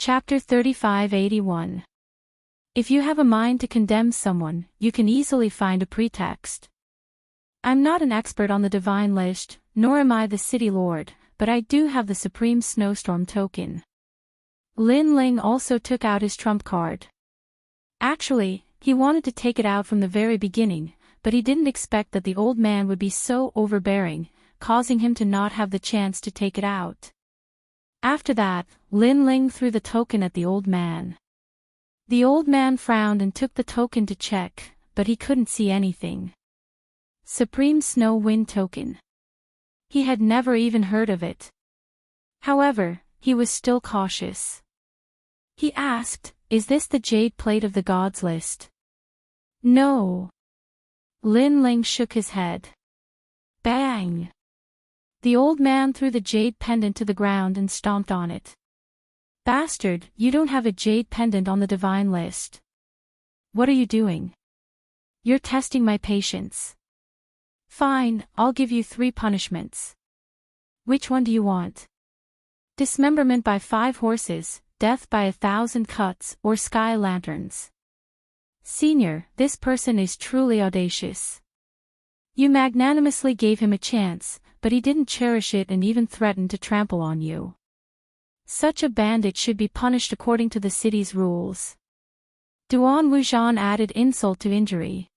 Chapter 3581. If you have a mind to condemn someone, you can easily find a pretext. I'm not an expert on the divine list, nor am I the city lord, but I do have the supreme snowstorm token. Lin Ling also took out his trump card. Actually, he wanted to take it out from the very beginning, but he didn't expect that the old man would be so overbearing, causing him to not have the chance to take it out. After that, Lin Ling threw the token at the old man. The old man frowned and took the token to check, but he couldn't see anything. Supreme Snow Wind Token. He had never even heard of it. However, he was still cautious. He asked, "Is this the jade plate of the gods list?" "No." Lin Ling shook his head. Bang! The old man threw the jade pendant to the ground and stomped on it. "Bastard, you don't have a jade pendant on the divine list. What are you doing? You're testing my patience. Fine, I'll give you 3 punishments. Which one do you want? Dismemberment by 5 horses, death by 1,000 cuts, or sky lanterns?" "Senior, this person is truly audacious. You magnanimously gave him a chance, but he didn't cherish it and even threatened to trample on you. Such a bandit should be punished according to the city's rules." Duan Wuxian added insult to injury.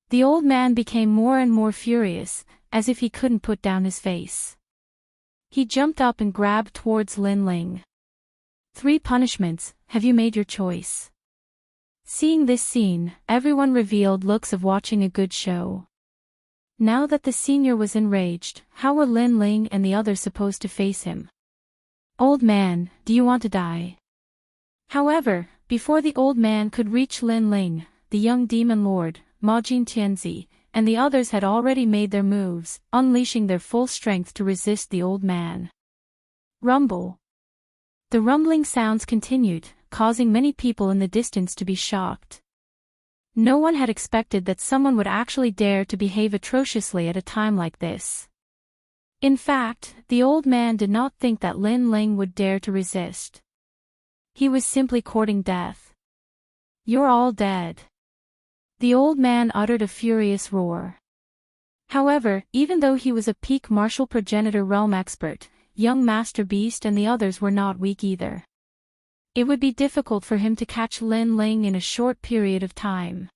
The old man became more and more furious, as if he couldn't put down his face. He jumped up and grabbed towards Lin Ling. 3 punishments, have you made your choice?" Seeing this scene, everyone revealed looks of watching a good show. Now that the senior was enraged, how were Lin Ling and the others supposed to face him? "Old man, do you want to die?" However, before the old man could reach Lin Ling, the young demon lord, Majin Tianzi, and the others had already made their moves, unleashing their full strength to resist the old man. Rumble. The rumbling sounds continued, causing many people in the distance to be shocked. No one had expected that someone would actually dare to behave atrociously at a time like this. In fact, the old man did not think that Lin Ling would dare to resist. He was simply courting death. "You're all dead." The old man uttered a furious roar. However, even though he was a peak martial progenitor realm expert, young Master Beast and the others were not weak either. It would be difficult for him to catch Lin Ling in a short period of time.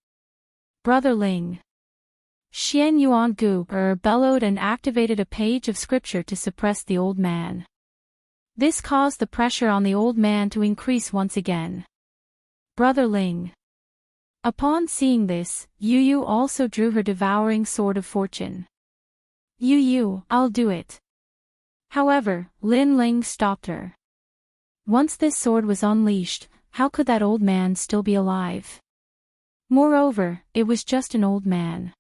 "Brother Ling." Xian Yuan Gu bellowed and activated a page of scripture to suppress the old man. This caused the pressure on the old man to increase once again. "Brother Ling." Upon seeing this, Yu Yu also drew her devouring sword of fortune. "Yu Yu, I'll do it." However, Lin Ling stopped her. Once this sword was unleashed, how could that old man still be alive? Moreover, it was just an old man.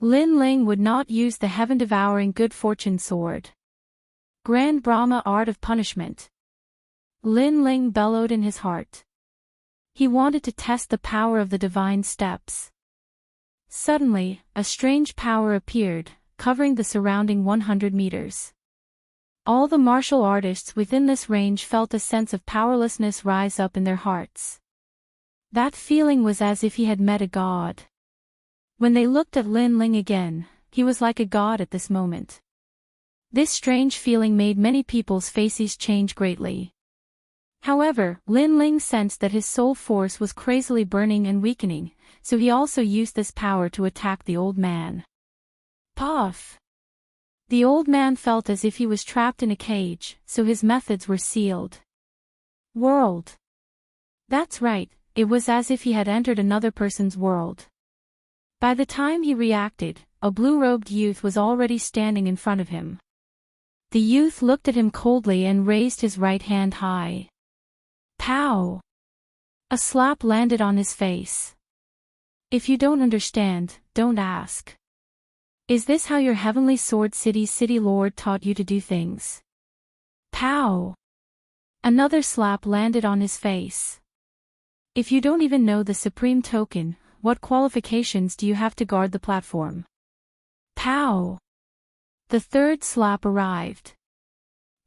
Lin Ling would not use the heaven-devouring good fortune sword. Grand Brahma Art of Punishment. Lin Ling bellowed in his heart. He wanted to test the power of the divine steps. Suddenly, a strange power appeared, covering the surrounding 100 meters. All the martial artists within this range felt a sense of powerlessness rise up in their hearts. That feeling was as if he had met a god. When they looked at Lin Ling again, he was like a god at this moment. This strange feeling made many people's faces change greatly. However, Lin Ling sensed that his soul force was crazily burning and weakening, so he also used this power to attack the old man. Puff! The old man felt as if he was trapped in a cage, so his methods were sealed. World. That's right, it was as if he had entered another person's world. By the time he reacted, a blue-robed youth was already standing in front of him. The youth looked at him coldly and raised his right hand high. Pow! A slap landed on his face. "If you don't understand, don't ask. Is this how your heavenly sword city lord taught you to do things?" Pow! Another slap landed on his face. "If you don't even know the supreme token, what qualifications do you have to guard the platform?" Pow! The third slap arrived.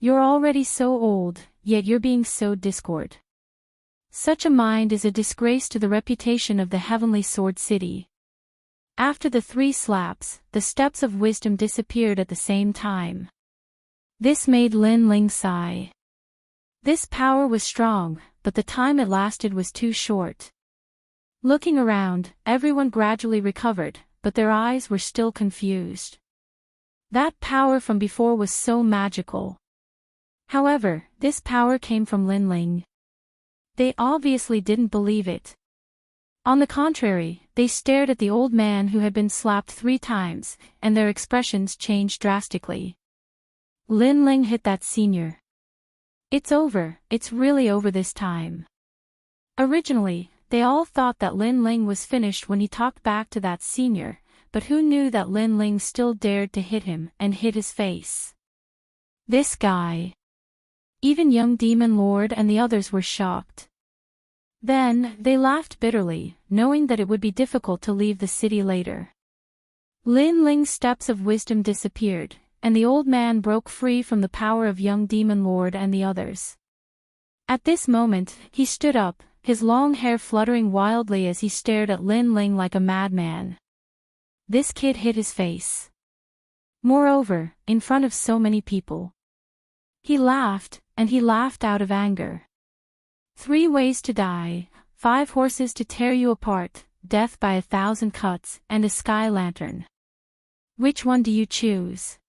"You're already so old, yet you're being sowed discord. Such a mind is a disgrace to the reputation of the heavenly sword city. After the 3 slaps, the steps of wisdom disappeared at the same time. This made Lin Ling sigh. This power was strong, but the time it lasted was too short. Looking around, everyone gradually recovered, but their eyes were still confused. That power from before was so magical. However, this power came from Lin Ling. They obviously didn't believe it. On the contrary, they stared at the old man who had been slapped 3 times, and their expressions changed drastically. Lin Ling hit that senior. It's over, it's really over this time. Originally, they all thought that Lin Ling was finished when he talked back to that senior, but who knew that Lin Ling still dared to hit him and hit his face. This guy. Even young Demon Lord and the others were shocked. Then, they laughed bitterly, knowing that it would be difficult to leave the city later. Lin Ling's steps of wisdom disappeared, and the old man broke free from the power of young Demon Lord and the others. At this moment, he stood up, his long hair fluttering wildly as he stared at Lin Ling like a madman. This kid hit his face. Moreover, in front of so many people. He laughed, and he laughed out of anger. 3 ways to die, 5 horses to tear you apart, death by 1,000 cuts, and a sky lantern. Which one do you choose?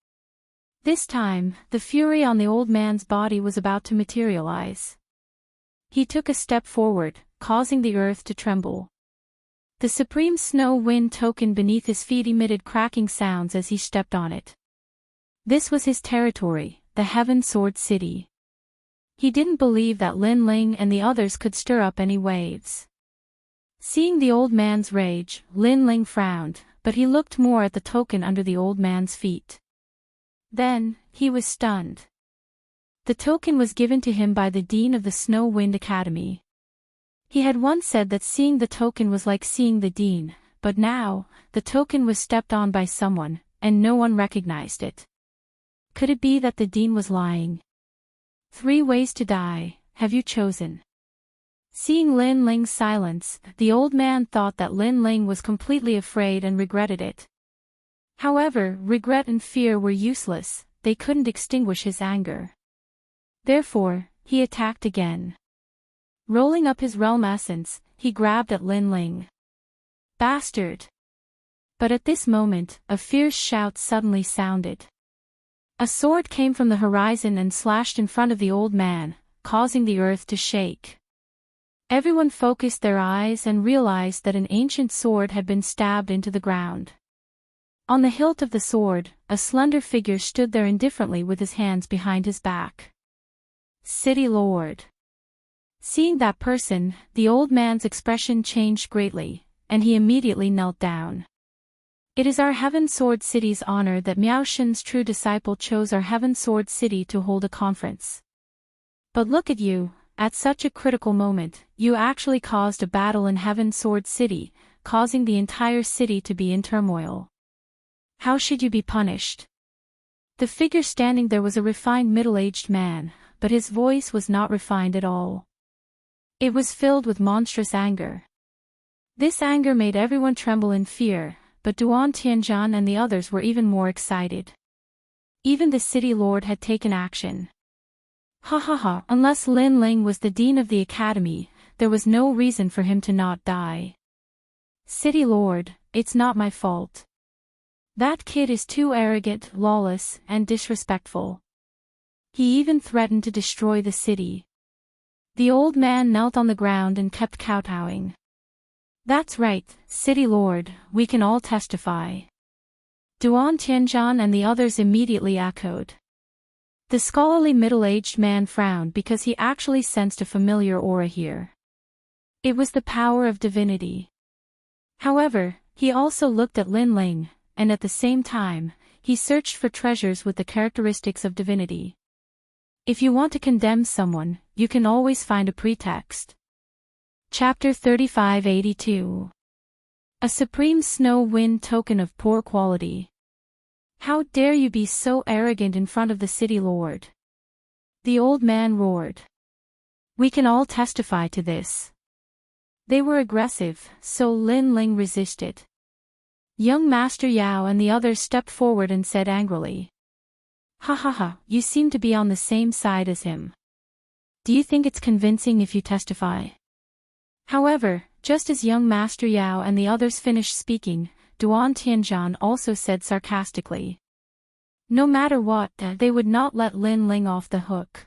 This time, the fury on the old man's body was about to materialize. He took a step forward, causing the earth to tremble. The supreme snow wind token beneath his feet emitted cracking sounds as he stepped on it. This was his territory, the Heaven Sword City. He didn't believe that Lin Ling and the others could stir up any waves. Seeing the old man's rage, Lin Ling frowned, but he looked more at the token under the old man's feet. Then, he was stunned. The token was given to him by the Dean of the Snow Wind Academy. He had once said that seeing the token was like seeing the Dean, but now, the token was stepped on by someone, and no one recognized it. Could it be that the Dean was lying? 3 ways to die, have you chosen? Seeing Lin Ling's silence, the old man thought that Lin Ling was completely afraid and regretted it. However, regret and fear were useless, they couldn't extinguish his anger. Therefore, he attacked again. Rolling up his realm essence, he grabbed at Lin Ling. Bastard! But at this moment, a fierce shout suddenly sounded. A sword came from the horizon and slashed in front of the old man, causing the earth to shake. Everyone focused their eyes and realized that an ancient sword had been stabbed into the ground. On the hilt of the sword, a slender figure stood there indifferently with his hands behind his back. City Lord. Seeing that person, the old man's expression changed greatly, and he immediately knelt down. It is our Heaven Sword City's honor that Miao Shen's true disciple chose our Heaven Sword City to hold a conference. But look at you, at such a critical moment, you actually caused a battle in Heaven Sword City, causing the entire city to be in turmoil. How should you be punished? The figure standing there was a refined middle-aged man, but his voice was not refined at all. It was filled with monstrous anger. This anger made everyone tremble in fear, but Duan Tianzhan and the others were even more excited. Even the city lord had taken action. Ha ha ha, unless Lin Ling was the dean of the academy, there was no reason for him to not die. City lord, it's not my fault. That kid is too arrogant, lawless, and disrespectful. He even threatened to destroy the city. The old man knelt on the ground and kept kowtowing. That's right, City Lord, we can all testify. Duan Tianzhan and the others immediately echoed. The scholarly middle-aged man frowned because he actually sensed a familiar aura here. It was the power of divinity. However, he also looked at Lin Ling, and at the same time, he searched for treasures with the characteristics of divinity. If you want to condemn someone, you can always find a pretext. Chapter 3582. A supreme snow wind token of poor quality. How dare you be so arrogant in front of the city lord? The old man roared. We can all testify to this. They were aggressive, so Lin Ling resisted. Young Master Yao and the others stepped forward and said angrily. Ha ha ha, you seem to be on the same side as him. Do you think it's convincing if you testify? However, just as young Master Yao and the others finished speaking, Duan Tianzhan also said sarcastically. No matter what, they would not let Lin Ling off the hook.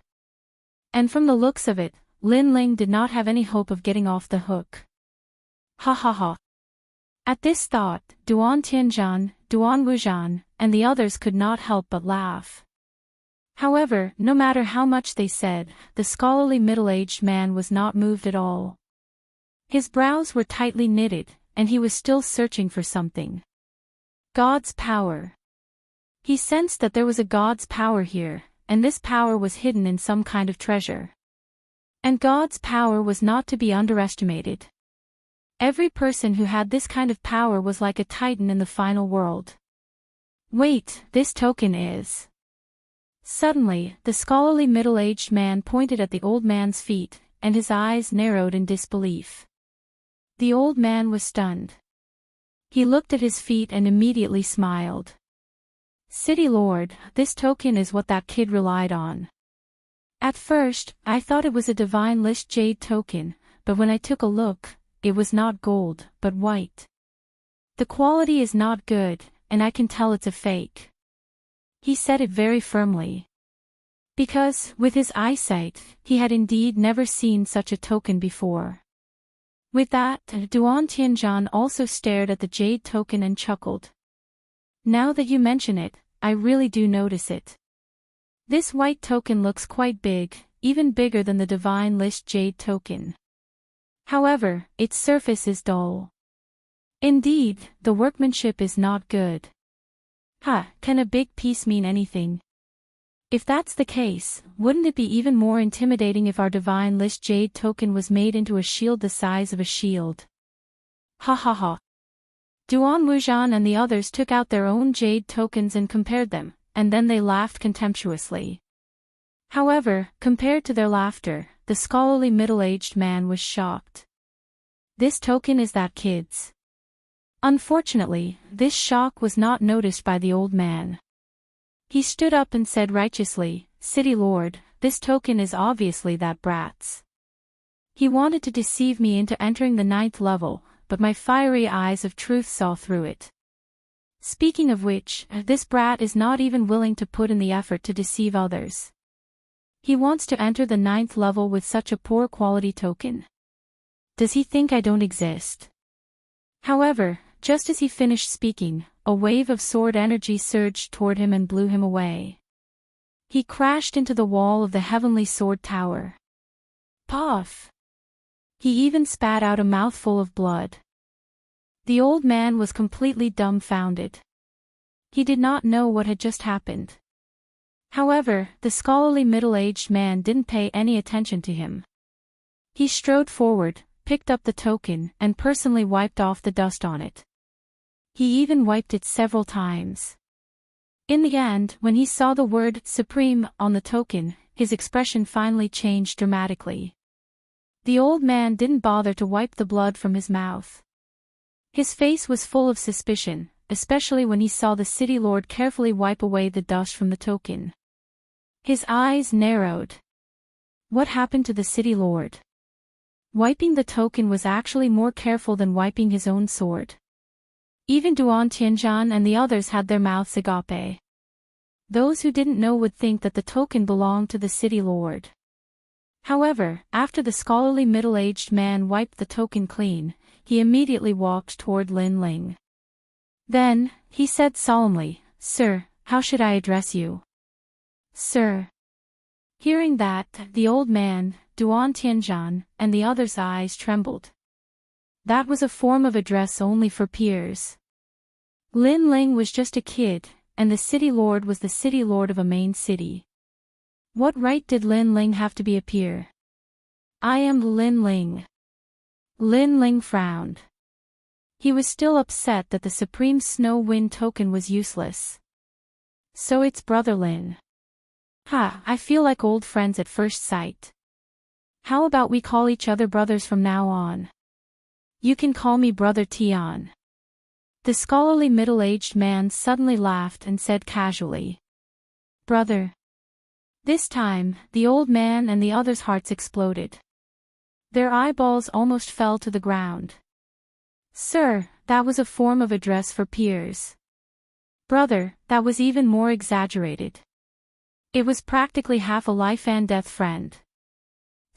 And from the looks of it, Lin Ling did not have any hope of getting off the hook. Ha ha ha. At this thought, Duan Tianzhan, Duan Wuzhan, and the others could not help but laugh. However, no matter how much they said, the scholarly middle-aged man was not moved at all. His brows were tightly knitted, and he was still searching for something. God's power. He sensed that there was a God's power here, and this power was hidden in some kind of treasure. And God's power was not to be underestimated. Every person who had this kind of power was like a titan in the final world. Wait, this token is... Suddenly, the scholarly middle-aged man pointed at the old man's feet, and his eyes narrowed in disbelief. The old man was stunned. He looked at his feet and immediately smiled. City Lord, this token is what that kid relied on. At first, I thought it was a divine list jade token, but when I took a look, it was not gold, but white. The quality is not good, and I can tell it's a fake. He said it very firmly. Because, with his eyesight, he had indeed never seen such a token before. With that, Duan Tianzhan also stared at the jade token and chuckled. Now that you mention it, I really do notice it. This white token looks quite big, even bigger than the divine list jade token. However, its surface is dull. Indeed, the workmanship is not good. Can a big piece mean anything? If that's the case, wouldn't it be even more intimidating if our divine list jade token was made into a shield the size of a shield? Ha ha ha. Duan Wuzhan and the others took out their own jade tokens and compared them, and then they laughed contemptuously. However, compared to their laughter, the scholarly middle-aged man was shocked. This token is that kid's. Unfortunately, this shock was not noticed by the old man. He stood up and said righteously, City Lord, this token is obviously that brat's. He wanted to deceive me into entering the 9th level, but my fiery eyes of truth saw through it. Speaking of which, this brat is not even willing to put in the effort to deceive others. He wants to enter the 9th level with such a poor quality token. Does he think I don't exist? However, just as he finished speaking, a wave of sword energy surged toward him and blew him away. He crashed into the wall of the heavenly sword tower. Puff! He even spat out a mouthful of blood. The old man was completely dumbfounded. He did not know what had just happened. However, the scholarly middle-aged man didn't pay any attention to him. He strode forward, picked up the token, and personally wiped off the dust on it. He even wiped it several times. In the end, when he saw the word Supreme on the token, his expression finally changed dramatically. The old man didn't bother to wipe the blood from his mouth. His face was full of suspicion, especially when he saw the city lord carefully wipe away the dust from the token. His eyes narrowed. What happened to the city lord? Wiping the token was actually more careful than wiping his own sword. Even Duan Tianzhan and the others had their mouths agape. Those who didn't know would think that the token belonged to the city lord. However, after the scholarly middle-aged man wiped the token clean, he immediately walked toward Lin Ling. Then, he said solemnly, Sir, how should I address you? Sir. Hearing that, the old man, Duan Tianzhan, and the others' eyes trembled. That was a form of address only for peers. Lin Ling was just a kid, and the city lord was the city lord of a main city. What right did Lin Ling have to be a peer? I am Lin Ling. Lin Ling frowned. He was still upset that the Supreme Snow Wind token was useless. So it's Brother Lin. I feel like old friends at first sight. How about we call each other brothers from now on? You can call me Brother Tian. The scholarly middle-aged man suddenly laughed and said casually. Brother. This time, the old man and the others' hearts exploded. Their eyeballs almost fell to the ground. Sir, that was a form of address for peers. Brother, that was even more exaggerated. It was practically half a life and death friend.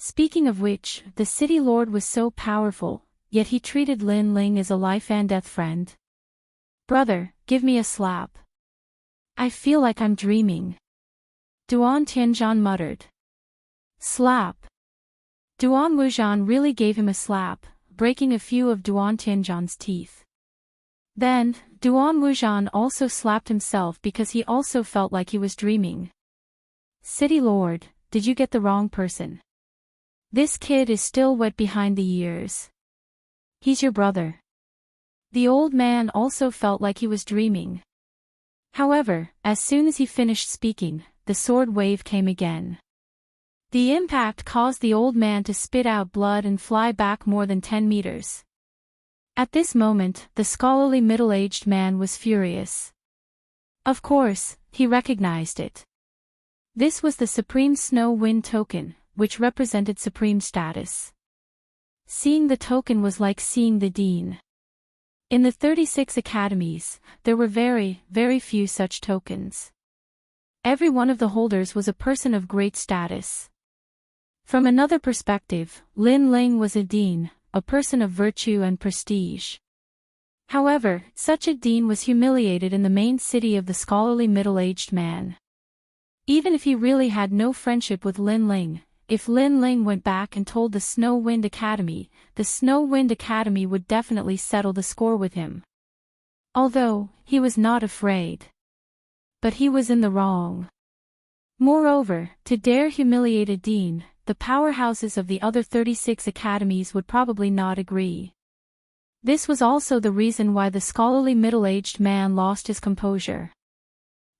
Speaking of which, the city lord was so powerful, yet he treated Lin Ling as a life and death friend. Brother, give me a slap. I feel like I'm dreaming. Duan Tianzhan muttered. Slap. Duan Wuzhan really gave him a slap, breaking a few of Duan Tianzhan's teeth. Then, Duan Wuzhan also slapped himself because he also felt like he was dreaming. City Lord, did you get the wrong person? This kid is still wet behind the ears. He's your brother. The old man also felt like he was dreaming. However, as soon as he finished speaking, the sword wave came again. The impact caused the old man to spit out blood and fly back more than 10 meters. At this moment, the scholarly middle-aged man was furious. Of course, he recognized it. This was the Supreme Snow Wind token, which represented supreme status. Seeing the token was like seeing the dean. In the 36 academies, there were very, very few such tokens. Every one of the holders was a person of great status. From another perspective, Lin Ling was a dean, a person of virtue and prestige. However, such a dean was humiliated in the main city of the scholarly middle-aged man. Even if he really had no friendship with Lin Ling, if Lin Ling went back and told the Snow Wind Academy, the Snow Wind Academy would definitely settle the score with him. Although, he was not afraid. But he was in the wrong. Moreover, to dare humiliate a dean, the powerhouses of the other 36 academies would probably not agree. This was also the reason why the scholarly middle-aged man lost his composure.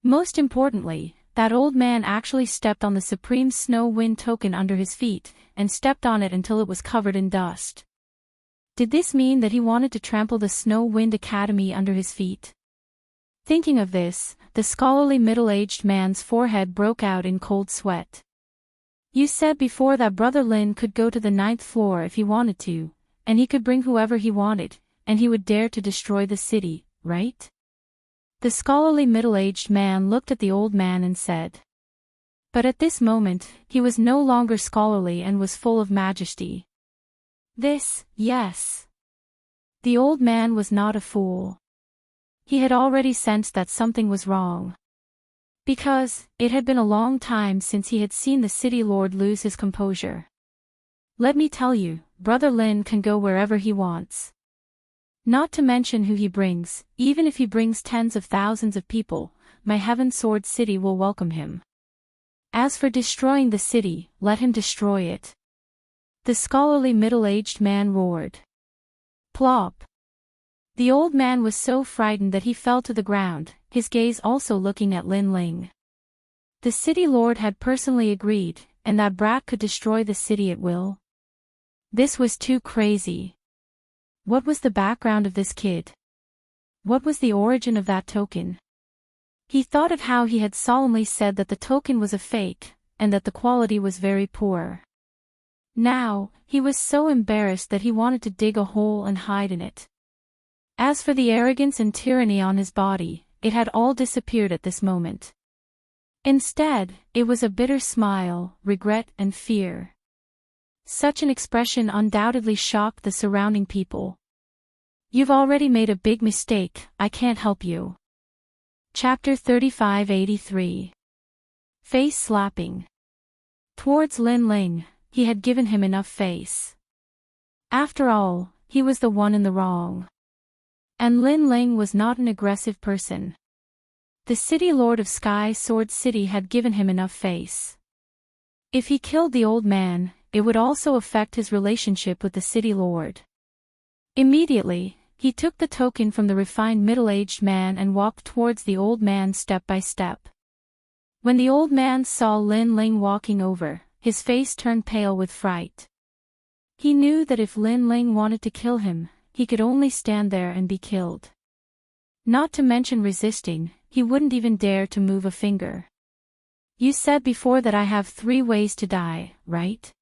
Most importantly, that old man actually stepped on the Supreme Snow Wind token under his feet, and stepped on it until it was covered in dust. Did this mean that he wanted to trample the Snow Wind Academy under his feet? Thinking of this, the scholarly middle-aged man's forehead broke out in cold sweat. You said before that Brother Lin could go to the 9th floor if he wanted to, and he could bring whoever he wanted, and he would dare to destroy the city, right? The scholarly middle-aged man looked at the old man and said. But at this moment, he was no longer scholarly and was full of majesty. Yes. The old man was not a fool. He had already sensed that something was wrong. Because, it had been a long time since he had seen the city lord lose his composure. Let me tell you, Brother Lin can go wherever he wants. Not to mention who he brings, even if he brings tens of thousands of people, my Heaven Sword City will welcome him. As for destroying the city, let him destroy it. The scholarly middle-aged man roared. Plop. The old man was so frightened that he fell to the ground, his gaze also looking at Lin Ling. The city lord had personally agreed, and that brat could destroy the city at will. This was too crazy. What was the background of this kid? What was the origin of that token? He thought of how he had solemnly said that the token was a fake, and that the quality was very poor. Now, he was so embarrassed that he wanted to dig a hole and hide in it. As for the arrogance and tyranny on his body, it had all disappeared at this moment. Instead, it was a bitter smile, regret and fear. Such an expression undoubtedly shocked the surrounding people. You've already made a big mistake, I can't help you. Chapter 3583. Face slapping. Towards Lin Ling, he had given him enough face. After all, he was the one in the wrong. And Lin Ling was not an aggressive person. The city lord of Sky Sword City had given him enough face. If he killed the old man, it would also affect his relationship with the city lord. Immediately, he took the token from the refined middle-aged man and walked towards the old man step by step. When the old man saw Lin Ling walking over, his face turned pale with fright. He knew that if Lin Ling wanted to kill him, he could only stand there and be killed. Not to mention resisting, he wouldn't even dare to move a finger. You said before that I have 3 ways to die, right?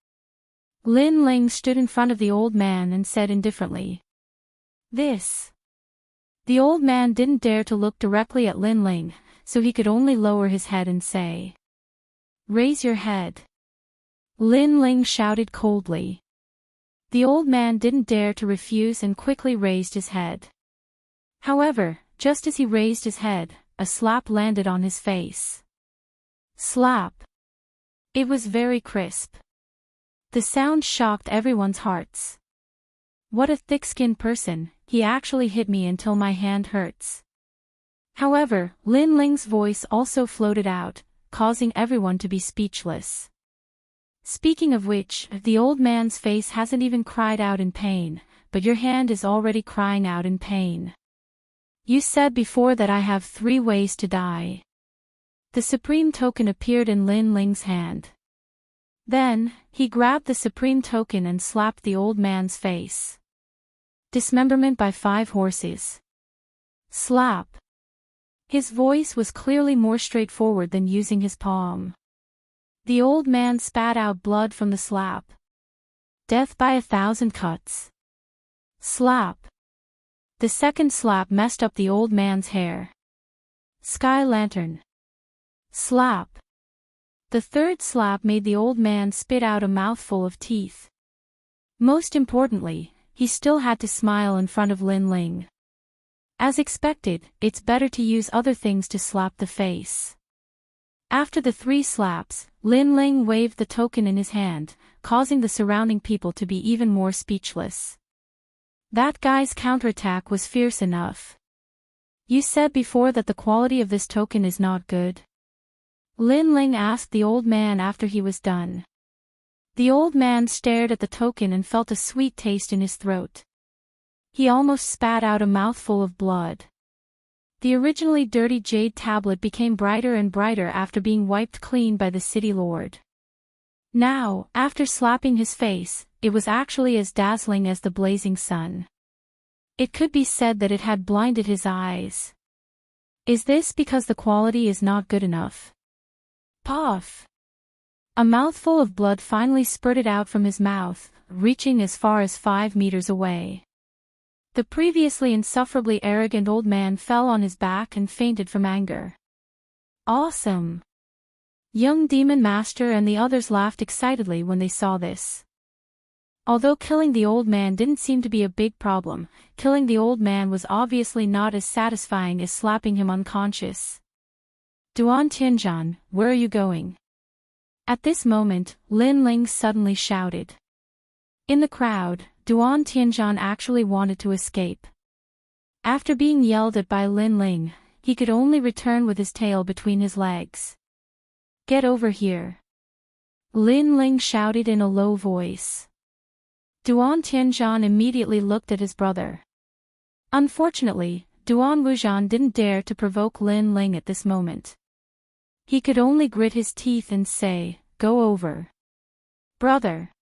Lin Ling stood in front of the old man and said indifferently. This. The old man didn't dare to look directly at Lin Ling, so he could only lower his head and say. Raise your head. Lin Ling shouted coldly. The old man didn't dare to refuse and quickly raised his head. However, just as he raised his head, a slap landed on his face. Slap. It was very crisp. The sound shocked everyone's hearts. What a thick-skinned person, he actually hit me until my hand hurts. However, Lin Ling's voice also floated out, causing everyone to be speechless. Speaking of which, the old man's face hasn't even cried out in pain, but your hand is already crying out in pain. You said before that I have 3 ways to die. The supreme token appeared in Lin Ling's hand. Then, he grabbed the supreme token and slapped the old man's face. Dismemberment by 5 horses. Slap. His voice was clearly more straightforward than using his palm. The old man spat out blood from the slap. Death by 1,000 cuts. Slap. The second slap messed up the old man's hair. Sky lantern. Slap. The third slap made the old man spit out a mouthful of teeth. Most importantly, he still had to smile in front of Lin Ling. As expected, it's better to use other things to slap the face. After the 3 slaps, Lin Ling waved the token in his hand, causing the surrounding people to be even more speechless. That guy's counterattack was fierce enough. You said before that the quality of this token is not good? Lin Ling asked the old man after he was done. The old man stared at the token and felt a sweet taste in his throat. He almost spat out a mouthful of blood. The originally dirty jade tablet became brighter and brighter after being wiped clean by the city lord. Now, after slapping his face, it was actually as dazzling as the blazing sun. It could be said that it had blinded his eyes. Is this because the quality is not good enough? Puff! A mouthful of blood finally spurted out from his mouth, reaching as far as 5 meters away. The previously insufferably arrogant old man fell on his back and fainted from anger. Awesome! Young Demon Master and the others laughed excitedly when they saw this. Although killing the old man didn't seem to be a big problem, killing the old man was obviously not as satisfying as slapping him unconscious. Duan Tianzhan, where are you going? At this moment, Lin Ling suddenly shouted. In the crowd, Duan Tianzhan actually wanted to escape. After being yelled at by Lin Ling, he could only return with his tail between his legs. Get over here. Lin Ling shouted in a low voice. Duan Tianzhan immediately looked at his brother. Unfortunately, Duan Wuzhan didn't dare to provoke Lin Ling at this moment. He could only grit his teeth and say, go over. Brother.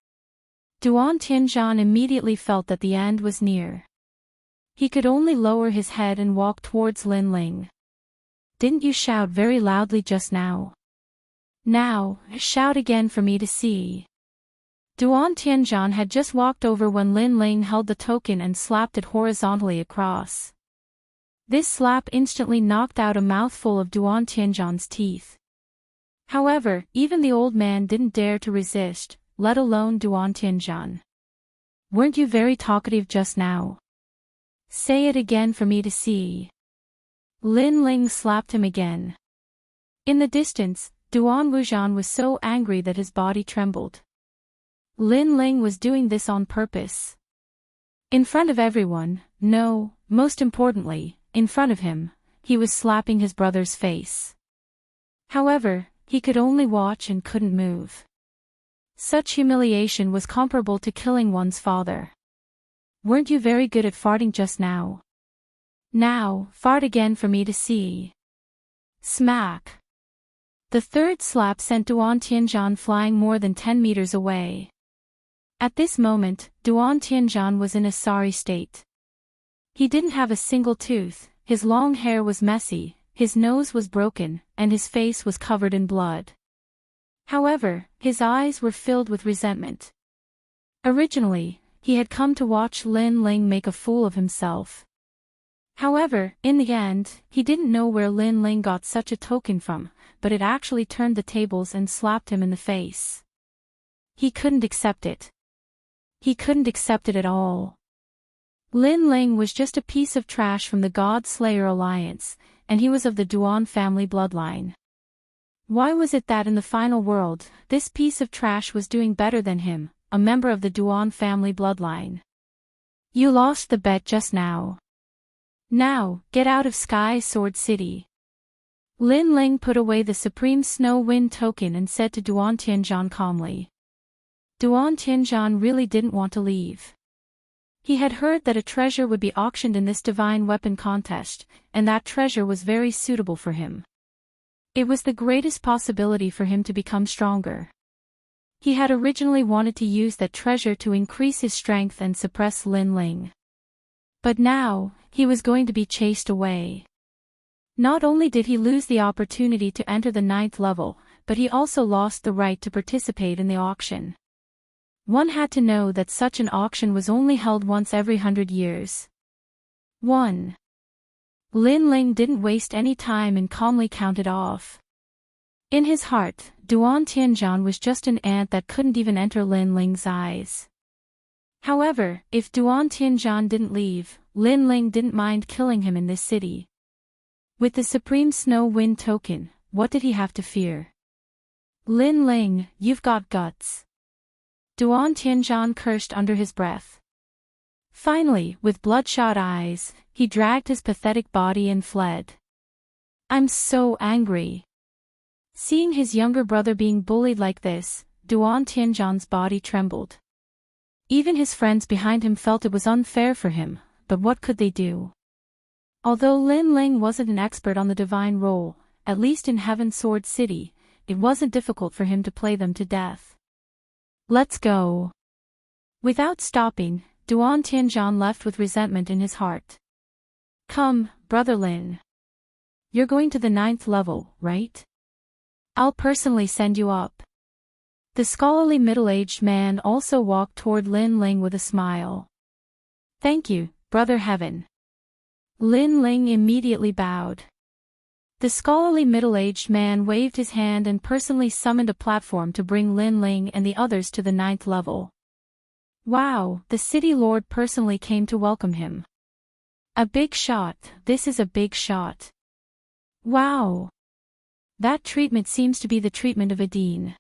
Duan Tianzhan immediately felt that the end was near. He could only lower his head and walk towards Lin Ling. Didn't you shout very loudly just now? Now, shout again for me to see. Duan Tianzhan had just walked over when Lin Ling held the token and slapped it horizontally across. This slap instantly knocked out a mouthful of Duan Tianzhan's teeth. However, even the old man didn't dare to resist, let alone Duan Tianzhan. Weren't you very talkative just now? Say it again for me to see. Lin Ling slapped him again. In the distance, Duan Wuzhan was so angry that his body trembled. Lin Ling was doing this on purpose. In front of everyone, no, most importantly, in front of him, he was slapping his brother's face. However, he could only watch and couldn't move. Such humiliation was comparable to killing one's father. Weren't you very good at farting just now? Now, fart again for me to see. Smack. The third slap sent Duan Tianzhan flying more than 10 meters away. At this moment, Duan Tianzhan was in a sorry state. He didn't have a single tooth, his long hair was messy, his nose was broken, and his face was covered in blood. However, his eyes were filled with resentment. Originally, he had come to watch Lin Ling make a fool of himself. However, in the end, he didn't know where Lin Ling got such a token from, but it actually turned the tables and slapped him in the face. He couldn't accept it. He couldn't accept it at all. Lin Ling was just a piece of trash from the God Slayer Alliance, and he was of the Duan family bloodline. Why was it that in the final world, this piece of trash was doing better than him, a member of the Duan family bloodline? You lost the bet just now. Now, get out of Sky Sword City. Lin Ling put away the Supreme Snow Wind token and said to Duan Tianzhan calmly. Duan Tianzhan really didn't want to leave. He had heard that a treasure would be auctioned in this divine weapon contest, and that treasure was very suitable for him. It was the greatest possibility for him to become stronger. He had originally wanted to use that treasure to increase his strength and suppress Lin Ling. But now, he was going to be chased away. Not only did he lose the opportunity to enter the 9th level, but he also lost the right to participate in the auction. One had to know that such an auction was only held once every 100 years. 1. Lin Ling didn't waste any time and calmly counted off. In his heart, Duan Tianzhan was just an ant that couldn't even enter Lin Ling's eyes. However, if Duan Tianzhan didn't leave, Lin Ling didn't mind killing him in this city. With the Supreme Snow Wind token, what did he have to fear? Lin Ling, you've got guts. Duan Tianzhan cursed under his breath. Finally, with bloodshot eyes, he dragged his pathetic body and fled. I'm so angry. Seeing his younger brother being bullied like this, Duan Tianzhan's body trembled. Even his friends behind him felt it was unfair for him, but what could they do? Although Lin Ling wasn't an expert on the divine role, at least in Heaven Sword City, it wasn't difficult for him to play them to death. Let's go. Without stopping, Duan Tianzhan left with resentment in his heart. Come, brother Lin. You're going to the 9th level, right? I'll personally send you up. The scholarly middle-aged man also walked toward Lin Ling with a smile. Thank you, Brother Heaven. Lin Ling immediately bowed. The scholarly middle-aged man waved his hand and personally summoned a platform to bring Lin Ling and the others to the 9th level. Wow, the city lord personally came to welcome him. A big shot, this is a big shot. Wow. That treatment seems to be the treatment of a dean.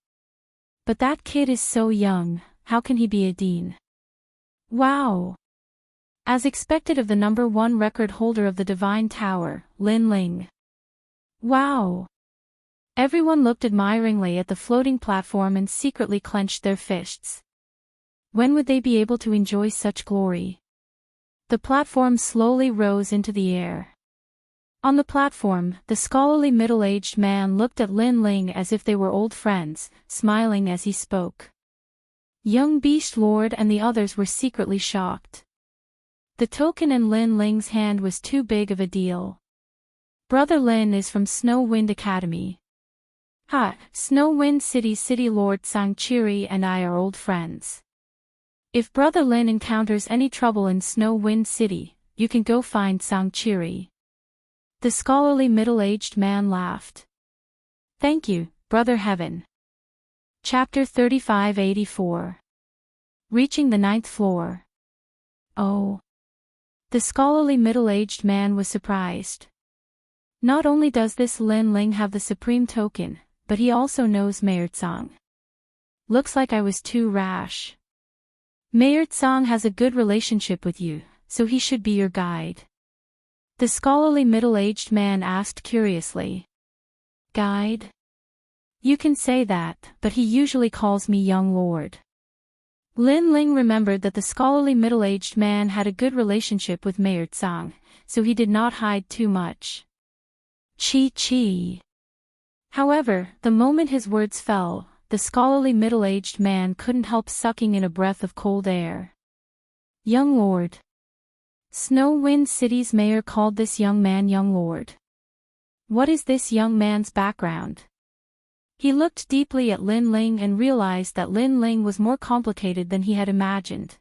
But that kid is so young, how can he be a dean? Wow. As expected of the #1 record holder of the Divine Tower, Lin Ling. Wow. Everyone looked admiringly at the floating platform and secretly clenched their fists. When would they be able to enjoy such glory? The platform slowly rose into the air. On the platform, the scholarly middle-aged man looked at Lin Ling as if they were old friends, smiling as he spoke. Young Beast Lord and the others were secretly shocked. The token in Lin Ling's hand was too big of a deal. Brother Lin is from Snow Wind Academy. Ha, Snow Wind City Lord Sangchiri and I are old friends. If Brother Lin encounters any trouble in Snow Wind City, you can go find Sangchiri. The scholarly middle-aged man laughed. Thank you, Brother Heaven. Chapter 3584. Reaching the 9th floor. Oh. The scholarly middle-aged man was surprised. Not only does this Lin Ling have the supreme token, but he also knows Mayor Tsang. Looks like I was too rash. Mayor Tsang has a good relationship with you, so he should be your guide. The scholarly middle-aged man asked curiously. Guide? You can say that, but he usually calls me young lord. Lin Ling remembered that the scholarly middle-aged man had a good relationship with Mayor Tsang, so he did not hide too much. Chi. However, the moment his words fell, the scholarly middle-aged man couldn't help sucking in a breath of cold air. Young Lord. Snow Wind City's mayor called this young man Young Lord. What is this young man's background? He looked deeply at Lin Ling and realized that Lin Ling was more complicated than he had imagined.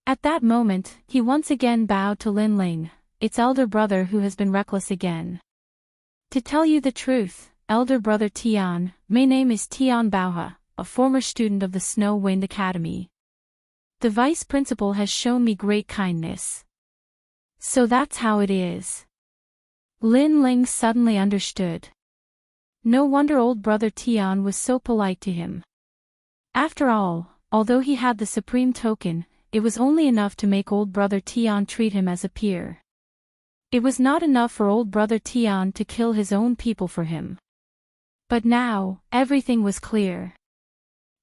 At that moment, he once again bowed to Lin Ling, its elder brother who has been reckless again. To tell you the truth, elder brother Tian, my name is Tian Baohe, a former student of the Snow Wind Academy. The vice principal has shown me great kindness. So that's how it is. Lin Ling suddenly understood. No wonder old brother Tian was so polite to him. After all, although he had the supreme token, it was only enough to make old brother Tian treat him as a peer. It was not enough for old brother Tian to kill his own people for him. But now, everything was clear.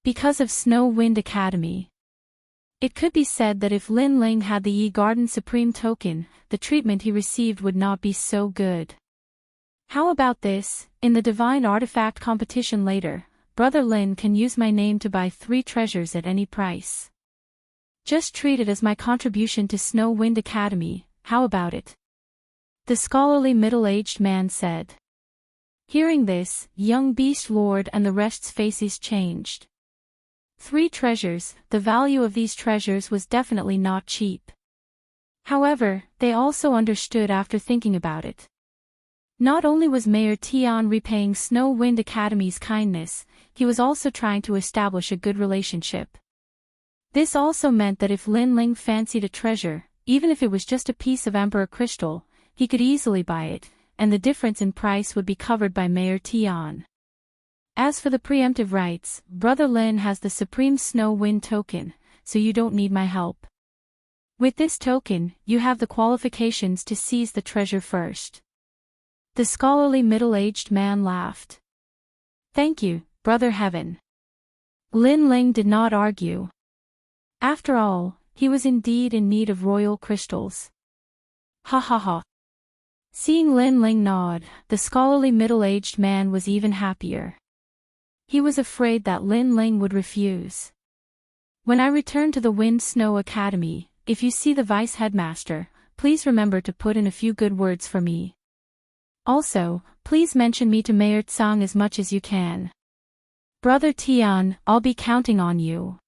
Because of Snow Wind Academy. It could be said that if Lin Ling had the Yi Garden Supreme token, the treatment he received would not be so good. How about this? In the Divine Artifact competition later, Brother Lin can use my name to buy 3 treasures at any price. Just treat it as my contribution to Snow Wind Academy, how about it? The scholarly middle-aged man said. Hearing this, young Beast Lord and the rest's faces changed. 3 treasures, the value of these treasures was definitely not cheap. However, they also understood after thinking about it. Not only was Mayor Tian repaying Snow Wind Academy's kindness, he was also trying to establish a good relationship. This also meant that if Lin Ling fancied a treasure, even if it was just a piece of Emperor crystal, he could easily buy it, and the difference in price would be covered by Mayor Tian. As for the preemptive rights, Brother Lin has the Supreme Snow Wind token, so you don't need my help. With this token, you have the qualifications to seize the treasure first. The scholarly middle-aged man laughed. Thank you, Brother Heaven. Lin Ling did not argue. After all, he was indeed in need of royal crystals. Ha ha ha. Seeing Lin Ling nod, the scholarly middle-aged man was even happier. He was afraid that Lin Ling would refuse. When I return to the Wind Snow Academy, if you see the vice headmaster, please remember to put in a few good words for me. Also, please mention me to Mayor Tsang as much as you can. Brother Tian, I'll be counting on you.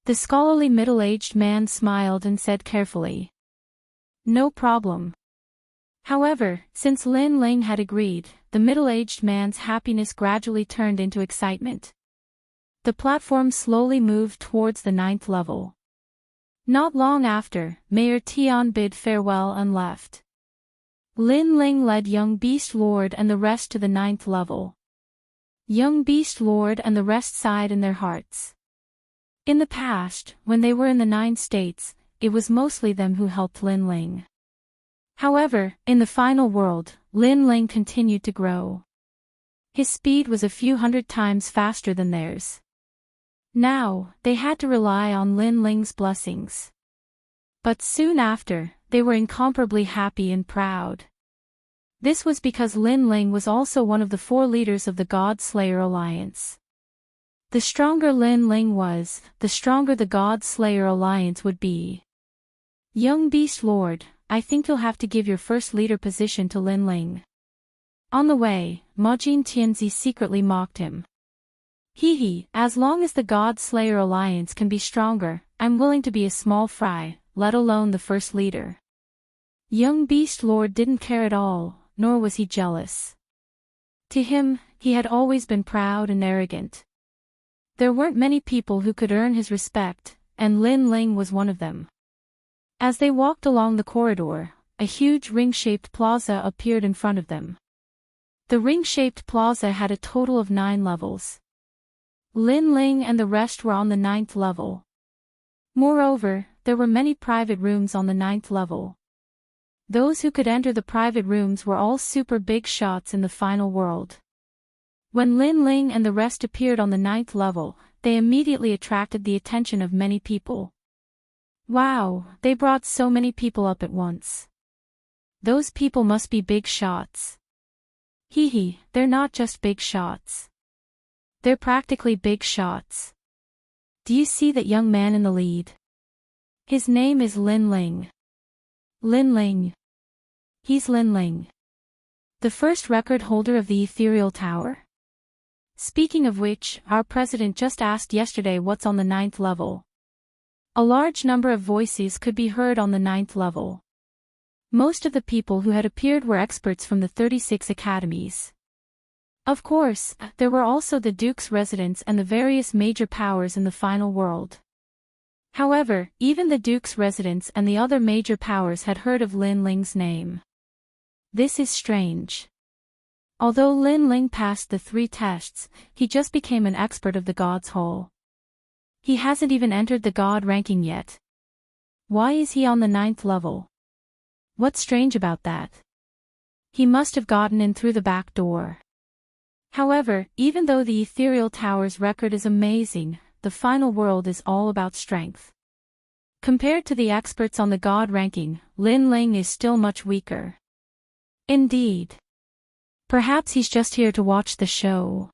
The scholarly middle-aged man smiled and said carefully. No problem. However, since Lin Ling had agreed, the middle-aged man's happiness gradually turned into excitement. The platform slowly moved towards the 9th level. Not long after, Mayor Tian bid farewell and left. Lin Ling led Young Beast Lord and the rest to the 9th level. Young Beast Lord and the rest sighed in their hearts. In the past, when they were in the 9 states, it was mostly them who helped Lin Ling. However, in the final world, Lin Ling continued to grow. His speed was a few hundred times faster than theirs. Now, they had to rely on Lin Ling's blessings. But soon after, they were incomparably happy and proud. This was because Lin Ling was also one of the 4 leaders of the God Slayer Alliance. The stronger Lin Ling was, the stronger the God Slayer Alliance would be. Young Beast Lord, I think you'll have to give your first leader position to Lin Ling. On the way, Majin Tianzi secretly mocked him. Hee, as long as the God Slayer Alliance can be stronger, I'm willing to be a small fry, let alone the first leader. Young Beast Lord didn't care at all, nor was he jealous. To him, he had always been proud and arrogant. There weren't many people who could earn his respect, and Lin Ling was one of them. As they walked along the corridor, a huge ring-shaped plaza appeared in front of them. The ring-shaped plaza had a total of 9 levels. Lin Ling and the rest were on the 9th level. Moreover, there were many private rooms on the 9th level. Those who could enter the private rooms were all super big shots in the final world. When Lin Ling and the rest appeared on the 9th level, they immediately attracted the attention of many people. Wow, they brought so many people up at once. Those people must be big shots. Hee, they're not just big shots. They're practically big shots. Do you see that young man in the lead? His name is Lin Ling. Lin Ling. He's Lin Ling, the first record holder of the Ethereal Tower? Speaking of which, our president just asked yesterday what's on the 9th level. A large number of voices could be heard on the 9th level. Most of the people who had appeared were experts from the 36 academies. Of course, there were also the Duke's residents and the various major powers in the final world. However, even the Duke's residents and the other major powers had heard of Lin Ling's name. This is strange. Although Lin Ling passed the 3 tests, he just became an expert of the God's Hole. He hasn't even entered the God ranking yet. Why is he on the 9th level? What's strange about that? He must have gotten in through the back door. However, even though the Ethereal Tower's record is amazing, the final world is all about strength. Compared to the experts on the God ranking, Lin Ling is still much weaker. Indeed. Perhaps he's just here to watch the show.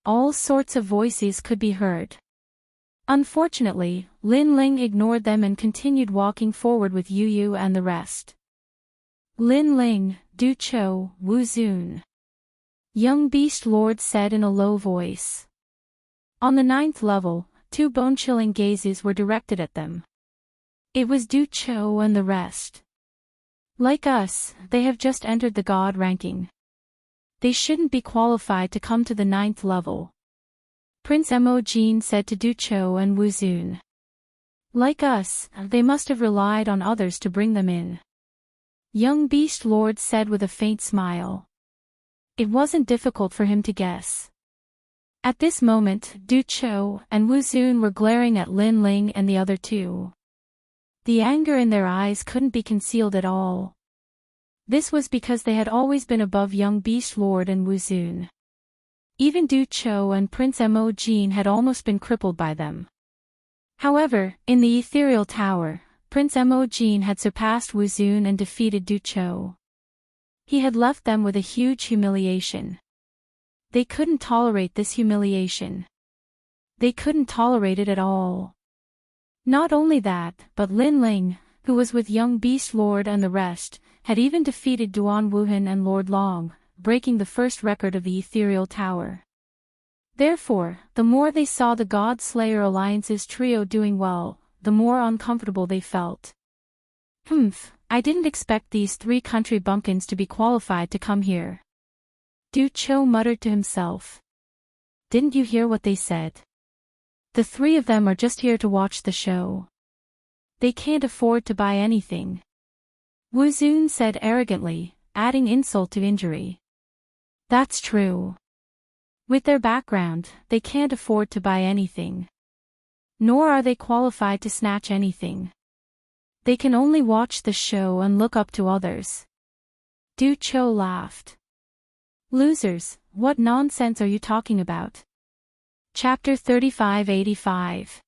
All sorts of voices could be heard. Unfortunately, Lin Ling ignored them and continued walking forward with Yu Yu and the rest. Lin Ling, Du Cho, Wu Zun. Young Beast Lord said in a low voice. On the 9th level, 2 bone-chilling gazes were directed at them. It was Du Cho and the rest. Like us, they have just entered the God ranking. They shouldn't be qualified to come to the 9th level. Prince Mo Jin said to Du Cho and Wu Zun. Like us, they must have relied on others to bring them in. Young Beast Lord said with a faint smile. It wasn't difficult for him to guess. At this moment, Du Cho and Wu Zun were glaring at Lin Ling and the other 2. The anger in their eyes couldn't be concealed at all. This was because they had always been above young Beast Lord and Wu Zun. Even Du Cho and Prince Mo Jin had almost been crippled by them. However, in the Ethereal Tower, Prince Mo Jin had surpassed Wu Zun and defeated Du Cho. He had left them with a huge humiliation. They couldn't tolerate this humiliation. They couldn't tolerate it at all. Not only that, but Lin Ling, who was with young Beast Lord and the rest, had even defeated Duan Wuhan and Lord Long, breaking the first record of the Ethereal Tower. Therefore, the more they saw the God Slayer Alliance's trio doing well, the more uncomfortable they felt. I didn't expect these 3 country bumpkins to be qualified to come here. Du Cho muttered to himself. Didn't you hear what they said? The 3 of them are just here to watch the show. They can't afford to buy anything. Wu Zun said arrogantly, adding insult to injury. That's true. With their background, they can't afford to buy anything. Nor are they qualified to snatch anything. They can only watch the show and look up to others. Du Cho laughed. Losers, what nonsense are you talking about? Chapter 3585.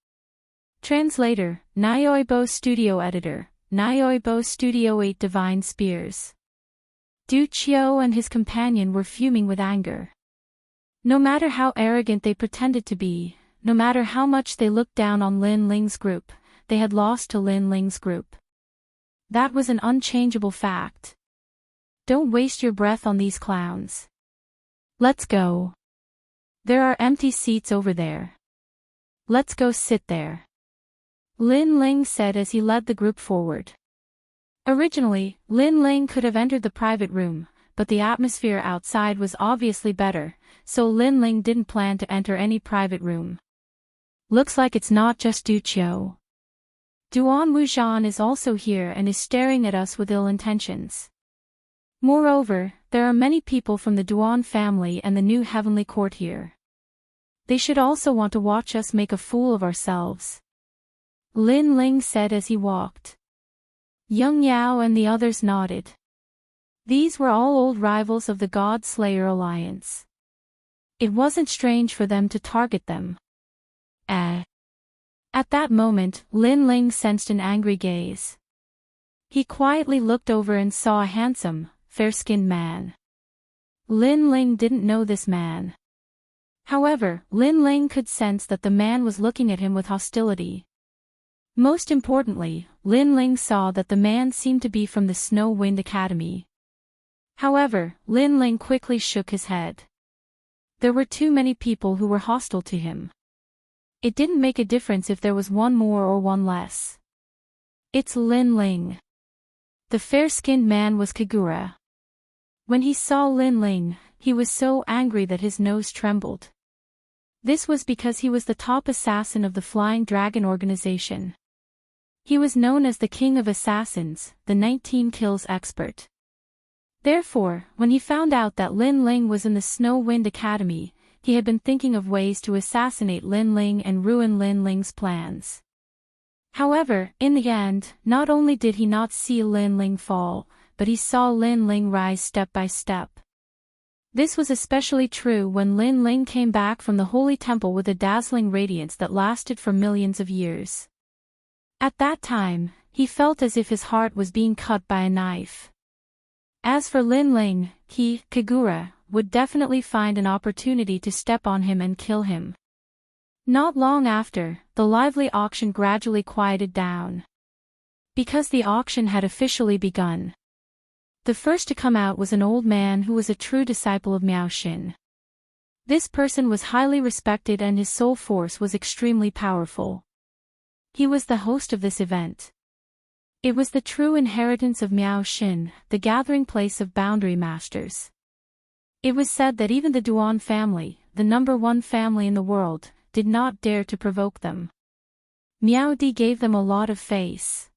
Translator, Nyoibo Studio Editor, Nyoibo Studio 8 Divine Spears. Du Cho and his companion were fuming with anger. No matter how arrogant they pretended to be, no matter how much they looked down on Lin Ling's group, they had lost to Lin Ling's group. That was an unchangeable fact. Don't waste your breath on these clowns. Let's go. There are empty seats over there. Let's go sit there. Lin Ling said as he led the group forward. Originally, Lin Ling could have entered the private room, but the atmosphere outside was obviously better, so Lin Ling didn't plan to enter any private room. Looks like it's not just Du Cho. Duan Wuxian is also here and is staring at us with ill intentions. Moreover, there are many people from the Duan family and the new heavenly court here. They should also want to watch us make a fool of ourselves. Lin Ling said as he walked. Young Yao and the others nodded. These were all old rivals of the God Slayer Alliance. It wasn't strange for them to target them. At that moment, Lin Ling sensed an angry gaze. He quietly looked over and saw a handsome, fair-skinned man. Lin Ling didn't know this man. However, Lin Ling could sense that the man was looking at him with hostility. Most importantly, Lin Ling saw that the man seemed to be from the Snow Wind Academy. However, Lin Ling quickly shook his head. There were too many people who were hostile to him. It didn't make a difference if there was one more or one less. It's Lin Ling. The fair-skinned man was Kagura. When he saw Lin Ling, he was so angry that his nose trembled. This was because he was the top assassin of the Flying Dragon organization. He was known as the King of Assassins, the 19 kills expert. Therefore, when he found out that Lin Ling was in the Snow Wind Academy, he had been thinking of ways to assassinate Lin Ling and ruin Lin Ling's plans. However, in the end, not only did he not see Lin Ling fall, but he saw Lin Ling rise step by step. This was especially true when Lin Ling came back from the Holy Temple with a dazzling radiance that lasted for millions of years. At that time, he felt as if his heart was being cut by a knife. As for Lin Ling, he, Kagura, would definitely find an opportunity to step on him and kill him. Not long after, the lively auction gradually quieted down. Because the auction had officially begun. The first to come out was an old man who was a true disciple of Miao Xin. This person was highly respected and his soul force was extremely powerful. He was the host of this event. It was the true inheritance of Miao Xin, the gathering place of boundary masters. It was said that even the Duan family, the #1 family in the world, did not dare to provoke them. Miao Di gave them a lot of face.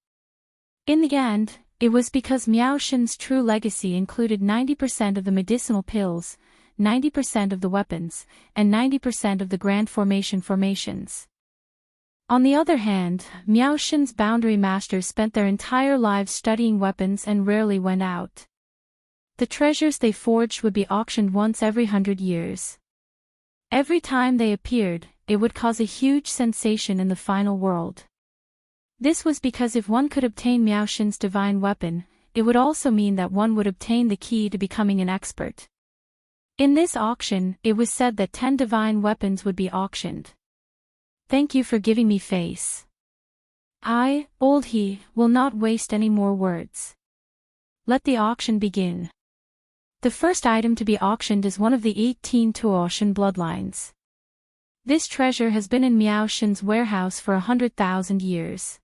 In the end, it was because Miao Xin's true legacy included 90% of the medicinal pills, 90% of the weapons, and 90% of the grand formations. On the other hand, Miao Xin's boundary masters spent their entire lives studying weapons and rarely went out. The treasures they forged would be auctioned once every 100 years. Every time they appeared, it would cause a huge sensation in the final world. This was because if one could obtain Miao Xin's divine weapon, it would also mean that one would obtain the key to becoming an expert. In this auction, it was said that 10 divine weapons would be auctioned. Thank you for giving me face. I, old he, will not waste any more words. Let the auction begin. The first item to be auctioned is one of the 18 Tuoshan bloodlines. This treasure has been in Miao Xin's warehouse for 100,000 years.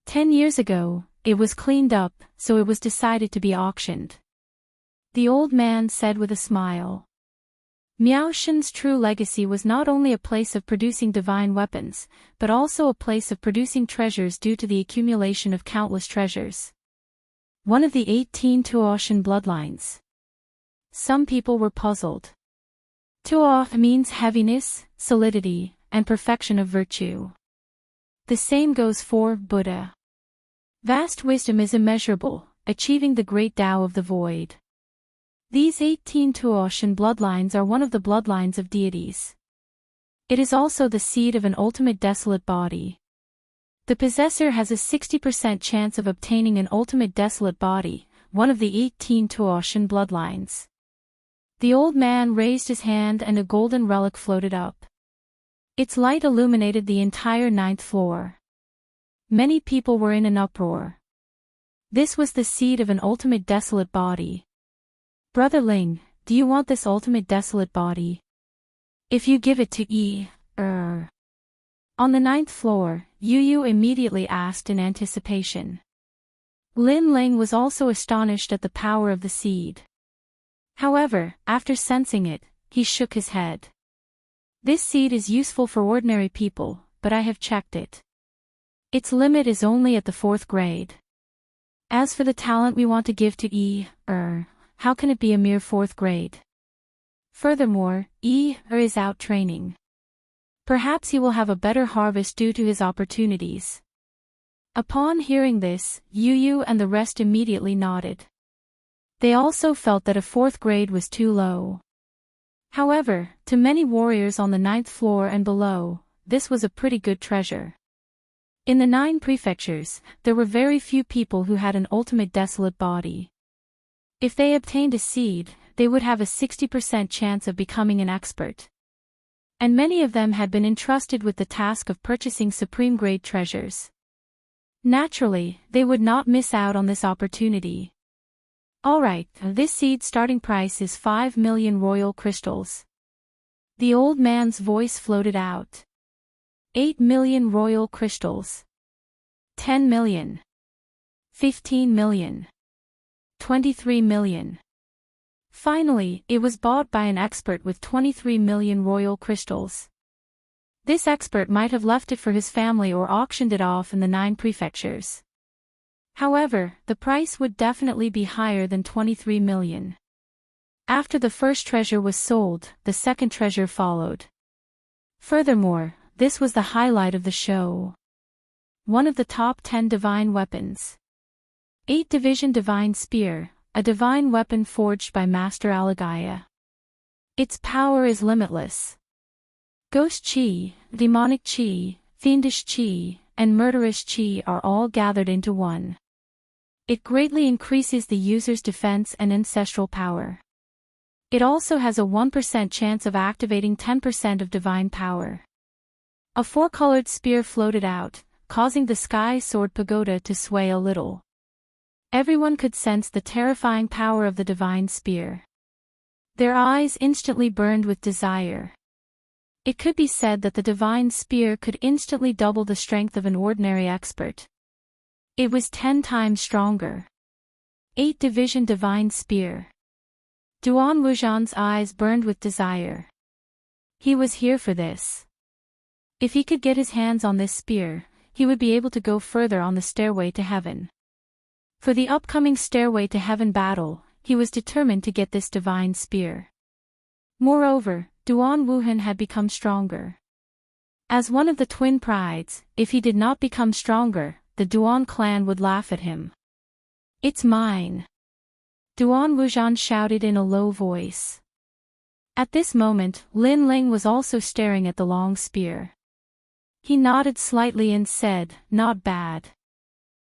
10 years ago, it was cleaned up, so it was decided to be auctioned. The old man said with a smile. Miao Xin's true legacy was not only a place of producing divine weapons, but also a place of producing treasures due to the accumulation of countless treasures. One of the 18 Tuoshan bloodlines. Some people were puzzled. Tuo means heaviness, solidity, and perfection of virtue. The same goes for Buddha. Vast wisdom is immeasurable, achieving the great Tao of the void. These 18 Tuoshan bloodlines are one of the bloodlines of deities. It is also the seed of an ultimate desolate body. The possessor has a 60% chance of obtaining an ultimate desolate body, one of the 18 Tuoshan bloodlines. The old man raised his hand and a golden relic floated up. Its light illuminated the entire 9th floor. Many people were in an uproar. This was the seed of an ultimate desolate body. Brother Ling, do you want this ultimate desolate body? If you give it to On the 9th floor, Yu immediately asked in anticipation. Lin Ling was also astonished at the power of the seed. However, after sensing it, he shook his head. This seed is useful for ordinary people, but I have checked it. Its limit is only at the 4th grade. As for the talent we want to give to how can it be a mere 4th grade? Furthermore, is out training. Perhaps he will have a better harvest due to his opportunities. Upon hearing this, Yu and the rest immediately nodded. They also felt that a 4th grade was too low. However, to many warriors on the 9th floor and below, this was a pretty good treasure. In the 9 prefectures, there were very few people who had an ultimate desolate body. If they obtained a seed, they would have a 60% chance of becoming an expert. And many of them had been entrusted with the task of purchasing supreme-grade treasures. Naturally, they would not miss out on this opportunity. Alright, this seed starting price is 5 million royal crystals. The old man's voice floated out. 8 million royal crystals. 10 million. 15 million. 23 million. Finally, it was bought by an expert with 23 million royal crystals. This expert might have left it for his family or auctioned it off in the 9 prefectures. However, the price would definitely be higher than 23 million. After the first treasure was sold, the second treasure followed. Furthermore, this was the highlight of the show. One of the top 10 divine weapons. 8 Division Divine Spear, a divine weapon forged by Master Alagaya. Its power is limitless. Ghost Chi, demonic Chi, fiendish Chi, and murderous Chi are all gathered into one. It greatly increases the user's defense and ancestral power. It also has a 1% chance of activating 10% of divine power. A 4-colored spear floated out, causing the sky sword pagoda to sway a little. Everyone could sense the terrifying power of the divine spear. Their eyes instantly burned with desire. It could be said that the divine spear could instantly double the strength of an ordinary expert. It was 10 times stronger. 8 Division Divine Spear. Duan Wuxian's eyes burned with desire. He was here for this. If he could get his hands on this spear, he would be able to go further on the stairway to heaven. For the upcoming Stairway to Heaven battle, he was determined to get this divine spear. Moreover, Duan Wuhan had become stronger. As one of the twin prides, if he did not become stronger, the Duan clan would laugh at him. It's mine. Duan Wuxian shouted in a low voice. At this moment, Lin Ling was also staring at the long spear. He nodded slightly and said, "Not bad."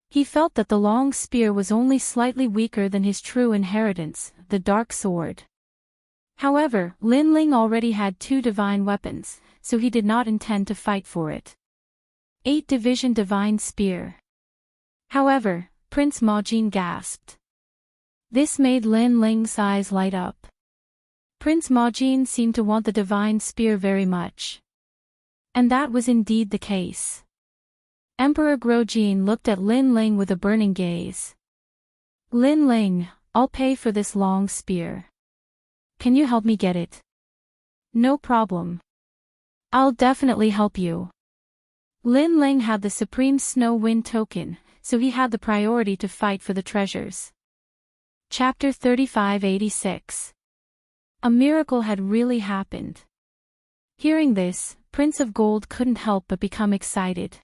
He felt that the long spear was only slightly weaker than his true inheritance, the dark sword. However, Lin Ling already had 2 divine weapons, so he did not intend to fight for it. 8 Division Divine Spear. However, Prince Ma Jin gasped. This made Lin Ling's eyes light up. Prince Ma Jin seemed to want the divine spear very much. And that was indeed the case. Emperor Grojin looked at Lin Ling with a burning gaze. Lin Ling, I'll pay for this long spear. Can you help me get it? No problem. I'll definitely help you. Lin Ling had the Supreme Snow Wind token, so he had the priority to fight for the treasures. Chapter 3586. A miracle had really happened. Hearing this, Prince of Gold couldn't help but become excited.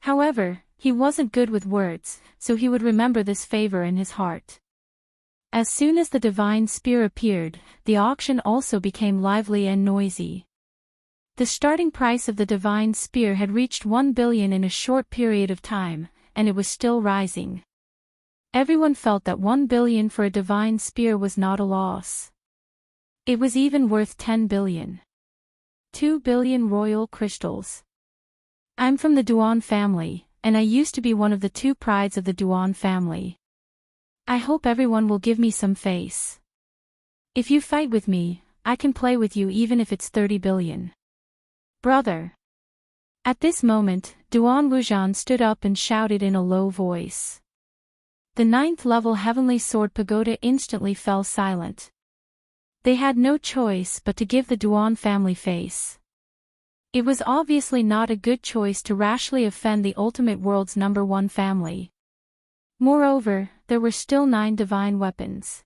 However, he wasn't good with words, so he would remember this favor in his heart. As soon as the divine spear appeared, the auction also became lively and noisy. The starting price of the divine spear had reached 1 billion in a short period of time, and it was still rising. Everyone felt that 1 billion for a divine spear was not a loss. It was even worth 10 billion. 2 billion royal crystals. I'm from the Duan family, and I used to be one of the 2 prides of the Duan family. I hope everyone will give me some face. If you fight with me, I can play with you even if it's 30 billion. Brother. At this moment, Duan Wuxian stood up and shouted in a low voice. The 9th level Heavenly Sword Pagoda instantly fell silent. They had no choice but to give the Duan family face. It was obviously not a good choice to rashly offend the ultimate world's #1 family. Moreover, there were still 9 divine weapons.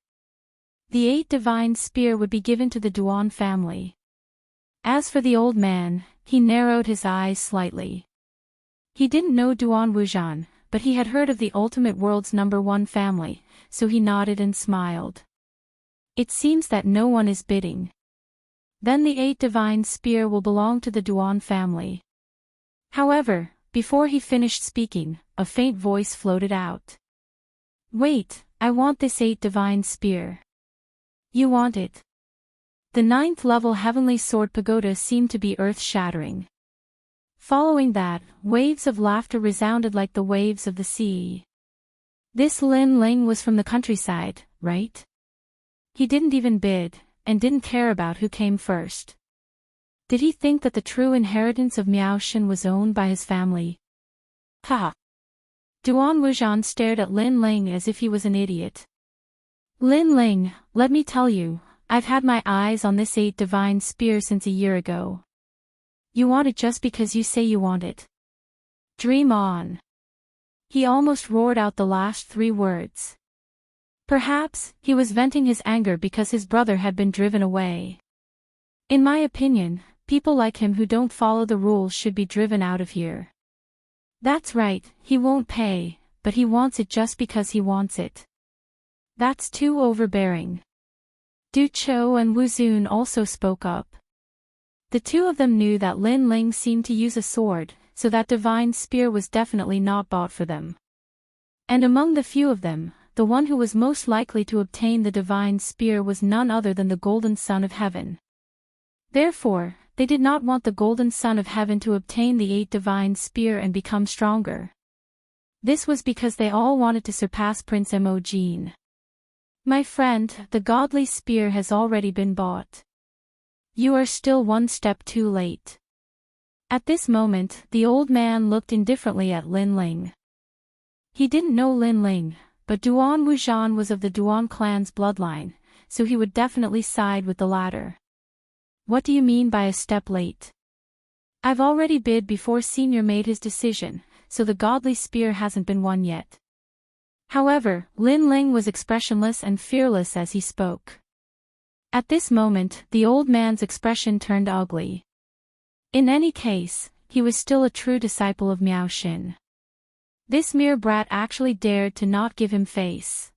The 8 divine spear would be given to the Duan family. As for the old man, he narrowed his eyes slightly. He didn't know Duan Wuxian, but he had heard of the ultimate world's #1 family, so he nodded and smiled. It seems that no one is bidding. Then the 8 divine spear will belong to the Duan family. However, before he finished speaking, a faint voice floated out. Wait, I want this 8 divine spear. You want it. The 9th level Heavenly Sword Pagoda seemed to be earth-shattering. Following that, waves of laughter resounded like the waves of the sea. This Lin Ling was from the countryside, right? He didn't even bid, and didn't care about who came first. Did he think that the true inheritance of Miaoshan was owned by his family? Ha! Duan Wuxian stared at Lin Ling as if he was an idiot. Lin Ling, let me tell you, I've had my eyes on this 8 divine spear since a year ago. You want it just because you say you want it. Dream on. He almost roared out the last 3 words. Perhaps, he was venting his anger because his brother had been driven away. In my opinion, people like him who don't follow the rules should be driven out of here. That's right, he won't pay, but he wants it just because he wants it. That's too overbearing. Du Chou and Wu Zun also spoke up. The two of them knew that Lin Ling seemed to use a sword, so that divine spear was definitely not bought for them. And among the few of them, the one who was most likely to obtain the divine spear was none other than the Golden Son of Heaven. Therefore, they did not want the Golden Son of Heaven to obtain the 8 divine spear and become stronger. This was because they all wanted to surpass Prince Mo Jin. My friend, the godly spear has already been bought. You are still 1 step too late. At this moment, the old man looked indifferently at Lin Ling. He didn't know Lin Ling, but Duan Wuxian was of the Duan clan's bloodline, so he would definitely side with the latter. What do you mean by a step late? I've already bid before Senior made his decision, so the godly spear hasn't been won yet. However, Lin Ling was expressionless and fearless as he spoke. At this moment, the old man's expression turned ugly. In any case, he was still a true disciple of Miaoshan. This mere brat actually dared to not give him face.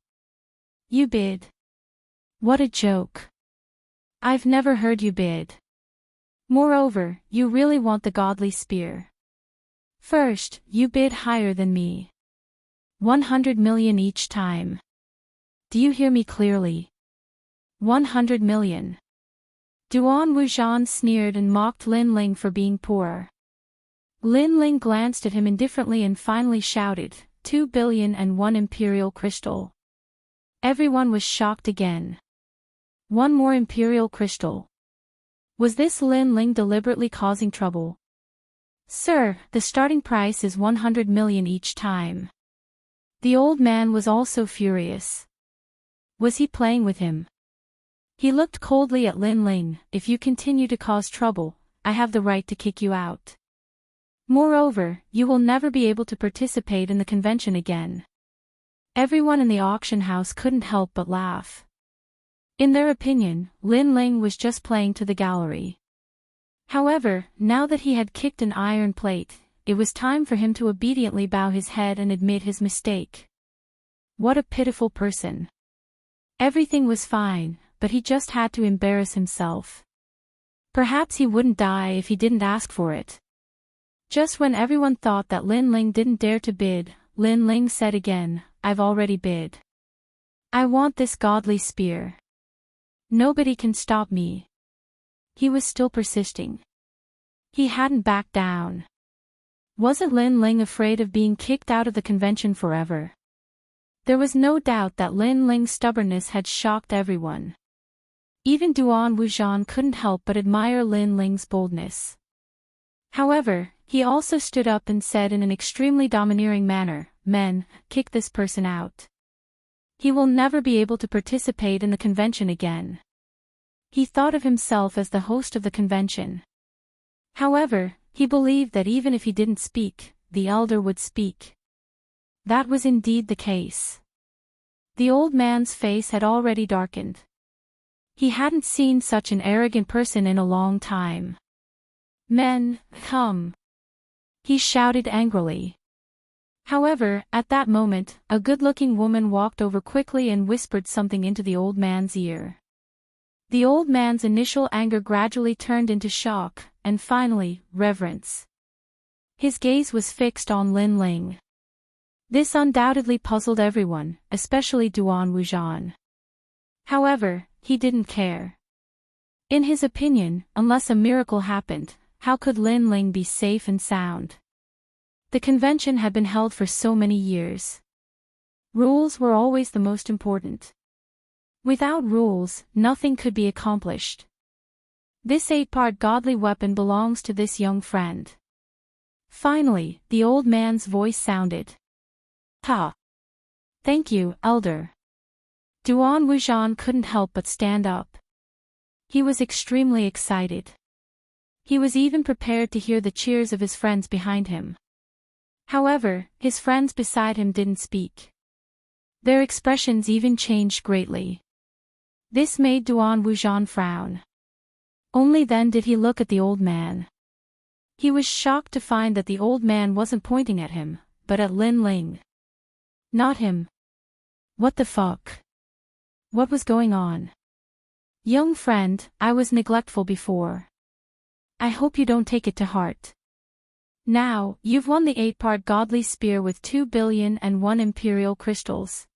You bid. What a joke. I've never heard you bid. Moreover, you really want the godly spear. First, you bid higher than me. 100 million each time. Do you hear me clearly? 100 million. Duan Wuxian sneered and mocked Lin Ling for being poor. Lin Ling glanced at him indifferently and finally shouted, 2,000,000,001 imperial crystal. Everyone was shocked again. 1 more imperial crystal. Was this Lin Ling deliberately causing trouble? Sir, the starting price is 100 million each time. The old man was also furious. Was he playing with him? He looked coldly at Lin Ling. If you continue to cause trouble, I have the right to kick you out. Moreover, you will never be able to participate in the convention again. Everyone in the auction house couldn't help but laugh. In their opinion, Lin Ling was just playing to the gallery. However, now that he had kicked an iron plate, it was time for him to obediently bow his head and admit his mistake. What a pitiful person. Everything was fine, but he just had to embarrass himself. Perhaps he wouldn't die if he didn't ask for it. Just when everyone thought that Lin Ling didn't dare to bid, Lin Ling said again, I've already bid. I want this godly spear. Nobody can stop me. He was still persisting. He hadn't backed down. Wasn't Lin Ling afraid of being kicked out of the convention forever? There was no doubt that Lin Ling's stubbornness had shocked everyone. Even Duan Wuxian couldn't help but admire Lin Ling's boldness. However, he also stood up and said in an extremely domineering manner, Men, kick this person out. He will never be able to participate in the convention again. He thought of himself as the host of the convention. However, he believed that even if he didn't speak, the elder would speak. That was indeed the case. The old man's face had already darkened. He hadn't seen such an arrogant person in a long time. Men, come! He shouted angrily. However, at that moment, a good-looking woman walked over quickly and whispered something into the old man's ear. The old man's initial anger gradually turned into shock, and finally, reverence. His gaze was fixed on Lin Ling. This undoubtedly puzzled everyone, especially Duan Wuxian. However, he didn't care. In his opinion, unless a miracle happened, how could Lin Ling be safe and sound? The convention had been held for so many years. Rules were always the most important. Without rules, nothing could be accomplished. This 8-part godly weapon belongs to this young friend. Finally, the old man's voice sounded. Ha! Thank you, elder. Duan Wuxian couldn't help but stand up. He was extremely excited. He was even prepared to hear the cheers of his friends behind him. However, his friends beside him didn't speak. Their expressions even changed greatly. This made Duan Wuxian frown. Only then did he look at the old man. He was shocked to find that the old man wasn't pointing at him, but at Lin Ling. Not him. What the fuck? What was going on? Young friend, I was neglectful before. I hope you don't take it to heart. Now, you've won the 8-part godly spear with 2,000,000,001 imperial crystals.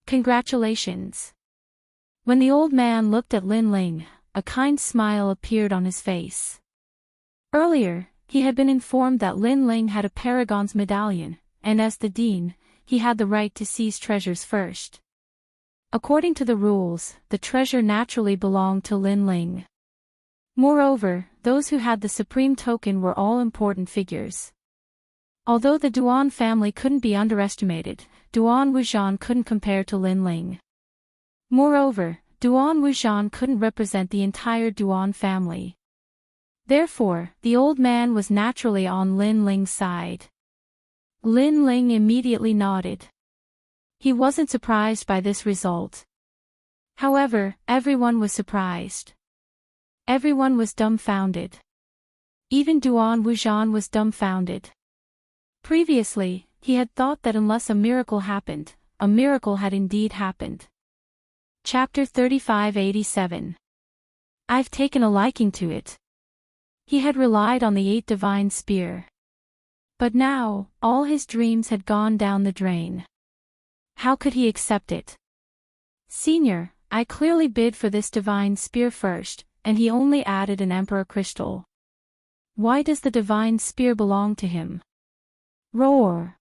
Congratulations. When the old man looked at Lin Ling, a kind smile appeared on his face. Earlier, he had been informed that Lin Ling had a Paragon's medallion, and as the dean, he had the right to seize treasures first. According to the rules, the treasure naturally belonged to Lin Ling. Moreover, those who had the supreme token were all important figures. Although the Duan family couldn't be underestimated, Duan Wuxian couldn't compare to Lin Ling. Moreover, Duan Wuxian couldn't represent the entire Duan family. Therefore, the old man was naturally on Lin Ling's side. Lin Ling immediately nodded. He wasn't surprised by this result. However, everyone was surprised. Everyone was dumbfounded. Even Duan Wuxian was dumbfounded. Previously, he had thought that unless a miracle happened, a miracle had indeed happened. Chapter 3587. I've taken a liking to it. He had relied on the 8 divine spear. But now, all his dreams had gone down the drain. How could he accept it? Senior, I clearly bid for this divine spear first, and he only added an emperor crystal. Why does the divine spear belong to him? Roar!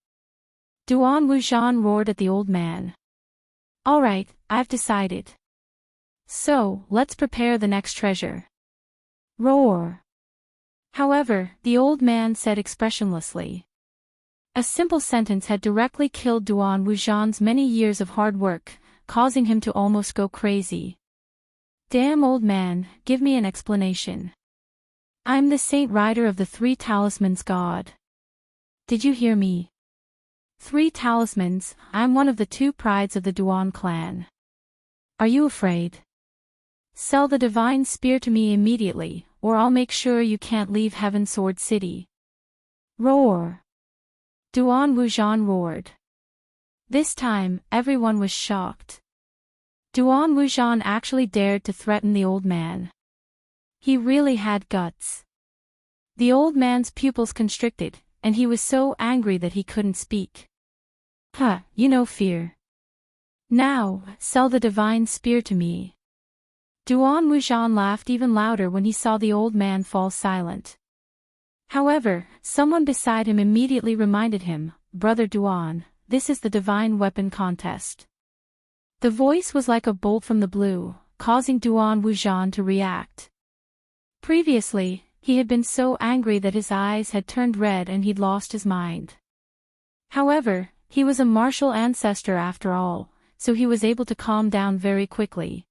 Duan Wuxian roared at the old man. Alright, I've decided. So, let's prepare the next treasure. Roar! However, the old man said expressionlessly. A simple sentence had directly killed Duan Wuxian's many years of hard work, causing him to almost go crazy. Damn old man, give me an explanation. I'm the Saint Rider of the 3 Talismans God. Did you hear me? 3 talismans, I'm one of the 2 prides of the Duan clan. Are you afraid? Sell the divine spear to me immediately, or I'll make sure you can't leave Heaven Sword City. Roar! Duan Wuxian roared. This time, everyone was shocked. Duan Wuxian actually dared to threaten the old man. He really had guts. The old man's pupils constricted, and he was so angry that he couldn't speak. Huh, you know fear. Now, sell the divine spear to me. Duan Wuxian laughed even louder when he saw the old man fall silent. However, someone beside him immediately reminded him, Brother Duan, this is the divine weapon contest. The voice was like a bolt from the blue, causing Duan Wuxian to react. Previously, he had been so angry that his eyes had turned red and he'd lost his mind. However, he was a martial ancestor after all, so he was able to calm down very quickly.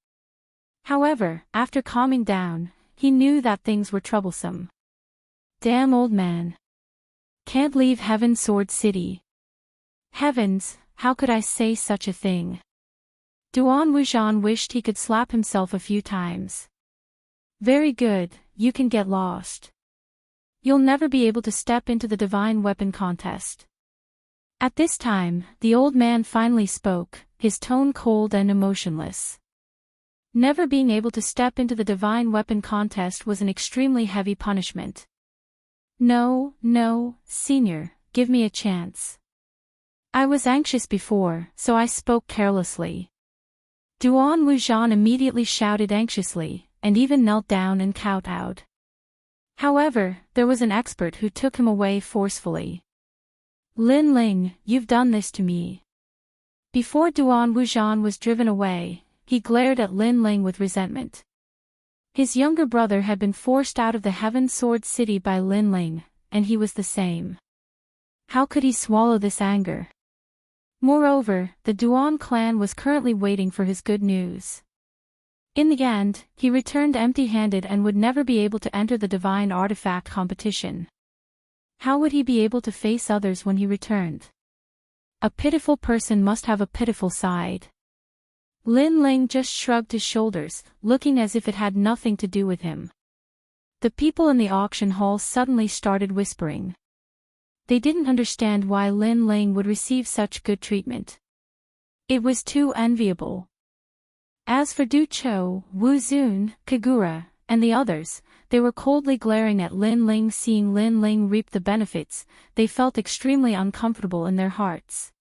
However, after calming down, he knew that things were troublesome. Damn old man. Can't leave Heaven Sword City. Heavens, how could I say such a thing? Duan Wuxian wished he could slap himself a few times. Very good, you can get lost. You'll never be able to step into the divine weapon contest. At this time, the old man finally spoke, his tone cold and emotionless. Never being able to step into the divine weapon contest was an extremely heavy punishment. No, senior, give me a chance. I was anxious before, so I spoke carelessly. Duan Wuxian immediately shouted anxiously, and even knelt down and kowtowed. However, there was an expert who took him away forcefully. Lin Ling, you've done this to me. Before Duan Wuxian was driven away, he glared at Lin Ling with resentment. His younger brother had been forced out of the Heaven Sword City by Lin Ling, and he was the same. How could he swallow this anger? Moreover, the Duan clan was currently waiting for his good news. In the end, he returned empty-handed and would never be able to enter the divine artifact competition. How would he be able to face others when he returned? A pitiful person must have a pitiful side. Lin Ling just shrugged his shoulders, looking as if it had nothing to do with him. The people in the auction hall suddenly started whispering. They didn't understand why Lin Ling would receive such good treatment. It was too enviable. As for Du Qiu, Wu Zun, Kagura, and the others, they were coldly glaring at Lin Ling. Seeing Lin Ling reap the benefits, they felt extremely uncomfortable in their hearts.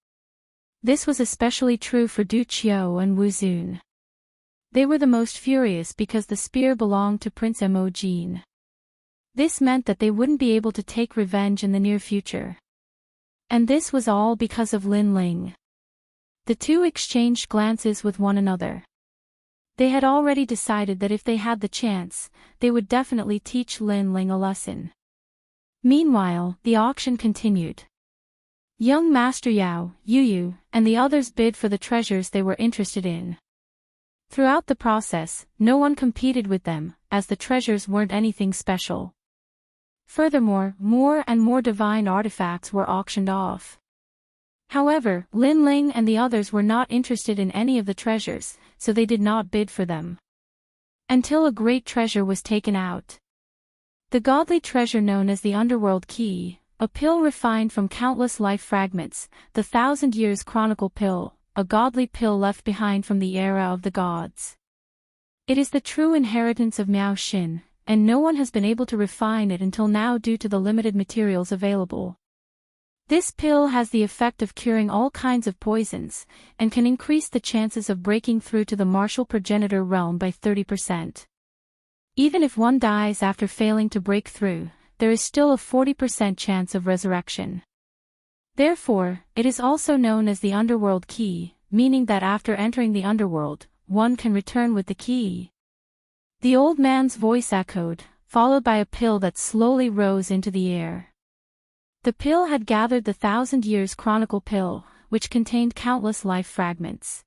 This was especially true for Du Qiu and Wu Zun. They were the most furious because the spear belonged to Prince Mo Jin. This meant that they wouldn't be able to take revenge in the near future. And this was all because of Lin Ling. The two exchanged glances with one another. They had already decided that if they had the chance, they would definitely teach Lin Ling a lesson. Meanwhile, the auction continued. Young Master Yao, Yu, and the others bid for the treasures they were interested in. Throughout the process, no one competed with them, as the treasures weren't anything special. Furthermore, more and more divine artifacts were auctioned off. However, Lin Ling and the others were not interested in any of the treasures, so they did not bid for them. Until a great treasure was taken out. The godly treasure known as the Underworld Key, a pill refined from countless life fragments, the 1,000 Years Chronicle pill, a godly pill left behind from the era of the gods. It is the true inheritance of Miao Xin, and no one has been able to refine it until now due to the limited materials available. This pill has the effect of curing all kinds of poisons, and can increase the chances of breaking through to the martial progenitor realm by 30%. Even if one dies after failing to break through, there is still a 40% chance of resurrection. Therefore, it is also known as the Underworld Key, meaning that after entering the underworld, one can return with the key. The old man's voice echoed, followed by a pill that slowly rose into the air. The pill had gathered the 1,000 Years Chronicle pill, which contained countless life fragments.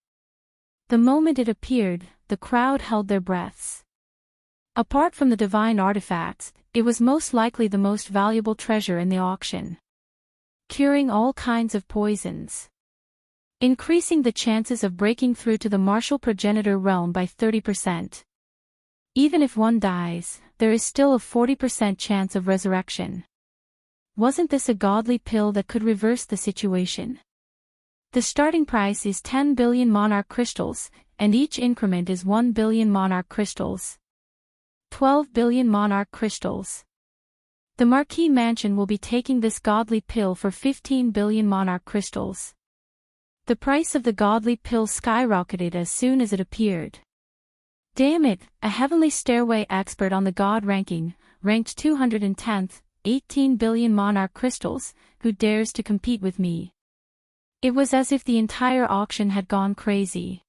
The moment it appeared, the crowd held their breaths. Apart from the divine artifacts, it was most likely the most valuable treasure in the auction. Curing all kinds of poisons. Increasing the chances of breaking through to the martial progenitor realm by 30%. Even if one dies, there is still a 40% chance of resurrection. Wasn't this a godly pill that could reverse the situation? The starting price is 10 billion monarch crystals, and each increment is 1 billion monarch crystals. 12 billion monarch crystals. The Marquis Mansion will be taking this godly pill for 15 billion monarch crystals. The price of the godly pill skyrocketed as soon as it appeared. Damn it, a heavenly stairway expert on the god ranking, ranked 210th, 18 billion monarch crystals, who dares to compete with me? It was as if the entire auction had gone crazy.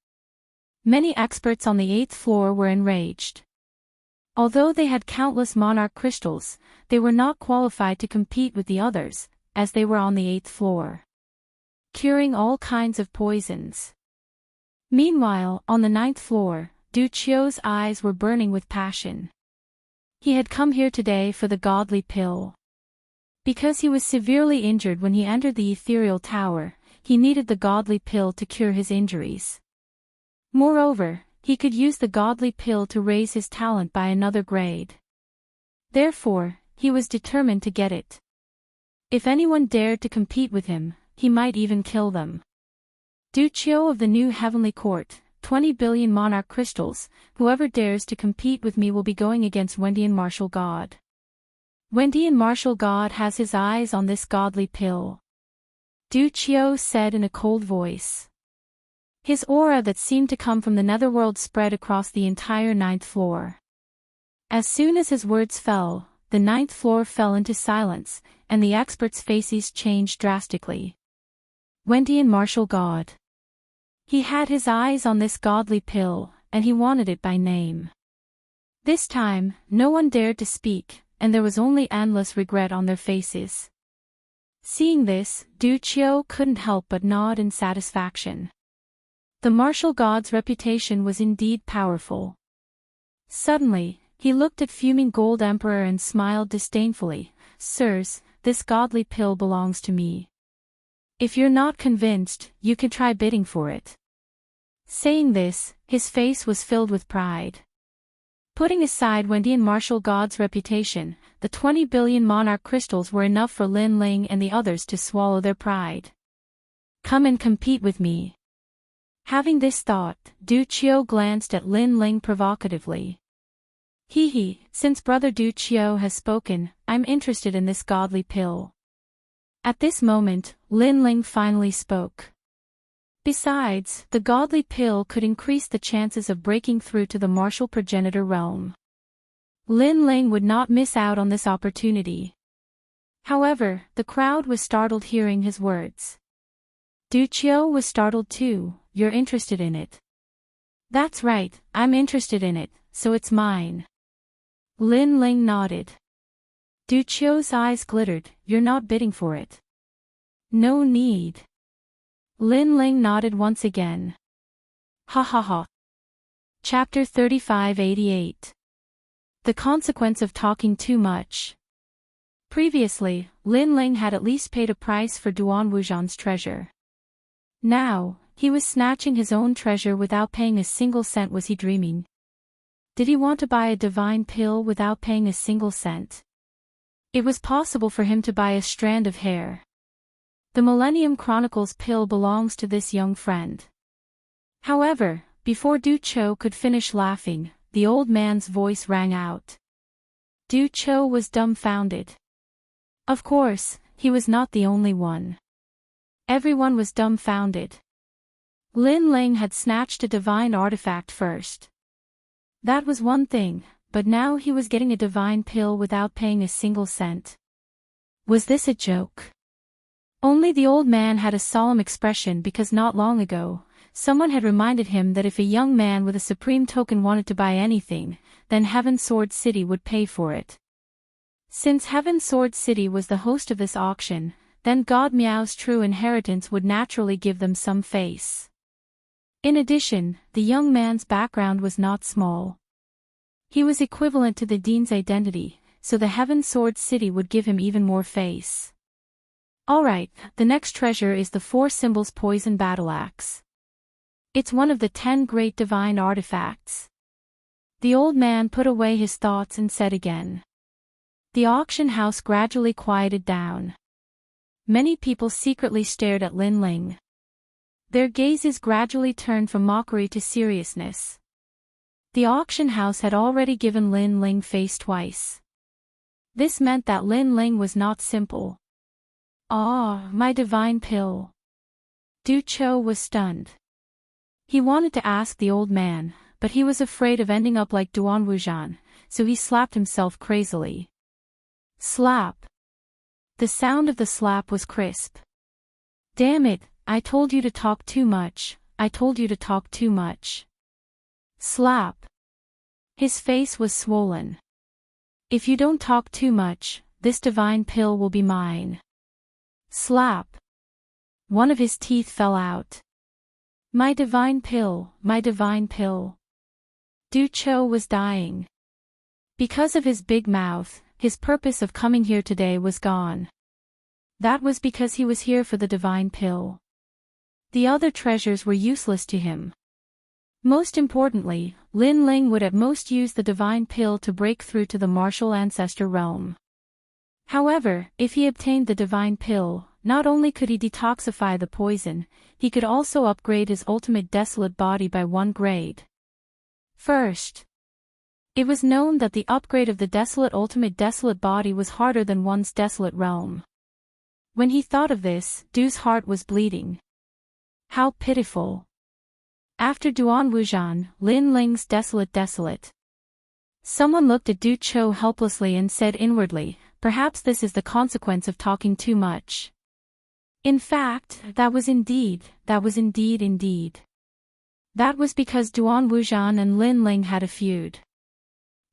Many experts on the 8th floor were enraged. Although they had countless monarch crystals, they were not qualified to compete with the others, as they were on the 8th floor. Curing all kinds of poisons. Meanwhile, on the 9th floor, Du Qiu's eyes were burning with passion. He had come here today for the godly pill. Because he was severely injured when he entered the ethereal tower, he needed the godly pill to cure his injuries. Moreover, he could use the godly pill to raise his talent by another grade. Therefore, he was determined to get it. If anyone dared to compete with him, he might even kill them. Du Qiu of the New Heavenly Court, 20 billion monarch crystals, whoever dares to compete with me will be going against Wendian Martial God. Wendian Martial God has his eyes on this godly pill. Du Qiu said in a cold voice. His aura that seemed to come from the netherworld spread across the entire ninth floor. As soon as his words fell, the ninth floor fell into silence, and the experts' faces changed drastically. Wendian martial god. He had his eyes on this godly pill, and he wanted it by name. This time, no one dared to speak, and there was only endless regret on their faces. Seeing this, Du Qiu couldn't help but nod in satisfaction. The martial god's reputation was indeed powerful. Suddenly, he looked at fuming Gold Emperor and smiled disdainfully. Sirs, this godly pill belongs to me. If you're not convinced, you can try bidding for it. Saying this, his face was filled with pride. Putting aside Wendian martial god's reputation, the 20 billion monarch crystals were enough for Lin Ling and the others to swallow their pride. Come and compete with me. Having this thought, Du Qiu glanced at Lin Ling provocatively. Since Brother Du Qiu has spoken, I'm interested in this godly pill. At this moment, Lin Ling finally spoke. Besides, the godly pill could increase the chances of breaking through to the martial progenitor realm. Lin Ling would not miss out on this opportunity. However, the crowd was startled hearing his words. Du Qiu was startled too. You're interested in it. That's right, I'm interested in it, so it's mine. Lin Ling nodded. Du Qiu's eyes glittered. You're not bidding for it. No need. Lin Ling nodded once again. Ha ha ha. Chapter 3588. The consequence of talking too much. Previously, Lin Ling had at least paid a price for Duan Wuxian's treasure. Now, he was snatching his own treasure without paying a single cent. Was he dreaming? Did he want to buy a divine pill without paying a single cent? It was possible for him to buy a strand of hair. The Millennium Chronicles pill belongs to this young friend. However, before Du Qiu could finish laughing, the old man's voice rang out. Du Qiu was dumbfounded. Of course, he was not the only one. Everyone was dumbfounded. Lin Ling had snatched a divine artifact first. That was one thing, but now he was getting a divine pill without paying a single cent. Was this a joke? Only the old man had a solemn expression because not long ago, someone had reminded him that if a young man with a supreme token wanted to buy anything, then Heaven Sword City would pay for it. Since Heaven Sword City was the host of this auction, then God Miao's true inheritance would naturally give them some face. In addition, the young man's background was not small. He was equivalent to the Dean's identity, so the Heaven Sword City would give him even more face. Alright, the next treasure is the 4 Symbols Poison Battle Axe. It's one of the 10 great divine artifacts. The old man put away his thoughts and said again. The auction house gradually quieted down. Many people secretly stared at Lin Ling. Their gazes gradually turned from mockery to seriousness. The auction house had already given Lin Ling face twice. This meant that Lin Ling was not simple. Ah, my divine pill. Du Qiu was stunned. He wanted to ask the old man, but he was afraid of ending up like Duan Wuxian, so he slapped himself crazily. Slap. The sound of the slap was crisp. Damn it, I told you to talk too much, I told you to talk too much. Slap. His face was swollen. If you don't talk too much, this divine pill will be mine. Slap. One of his teeth fell out. My divine pill, my divine pill. Du Qiu was dying. Because of his big mouth, his purpose of coming here today was gone. That was because he was here for the divine pill. The other treasures were useless to him. Most importantly, Lin Ling would at most use the divine pill to break through to the martial ancestor realm. However, if he obtained the divine pill, not only could he detoxify the poison, he could also upgrade his ultimate desolate body by 1 grade. First, it was known that the upgrade of the desolate ultimate desolate body was harder than one's desolate realm. When he thought of this, Du's heart was bleeding. How pitiful. After Duan Wuzhan, Lin Ling's desolate. Someone looked at Du Chou helplessly and said inwardly, perhaps this is the consequence of talking too much. In fact, that was indeed. That was because Duan Wuzhan and Lin Ling had a feud.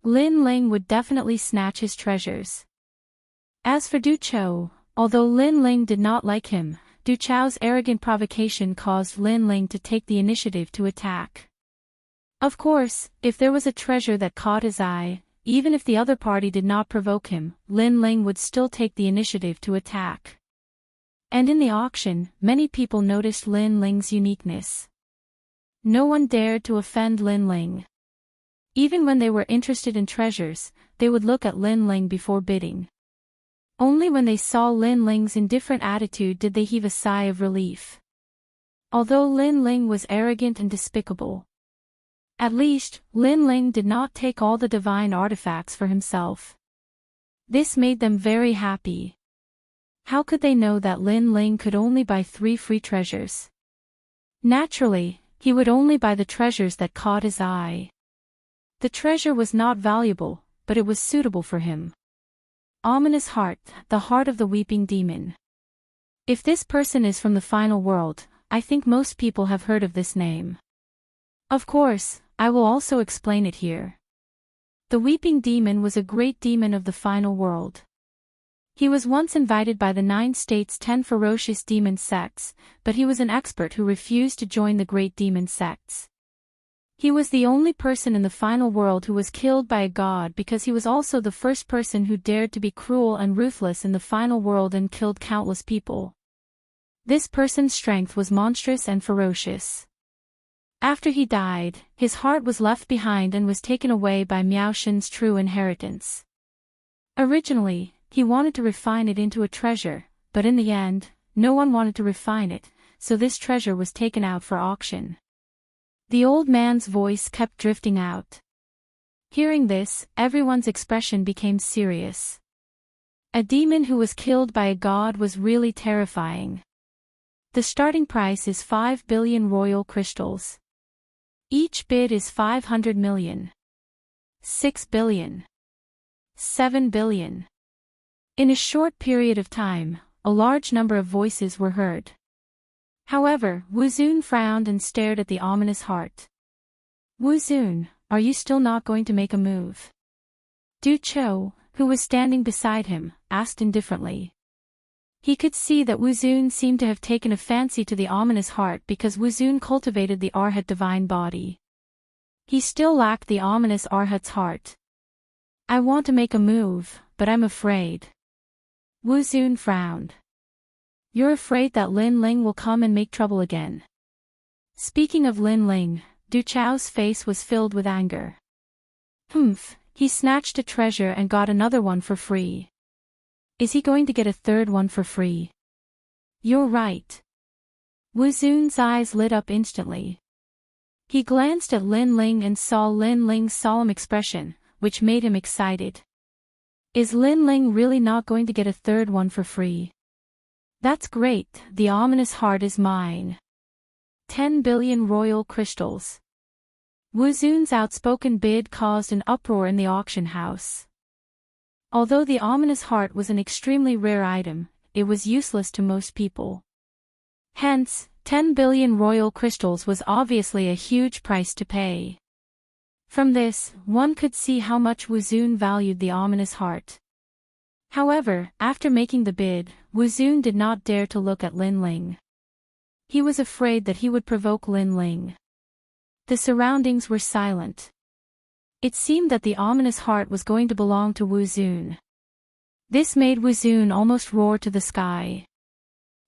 Lin Ling would definitely snatch his treasures. As for Du Chou, although Lin Ling did not like him, Du Chou's arrogant provocation caused Lin Ling to take the initiative to attack. Of course, if there was a treasure that caught his eye, even if the other party did not provoke him, Lin Ling would still take the initiative to attack. And in the auction, many people noticed Lin Ling's uniqueness. No one dared to offend Lin Ling. Even when they were interested in treasures, they would look at Lin Ling before bidding. Only when they saw Lin Ling's indifferent attitude did they heave a sigh of relief. Although Lin Ling was arrogant and despicable, at least, Lin Ling did not take all the divine artifacts for himself. This made them very happy. How could they know that Lin Ling could only buy 3 free treasures? Naturally, he would only buy the treasures that caught his eye. The treasure was not valuable, but it was suitable for him. Ominous heart, the heart of the weeping demon. If this person is from the final world, I think most people have heard of this name. Of course, I will also explain it here. The weeping demon was a great demon of the final world. He was once invited by the 9 states' 10 ferocious demon sects, but he was an expert who refused to join the great demon sects. He was the only person in the final world who was killed by a god because he was also the first person who dared to be cruel and ruthless in the final world and killed countless people. This person's strength was monstrous and ferocious. After he died, his heart was left behind and was taken away by Miao Shen's true inheritance. Originally, he wanted to refine it into a treasure, but in the end, no one wanted to refine it, so this treasure was taken out for auction. The old man's voice kept drifting out. Hearing this, everyone's expression became serious. A demon who was killed by a god was really terrifying. The starting price is 5 billion royal crystals. Each bid is 500 million. 6 billion. 7 billion. In a short period of time, a large number of voices were heard. However, Wuzun frowned and stared at the ominous heart. Wuzun, are you still not going to make a move? Du Chou, who was standing beside him, asked indifferently. He could see that Wuzun seemed to have taken a fancy to the ominous heart because Wuzun cultivated the Arhat divine body. He still lacked the ominous Arhat's heart. I want to make a move, but I'm afraid. Wuzun frowned. You're afraid that Lin Ling will come and make trouble again. Speaking of Lin Ling, Du Chou's face was filled with anger. Humph, he snatched a treasure and got another one for free. Is he going to get a third one for free? You're right. Wuzun's eyes lit up instantly. He glanced at Lin Ling and saw Lin Ling's solemn expression, which made him excited. Is Lin Ling really not going to get a third one for free? That's great, the ominous heart is mine. 10 billion royal crystals. Wuzun's outspoken bid caused an uproar in the auction house. Although the ominous heart was an extremely rare item, it was useless to most people. Hence, 10 billion royal crystals was obviously a huge price to pay. From this, one could see how much Wuzun valued the ominous heart. However, after making the bid, Wuzun did not dare to look at Lin Ling. He was afraid that he would provoke Lin Ling. The surroundings were silent. It seemed that the ominous heart was going to belong to Wuzun. This made Wuzun almost roar to the sky.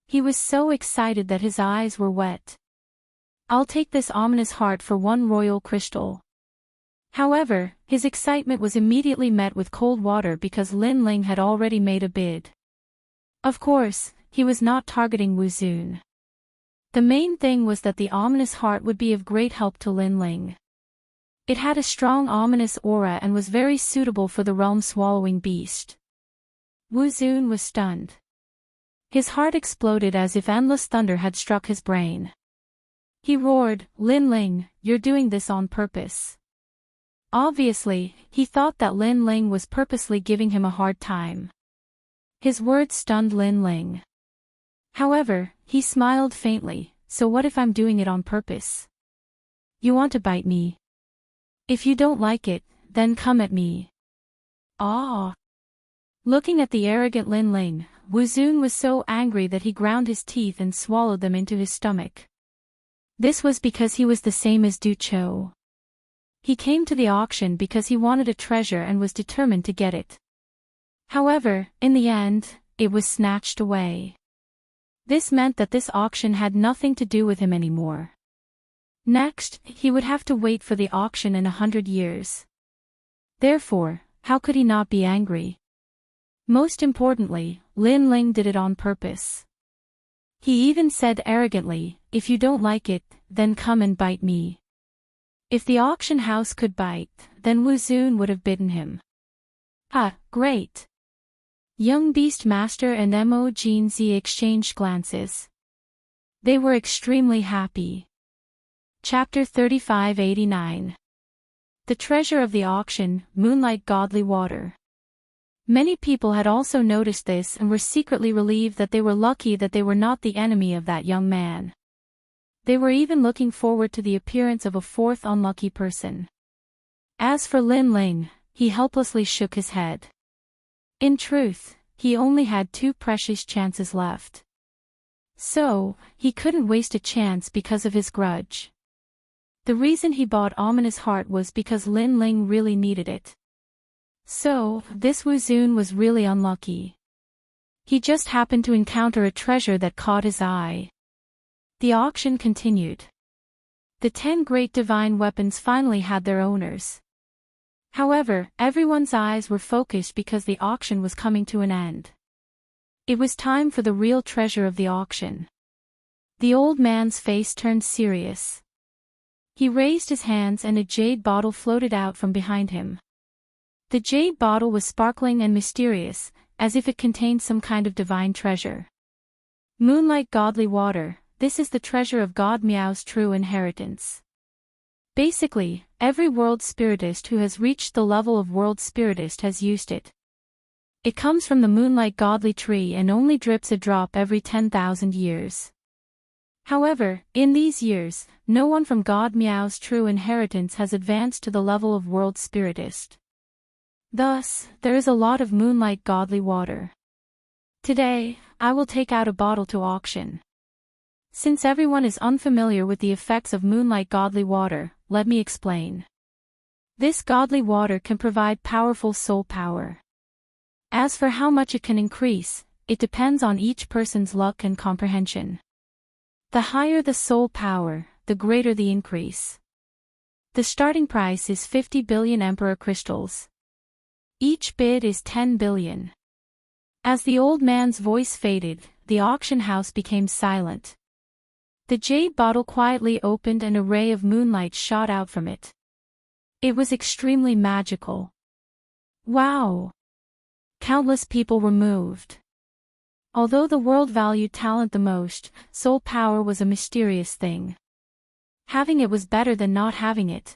He was so excited that his eyes were wet. I'll take this ominous heart for 1 royal crystal. However, his excitement was immediately met with cold water because Lin Ling had already made a bid. Of course, he was not targeting Wuzun. The main thing was that the ominous heart would be of great help to Lin Ling. It had a strong ominous aura and was very suitable for the realm-swallowing beast. Wuzun was stunned. His heart exploded as if endless thunder had struck his brain. He roared, "Lin Ling, you're doing this on purpose." Obviously, he thought that Lin Ling was purposely giving him a hard time. His words stunned Lin Ling. However, he smiled faintly, "So what if I'm doing it on purpose? You want to bite me? If you don't like it, then come at me." Ah! Looking at the arrogant Lin Ling, Wuzun was so angry that he ground his teeth and swallowed them into his stomach. This was because he was the same as Du Chou. He came to the auction because he wanted a treasure and was determined to get it. However, in the end, it was snatched away. This meant that this auction had nothing to do with him anymore. Next, he would have to wait for the auction in 100 years. Therefore, how could he not be angry? Most importantly, Lin Ling did it on purpose. He even said arrogantly, "If you don't like it, then come and bite me." If the auction house could bite, then Wuzun would have bitten him. Ah, great! Young Beast Master and Mo Jinzi exchanged glances. They were extremely happy. Chapter 3589. The treasure of the auction, Moonlight Godly Water. Many people had also noticed this and were secretly relieved that they were lucky that they were not the enemy of that young man. They were even looking forward to the appearance of a fourth unlucky person. As for Lin Ling, he helplessly shook his head. In truth, he only had 2 precious chances left. So, he couldn't waste a chance because of his grudge. The reason he bought Ominous Heart was because Lin Ling really needed it. So, this Wuzun was really unlucky. He just happened to encounter a treasure that caught his eye. The auction continued. The 10 great divine weapons finally had their owners. However, everyone's eyes were focused because the auction was coming to an end. It was time for the real treasure of the auction. The old man's face turned serious. He raised his hands and a jade bottle floated out from behind him. The jade bottle was sparkling and mysterious, as if it contained some kind of divine treasure. Moonlight Godly Water, this is the treasure of God Miao's true inheritance. Basically, every world spiritist who has reached the level of world spiritist has used it. It comes from the Moonlight Godly tree and only drips a drop every 10,000 years. However, in these years, no one from God Miao's true inheritance has advanced to the level of world spiritist. Thus, there is a lot of Moonlight Godly Water. Today, I will take out a bottle to auction. Since everyone is unfamiliar with the effects of Moonlight Godly Water, let me explain. This godly water can provide powerful soul power. As for how much it can increase, it depends on each person's luck and comprehension. The higher the soul power, the greater the increase. The starting price is 50 billion Emperor crystals. Each bid is 10 billion. As the old man's voice faded, the auction house became silent. The jade bottle quietly opened and a ray of moonlight shot out from it. It was extremely magical. Wow! Countless people were moved. Although the world valued talent the most, soul power was a mysterious thing. Having it was better than not having it.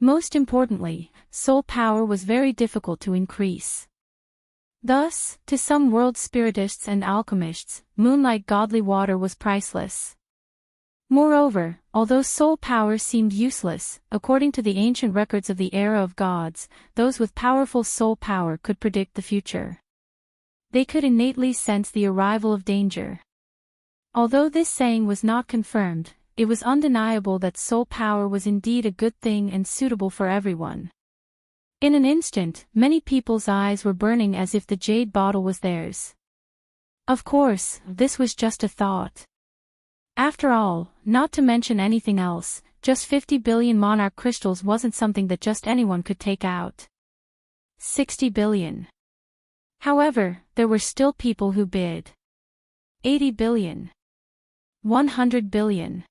Most importantly, soul power was very difficult to increase. Thus, to some world spiritists and alchemists, Moonlight Godly Water was priceless. Moreover, although soul power seemed useless, according to the ancient records of the era of gods, those with powerful soul power could predict the future. They could innately sense the arrival of danger. Although this saying was not confirmed, it was undeniable that soul power was indeed a good thing and suitable for everyone. In an instant, many people's eyes were burning as if the jade bottle was theirs. Of course, this was just a thought. After all, not to mention anything else, just 50 billion monarch crystals wasn't something that just anyone could take out. 60 billion. However, there were still people who bid. 80 billion. 100 billion.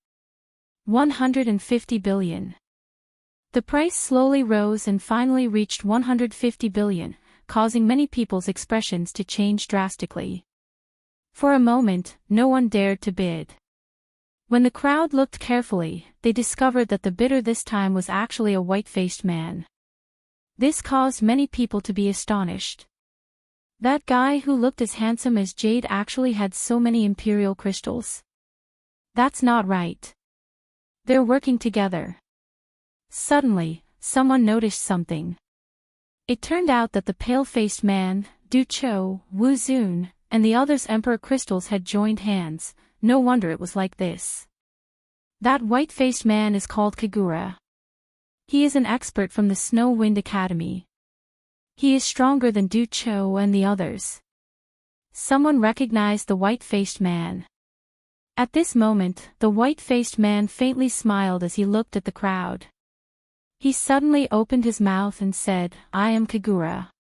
150 billion. The price slowly rose and finally reached 150 billion, causing many people's expressions to change drastically. For a moment, no one dared to bid. When the crowd looked carefully, they discovered that the bidder this time was actually a white-faced man. This caused many people to be astonished. That guy who looked as handsome as jade actually had so many imperial crystals. That's not right. They're working together. Suddenly, someone noticed something. It turned out that the pale-faced man, Du Cho, Wu Zun, and the others' emperor crystals had joined hands. No wonder it was like this. That white-faced man is called Kagura. He is an expert from the Snow Wind Academy. He is stronger than Du Cho and the others. Someone recognized the white-faced man. At this moment, the white-faced man faintly smiled as he looked at the crowd. He suddenly opened his mouth and said, "I am Kagura.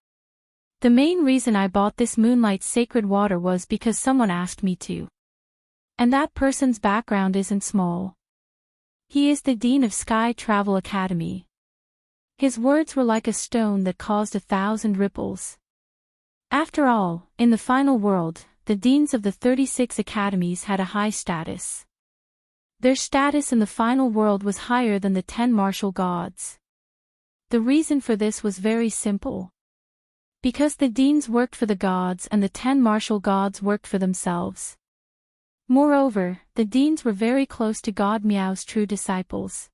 The main reason I bought this moonlight sacred water was because someone asked me to. And that person's background isn't small. He is the Dean of Sky Travel Academy." His words were like a stone that caused 1,000 ripples. After all, in the final world, the deans of the 36 academies had a high status. Their status in the final world was higher than the 10 martial gods. The reason for this was very simple. Because the deans worked for the gods and the 10 martial gods worked for themselves. Moreover, the deans were very close to God Miao's true disciples.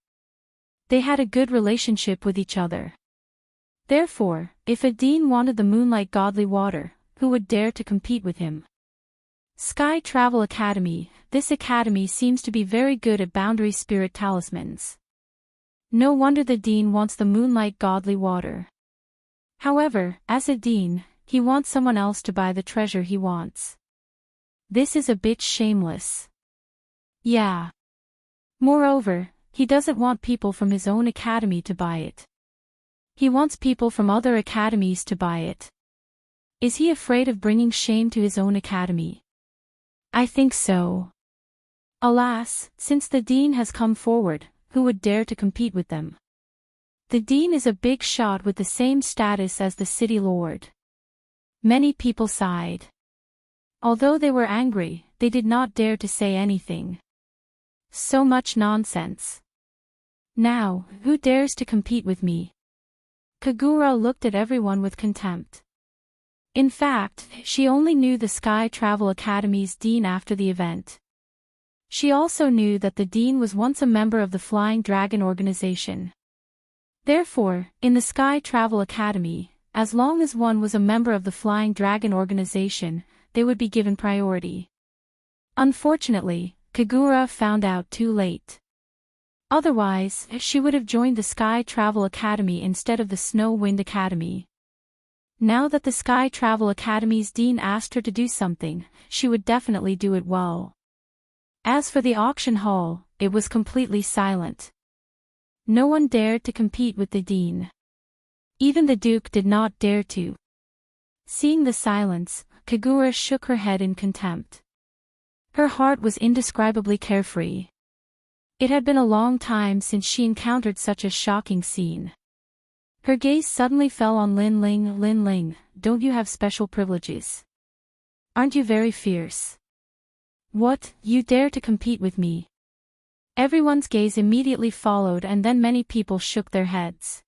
They had a good relationship with each other. Therefore, if a dean wanted the moonlight godly water, who would dare to compete with him? Sky Travel Academy. This academy seems to be very good at boundary spirit talismans. No wonder the dean wants the moonlight godly water. However, as a dean, he wants someone else to buy the treasure he wants. This is a bit shameless. Yeah. Moreover, he doesn't want people from his own academy to buy it. He wants people from other academies to buy it. Is he afraid of bringing shame to his own academy? I think so. Alas, since the dean has come forward, who would dare to compete with them? The dean is a big shot with the same status as the city lord. Many people sighed. Although they were angry, they did not dare to say anything. So much nonsense. Now, who dares to compete with me? Kagura looked at everyone with contempt. In fact, she only knew the Sky Travel Academy's dean after the event. She also knew that the dean was once a member of the Flying Dragon organization. Therefore, in the Sky Travel Academy, as long as one was a member of the Flying Dragon organization, they would be given priority. Unfortunately, Kagura found out too late. Otherwise, she would have joined the Sky Travel Academy instead of the Snow Wind Academy. Now that the Sky Travel Academy's dean asked her to do something, she would definitely do it well. As for the auction hall, it was completely silent. No one dared to compete with the dean. Even the duke did not dare to. Seeing the silence, Kagura shook her head in contempt. Her heart was indescribably carefree. It had been a long time since she encountered such a shocking scene. Her gaze suddenly fell on Lin Ling. Lin Ling, don't you have special privileges? Aren't you very fierce? What, you dare to compete with me? Everyone's gaze immediately followed, and then many people shook their heads.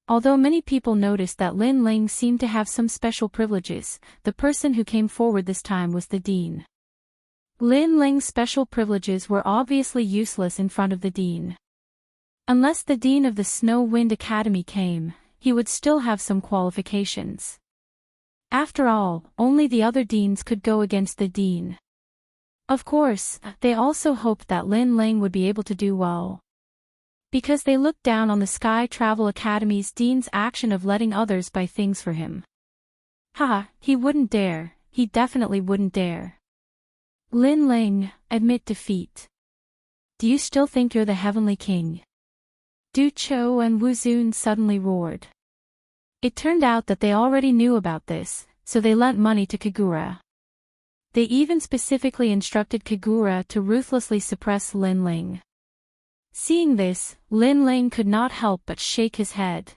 Although many people noticed that Lin Ling seemed to have some special privileges, the person who came forward this time was the dean. Lin Ling's special privileges were obviously useless in front of the dean. Unless the dean of the Snow Wind Academy came, he would still have some qualifications. After all, only the other deans could go against the dean. Of course, they also hoped that Lin Ling would be able to do well. Because they looked down on the Sky Travel Academy's dean's action of letting others buy things for him. Haha, he wouldn't dare, he definitely wouldn't dare. Lin Ling, admit defeat. Do you still think you're the Heavenly King? Du Cho and Wu Zun suddenly roared. It turned out that they already knew about this, so they lent money to Kagura. They even specifically instructed Kagura to ruthlessly suppress Lin Ling. Seeing this, Lin Ling could not help but shake his head.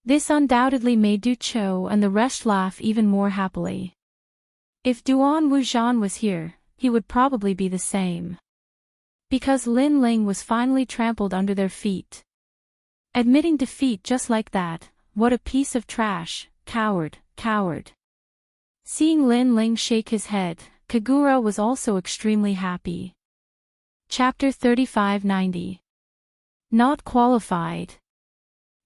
This undoubtedly made Du Cho and the rest laugh even more happily. If Duan Wuxian was here, he would probably be the same. Because Lin Ling was finally trampled under their feet. Admitting defeat just like that, what a piece of trash, coward, coward. Seeing Lin Ling shake his head, Kagura was also extremely happy. Chapter 3590. Not qualified.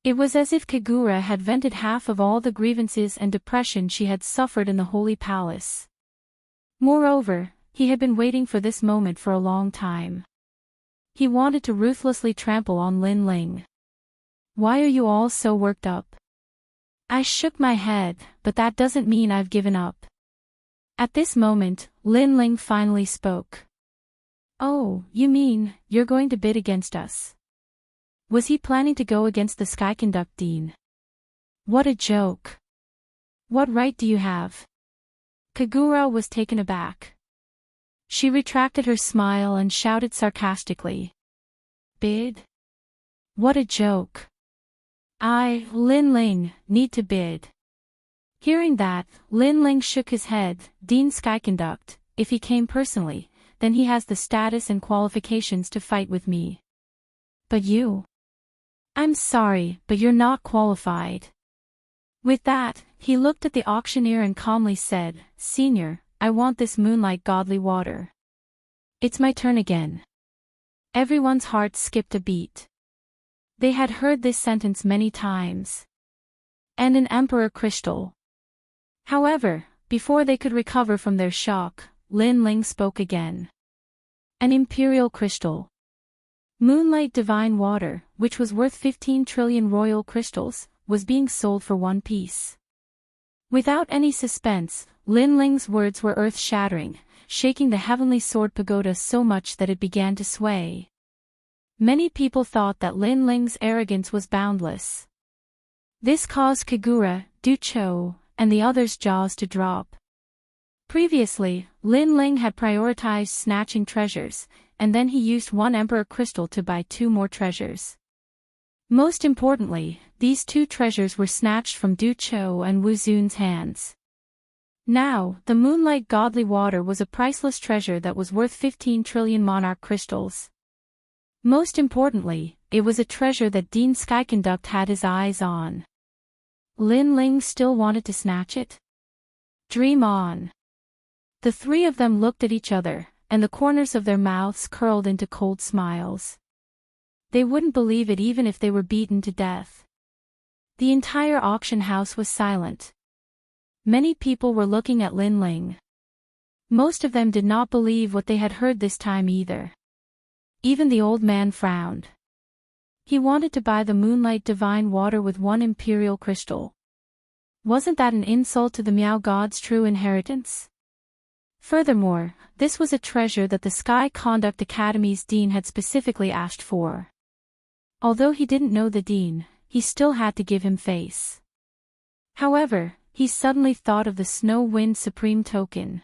It was as if Kagura had vented half of all the grievances and depression she had suffered in the Holy Palace. Moreover, he had been waiting for this moment for a long time. He wanted to ruthlessly trample on Lin Ling. Why are you all so worked up? I shook my head, but that doesn't mean I've given up. At this moment, Lin Ling finally spoke. Oh, you mean, you're going to bid against us? Was he planning to go against the Sky Conduct Dean? What a joke. What right do you have? Kagura was taken aback. She retracted her smile and shouted sarcastically. Bid? What a joke. I, Lin Ling, need to bid. Hearing that, Lin Ling shook his head. Dean Skyconduct, if he came personally, then he has the status and qualifications to fight with me. But you? I'm sorry, but you're not qualified. With that, he looked at the auctioneer and calmly said, Senior, I want this moonlight godly water. It's my turn again. Everyone's heart skipped a beat. They had heard this sentence many times. And an emperor crystal. However, before they could recover from their shock, Lin Ling spoke again. An imperial crystal. Moonlight divine water, which was worth 15 trillion royal crystals, was being sold for one piece. Without any suspense, Lin Ling's words were earth-shattering, shaking the heavenly sword pagoda so much that it began to sway. Many people thought that Lin Ling's arrogance was boundless. This caused Kagura, Du Chou, and the others' jaws to drop. Previously, Lin Ling had prioritized snatching treasures, and then he used one emperor crystal to buy 2 more treasures. Most importantly, these 2 treasures were snatched from Du Chou and Wu Zun's hands. Now, the moonlight godly water was a priceless treasure that was worth 15 trillion monarch crystals. Most importantly, it was a treasure that Dean Skyconduct had his eyes on. Lin Ling still wanted to snatch it? Dream on. The 3 of them looked at each other, and the corners of their mouths curled into cold smiles. They wouldn't believe it even if they were beaten to death. The entire auction house was silent. Many people were looking at Lin Ling. Most of them did not believe what they had heard this time either. Even the old man frowned. He wanted to buy the moonlight divine water with 1 imperial crystal. Wasn't that an insult to the Miao God's true inheritance? Furthermore, this was a treasure that the Sky Conduct Academy's dean had specifically asked for. Although he didn't know the dean, he still had to give him face. However, he suddenly thought of the Snow Wind Supreme token.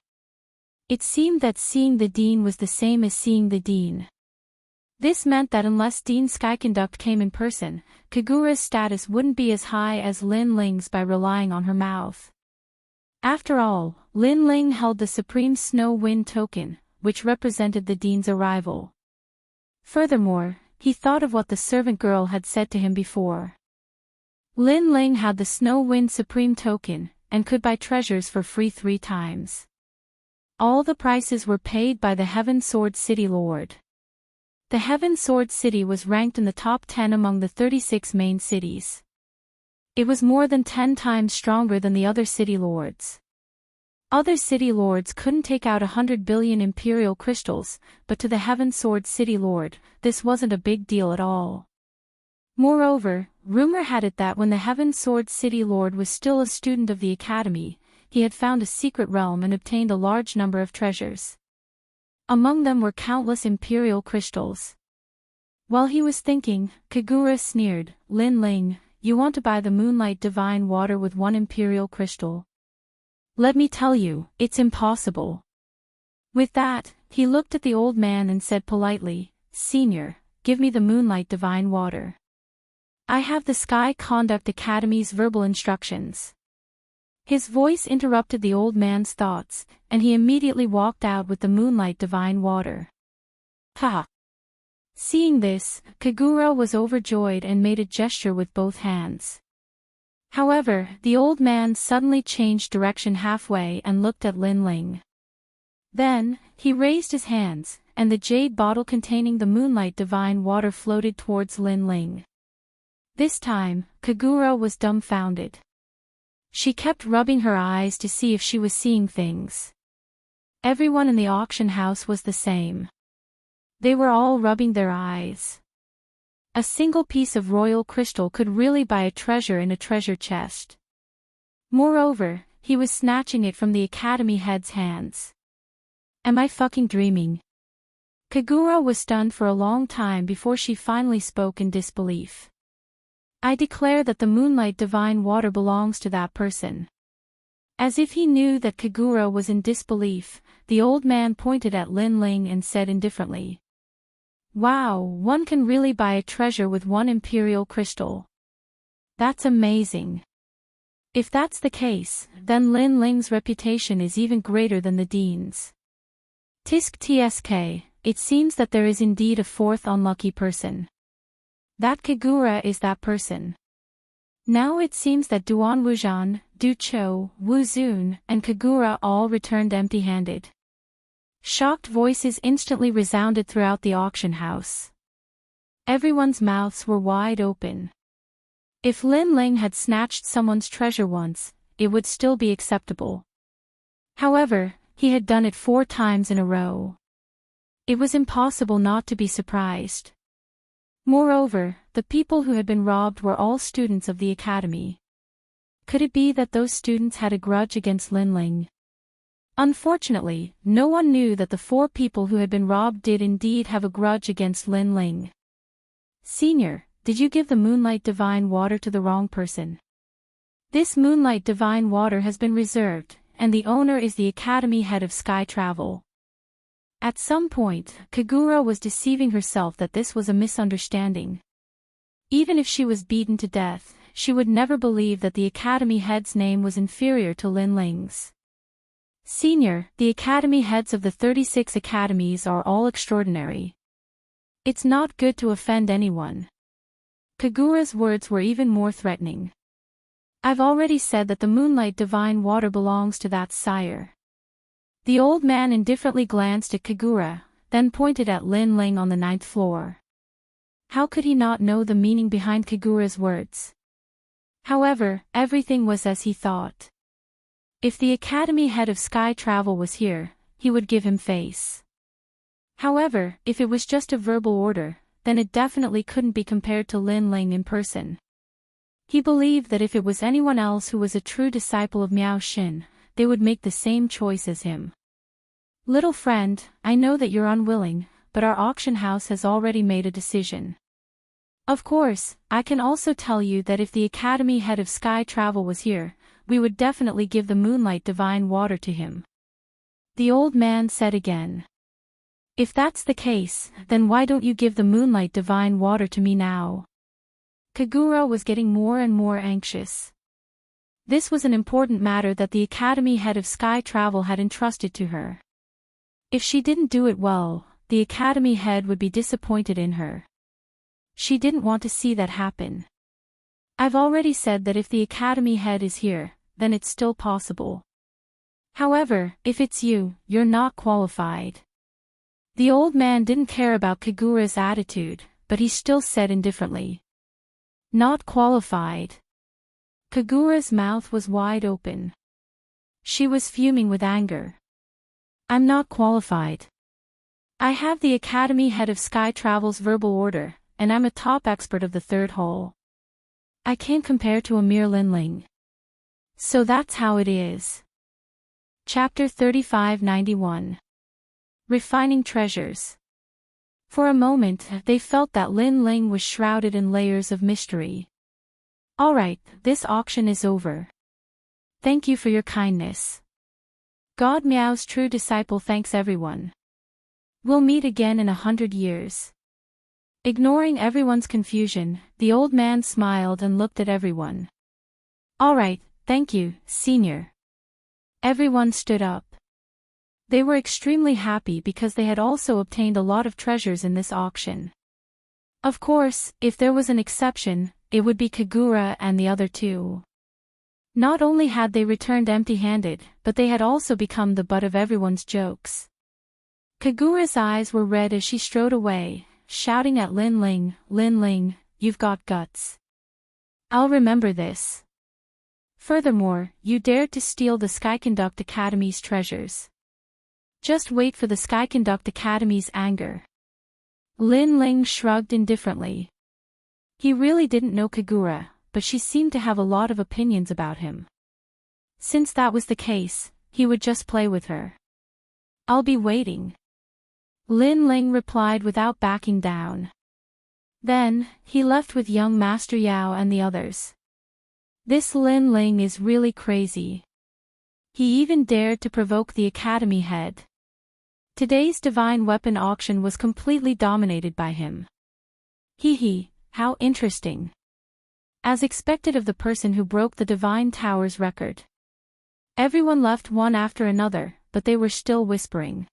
It seemed that seeing the dean was the same as seeing the dean. This meant that unless Dean Skyconduct came in person, Kagura's status wouldn't be as high as Lin Ling's by relying on her mouth. After all, Lin Ling held the Supreme Snow Wind token, which represented the dean's arrival. Furthermore, he thought of what the servant girl had said to him before. Lin Ling had the Snow Wind Supreme token, and could buy treasures for free 3 times. All the prices were paid by the Heaven Sword City Lord. The Heaven Sword City was ranked in the top 10 among the 36 main cities. It was more than 10 times stronger than the other city lords. Other city lords couldn't take out 100 billion imperial crystals, but to the Heaven Sword City Lord, this wasn't a big deal at all. Moreover, rumor had it that when the Heaven Sword City Lord was still a student of the academy, he had found a secret realm and obtained a large number of treasures. Among them were countless imperial crystals. While he was thinking, Kagura sneered, Lin Ling, you want to buy the moonlight divine water with 1 imperial crystal? Let me tell you, it's impossible. With that, he looked at the old man and said politely, Senior, give me the moonlight divine water. I have the Sky Conduct Academy's verbal instructions. His voice interrupted the old man's thoughts, and he immediately walked out with the moonlight divine water. Ha! Seeing this, Kagura was overjoyed and made a gesture with both hands. However, the old man suddenly changed direction halfway and looked at Lin Ling. Then, he raised his hands, and the jade bottle containing the moonlight divine water floated towards Lin Ling. This time, Kagura was dumbfounded. She kept rubbing her eyes to see if she was seeing things. Everyone in the auction house was the same. They were all rubbing their eyes. A single piece of royal crystal could really buy a treasure in a treasure chest. Moreover, he was snatching it from the academy head's hands. Am I fucking dreaming? Kagura was stunned for a long time before she finally spoke in disbelief. I declare that the moonlight divine water belongs to that person. As if he knew that Kagura was in disbelief, the old man pointed at Lin Ling and said indifferently. Wow, one can really buy a treasure with one imperial crystal. That's amazing. If that's the case, then Lin Ling's reputation is even greater than the dean's. Tisk tsk, it seems that there is indeed a fourth unlucky person. That Kagura is that person. Now it seems that Duan Wuzhan, Du Chou, Wu Zun, and Kagura all returned empty-handed. Shocked voices instantly resounded throughout the auction house. Everyone's mouths were wide open. If Lin Ling had snatched someone's treasure once, it would still be acceptable. However, he had done it 4 times in a row. It was impossible not to be surprised. Moreover, the people who had been robbed were all students of the academy. Could it be that those students had a grudge against Lin Ling? Unfortunately, no one knew that the 4 people who had been robbed did indeed have a grudge against Lin Ling. Senior, did you give the moonlight divine water to the wrong person? This moonlight divine water has been reserved, and the owner is the academy head of sky travel. At some point, Kagura was deceiving herself that this was a misunderstanding. Even if she was beaten to death, she would never believe that the academy head's name was inferior to Lin Ling's. Senior, the academy heads of the 36 academies are all extraordinary. It's not good to offend anyone. Kagura's words were even more threatening. I've already said that the moonlight divine water belongs to that sire. The old man indifferently glanced at Kagura, then pointed at Lin Ling on the 9th floor. How could he not know the meaning behind Kagura's words? However, everything was as he thought. If the academy head of sky travel was here, he would give him face. However, if it was just a verbal order, then it definitely couldn't be compared to Lin Ling in person. He believed that if it was anyone else who was a true disciple of Miao Xin, they would make the same choice as him. Little friend, I know that you're unwilling, but our auction house has already made a decision. Of course, I can also tell you that if the academy head of sky travel was here, we would definitely give the moonlight divine water to him. The old man said again. If that's the case, then why don't you give the moonlight divine water to me now? Kagura was getting more and more anxious. This was an important matter that the academy head of sky travel had entrusted to her. If she didn't do it well, the academy head would be disappointed in her. She didn't want to see that happen. I've already said that if the academy head is here, then it's still possible. However, if it's you, you're not qualified. The old man didn't care about Kagura's attitude, but he still said indifferently. Not qualified. Kagura's mouth was wide open. She was fuming with anger. I'm not qualified. I have the academy head of sky travel's verbal order, and I'm a top expert of the 3rd hall. I can't compare to a mere Lin Ling. So that's how it is. Chapter 3591. Refining Treasures. For a moment, they felt that Lin Ling was shrouded in layers of mystery. Alright, this auction is over. Thank you for your kindness. God Miao's true disciple thanks everyone. We'll meet again in 100 years. Ignoring everyone's confusion, the old man smiled and looked at everyone. Alright, thank you, senior. Everyone stood up. They were extremely happy because they had also obtained a lot of treasures in this auction. Of course, if there was an exception, it would be Kagura and the other two. Not only had they returned empty-handed, but they had also become the butt of everyone's jokes. Kagura's eyes were red as she strode away, shouting at Lin Ling, you've got guts. I'll remember this. Furthermore, you dared to steal the Skyconduct Academy's treasures. Just wait for the Skyconduct Academy's anger. Lin Ling shrugged indifferently. He really didn't know Kagura, but she seemed to have a lot of opinions about him. Since that was the case, he would just play with her. I'll be waiting. Lin Ling replied without backing down. Then, he left with young Master Yao and the others. This Lin Ling is really crazy. He even dared to provoke the academy head. Today's divine weapon auction was completely dominated by him. Hee, how interesting. As expected of the person who broke the Divine Tower's record. Everyone left one after another, but they were still whispering.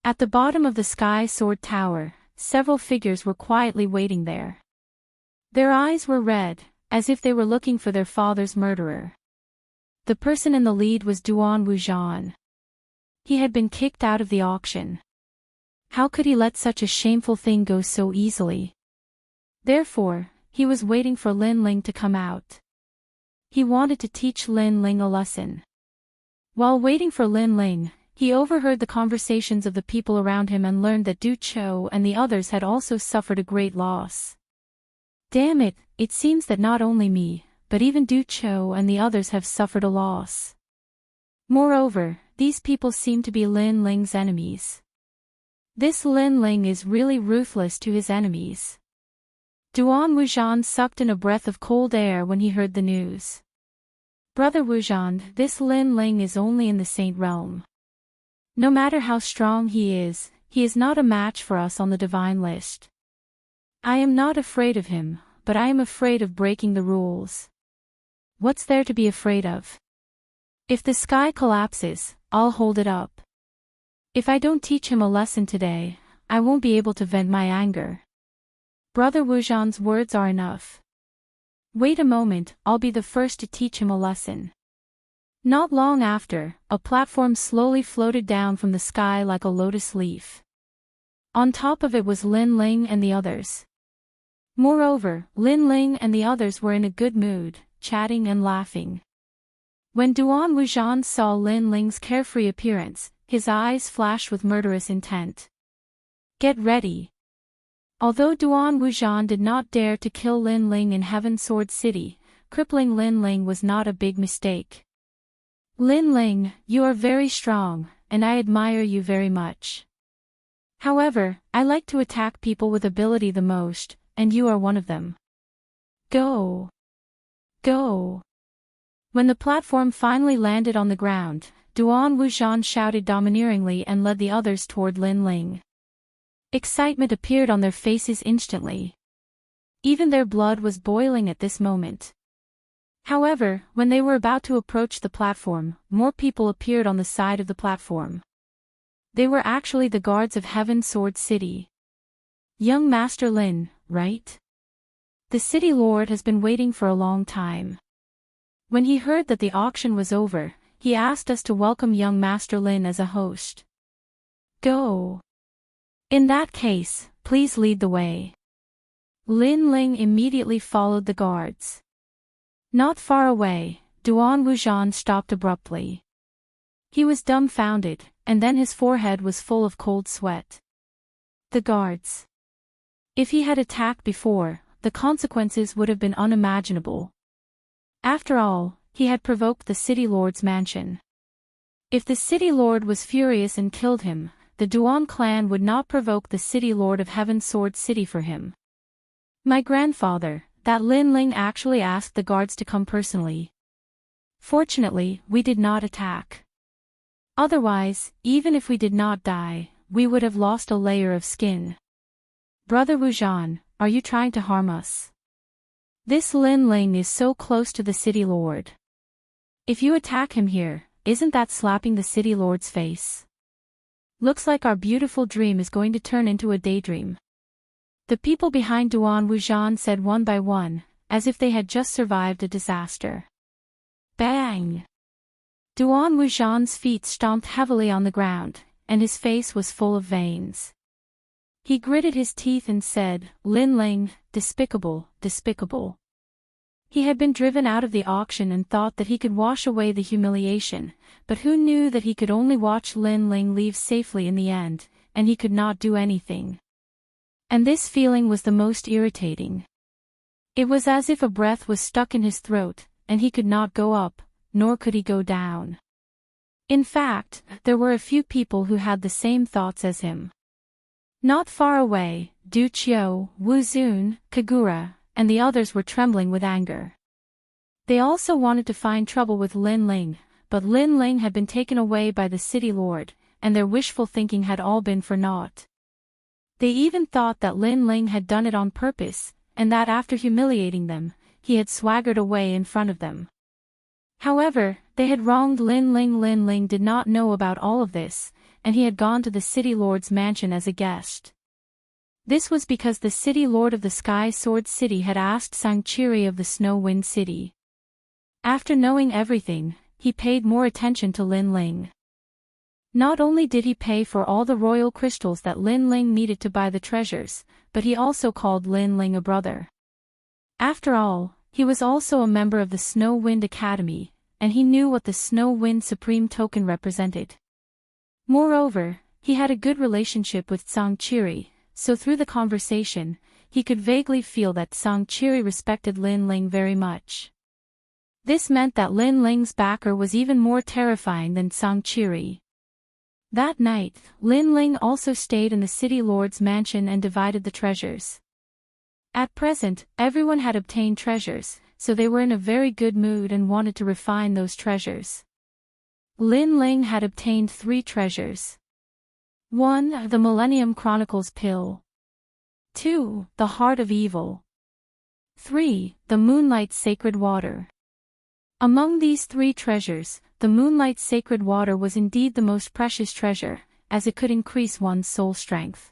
At the bottom of the Sky Sword Tower, several figures were quietly waiting there. Their eyes were red, as if they were looking for their father's murderer. The person in the lead was Duan Wuxian. He had been kicked out of the auction. How could he let such a shameful thing go so easily? Therefore, he was waiting for Lin Ling to come out. He wanted to teach Lin Ling a lesson. While waiting for Lin Ling, he overheard the conversations of the people around him and learned that Du Chou and the others had also suffered a great loss. Damn it, it seems that not only me, but even Du Chou and the others have suffered a loss. Moreover, these people seem to be Lin Ling's enemies. This Lin Ling is really ruthless to his enemies. Duan Wuxian sucked in a breath of cold air when he heard the news. Brother Wuxian, this Lin Ling is only in the Saint realm. No matter how strong he is not a match for us on the divine list. I am not afraid of him, but I am afraid of breaking the rules. What's there to be afraid of? If the sky collapses, I'll hold it up. If I don't teach him a lesson today, I won't be able to vent my anger. Brother Wuxian's words are enough. Wait a moment, I'll be the first to teach him a lesson. Not long after, a platform slowly floated down from the sky like a lotus leaf. On top of it was Lin Ling and the others. Moreover, Lin Ling and the others were in a good mood, chatting and laughing. When Duan Wuxian saw Lin Ling's carefree appearance, his eyes flashed with murderous intent. Get ready. Although Duan Wuxian did not dare to kill Lin Ling in Heaven Sword City, crippling Lin Ling was not a big mistake. Lin Ling, you are very strong, and I admire you very much. However, I like to attack people with ability the most, and you are one of them. Go! Go! When the platform finally landed on the ground, Duan Wuxian shouted domineeringly and led the others toward Lin Ling. Excitement appeared on their faces instantly. Even their blood was boiling at this moment. However, when they were about to approach the platform, more people appeared on the side of the platform. They were actually the guards of Heaven Sword City. Young Master Lin, right? The city lord has been waiting for a long time. When he heard that the auction was over, he asked us to welcome young Master Lin as a host. Go! In that case, please lead the way. Lin Ling immediately followed the guards. Not far away, Duan Wuxian stopped abruptly. He was dumbfounded, and then his forehead was full of cold sweat. The guards. If he had attacked before, the consequences would have been unimaginable. After all, he had provoked the city lord's mansion. If the city lord was furious and killed him, the Duan clan would not provoke the city lord of Heaven Sword City for him. My grandfather, that Lin Ling actually asked the guards to come personally. Fortunately, we did not attack. Otherwise, even if we did not die, we would have lost a layer of skin. Brother Wuxian, are you trying to harm us? This Lin Ling is so close to the city lord. If you attack him here, isn't that slapping the city lord's face? Looks like our beautiful dream is going to turn into a daydream. The people behind Duan Wuxian said one by one, as if they had just survived a disaster. Bang! Duan Wuxian's feet stomped heavily on the ground, and his face was full of veins. He gritted his teeth and said, "Lin Ling, despicable, despicable." He had been driven out of the auction and thought that he could wash away the humiliation, but who knew that he could only watch Lin Ling leave safely in the end, and he could not do anything. And this feeling was the most irritating. It was as if a breath was stuck in his throat, and he could not go up, nor could he go down. In fact, there were a few people who had the same thoughts as him. Not far away, Du Qiu, Wu Zun, Kagura, and the others were trembling with anger. They also wanted to find trouble with Lin Ling, but Lin Ling had been taken away by the city lord, and their wishful thinking had all been for naught. They even thought that Lin Ling had done it on purpose, and that after humiliating them, he had swaggered away in front of them. However, they had wronged Lin Ling. Lin Ling did not know about all of this, and he had gone to the city lord's mansion as a guest. This was because the city lord of the Sky Sword City had asked sanctuary of the Snow Wind City. After knowing everything, he paid more attention to Lin Ling. Not only did he pay for all the royal crystals that Lin Ling needed to buy the treasures, but he also called Lin Ling a brother. After all, he was also a member of the Snow Wind Academy, and he knew what the Snow Wind Supreme Token represented. Moreover, he had a good relationship with Sangchiri, so through the conversation, he could vaguely feel that Sangchiri respected Lin Ling very much. This meant that Lin Ling's backer was even more terrifying than Sangchiri. That night, Lin Ling also stayed in the city lord's mansion and divided the treasures. At present, everyone had obtained treasures, so they were in a very good mood and wanted to refine those treasures. Lin Ling had obtained 3 treasures. 1. The Millennium Chronicles Pill. 2. The Heart of Evil. 3. The Moonlight Sacred Water. Among these 3 treasures, the Moonlight Sacred Water was indeed the most precious treasure, as it could increase one's soul strength.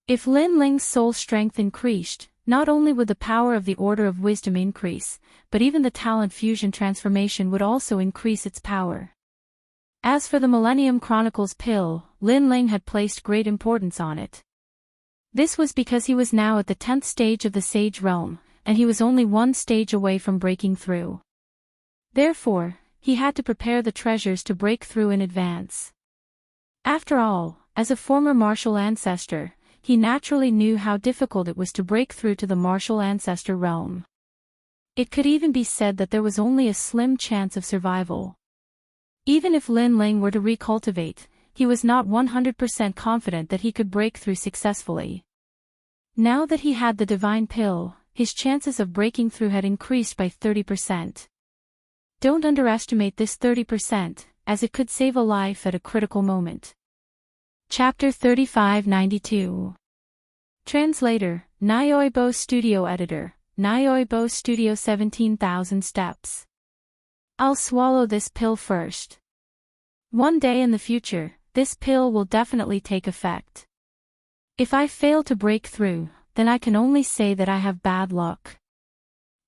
If Lin Ling's soul strength increased, not only would the power of the Order of Wisdom increase, but even the talent fusion transformation would also increase its power. As for the Millennium Chronicles Pill, Lin Ling had placed great importance on it. This was because he was now at the 10th stage of the Sage Realm, and he was only 1 stage away from breaking through. Therefore, he had to prepare the treasures to break through in advance. After all, as a former martial ancestor, he naturally knew how difficult it was to break through to the martial ancestor realm. It could even be said that there was only a slim chance of survival. Even if Lin Ling were to recultivate, he was not 100% confident that he could break through successfully. Now that he had the divine pill, his chances of breaking through had increased by 30%. Don't underestimate this 30%, as it could save a life at a critical moment. Chapter 3592. Translator, Nyoibo Studio Editor, Nyoibo Studio 17,000 steps. I'll swallow this pill first. One day in the future, this pill will definitely take effect. If I fail to break through, then I can only say that I have bad luck.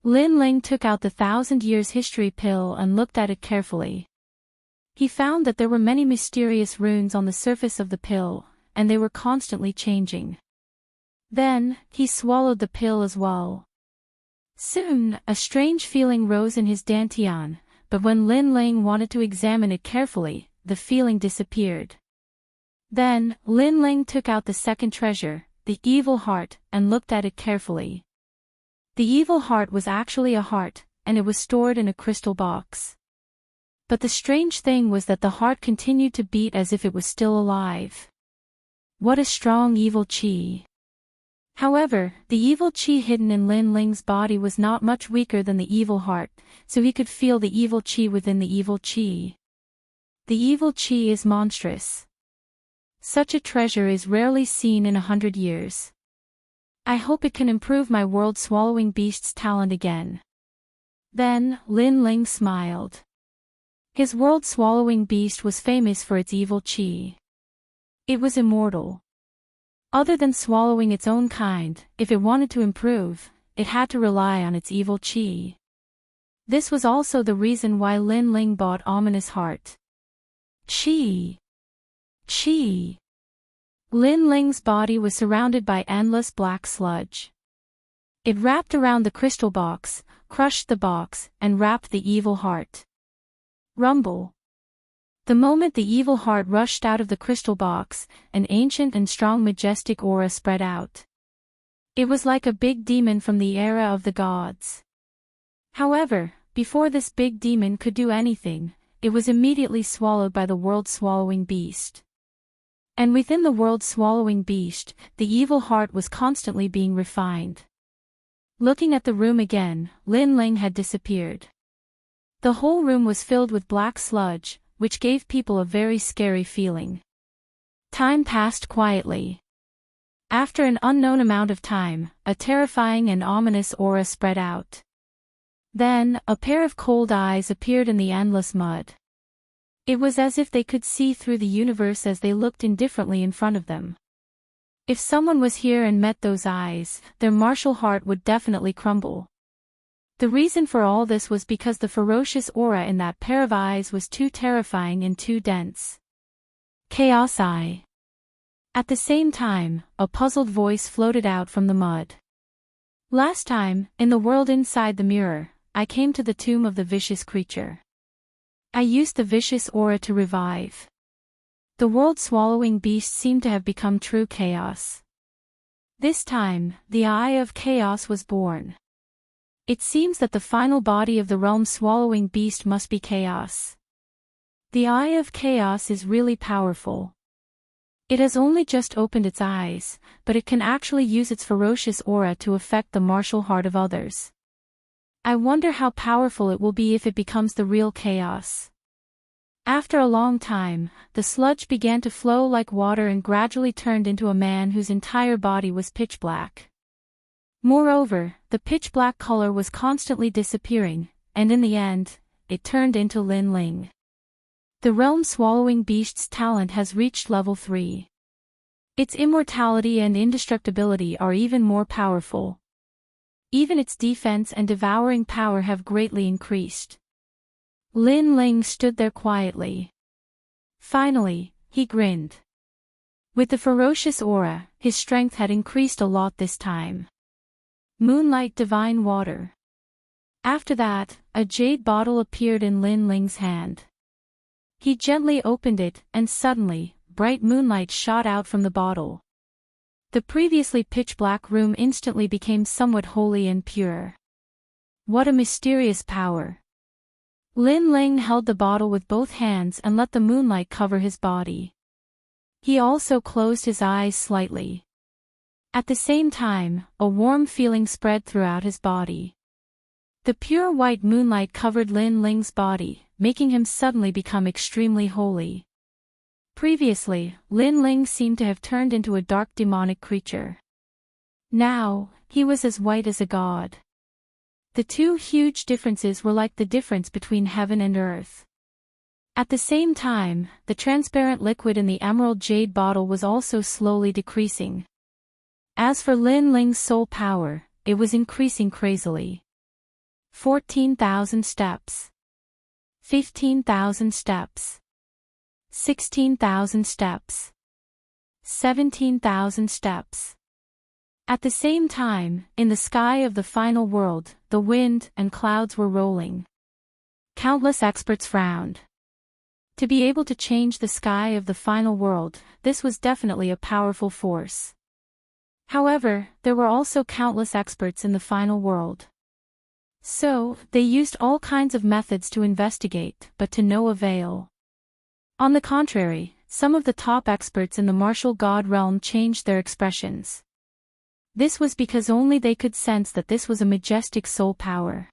Lin Ling took out the 1,000 Years History pill and looked at it carefully. He found that there were many mysterious runes on the surface of the pill, and they were constantly changing. Then, he swallowed the pill as well. Soon, a strange feeling rose in his dantian, but when Lin Ling wanted to examine it carefully, the feeling disappeared. Then, Lin Ling took out the second treasure, the evil heart, and looked at it carefully. The evil heart was actually a heart, and it was stored in a crystal box. But the strange thing was that the heart continued to beat as if it was still alive. What a strong evil qi! However, the evil qi hidden in Lin Ling's body was not much weaker than the evil heart, so he could feel the evil qi within the evil qi. The evil qi is monstrous. Such a treasure is rarely seen in 100 years. I hope it can improve my world-swallowing beast's talent again. Then, Lin Ling smiled. His world-swallowing beast was famous for its evil qi. It was immortal. Other than swallowing its own kind, if it wanted to improve, it had to rely on its evil qi. This was also the reason why Lin Ling bought Ominous Heart. Qi. Qi. Lin Ling's body was surrounded by endless black sludge. It wrapped around the crystal box, crushed the box, and wrapped the evil heart. Rumble. The moment the evil heart rushed out of the crystal box, an ancient and strong majestic aura spread out. It was like a big demon from the era of the gods. However, before this big demon could do anything, it was immediately swallowed by the world-swallowing beast. And within the world-swallowing beast, the evil heart was constantly being refined. Looking at the room again, Lin Ling had disappeared. The whole room was filled with black sludge, which gave people a very scary feeling. Time passed quietly. After an unknown amount of time, a terrifying and ominous aura spread out. Then, a pair of cold eyes appeared in the endless mud. It was as if they could see through the universe as they looked indifferently in front of them. If someone was here and met those eyes, their martial heart would definitely crumble. The reason for all this was because the ferocious aura in that pair of eyes was too terrifying and too dense. Chaos Eye. At the same time, a puzzled voice floated out from the mud. Last time, in the world inside the mirror, I came to the tomb of the vicious creature. I used the vicious aura to revive. The world-swallowing beast seemed to have become true chaos. This time, the Eye of Chaos was born. It seems that the final body of the realm-swallowing beast must be chaos. The Eye of Chaos is really powerful. It has only just opened its eyes, but it can actually use its ferocious aura to affect the martial heart of others. I wonder how powerful it will be if it becomes the real chaos. After a long time, the sludge began to flow like water and gradually turned into a man whose entire body was pitch black. Moreover, the pitch black color was constantly disappearing, and in the end, it turned into Lin Ling. The realm-swallowing beast's talent has reached level 3. Its immortality and indestructibility are even more powerful. Even its defense and devouring power have greatly increased. Lin Ling stood there quietly. Finally, he grinned. With the ferocious aura, his strength had increased a lot this time. Moonlight Divine Water. After that, a jade bottle appeared in Lin Ling's hand. He gently opened it, and suddenly, bright moonlight shot out from the bottle. The previously pitch-black room instantly became somewhat holy and pure. What a mysterious power! Lin Ling held the bottle with both hands and let the moonlight cover his body. He also closed his eyes slightly. At the same time, a warm feeling spread throughout his body. The pure white moonlight covered Lin Ling's body, making him suddenly become extremely holy. Previously, Lin Ling seemed to have turned into a dark demonic creature. Now, he was as white as a god. The two huge differences were like the difference between heaven and earth. At the same time, the transparent liquid in the emerald jade bottle was also slowly decreasing. As for Lin Ling's soul power, it was increasing crazily. 14,000 steps. 15,000 steps. 16,000 steps. 17,000 steps. At the same time, in the sky of the final world, the wind and clouds were rolling. Countless experts frowned. To be able to change the sky of the final world, this was definitely a powerful force. However, there were also countless experts in the final world. So, they used all kinds of methods to investigate, but to no avail. On the contrary, some of the top experts in the martial god realm changed their expressions. This was because only they could sense that this was a majestic soul power.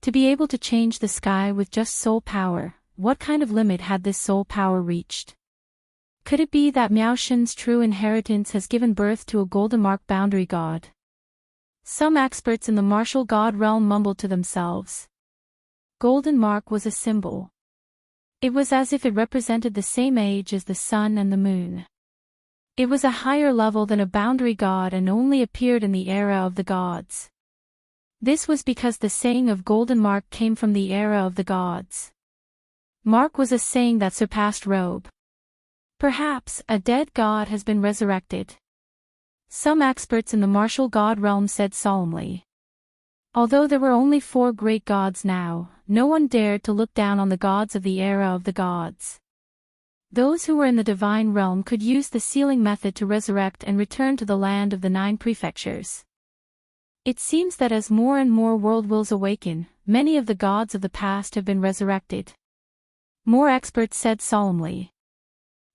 To be able to change the sky with just soul power, what kind of limit had this soul power reached? Could it be that Miao Shen's true inheritance has given birth to a golden mark boundary god? Some experts in the martial god realm mumbled to themselves. Golden mark was a symbol. It was as if it represented the same age as the sun and the moon. It was a higher level than a boundary god and only appeared in the era of the gods. This was because the saying of golden mark came from the era of the gods. Mark was a saying that surpassed robe. Perhaps a dead god has been resurrected. Some experts in the martial god realm said solemnly. Although there were only 4 great gods now, no one dared to look down on the gods of the era of the gods. Those who were in the divine realm could use the sealing method to resurrect and return to the land of the 9 prefectures. It seems that as more and more world wills awaken, many of the gods of the past have been resurrected. More experts said solemnly.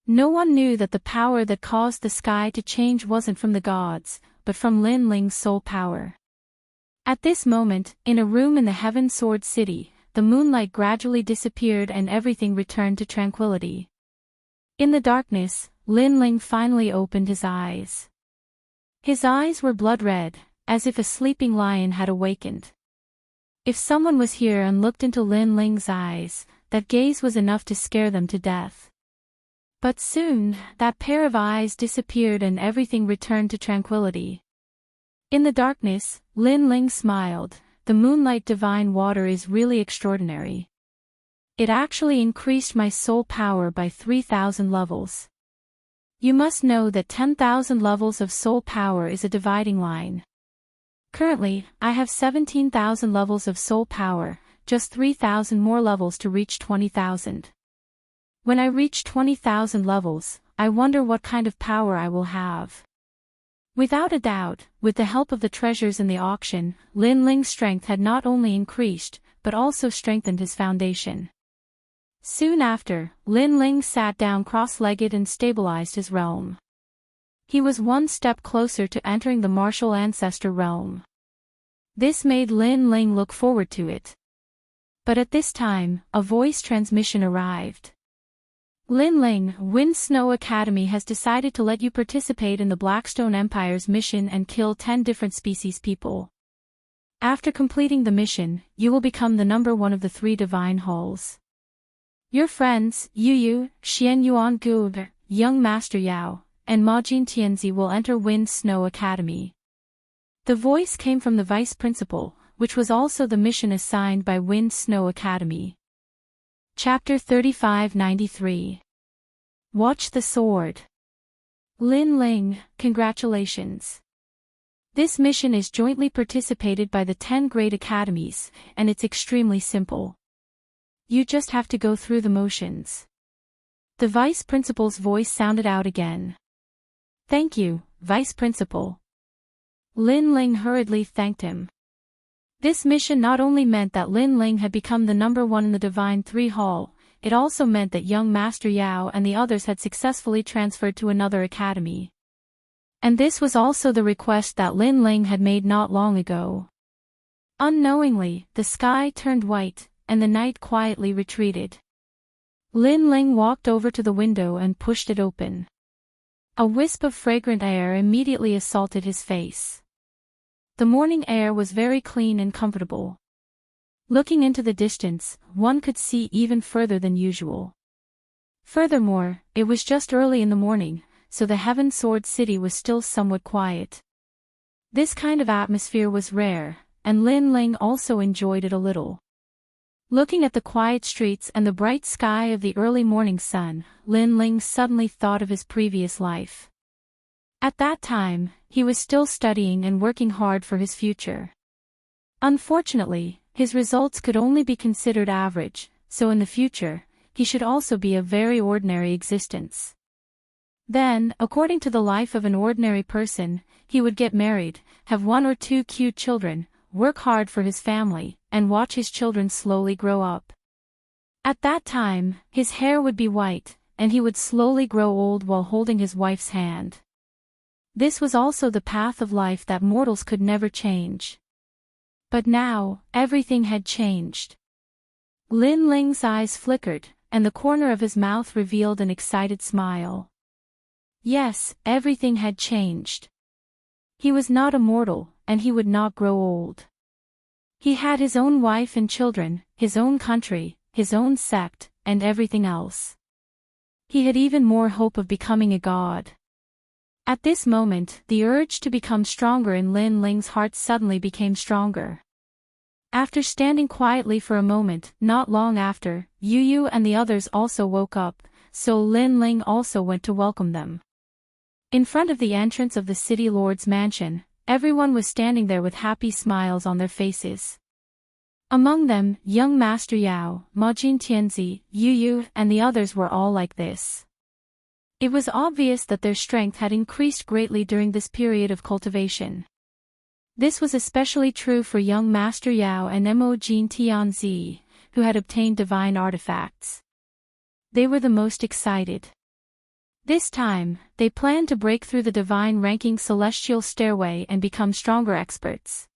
No one knew that the power that caused the sky to change wasn't from the gods, but from Lin Ling's soul power. At this moment, in a room in the Heaven Sword City, the moonlight gradually disappeared and everything returned to tranquility. In the darkness, Lin Ling finally opened his eyes. His eyes were blood red, as if a sleeping lion had awakened. If someone was here and looked into Lin Ling's eyes, that gaze was enough to scare them to death. But soon, that pair of eyes disappeared and everything returned to tranquility. In the darkness, Lin Ling smiled. The moonlight divine water is really extraordinary. It actually increased my soul power by 3,000 levels. You must know that 10,000 levels of soul power is a dividing line. Currently, I have 17,000 levels of soul power, just 3,000 more levels to reach 20,000. When I reach 20,000 levels, I wonder what kind of power I will have. Without a doubt, with the help of the treasures in the auction, Lin Ling's strength had not only increased, but also strengthened his foundation. Soon after, Lin Ling sat down cross-legged and stabilized his realm. He was one step closer to entering the martial ancestor realm. This made Lin Ling look forward to it. But at this time, a voice transmission arrived. Lin Ling, Wind Snow Academy has decided to let you participate in the Blackstone Empire's mission and kill 10 different species people. After completing the mission, you will become the number 1 of the 3 divine halls. Your friends, Yu Yu, Xian Yuan Gu, Young Master Yao, and Ma Jin Tianzi will enter Wind Snow Academy. The voice came from the vice principal, which was also the mission assigned by Wind Snow Academy. Chapter 3593. Watch the Sword. Lin Ling, congratulations. This mission is jointly participated by the 10 great academies, and it's extremely simple. You just have to go through the motions. The vice principal's voice sounded out again. Thank you, vice principal. Lin Ling hurriedly thanked him. This mission not only meant that Lin Ling had become the number 1 in the Divine 3 Hall, it also meant that young Master Yao and the others had successfully transferred to another academy. And this was also the request that Lin Ling had made not long ago. Unknowingly, the sky turned white, and the night quietly retreated. Lin Ling walked over to the window and pushed it open. A wisp of fragrant air immediately assaulted his face. The morning air was very clean and comfortable. Looking into the distance, one could see even further than usual. Furthermore, it was just early in the morning, so the Heaven Sword City was still somewhat quiet. This kind of atmosphere was rare, and Lin Ling also enjoyed it a little. Looking at the quiet streets and the bright sky of the early morning sun, Lin Ling suddenly thought of his previous life. At that time, he was still studying and working hard for his future. Unfortunately, his results could only be considered average, so in the future, he should also be a very ordinary existence. Then, according to the life of an ordinary person, he would get married, have 1 or 2 cute children, work hard for his family, and watch his children slowly grow up. At that time, his hair would be white, and he would slowly grow old while holding his wife's hand. This was also the path of life that mortals could never change. But now, everything had changed. Lin Ling's eyes flickered, and the corner of his mouth revealed an excited smile. Yes, everything had changed. He was not a mortal, and he would not grow old. He had his own wife and children, his own country, his own sect, and everything else. He had even more hope of becoming a god. At this moment, the urge to become stronger in Lin Ling's heart suddenly became stronger. After standing quietly for a moment, not long after, Yu Yu and the others also woke up, so Lin Ling also went to welcome them. In front of the entrance of the city lord's mansion, everyone was standing there with happy smiles on their faces. Among them, young Master Yao, Majin Tianzi, Yu Yu, and the others were all like this. It was obvious that their strength had increased greatly during this period of cultivation. This was especially true for young Master Yao and Majin Tianzi, who had obtained divine artifacts. They were the most excited. This time, they planned to break through the divine ranking celestial stairway and become stronger experts.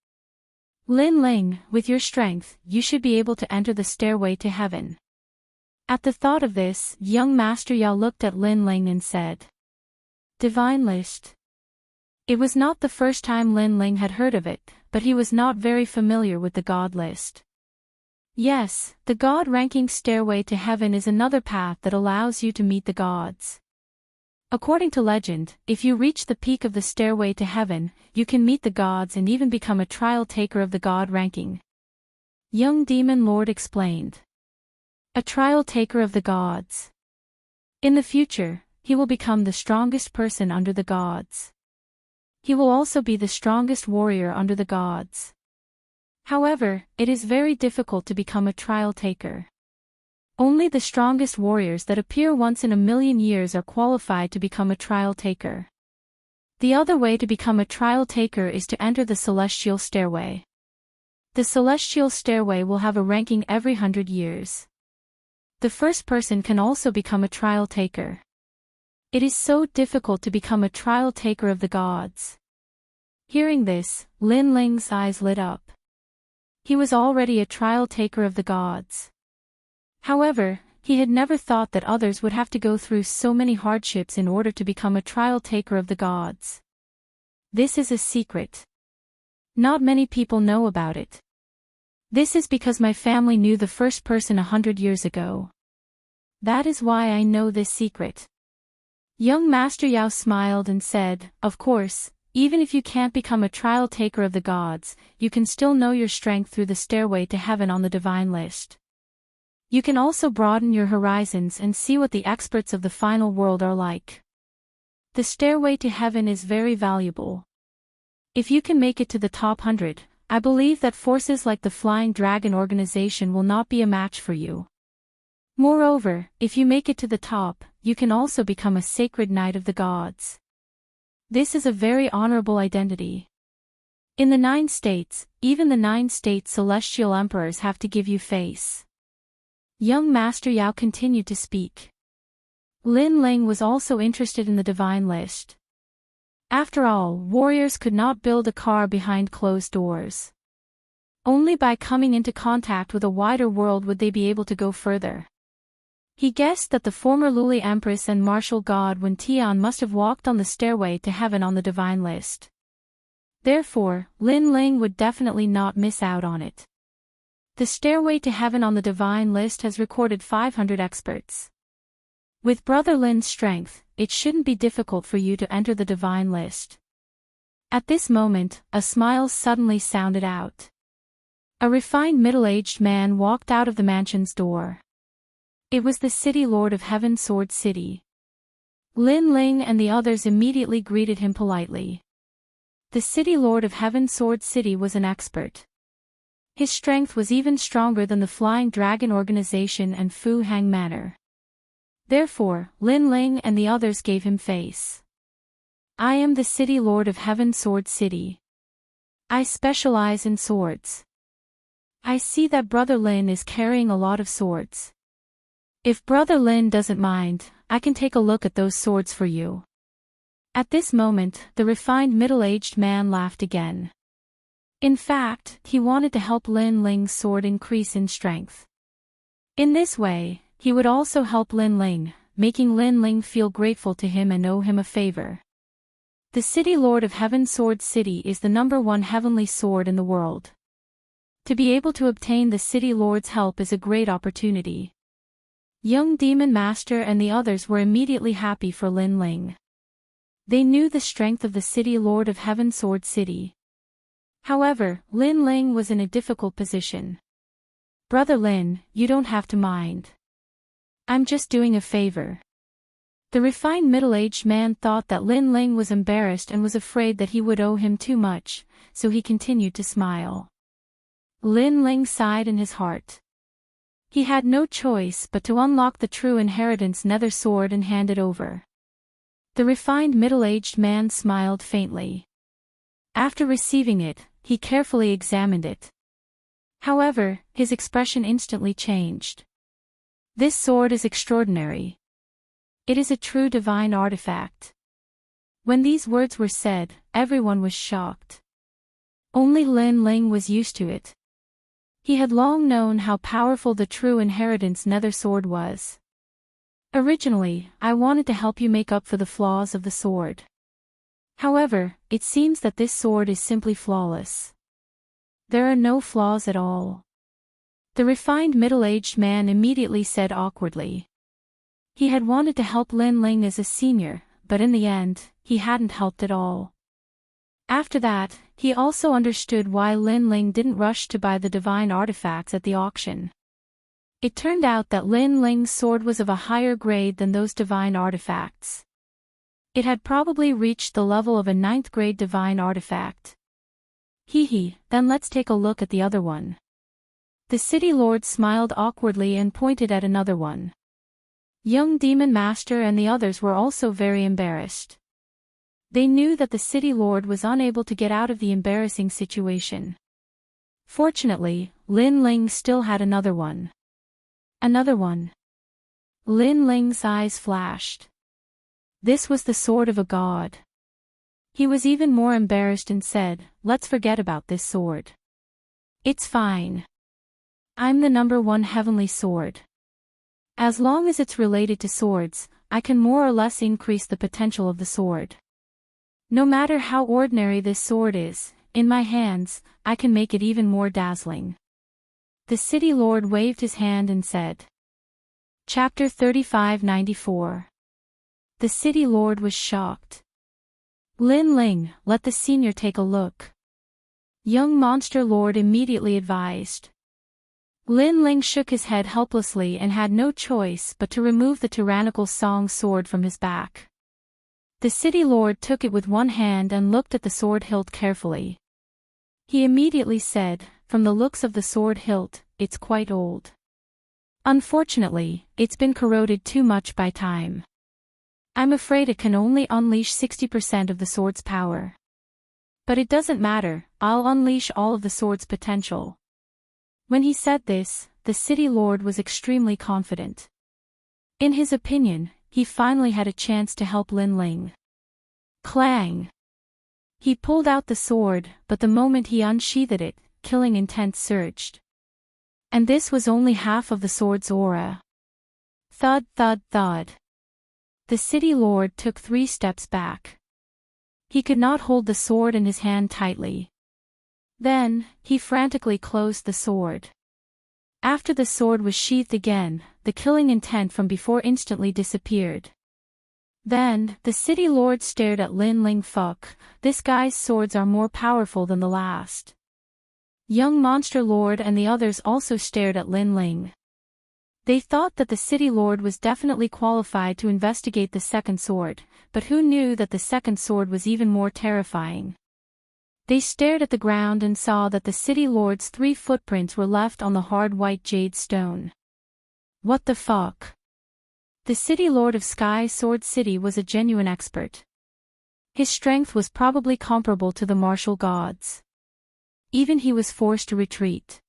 Lin Ling, with your strength, you should be able to enter the stairway to heaven. At the thought of this, young Master Yao looked at Lin Ling and said, Divine list. It was not the first time Lin Ling had heard of it, but he was not very familiar with the God list. Yes, the God ranking stairway to heaven is another path that allows you to meet the gods. According to legend, if you reach the peak of the stairway to heaven, you can meet the gods and even become a trial taker of the God ranking. Young Demon Lord explained. A trial taker of the gods. In the future, he will become the strongest person under the gods. He will also be the strongest warrior under the gods. However, it is very difficult to become a trial taker. Only the strongest warriors that appear once in a million years are qualified to become a trial taker. The other way to become a trial taker is to enter the celestial stairway. The celestial stairway will have a ranking every 100 years. The first person can also become a trial taker. It is so difficult to become a trial taker of the gods. Hearing this, Lin Ling's eyes lit up. He was already a trial taker of the gods. However, he had never thought that others would have to go through so many hardships in order to become a trial taker of the gods. This is a secret. Not many people know about it. This is because my family knew the first person 100 years ago. That is why I know this secret. Young Master Yao smiled and said, Of course, even if you can't become a trial taker of the gods, you can still know your strength through the stairway to heaven on the divine list. You can also broaden your horizons and see what the experts of the final world are like. The stairway to heaven is very valuable. If you can make it to the top 100, I believe that forces like the Flying Dragon organization will not be a match for you. Moreover, if you make it to the top, you can also become a sacred knight of the gods. This is a very honorable identity. In the 9 states, even the 9 state celestial emperors have to give you face. Young Master Yao continued to speak. Lin Ling was also interested in the divine list. After all, warriors could not build a car behind closed doors. Only by coming into contact with a wider world would they be able to go further. He guessed that the former Luli Empress and martial god Wen Tian must have walked on the stairway to heaven on the divine list. Therefore, Lin Ling would definitely not miss out on it. The stairway to heaven on the divine list has recorded 500 experts. With Brother Lin's strength, it shouldn't be difficult for you to enter the divine list. At this moment, a smile suddenly sounded out. A refined middle-aged man walked out of the mansion's door. It was the city lord of Heaven Sword City. Lin Ling and the others immediately greeted him politely. The city lord of Heaven Sword City was an expert. His strength was even stronger than the Flying Dragon organization and Fu Hang Manor. Therefore, Lin Ling and the others gave him face. I am the city lord of Heaven Sword City. I specialize in swords. I see that Brother Lin is carrying a lot of swords. If Brother Lin doesn't mind, I can take a look at those swords for you. At this moment, the refined middle-aged man laughed again. In fact, he wanted to help Lin Ling's sword increase in strength. In this way, he would also help Lin Ling, making Lin Ling feel grateful to him and owe him a favor. The city lord of Heaven Sword City is the #1 heavenly sword in the world. To be able to obtain the city lord's help is a great opportunity. Young Demon Master and the others were immediately happy for Lin Ling. They knew the strength of the city lord of Heaven Sword City. However, Lin Ling was in a difficult position. "Brother Lin, you don't have to mind. I'm just doing a favor." The refined middle-aged man thought that Lin Ling was embarrassed and was afraid that he would owe him too much, so he continued to smile. Lin Ling sighed in his heart. He had no choice but to unlock the true inheritance nether sword and hand it over. The refined middle-aged man smiled faintly. After receiving it, he carefully examined it. However, his expression instantly changed. "This sword is extraordinary. It is a true divine artifact." When these words were said, everyone was shocked. Only Lin Ling was used to it. He had long known how powerful the true inheritance nether sword was. "Originally, I wanted to help you make up for the flaws of the sword. However, it seems that this sword is simply flawless." "There are no flaws at all," the refined middle-aged man immediately said awkwardly. He had wanted to help Lin Ling as a senior, but in the end, he hadn't helped at all. After that, he also understood why Lin Ling didn't rush to buy the divine artifacts at the auction. It turned out that Lin Ling's sword was of a higher grade than those divine artifacts. It had probably reached the level of a 9th grade divine artifact. Then let's take a look at the other one." The city lord smiled awkwardly and pointed at another one. Young Demon Master and the others were also very embarrassed. They knew that the city lord was unable to get out of the embarrassing situation. Fortunately, Lin Ling still had another one. Another one. Lin Ling's eyes flashed. This was the sword of a god. He was even more embarrassed and said, "Let's forget about this sword. It's fine. I'm the #1 heavenly sword. As long as it's related to swords, I can more or less increase the potential of the sword. No matter how ordinary this sword is, in my hands, I can make it even more dazzling." The city lord waved his hand and said. Chapter 3594. The city lord was shocked. "Lin Ling, let the senior take a look," young monster lord immediately advised. Lin Ling shook his head helplessly and had no choice but to remove the tyrannical Song sword from his back. The city lord took it with one hand and looked at the sword hilt carefully. He immediately said, "From the looks of the sword hilt, it's quite old. Unfortunately, it's been corroded too much by time. I'm afraid it can only unleash 60% of the sword's power. But it doesn't matter, I'll unleash all of the sword's potential." When he said this, the city lord was extremely confident. In his opinion, he finally had a chance to help Lin Ling. Clang! He pulled out the sword, but the moment he unsheathed it, killing intent surged. And this was only half of the sword's aura. Thud, thud, thud. The city lord took 3 steps back. He could not hold the sword in his hand tightly. Then, he frantically closed the sword. After the sword was sheathed again, the killing intent from before instantly disappeared. Then, the city lord stared at Lin Ling. "Fuck, this guy's swords are more powerful than the last." Young monster lord and the others also stared at Lin Ling. They thought that the city lord was definitely qualified to investigate the second sword, but who knew that the second sword was even more terrifying? They stared at the ground and saw that the city lord's 3 footprints were left on the hard white jade stone. What the fuck? The city lord of Sky Sword City was a genuine expert. His strength was probably comparable to the martial gods. Even he was forced to retreat.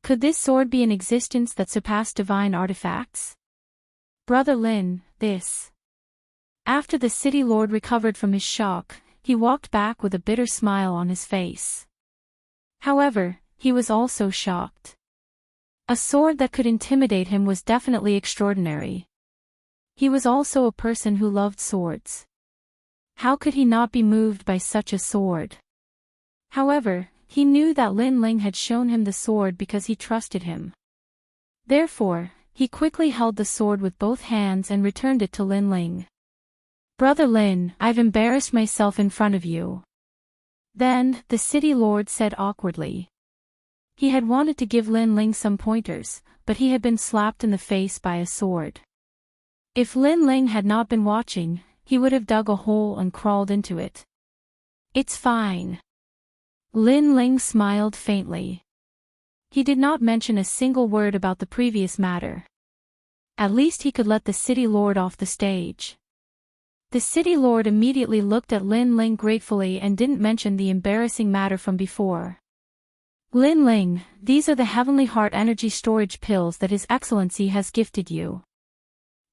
Could this sword be in existence that surpassed divine artifacts? Brother Lin, this. After the city lord recovered from his shock, he walked back with a bitter smile on his face. However, he was also shocked. A sword that could intimidate him was definitely extraordinary. He was also a person who loved swords. How could he not be moved by such a sword? However, he knew that Lin Ling had shown him the sword because he trusted him. Therefore, he quickly held the sword with both hands and returned it to Lin Ling. Brother Lin, I've embarrassed myself in front of you. Then, the city lord said awkwardly. He had wanted to give Lin Ling some pointers, but he had been slapped in the face by a sword. If Lin Ling had not been watching, he would have dug a hole and crawled into it. It's fine. Lin Ling smiled faintly. He did not mention a single word about the previous matter. At least he could let the city lord off the stage. The city lord immediately looked at Lin Ling gratefully and didn't mention the embarrassing matter from before. Lin Ling, these are the Heavenly Heart Energy Storage Pills that His Excellency has gifted you.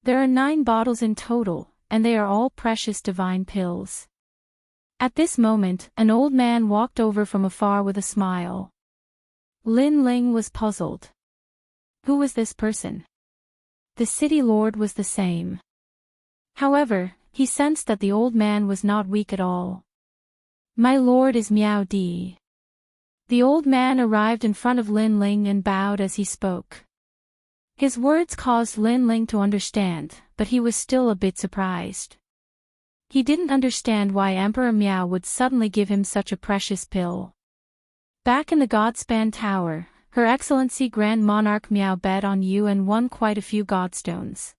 There are 9 bottles in total, and they are all precious divine pills. At this moment, an old man walked over from afar with a smile. Lin Ling was puzzled. Who was this person? The city lord was the same. However, he sensed that the old man was not weak at all. My lord is Miao Di. The old man arrived in front of Lin Ling and bowed as he spoke. His words caused Lin Ling to understand, but he was still a bit surprised. He didn't understand why Emperor Miao would suddenly give him such a precious pill. Back in the Godspan Tower, Her Excellency Grand Monarch Miao bet on you and won quite a few godstones.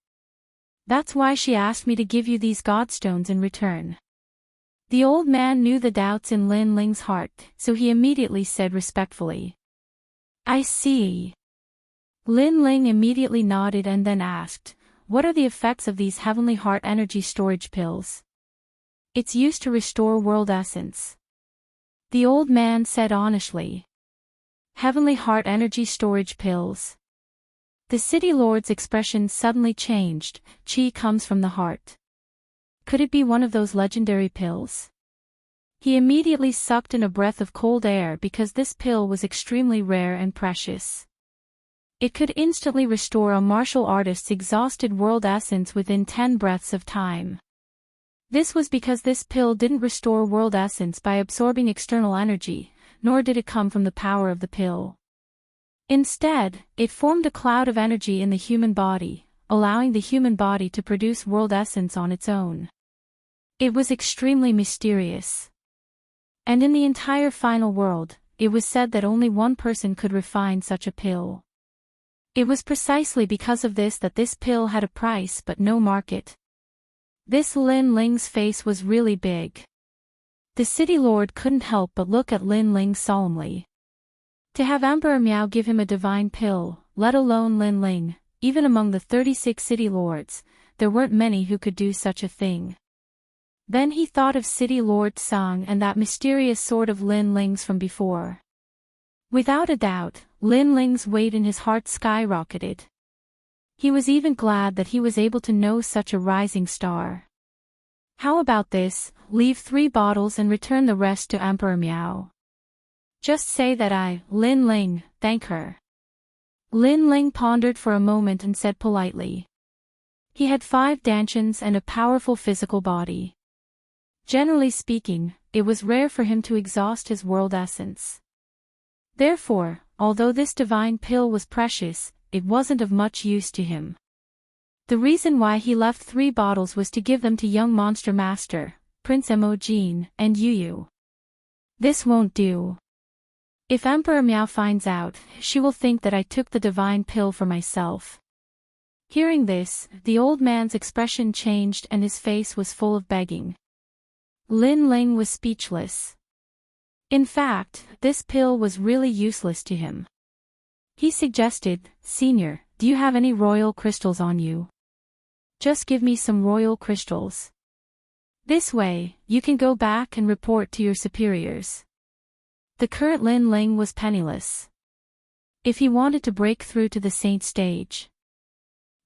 That's why she asked me to give you these godstones in return. The old man knew the doubts in Lin Ling's heart, so he immediately said respectfully. I see. Lin Ling immediately nodded and then asked, what are the effects of these Heavenly Heart Energy Storage Pills? It's used to restore world essence. The old man said honestly. Heavenly Heart Energy Storage Pills. The city lord's expression suddenly changed. Qi comes from the heart. Could it be one of those legendary pills? He immediately sucked in a breath of cold air because this pill was extremely rare and precious. It could instantly restore a martial artist's exhausted world essence within 10 breaths of time. This was because this pill didn't restore world essence by absorbing external energy, nor did it come from the power of the pill. Instead, it formed a cloud of energy in the human body, allowing the human body to produce world essence on its own. It was extremely mysterious. And in the entire final world, it was said that only one person could refine such a pill. It was precisely because of this that this pill had a price but no market. This Lin Ling's face was really big. The city lord couldn't help but look at Lin Ling solemnly. To have Emperor Miao give him a divine pill, let alone Lin Ling, even among the 36 city lords, there weren't many who could do such a thing. Then he thought of City Lord Song and that mysterious sword of Lin Ling's from before. Without a doubt, Lin Ling's weight in his heart skyrocketed. He was even glad that he was able to know such a rising star. How about this, leave 3 bottles and return the rest to Emperor Miao. Just say that I, Lin Ling, thank her. Lin Ling pondered for a moment and said politely. He had 5 dantians and a powerful physical body. Generally speaking, it was rare for him to exhaust his world essence. Therefore, although this divine pill was precious, it wasn't of much use to him. The reason why he left 3 bottles was to give them to young monster master, Prince Emojin, and Yu. This won't do. If Emperor Miao finds out, she will think that I took the divine pill for myself. Hearing this, the old man's expression changed and his face was full of begging. Lin Ling was speechless. In fact, this pill was really useless to him. He suggested, Senior, do you have any royal crystals on you? Just give me some royal crystals. This way, you can go back and report to your superiors. The current Lin Ling was penniless. If he wanted to break through to the saint stage,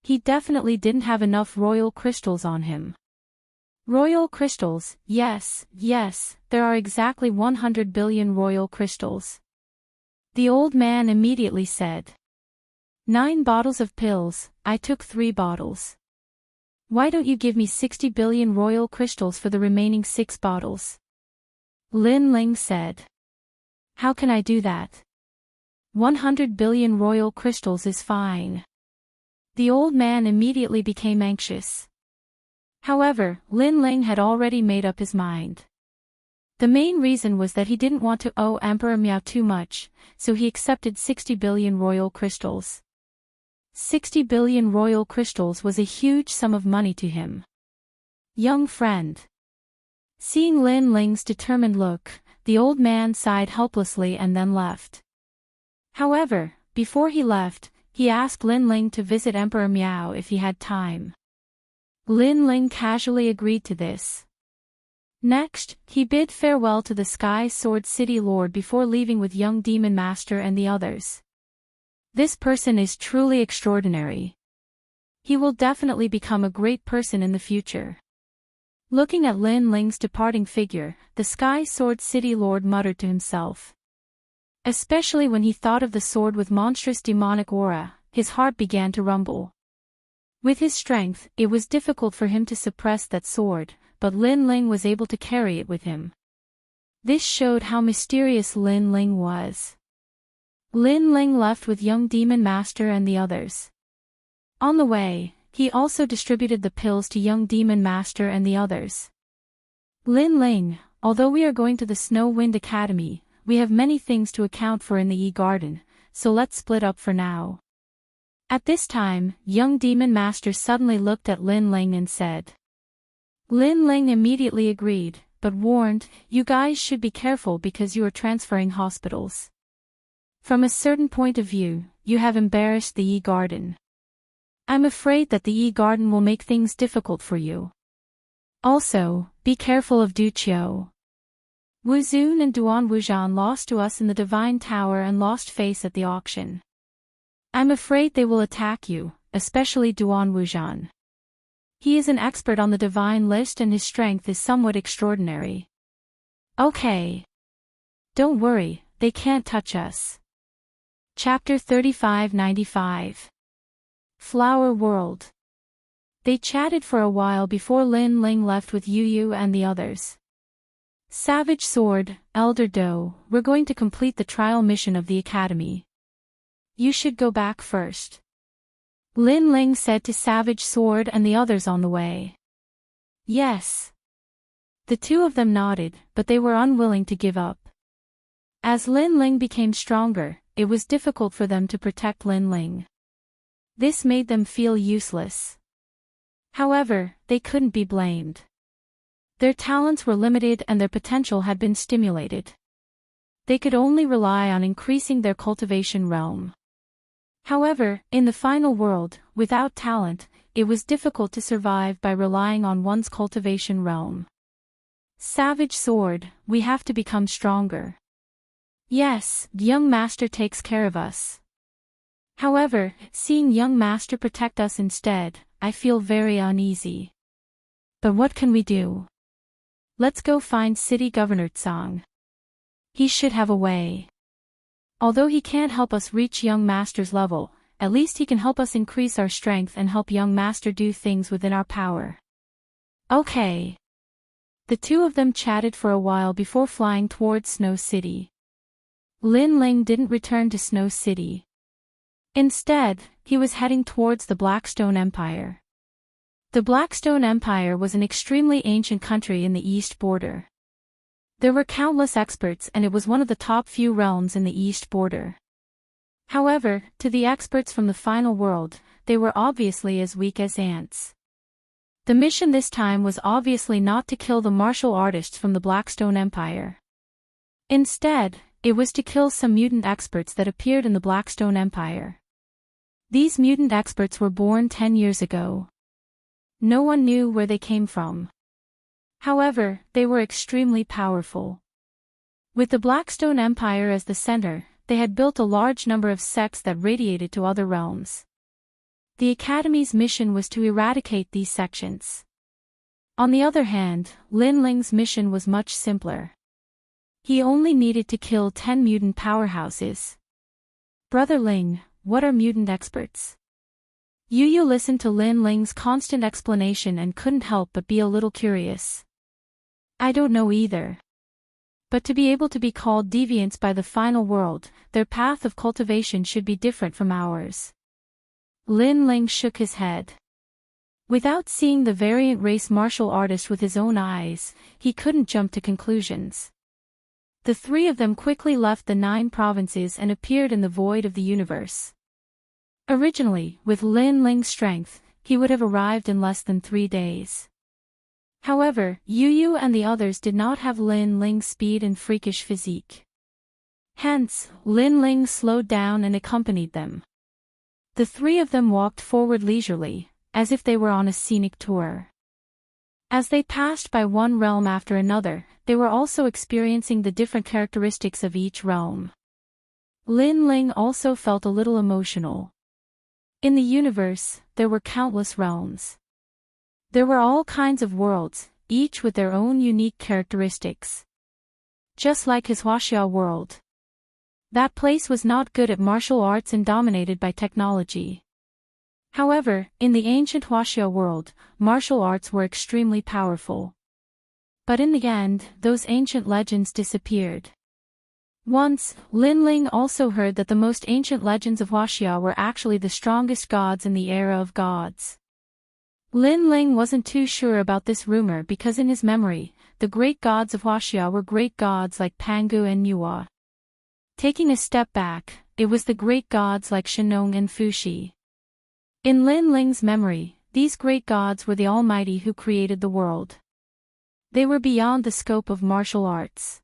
he definitely didn't have enough royal crystals on him. Royal crystals, yes, there are exactly 100 billion royal crystals. The old man immediately said. 9 bottles of pills, I took 3 bottles. Why don't you give me 60 billion royal crystals for the remaining 6 bottles? Lin Ling said. How can I do that? 100 billion royal crystals is fine. The old man immediately became anxious. However, Lin Ling had already made up his mind. The main reason was that he didn't want to owe Emperor Miao too much, so he accepted 60 billion royal crystals. 60 billion royal crystals was a huge sum of money to him. Young friend. Seeing Lin Ling's determined look, the old man sighed helplessly and then left. However, before he left, he asked Lin Ling to visit Emperor Miao if he had time. Lin Ling casually agreed to this. Next, he bid farewell to the Sky Sword City Lord before leaving with young Demon Master and the others. This person is truly extraordinary. He will definitely become a great person in the future. Looking at Lin Ling's departing figure, the Sky Sword City Lord muttered to himself. Especially when he thought of the sword with monstrous demonic aura, his heart began to rumble. With his strength, it was difficult for him to suppress that sword, but Lin Ling was able to carry it with him. This showed how mysterious Lin Ling was. Lin Ling left with young Demon Master and the others. On the way, he also distributed the pills to young Demon Master and the others. Lin Ling, although we are going to the Snow Wind Academy, we have many things to account for in the E-Garden, so let's split up for now. At this time, young Demon Master suddenly looked at Lin Ling and said. Lin Ling immediately agreed, but warned, you guys should be careful because you are transferring hospitals. From a certain point of view, you have embarrassed the E-Garden. I'm afraid that the E-Garden will make things difficult for you. Also, be careful of Du Qiu. Wu Zun and Duan Wuzhan lost to us in the Divine Tower and lost face at the auction. I'm afraid they will attack you, especially Duan Wuzhan. He is an expert on the divine list and his strength is somewhat extraordinary. Okay. Don't worry, they can't touch us. Chapter 3595. Flower World. They chatted for a while before Lin Ling left with Yu Yu and the others. Savage Sword, Elder Do, we're going to complete the trial mission of the Academy. You should go back first. Lin Ling said to Savage Sword and the others on the way. Yes. The two of them nodded, but they were unwilling to give up. As Lin Ling became stronger, it was difficult for them to protect Lin Ling. This made them feel useless. However, they couldn't be blamed. Their talents were limited and their potential had been stimulated. They could only rely on increasing their cultivation realm. However, in the final world, without talent, it was difficult to survive by relying on one's cultivation realm. Savage Sword, we have to become stronger. Yes, young master takes care of us. However, seeing young master protect us instead, I feel very uneasy. But what can we do? Let's go find City Governor Tsang. He should have a way. Although he can't help us reach young master's level, at least he can help us increase our strength and help young master do things within our power. Okay. The two of them chatted for a while before flying towards Snow City. Lin Ling didn't return to Snow City. Instead, he was heading towards the Blackstone Empire. The Blackstone Empire was an extremely ancient country in the east border. There were countless experts and it was one of the top few realms in the east border. However, to the experts from the final world, they were obviously as weak as ants. The mission this time was obviously not to kill the martial artists from the Blackstone Empire. Instead, it was to kill some mutant experts that appeared in the Blackstone Empire. These mutant experts were born 10 years ago. No one knew where they came from. However, they were extremely powerful. With the Blackstone Empire as the center, they had built a large number of sects that radiated to other realms. The Academy's mission was to eradicate these sections. On the other hand, Lin Ling's mission was much simpler. He only needed to kill 10 mutant powerhouses. Brother Ling, what are mutant experts? Yu Yu listened to Lin Ling's constant explanation and couldn't help but be a little curious. I don't know either. But to be able to be called deviants by the final world, their path of cultivation should be different from ours. Lin Ling shook his head. Without seeing the variant race martial artist with his own eyes, he couldn't jump to conclusions. The three of them quickly left the 9 provinces and appeared in the void of the universe. Originally, with Lin Ling's strength, he would have arrived in less than 3 days. However, Yu Yu and the others did not have Lin Ling's speed and freakish physique. Hence, Lin Ling slowed down and accompanied them. The three of them walked forward leisurely, as if they were on a scenic tour. As they passed by one realm after another, they were also experiencing the different characteristics of each realm. Lin Ling also felt a little emotional. In the universe, there were countless realms. There were all kinds of worlds, each with their own unique characteristics. Just like his Wuxia world. That place was not good at martial arts and dominated by technology. However, in the ancient Wuxia world, martial arts were extremely powerful. But in the end, those ancient legends disappeared. Once, Lin Ling also heard that the most ancient legends of Wuxia were actually the strongest gods in the era of gods. Lin Ling wasn't too sure about this rumor because in his memory, the great gods of Wuxia were great gods like Pangu and Nuwa. Taking a step back, it was the great gods like Shenong and Fuxi. In Lin Ling's memory, these great gods were the Almighty who created the world. They were beyond the scope of martial arts.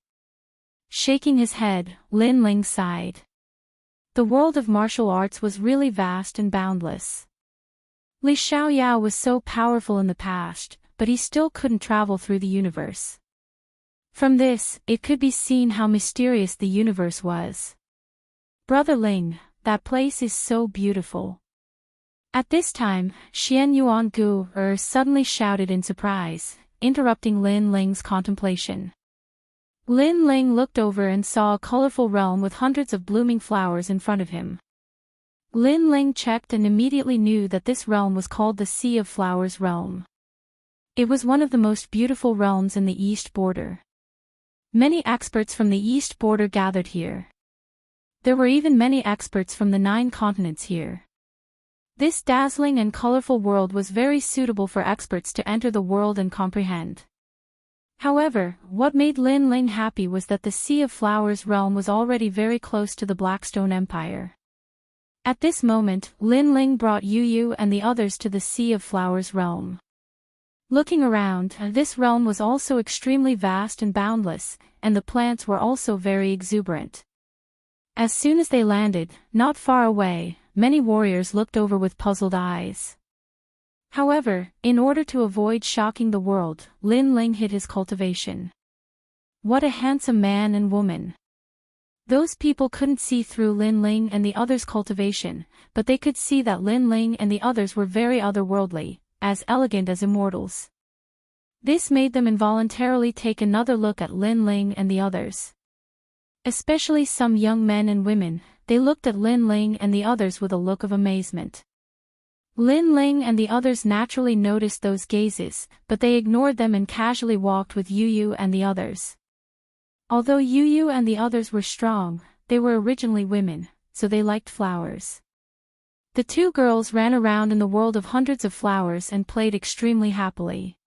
Shaking his head, Lin Ling sighed. The world of martial arts was really vast and boundless. Li Xiaoyao was so powerful in the past, but he still couldn't travel through the universe. From this, it could be seen how mysterious the universe was. Brother Ling, that place is so beautiful. At this time, Xian Yuan Gu suddenly shouted in surprise, interrupting Lin Ling's contemplation. Lin Ling looked over and saw a colorful realm with hundreds of blooming flowers in front of him. Lin Ling checked and immediately knew that this realm was called the Sea of Flowers realm. It was one of the most beautiful realms in the east border. Many experts from the east border gathered here. There were even many experts from the 9 continents here. This dazzling and colorful world was very suitable for experts to enter the world and comprehend. However, what made Lin Ling happy was that the Sea of Flowers realm was already very close to the Blackstone Empire. At this moment, Lin Ling brought Yu Yu and the others to the Sea of Flowers realm. Looking around, this realm was also extremely vast and boundless, and the plants were also very exuberant. As soon as they landed, not far away, many warriors looked over with puzzled eyes. However, in order to avoid shocking the world, Lin Ling hid his cultivation. What a handsome man and woman. Those people couldn't see through Lin Ling and the others' cultivation, but they could see that Lin Ling and the others were very otherworldly, as elegant as immortals. This made them involuntarily take another look at Lin Ling and the others. Especially some young men and women, they looked at Lin Ling and the others with a look of amazement. Lin Ling and the others naturally noticed those gazes, but they ignored them and casually walked with Yu Yu and the others. Although Yu Yu and the others were strong, they were originally women, so they liked flowers. The 2 girls ran around in the world of hundreds of flowers and played extremely happily.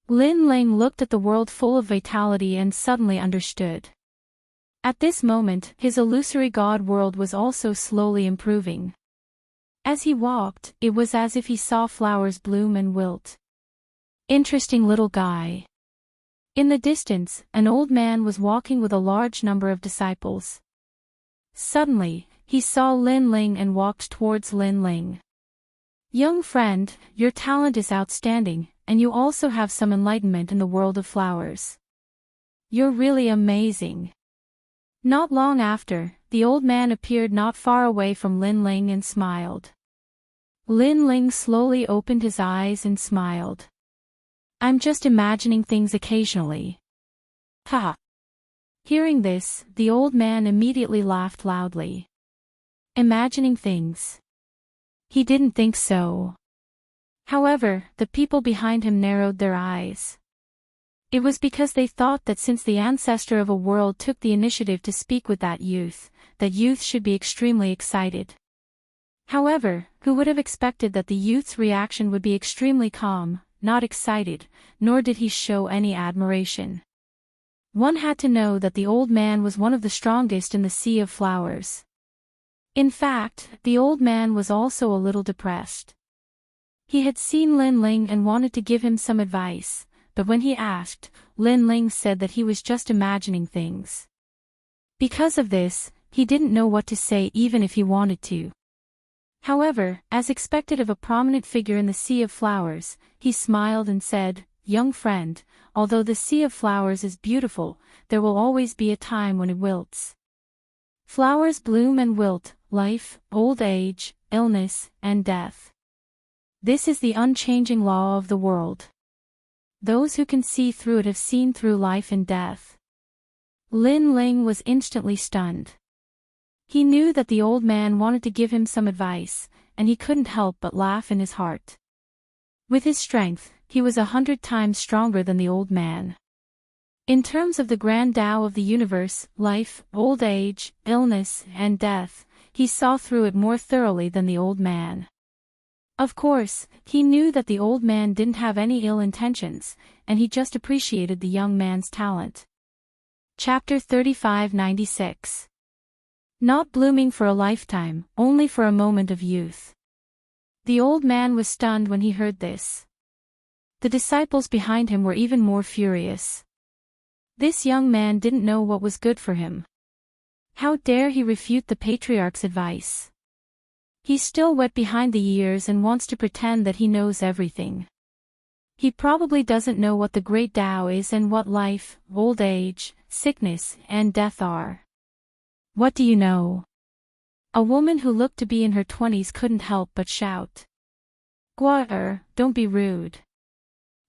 Lin Ling looked at the world full of vitality and suddenly understood. At this moment, his illusory god world was also slowly improving. As he walked, it was as if he saw flowers bloom and wilt. Interesting little guy. In the distance, an old man was walking with a large number of disciples. Suddenly, he saw Lin Ling and walked towards Lin Ling. Young friend, your talent is outstanding, and you also have some enlightenment in the world of flowers. You're really amazing. Not long after, the old man appeared not far away from Lin Ling and smiled. Lin Ling slowly opened his eyes and smiled. I'm just imagining things occasionally. Ha! Hearing this, the old man immediately laughed loudly. Imagining things. He didn't think so. However, the people behind him narrowed their eyes. It was because they thought that since the ancestor of a world took the initiative to speak with that youth should be extremely excited. However, who would have expected that the youth's reaction would be extremely calm, not excited, nor did he show any admiration. One had to know that the old man was one of the strongest in the sea of flowers. In fact, the old man was also a little depressed. He had seen Lin Ling and wanted to give him some advice, but when he asked, Lin Ling said that he was just imagining things. Because of this, he didn't know what to say even if he wanted to. However, as expected of a prominent figure in the sea of flowers, he smiled and said, "Young friend, although the sea of flowers is beautiful, there will always be a time when it wilts. Flowers bloom and wilt, life, old age, illness, and death. This is the unchanging law of the world. Those who can see through it have seen through life and death." Lin Ling was instantly stunned. He knew that the old man wanted to give him some advice, and he couldn't help but laugh in his heart. With his strength, he was 100 times stronger than the old man. In terms of the grand Tao of the universe, life, old age, illness, and death, he saw through it more thoroughly than the old man. Of course, he knew that the old man didn't have any ill intentions, and he just appreciated the young man's talent. Chapter 3596. Not blooming for a lifetime, only for a moment of youth. The old man was stunned when he heard this. The disciples behind him were even more furious. This young man didn't know what was good for him. How dare he refute the patriarch's advice? He's still wet behind the ears and wants to pretend that he knows everything. He probably doesn't know what the great Tao is and what life, old age, sickness, and death are. What do you know? A woman who looked to be in her 20s couldn't help but shout. Gua don't be rude.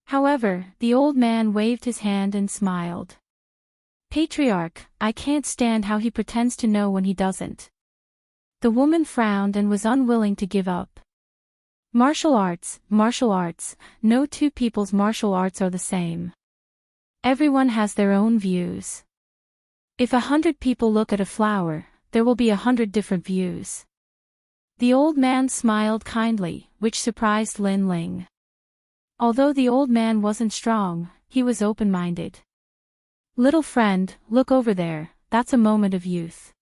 However, the old man waved his hand and smiled. Patriarch, I can't stand how he pretends to know when he doesn't. The woman frowned and was unwilling to give up. Martial arts, no two people's martial arts are the same. Everyone has their own views. If 100 people look at a flower, there will be 100 different views. The old man smiled kindly, which surprised Lin Ling. Although the old man wasn't strong, he was open-minded. Little friend, look over there, that's a moment of youth.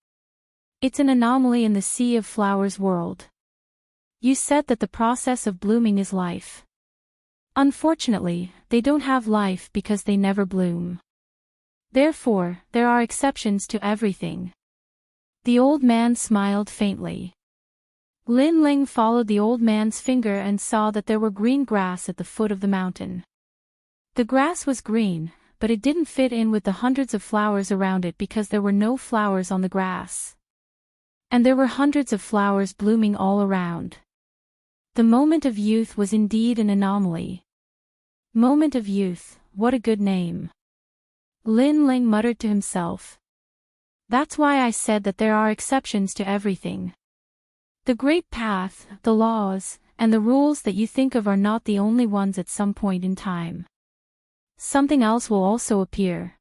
It's an anomaly in the sea of flowers world. You said that the process of blooming is life. Unfortunately, they don't have life because they never bloom. Therefore, there are exceptions to everything. The old man smiled faintly. Lin Ling followed the old man's finger and saw that there were green grass at the foot of the mountain. The grass was green, but it didn't fit in with the hundreds of flowers around it because there were no flowers on the grass. And there were hundreds of flowers blooming all around. The moment of youth was indeed an anomaly. Moment of youth, what a good name. Lin Ling muttered to himself. That's why I said that there are exceptions to everything. The great path, the laws, and the rules that you think of are not the only ones at some point in time. Something else will also appear.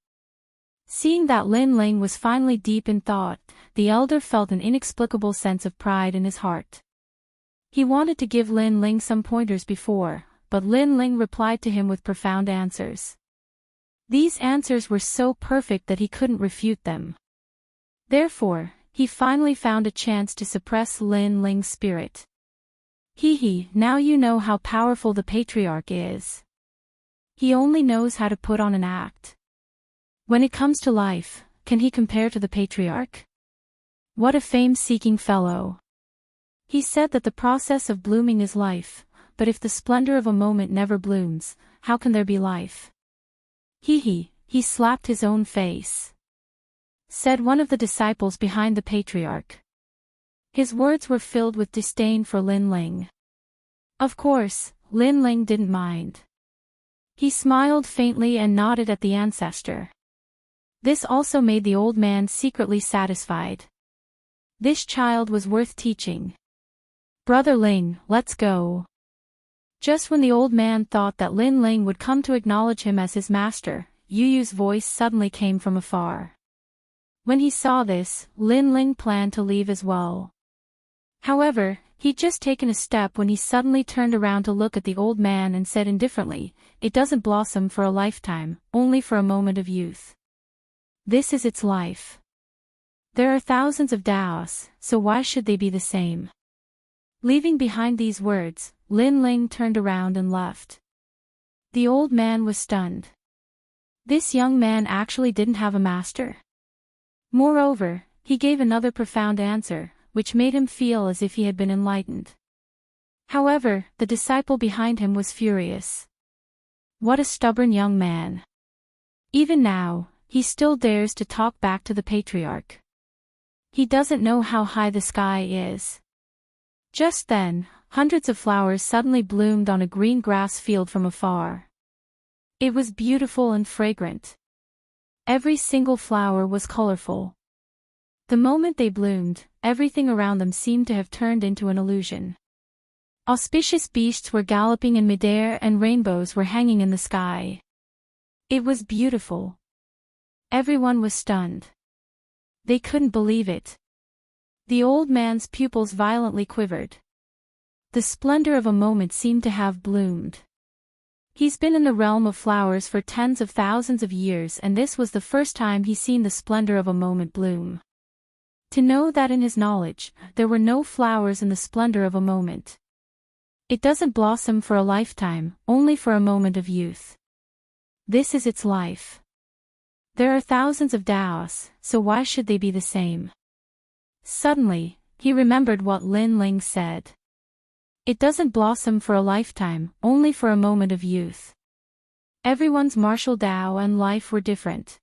Seeing that Lin Ling was finally deep in thought, the elder felt an inexplicable sense of pride in his heart. He wanted to give Lin Ling some pointers before, but Lin Ling replied to him with profound answers. These answers were so perfect that he couldn't refute them. Therefore, he finally found a chance to suppress Lin Ling's spirit. Now you know how powerful the patriarch is. He only knows how to put on an act. When it comes to life, can he compare to the patriarch? What a fame-seeking fellow. He said that the process of blooming is life, but if the splendor of a moment never blooms, how can there be life? He slapped his own face. Said one of the disciples behind the patriarch. His words were filled with disdain for Lin Ling. Of course, Lin Ling didn't mind. He smiled faintly and nodded at the ancestor. This also made the old man secretly satisfied. This child was worth teaching. Brother Ling, let's go. Just when the old man thought that Lin Ling would come to acknowledge him as his master, Yu Yu's voice suddenly came from afar. When he saw this, Lin Ling planned to leave as well. However, He'd just taken a step when he suddenly turned around to look at the old man and said indifferently, "It doesn't blossom for a lifetime, only for a moment of youth. This is its life. There are thousands of Daos, so why should they be the same?" Leaving behind these words, Lin Ling turned around and left. The old man was stunned. This young man actually didn't have a master. Moreover, he gave another profound answer, which made him feel as if he had been enlightened. However, the disciple behind him was furious. What a stubborn young man. Even now, he still dares to talk back to the patriarch. He doesn't know how high the sky is. Just then, hundreds of flowers suddenly bloomed on a green grass field from afar. It was beautiful and fragrant. Every single flower was colorful. The moment they bloomed, everything around them seemed to have turned into an illusion. Auspicious beasts were galloping in midair and rainbows were hanging in the sky. It was beautiful. Everyone was stunned. They couldn't believe it. The old man's pupils violently quivered. The splendor of a moment seemed to have bloomed. He's been in the realm of flowers for tens of thousands of years, and this was the first time he's seen the splendor of a moment bloom. To know that in his knowledge, there were no flowers in the splendor of a moment. It doesn't blossom for a lifetime, only for a moment of youth. This is its life. There are thousands of Daos, so why should they be the same? Suddenly, he remembered what Lin Ling said. It doesn't blossom for a lifetime, only for a moment of youth. Everyone's martial Tao and life were different.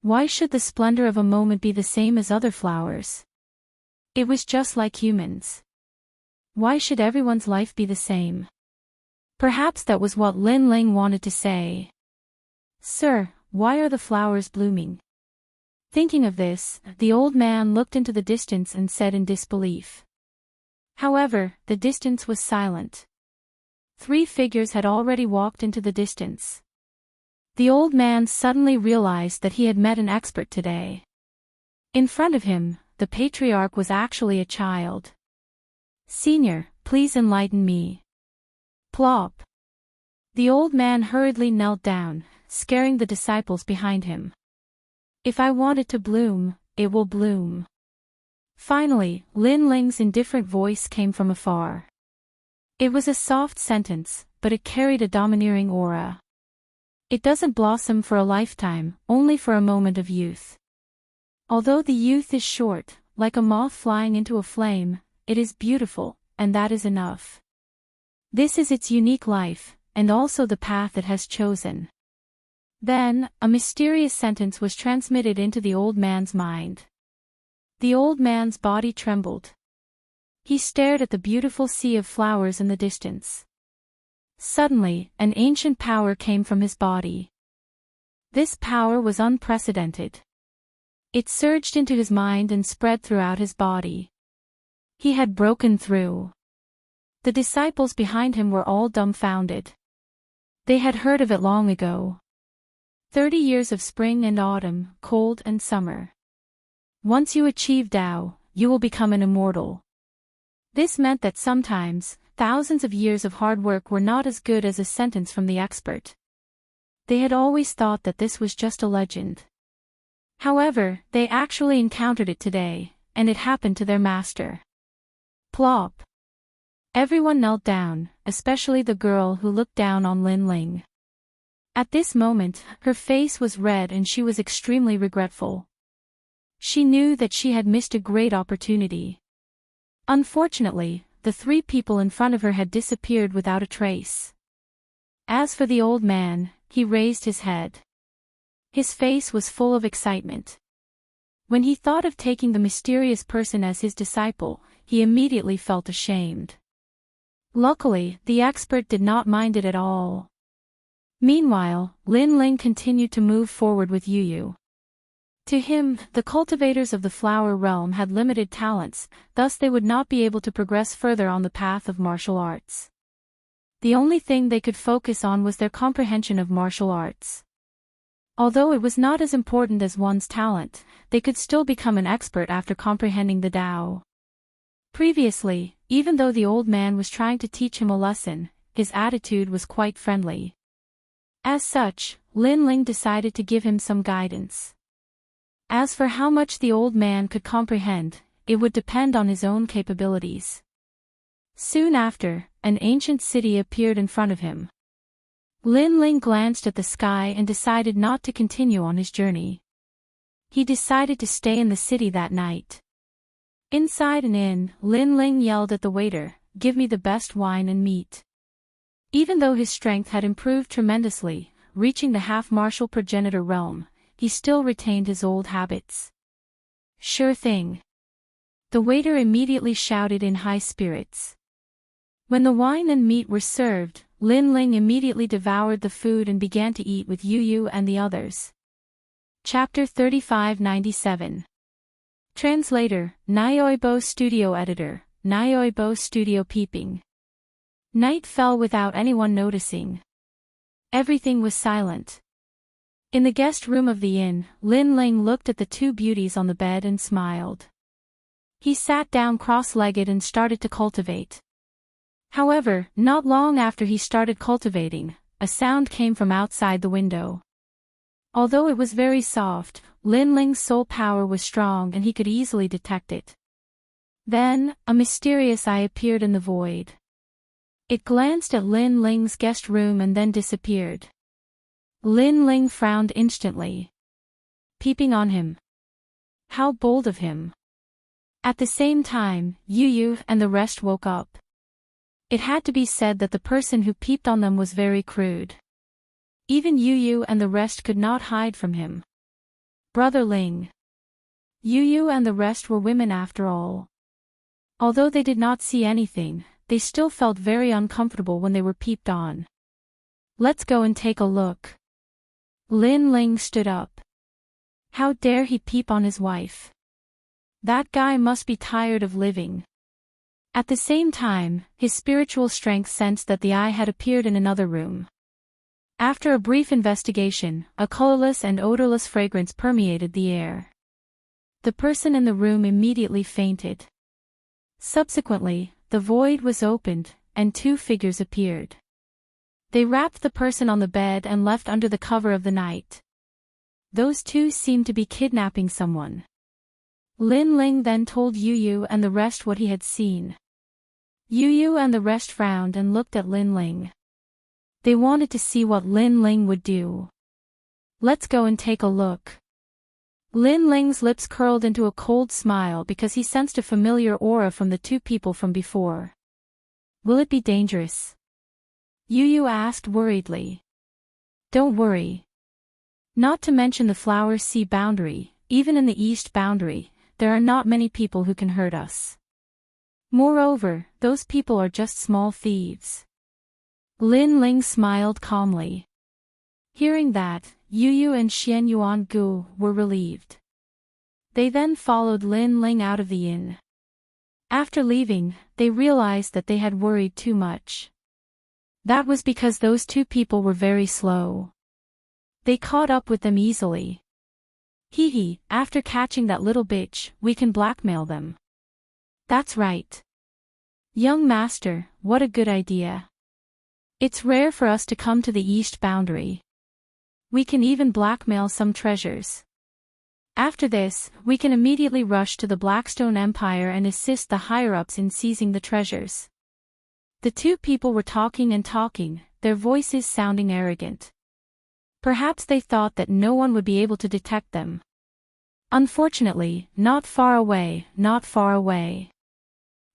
Why should the splendor of a moment be the same as other flowers? It was just like humans. Why should everyone's life be the same? Perhaps that was what Lin Ling wanted to say. "Sir, why are the flowers blooming?" Thinking of this, the old man looked into the distance and said in disbelief. However, the distance was silent. 3 figures had already walked into the distance. The old man suddenly realized that he had met an expert today. In front of him, the patriarch was actually a child. "Senior, please enlighten me." Plop. The old man hurriedly knelt down, scaring the disciples behind him. "If I want it to bloom, it will bloom." Finally, Lin Ling's indifferent voice came from afar. It was a soft sentence, but it carried a domineering aura. It doesn't blossom for a lifetime, only for a moment of youth. Although the youth is short, like a moth flying into a flame, it is beautiful, and that is enough. This is its unique life, and also the path it has chosen. Then, a mysterious sentence was transmitted into the old man's mind. The old man's body trembled. He stared at the beautiful sea of flowers in the distance. Suddenly, an ancient power came from his body. This power was unprecedented. It surged into his mind and spread throughout his body. He had broken through. The disciples behind him were all dumbfounded. They had heard of it long ago. 30 years of spring and autumn, cold and summer. Once you achieve Tao, you will become an immortal. This meant that sometimes, thousands of years of hard work were not as good as a sentence from the expert. They had always thought that this was just a legend. However, they actually encountered it today, and it happened to their master. Plop. Everyone knelt down, especially the girl who looked down on Lin Ling. At this moment, her face was red and she was extremely regretful. She knew that she had missed a great opportunity. Unfortunately, the 3 people in front of her had disappeared without a trace. As for the old man, he raised his head. His face was full of excitement. When he thought of taking the mysterious person as his disciple, he immediately felt ashamed. Luckily, the expert did not mind it at all. Meanwhile, Lin Ling continued to move forward with Yu. To him, the cultivators of the flower realm had limited talents, thus they would not be able to progress further on the path of martial arts. The only thing they could focus on was their comprehension of martial arts. Although it was not as important as one's talent, they could still become an expert after comprehending the Tao. Previously, even though the old man was trying to teach him a lesson, his attitude was quite friendly. As such, Lin Ling decided to give him some guidance. As for how much the old man could comprehend, it would depend on his own capabilities. Soon after, an ancient city appeared in front of him. Lin Ling glanced at the sky and decided not to continue on his journey. He decided to stay in the city that night. Inside an inn, Lin Ling yelled at the waiter, "Give me the best wine and meat." Even though his strength had improved tremendously, reaching the half-martial progenitor realm, he still retained his old habits. "Sure thing." The waiter immediately shouted in high spirits. When the wine and meat were served, Lin Ling immediately devoured the food and began to eat with Yu Yu and the others. Chapter 3597. Translator, Nyoibo Studio Editor, Nyoibo Studio Peeping. Night fell without anyone noticing. Everything was silent. In the guest room of the inn, Lin Ling looked at the two beauties on the bed and smiled. He sat down cross-legged and started to cultivate. However, not long after he started cultivating, a sound came from outside the window. Although it was very soft, Lin Ling's soul power was strong and he could easily detect it. Then, a mysterious eye appeared in the void. It glanced at Lin Ling's guest room and then disappeared. Lin Ling frowned instantly. Peeping on him. How bold of him. At the same time, Yu Yu and the rest woke up. It had to be said that the person who peeped on them was very crude. Even Yu Yu and the rest could not hide from him. Brother Ling. Yu Yu and the rest were women after all. Although they did not see anything, they still felt very uncomfortable when they were peeped on. Let's go and take a look. Lin Ling stood up. How dare he peep on his wife? That guy must be tired of living. At the same time, his spiritual strength sensed that the eye had appeared in another room. After a brief investigation, a colorless and odorless fragrance permeated the air. The person in the room immediately fainted. Subsequently, the void was opened, and two figures appeared. They wrapped the person on the bed and left under the cover of the night. Those two seemed to be kidnapping someone. Lin Ling then told Yu Yu and the rest what he had seen. Yu Yu and the rest frowned and looked at Lin Ling. They wanted to see what Lin Ling would do. Let's go and take a look. Lin Ling's lips curled into a cold smile because he sensed a familiar aura from the two people from before. Will it be dangerous? Yu Yu asked worriedly. Don't worry. Not to mention the Flower Sea boundary, even in the east boundary, there are not many people who can hurt us. Moreover, those people are just small thieves. Lin Ling smiled calmly. Hearing that, Yu Yu and Xian Yuan Gu were relieved. They then followed Lin Ling out of the inn. After leaving, they realized that they had worried too much. That was because those two people were very slow. They caught up with them easily. Hee hee, after catching that little bitch, we can blackmail them. That's right. Young master, what a good idea. It's rare for us to come to the east boundary. We can even blackmail some treasures. After this, we can immediately rush to the Blackstone Empire and assist the higher-ups in seizing the treasures. The two people were talking and talking, their voices sounding arrogant. Perhaps they thought that no one would be able to detect them. Unfortunately, not far away, not far away.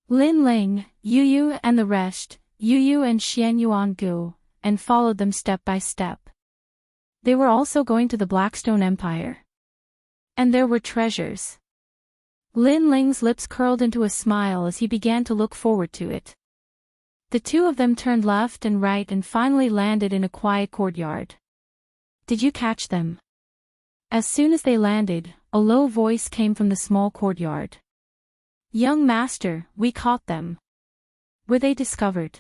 Lin Ling, Yu Yu and the rest, Yu Yu and Xian Yuan Gu, and followed them step by step. They were also going to the Blackstone Empire. And there were treasures. Lin Ling's lips curled into a smile as he began to look forward to it. The two of them turned left and right and finally landed in a quiet courtyard. Did you catch them? As soon as they landed, a low voice came from the small courtyard. Young master, we caught them. Were they discovered?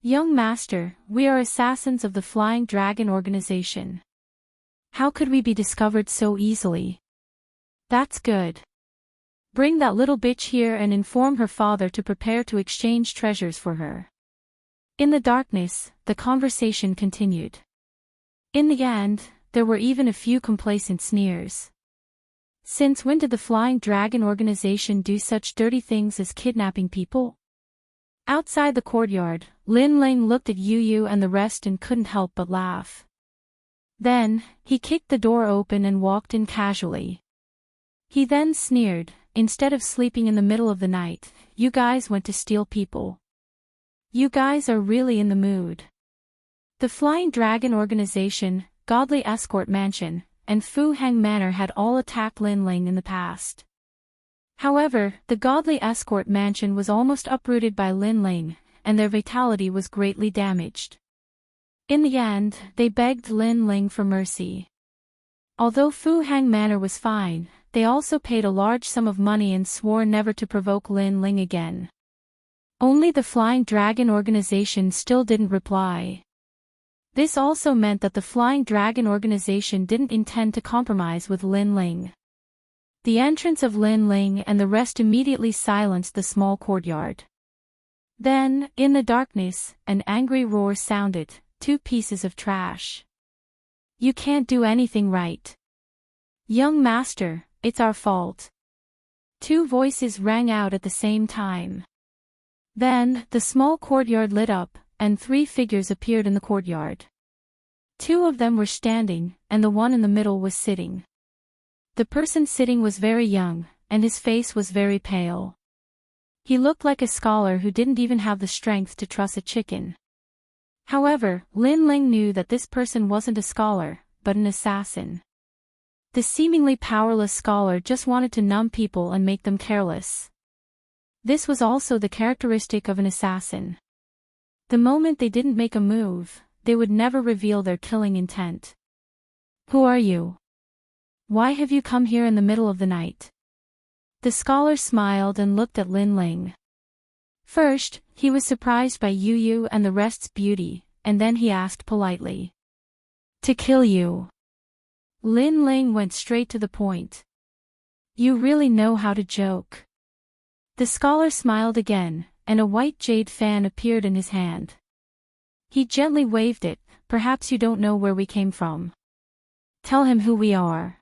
Young master, we are assassins of the Flying Dragon organization. How could we be discovered so easily? That's good. Bring that little bitch here and inform her father to prepare to exchange treasures for her. In the darkness, the conversation continued. In the end, there were even a few complacent sneers. Since when did the Flying Dragon organization do such dirty things as kidnapping people? Outside the courtyard, Lin Ling looked at Yu Yu and the rest and couldn't help but laugh. Then, he kicked the door open and walked in casually. He then sneered, "Instead of sleeping in the middle of the night, you guys went to steal people. You guys are really in the mood." The Flying Dragon organization, Godly Escort Mansion, and Fu Heng Manor had all attacked Lin Ling in the past. However, the Godly Escort Mansion was almost uprooted by Lin Ling, and their vitality was greatly damaged. In the end, they begged Lin Ling for mercy. Although Fu Heng Manor was fine, they also paid a large sum of money and swore never to provoke Lin Ling again. Only the Flying Dragon organization still didn't reply. This also meant that the Flying Dragon organization didn't intend to compromise with Lin Ling. The entrance of Lin Ling and the rest immediately silenced the small courtyard. Then, in the darkness, an angry roar sounded, "Two pieces of trash. You can't do anything right. Young master, it's our fault." Two voices rang out at the same time. Then, the small courtyard lit up, and three figures appeared in the courtyard. Two of them were standing, and the one in the middle was sitting. The person sitting was very young, and his face was very pale. He looked like a scholar who didn't even have the strength to truss a chicken. However, Lin Ling knew that this person wasn't a scholar, but an assassin. The seemingly powerless scholar just wanted to numb people and make them careless. This was also the characteristic of an assassin. The moment they didn't make a move, they would never reveal their killing intent. "Who are you? Why have you come here in the middle of the night?" The scholar smiled and looked at Lin Ling. First, he was surprised by Yu Yu and the rest's beauty, and then he asked politely. "To kill you." Lin Ling went straight to the point. "You really know how to joke." The scholar smiled again, and a white jade fan appeared in his hand. He gently waved it. "Perhaps you don't know where we came from. Tell him who we are."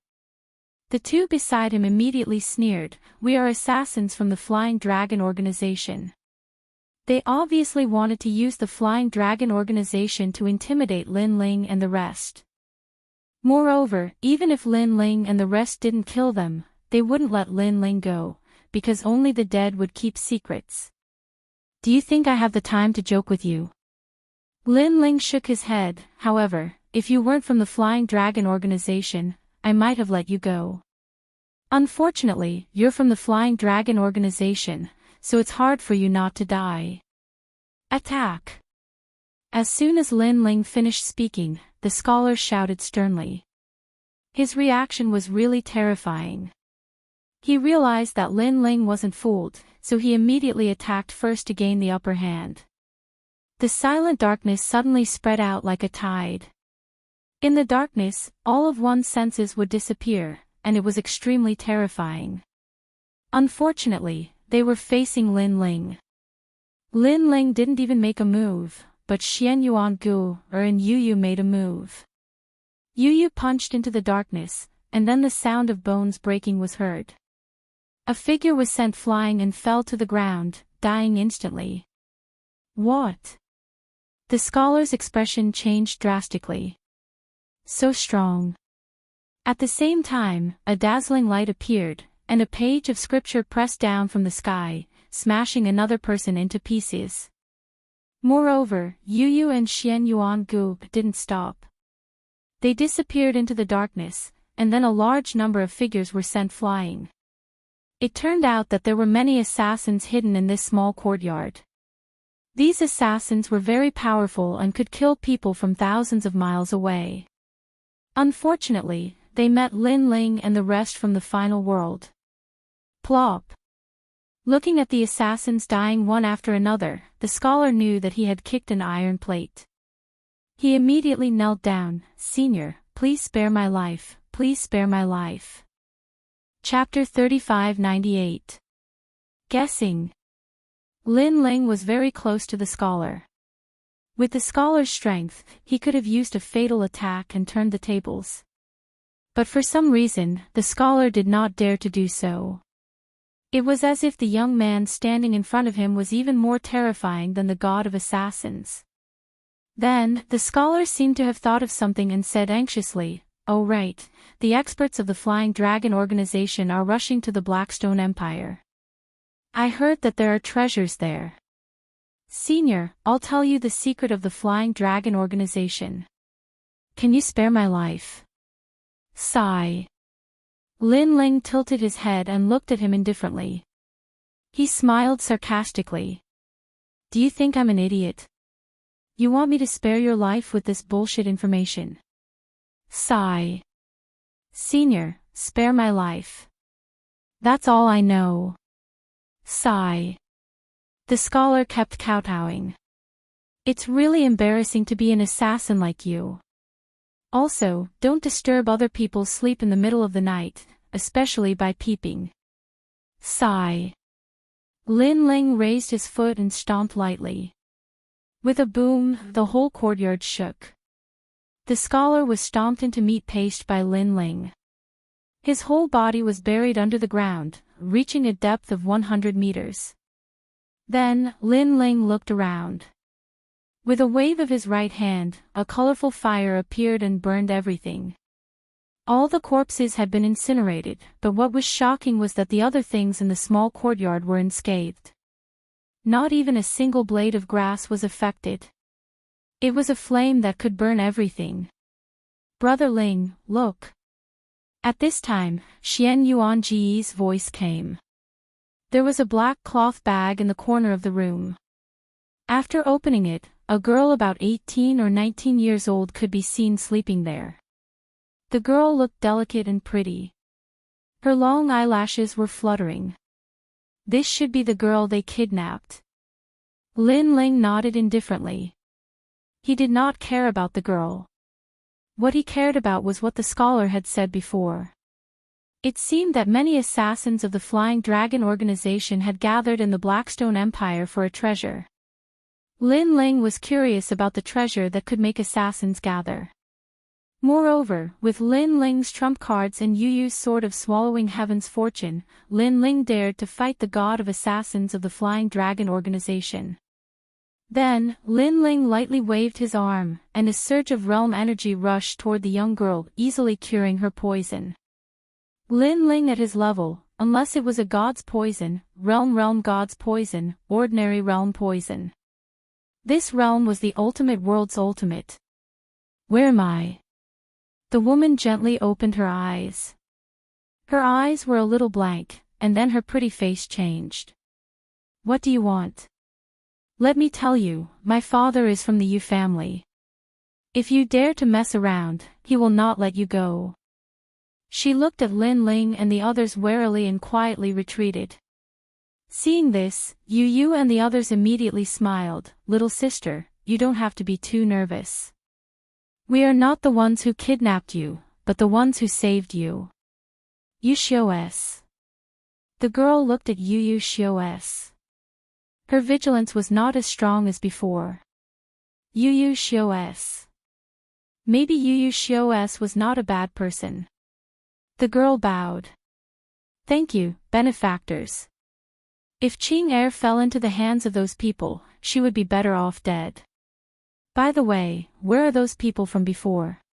The two beside him immediately sneered, "We are assassins from the Flying Dragon organization." They obviously wanted to use the Flying Dragon organization to intimidate Lin Ling and the rest. Moreover, even if Lin Ling and the rest didn't kill them, they wouldn't let Lin Ling go, because only the dead would keep secrets. "Do you think I have the time to joke with you?" Lin Ling shook his head. "However, if you weren't from the Flying Dragon organization, I might have let you go. Unfortunately, you're from the Flying Dragon organization, so it's hard for you not to die. Attack!" As soon as Lin Ling finished speaking, the scholar shouted sternly. His reaction was really terrifying. He realized that Lin Ling wasn't fooled, so he immediately attacked first to gain the upper hand. The silent darkness suddenly spread out like a tide. In the darkness, all of one's senses would disappear, and it was extremely terrifying. Unfortunately, they were facing Lin Ling. Lin Ling didn't even make a move, but Xian Yuan Gu and Yu Yu made a move. Yu Yu punched into the darkness, and then the sound of bones breaking was heard. A figure was sent flying and fell to the ground, dying instantly. "What?" The scholar's expression changed drastically. "So strong." At the same time, a dazzling light appeared, and a page of scripture pressed down from the sky, smashing another person into pieces. Moreover, Yu Yu and Xian Yuan Gu didn't stop. They disappeared into the darkness, and then a large number of figures were sent flying. It turned out that there were many assassins hidden in this small courtyard. These assassins were very powerful and could kill people from thousands of miles away. Unfortunately, they met Lin Ling and the rest from the final world. Plop. Looking at the assassins dying one after another, the scholar knew that he had kicked an iron plate. He immediately knelt down. "Senior, please spare my life, please spare my life." Chapter 3598. Guessing. Lin Ling was very close to the scholar. With the scholar's strength, he could have used a fatal attack and turned the tables. But for some reason, the scholar did not dare to do so. It was as if the young man standing in front of him was even more terrifying than the god of assassins. Then, the scholar seemed to have thought of something and said anxiously, "Oh right, the experts of the Flying Dragon organization are rushing to the Blackstone Empire. I heard that there are treasures there. Senior, I'll tell you the secret of the Flying Dragon organization. Can you spare my life?" Sigh. Lin Ling tilted his head and looked at him indifferently. He smiled sarcastically. "Do you think I'm an idiot? You want me to spare your life with this bullshit information?" Sigh. "Senior, spare my life. That's all I know." Sigh. The scholar kept kowtowing. "It's really embarrassing to be an assassin like you. Also, don't disturb other people's sleep in the middle of the night, especially by peeping." Sigh. Lin Ling raised his foot and stomped lightly. With a boom, the whole courtyard shook. The scholar was stomped into meat paste by Lin Ling. His whole body was buried under the ground, reaching a depth of 100 meters. Then, Lin Ling looked around. With a wave of his right hand, a colorful fire appeared and burned everything. All the corpses had been incinerated, but what was shocking was that the other things in the small courtyard were unscathed. Not even a single blade of grass was affected. It was a flame that could burn everything. "Brother Ling, look." At this time, Xian Yuanji's voice came. There was a black cloth bag in the corner of the room. After opening it, a girl about 18 or 19 years old could be seen sleeping there. The girl looked delicate and pretty. Her long eyelashes were fluttering. This should be the girl they kidnapped. Lin Ling nodded indifferently. He did not care about the girl. What he cared about was what the scholar had said before. It seemed that many assassins of the Flying Dragon organization had gathered in the Blackstone Empire for a treasure. Lin Ling was curious about the treasure that could make assassins gather. Moreover, with Lin Ling's trump cards and Yu Yu's sword of swallowing heaven's fortune, Lin Ling dared to fight the god of assassins of the Flying Dragon organization. Then, Lin Ling lightly waved his arm, and a surge of realm energy rushed toward the young girl, easily curing her poison. Lin Ling at his level, unless it was a god's poison, realm god's poison, ordinary realm poison. This realm was the ultimate world's ultimate. "Where am I?" The woman gently opened her eyes. Her eyes were a little blank, and then her pretty face changed. "What do you want?" "Let me tell you, my father is from the Yu family. If you dare to mess around, he will not let you go." She looked at Lin Ling and the others warily and quietly retreated. Seeing this, Yu Yu and the others immediately smiled. "Little sister, you don't have to be too nervous. We are not the ones who kidnapped you, but the ones who saved you. You show us." The girl looked at Yu Yu show us. Her vigilance was not as strong as before. Yu Yu show us. Maybe Yu Yu show us was not a bad person. The girl bowed. "Thank you, benefactors. If Qing Er fell into the hands of those people, she would be better off dead. By the way, where are those people from before?"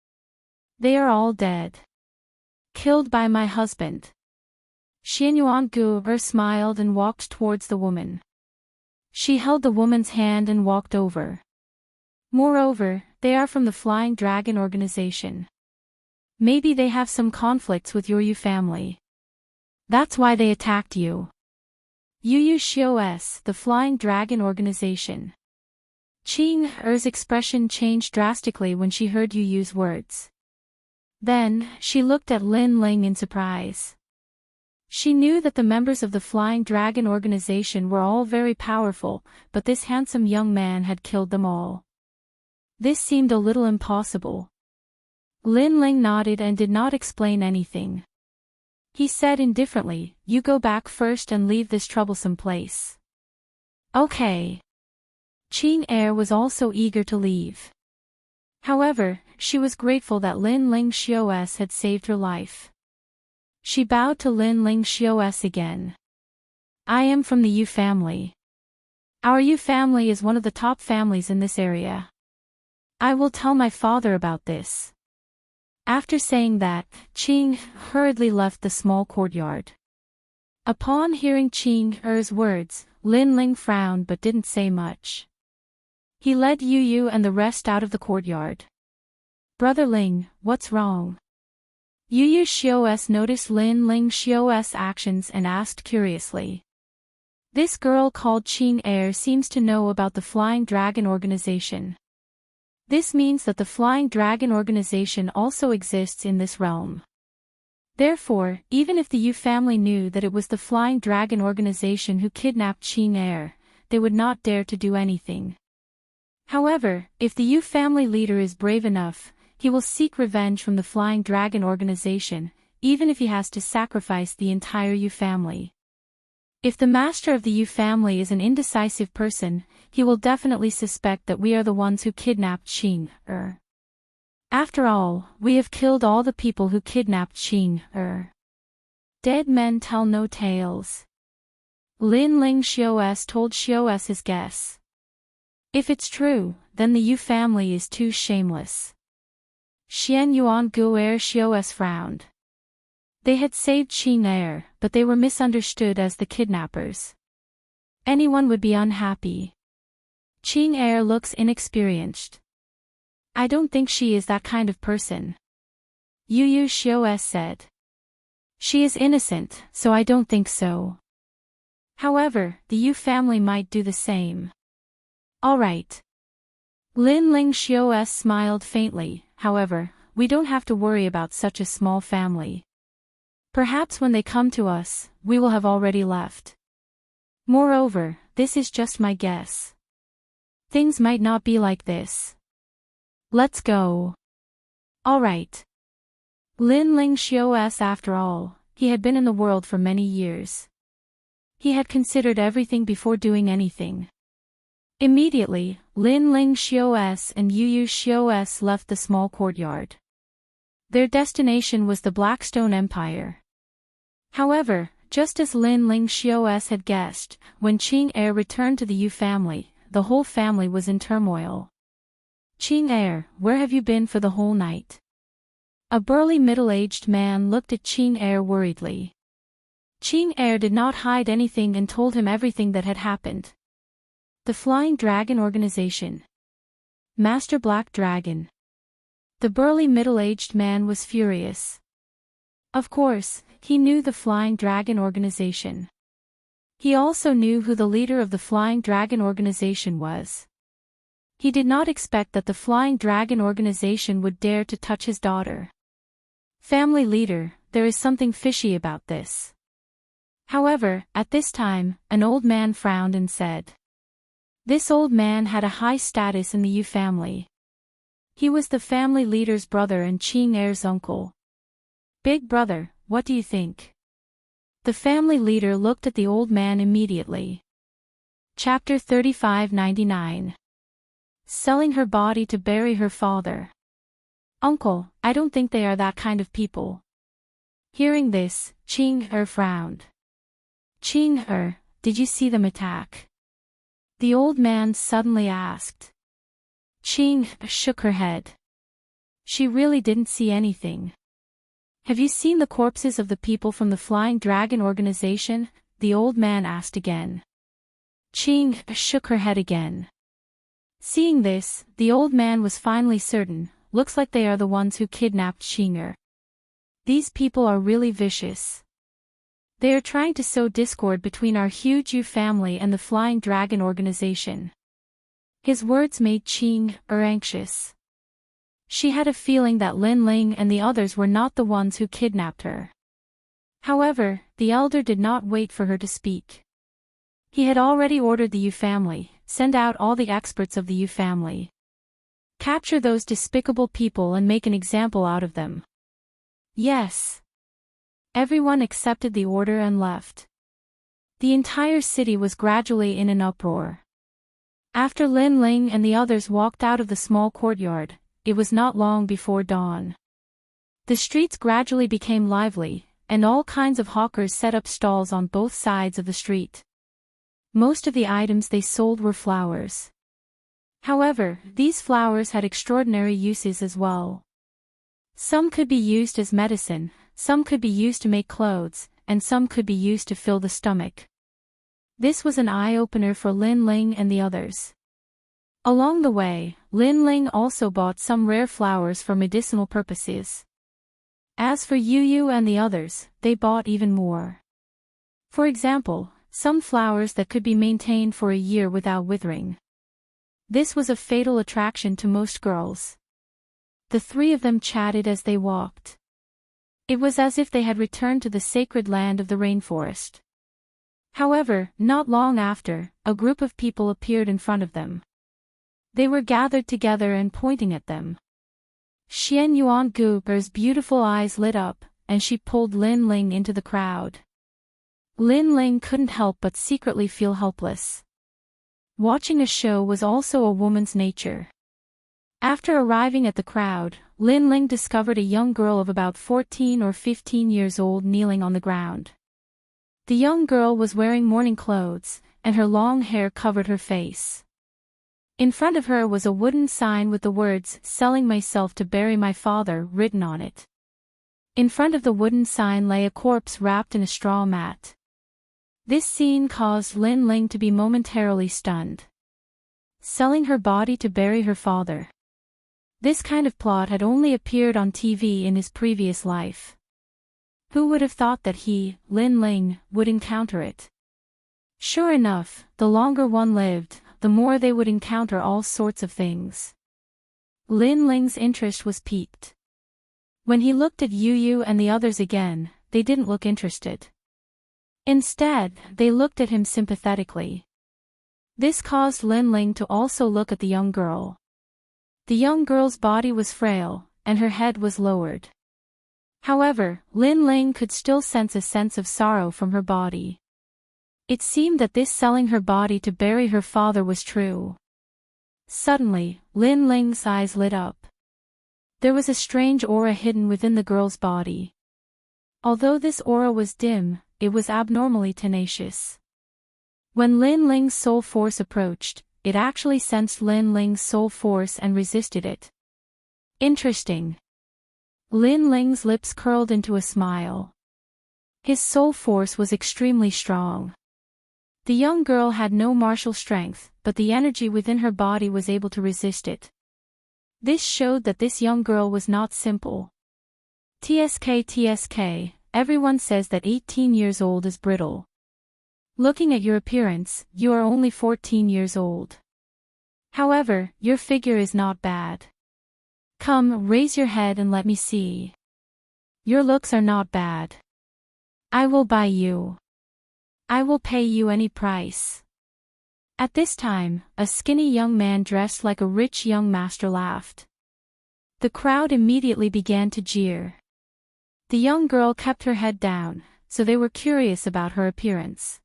"They are all dead. Killed by my husband." Xianyuan Gu smiled and walked towards the woman. She held the woman's hand and walked over. "Moreover, they are from the Flying Dragon organization. Maybe they have some conflicts with your Yu family. That's why they attacked you." Yu Yu Xios, the Flying Dragon organization. Qing Er's expression changed drastically when she heard Yu Yu's words. Then, she looked at Lin Ling in surprise. She knew that the members of the Flying Dragon organization were all very powerful, but this handsome young man had killed them all. This seemed a little impossible. Lin Ling nodded and did not explain anything. He said indifferently, "You go back first and leave this troublesome place." Okay. Qing Er was also eager to leave. However, she was grateful that Lin Ling Xios had saved her life. She bowed to Lin Ling Xios again. "I am from the Yu family. Our Yu family is one of the top families in this area. I will tell my father about this." After saying that, Qing hurriedly left the small courtyard. Upon hearing Qing Er's words, Lin Ling frowned but didn't say much. He led Yu Yu and the rest out of the courtyard. "Brother Ling, what's wrong?" Yu Yu Xios noticed Lin Ling Xios' actions and asked curiously. This girl called Qing Er seems to know about the Flying Dragon organization. This means that the Flying Dragon organization also exists in this realm. Therefore, even if the Yu family knew that it was the Flying Dragon organization who kidnapped Qing Er, they would not dare to do anything. However, if the Yu family leader is brave enough, he will seek revenge from the Flying Dragon organization, even if he has to sacrifice the entire Yu family. If the master of the Yu family is an indecisive person, he will definitely suspect that we are the ones who kidnapped Qing Er. After all, we have killed all the people who kidnapped Qing Er. Dead men tell no tales. Lin Ling Xios told Xios his guess. If it's true, then the Yu family is too shameless. Xian Yuan Guer Xios frowned. They had saved Qing Er, but they were misunderstood as the kidnappers. Anyone would be unhappy. Qing Er looks inexperienced. I don't think she is that kind of person. Yu Yu Xios said. She is innocent, so I don't think so. However, the Yu family might do the same. All right. Lin Ling Xios smiled faintly. However, we don't have to worry about such a small family. Perhaps when they come to us, we will have already left. Moreover, this is just my guess. Things might not be like this. Let's go. All right. Lin Ling Xios, after all, he had been in the world for many years. He had considered everything before doing anything. Immediately, Lin Ling Xios and Yu Yu Xios left the small courtyard. Their destination was the Blackstone Empire. However, just as Lin Ling Xios had guessed, when Qing Er returned to the Yu family, the whole family was in turmoil. Qing Er, where have you been for the whole night? A burly middle-aged man looked at Qing Er worriedly. Qing Er did not hide anything and told him everything that had happened. The Flying Dragon Organization. Master Black Dragon. The burly middle-aged man was furious. Of course, he knew the Flying Dragon Organization. He also knew who the leader of the Flying Dragon Organization was. He did not expect that the Flying Dragon Organization would dare to touch his daughter. Family leader, there is something fishy about this. However, at this time, an old man frowned and said. This old man had a high status in the Yu family. He was the family leader's brother and Qing Er's uncle. Big brother, what do you think? The family leader looked at the old man immediately. Chapter 3599. Selling her body to bury her father. Uncle, I don't think they are that kind of people. Hearing this, Qing Er frowned. Qing Er, did you see them attack? The old man suddenly asked. Qing shook her head. She really didn't see anything. Have you seen the corpses of the people from the Flying Dragon Organization? The old man asked again. Qing shook her head again. Seeing this, the old man was finally certain. Looks like they are the ones who kidnapped Qing Er. These people are really vicious. They are trying to sow discord between our huge Yu family and the Flying Dragon Organization. His words made Qing Er anxious. She had a feeling that Lin Ling and the others were not the ones who kidnapped her. However, the elder did not wait for her to speak. He had already ordered the Yu family, send out all the experts of the Yu family. Capture those despicable people and make an example out of them. Yes. Everyone accepted the order and left. The entire city was gradually in an uproar. After Lin Ling and the others walked out of the small courtyard, it was not long before dawn. The streets gradually became lively, and all kinds of hawkers set up stalls on both sides of the street. Most of the items they sold were flowers. However, these flowers had extraordinary uses as well. Some could be used as medicine, some could be used to make clothes, and some could be used to fill the stomach. This was an eye-opener for Lin Ling and the others. Along the way, Lin Ling also bought some rare flowers for medicinal purposes. As for Yu Yu and the others, they bought even more. For example, some flowers that could be maintained for a year without withering. This was a fatal attraction to most girls. The three of them chatted as they walked. It was as if they had returned to the sacred land of the rainforest. However, not long after, a group of people appeared in front of them. They were gathered together and pointing at them. Xian Yuan Gu's beautiful eyes lit up, and she pulled Lin Ling into the crowd. Lin Ling couldn't help but secretly feel helpless. Watching a show was also a woman's nature. After arriving at the crowd, Lin Ling discovered a young girl of about 14 or 15 years old kneeling on the ground. The young girl was wearing mourning clothes, and her long hair covered her face. In front of her was a wooden sign with the words, "Selling myself to bury my father," written on it. In front of the wooden sign lay a corpse wrapped in a straw mat. This scene caused Lin Ling to be momentarily stunned. Selling her body to bury her father. This kind of plot had only appeared on TV in his previous life. Who would have thought that he, Lin Ling, would encounter it? Sure enough, the longer one lived, the more they would encounter all sorts of things. Lin Ling's interest was piqued. When he looked at Yu Yu and the others again, they didn't look interested. Instead, they looked at him sympathetically. This caused Lin Ling to also look at the young girl. The young girl's body was frail, and her head was lowered. However, Lin Ling could still sense a sense of sorrow from her body. It seemed that this selling her body to bury her father was true. Suddenly, Lin Ling's eyes lit up. There was a strange aura hidden within the girl's body. Although this aura was dim, it was abnormally tenacious. When Lin Ling's soul force approached, it actually sensed Lin Ling's soul force and resisted it. Interesting. Lin Ling's lips curled into a smile. His soul force was extremely strong. The young girl had no martial strength, but the energy within her body was able to resist it. This showed that this young girl was not simple. TSK, everyone says that 18 years old is brittle. Looking at your appearance, you are only 14 years old. However, your figure is not bad. Come, raise your head and let me see. Your looks are not bad. I will buy you. I will pay you any price. At this time, a skinny young man dressed like a rich young master laughed. The crowd immediately began to jeer. The young girl kept her head down, so they were curious about her appearance.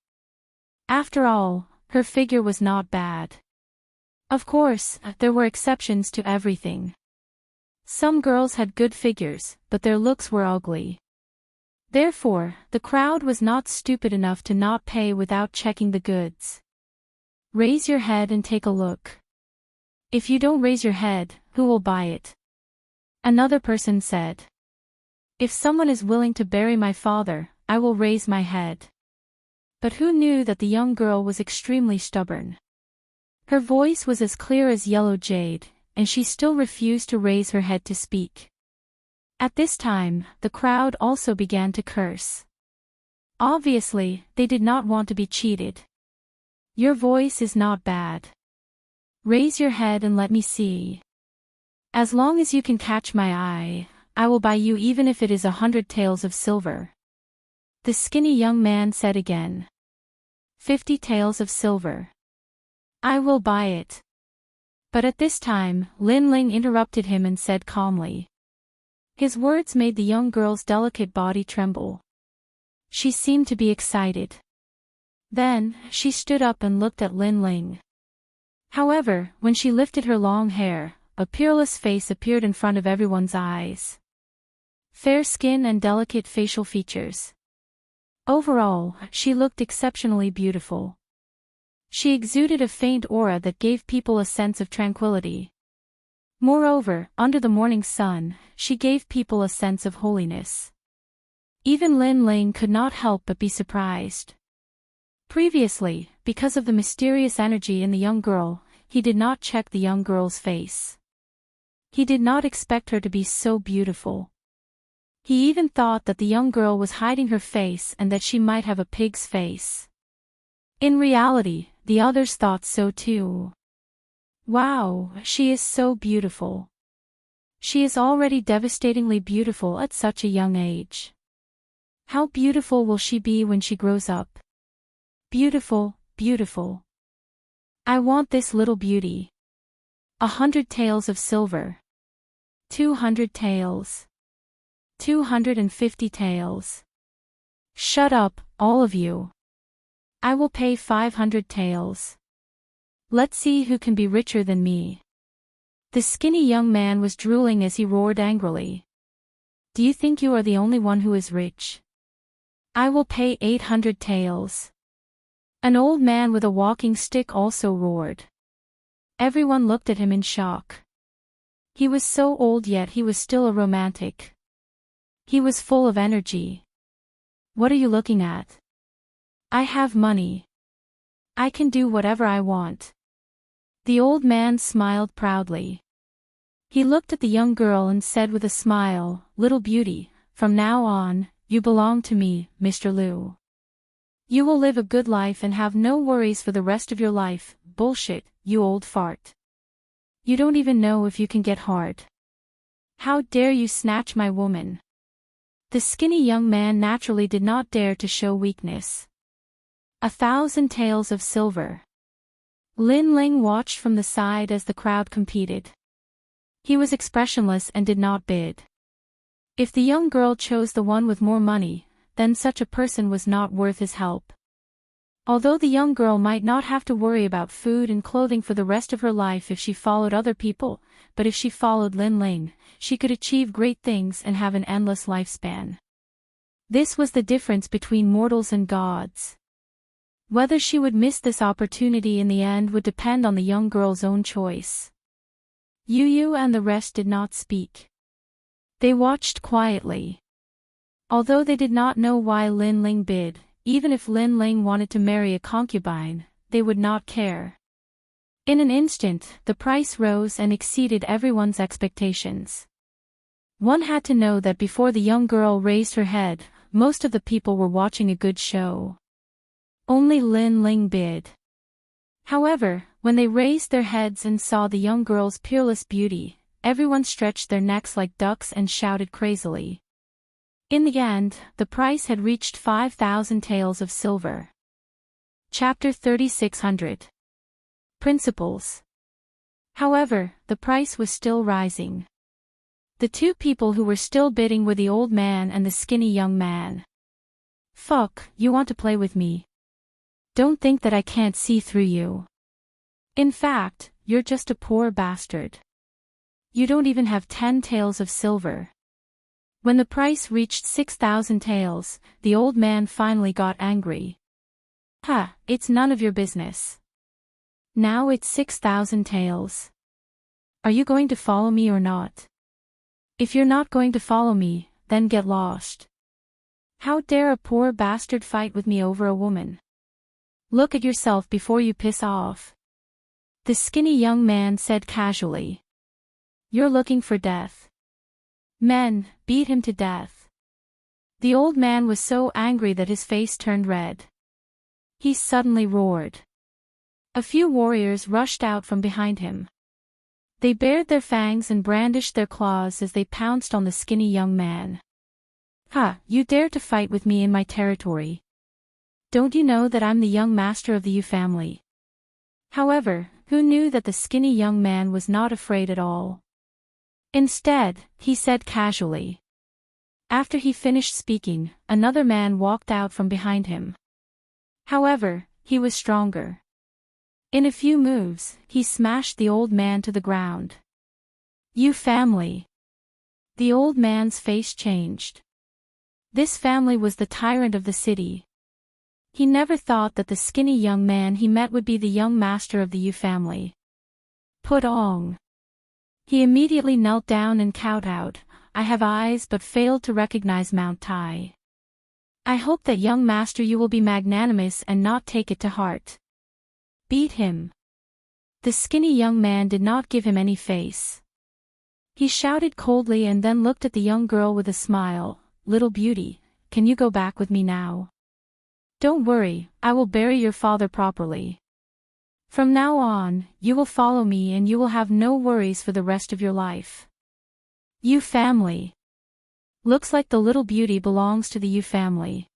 After all, her figure was not bad. Of course, there were exceptions to everything. Some girls had good figures, but their looks were ugly. Therefore, the crowd was not stupid enough to not pay without checking the goods. Raise your head and take a look. If you don't raise your head, who will buy it? Another person said. If someone is willing to bury my father, I will raise my head. But who knew that the young girl was extremely stubborn? Her voice was as clear as yellow jade, and she still refused to raise her head to speak. At this time, the crowd also began to curse. Obviously, they did not want to be cheated. Your voice is not bad. Raise your head and let me see. As long as you can catch my eye, I will buy you even if it is 100 taels of silver. The skinny young man said again. 50 taels of silver. I will buy it. But at this time, Lin Ling interrupted him and said calmly. His words made the young girl's delicate body tremble. She seemed to be excited. Then, she stood up and looked at Lin Ling. However, when she lifted her long hair, a peerless face appeared in front of everyone's eyes. Fair skin and delicate facial features. Overall, she looked exceptionally beautiful. She exuded a faint aura that gave people a sense of tranquility. Moreover, under the morning sun, she gave people a sense of holiness. Even Lin Ling could not help but be surprised. Previously, because of the mysterious energy in the young girl, he did not check the young girl's face. He did not expect her to be so beautiful. He even thought that the young girl was hiding her face and that she might have a pig's face. In reality, the others thought so too. Wow, she is so beautiful. She is already devastatingly beautiful at such a young age. How beautiful will she be when she grows up? Beautiful, beautiful. I want this little beauty. 100 taels of silver. 200 taels. 250 taels. Shut up, all of you. I will pay 500 taels. Let's see who can be richer than me. The skinny young man was drooling as he roared angrily. Do you think you are the only one who is rich? I will pay 800 taels. An old man with a walking stick also roared. Everyone looked at him in shock. He was so old yet he was still a romantic. He was full of energy. What are you looking at? I have money. I can do whatever I want. The old man smiled proudly. He looked at the young girl and said with a smile, "Little beauty, from now on, you belong to me, Mr. Liu. You will live a good life and have no worries for the rest of your life." Bullshit, you old fart. You don't even know if you can get hard. How dare you snatch my woman? The skinny young man naturally did not dare to show weakness. 1,000 taels of silver. Lin Ling watched from the side as the crowd competed. He was expressionless and did not bid. If the young girl chose the one with more money, then such a person was not worth his help. Although the young girl might not have to worry about food and clothing for the rest of her life if she followed other people, but if she followed Lin Ling, she could achieve great things and have an endless lifespan. This was the difference between mortals and gods. Whether she would miss this opportunity in the end would depend on the young girl's own choice. Yu and the rest did not speak. They watched quietly. Although they did not know why Lin Ling bid, even if Lin Ling wanted to marry a concubine, they would not care. In an instant, the price rose and exceeded everyone's expectations. One had to know that before the young girl raised her head, most of the people were watching a good show. Only Lin Ling bid. However, when they raised their heads and saw the young girl's peerless beauty, everyone stretched their necks like ducks and shouted crazily. In the end, the price had reached 5,000 taels of silver. Chapter 3600. Principles. However, the price was still rising. The two people who were still bidding were the old man and the skinny young man. Fuck, you want to play with me? Don't think that I can't see through you. In fact, you're just a poor bastard. You don't even have 10 taels of silver. When the price reached 6,000 taels, the old man finally got angry. Ha, it's none of your business. Now it's 6,000 taels. Are you going to follow me or not? If you're not going to follow me, then get lost. How dare a poor bastard fight with me over a woman? Look at yourself before you piss off. The skinny young man said casually. You're looking for death. Men, beat him to death. The old man was so angry that his face turned red. He suddenly roared. A few warriors rushed out from behind him. They bared their fangs and brandished their claws as they pounced on the skinny young man. Ha, you dare to fight with me in my territory. Don't you know that I'm the young master of the Yu family? However, who knew that the skinny young man was not afraid at all? Instead, he said casually. After he finished speaking, another man walked out from behind him. However, he was stronger. In a few moves, he smashed the old man to the ground. You family. The old man's face changed. This family was the tyrant of the city. He never thought that the skinny young man he met would be the young master of the Yu family. Put on. He immediately knelt down and cowed out, I have eyes but failed to recognize Mount Tai. I hope that young master you will be magnanimous and not take it to heart. Beat him. The skinny young man did not give him any face. He shouted coldly and then looked at the young girl with a smile, Little beauty, can you go back with me now? Don't worry, I will bury your father properly. From now on, you will follow me and you will have no worries for the rest of your life. Yu family. Looks like the little beauty belongs to the Yu family.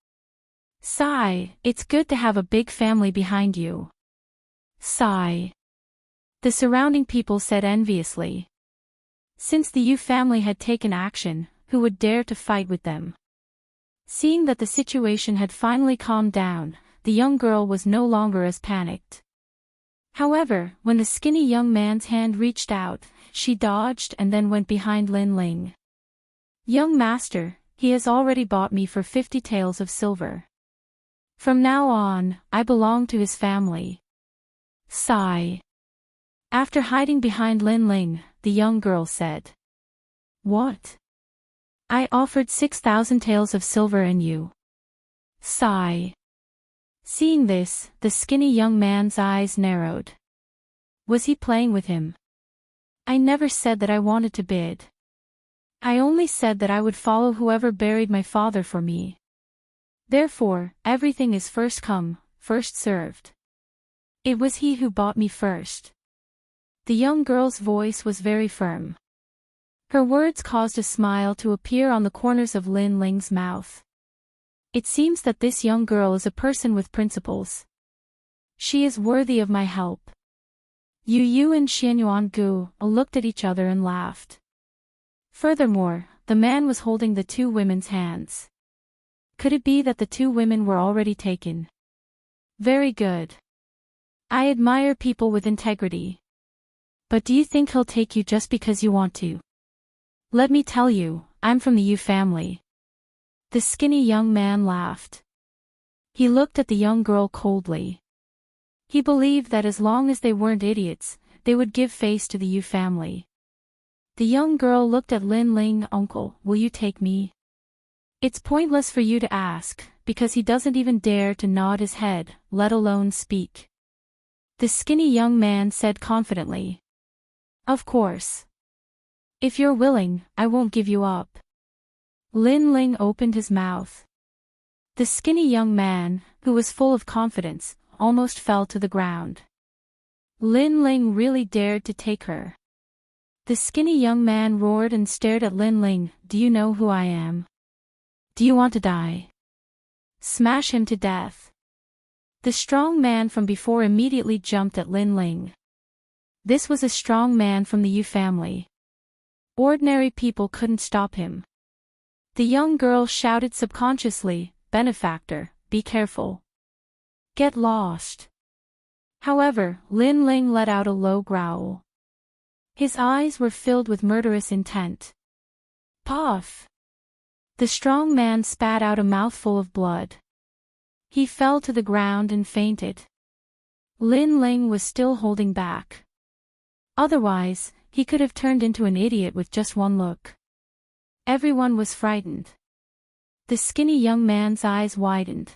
Sigh, it's good to have a big family behind you. Sigh. The surrounding people said enviously. Since the Yu family had taken action, who would dare to fight with them? Seeing that the situation had finally calmed down, the young girl was no longer as panicked. However, when the skinny young man's hand reached out, she dodged and then went behind Lin Ling. Young master, he has already bought me for 50 taels of silver. From now on, I belong to his family. Sigh. After hiding behind Lin Ling, the young girl said. What? I offered 6,000 taels of silver and you. Sigh. Seeing this, the skinny young man's eyes narrowed. Was he playing with him? I never said that I wanted to bid. I only said that I would follow whoever buried my father for me. Therefore, everything is first come, first served. It was he who bought me first. The young girl's voice was very firm. Her words caused a smile to appear on the corners of Lin Ling's mouth. It seems that this young girl is a person with principles. She is worthy of my help. Yu Yu and Xianyuan Gu looked at each other and laughed. Furthermore, the man was holding the two women's hands. Could it be that the two women were already taken? Very good. I admire people with integrity. But do you think he'll take you just because you want to? Let me tell you, I'm from the Yu family. The skinny young man laughed. He looked at the young girl coldly. He believed that as long as they weren't idiots, they would give face to the Yu family. The young girl looked at Lin Ling. Uncle, will you take me? It's pointless for you to ask, because he doesn't even dare to nod his head, let alone speak. The skinny young man said confidently. Of course. If you're willing, I won't give you up. Lin Ling opened his mouth. The skinny young man, who was full of confidence, almost fell to the ground. Lin Ling really dared to take her. The skinny young man roared and stared at Lin Ling. Do you know who I am? Do you want to die? Smash him to death. The strong man from before immediately jumped at Lin Ling. This was a strong man from the Yu family. Ordinary people couldn't stop him. The young girl shouted subconsciously, Benefactor, be careful. Get lost. However, Lin Ling let out a low growl. His eyes were filled with murderous intent. Puff! The strong man spat out a mouthful of blood. He fell to the ground and fainted. Lin Ling was still holding back. Otherwise, he could have turned into an idiot with just one look. Everyone was frightened. The skinny young man's eyes widened.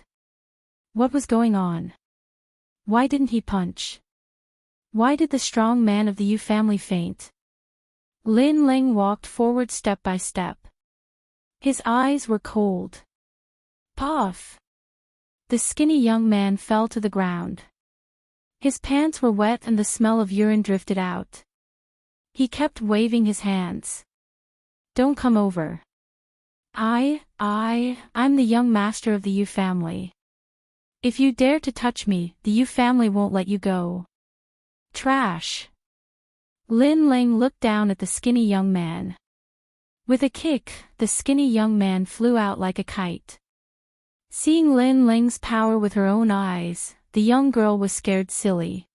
What was going on? Why didn't he punch? Why did the strong man of the Yu family faint? Lin Ling walked forward step by step. His eyes were cold. Puff! The skinny young man fell to the ground. His pants were wet and the smell of urine drifted out. He kept waving his hands. Don't come over. I'm the young master of the Yu family. If you dare to touch me, the Yu family won't let you go. Trash. Lin Ling looked down at the skinny young man. With a kick, the skinny young man flew out like a kite. Seeing Lin Ling's power with her own eyes, the young girl was scared silly.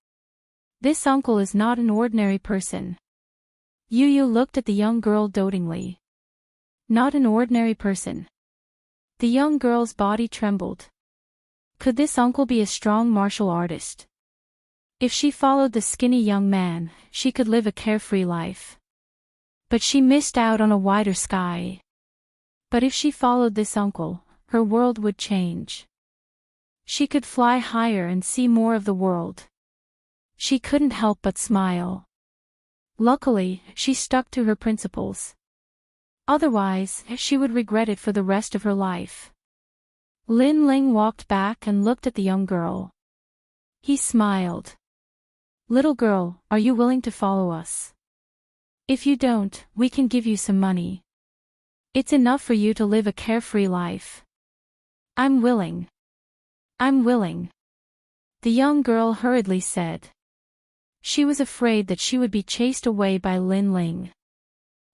This uncle is not an ordinary person. Yu Yu looked at the young girl dotingly. Not an ordinary person. The young girl's body trembled. Could this uncle be a strong martial artist? If she followed the skinny young man, she could live a carefree life. But she missed out on a wider sky. But if she followed this uncle, her world would change. She could fly higher and see more of the world. She couldn't help but smile. Luckily, she stuck to her principles. Otherwise, she would regret it for the rest of her life. Lin Ling walked back and looked at the young girl. He smiled. Little girl, are you willing to follow us? If you don't, we can give you some money. It's enough for you to live a carefree life. I'm willing. I'm willing. The young girl hurriedly said. She was afraid that she would be chased away by Lin Ling.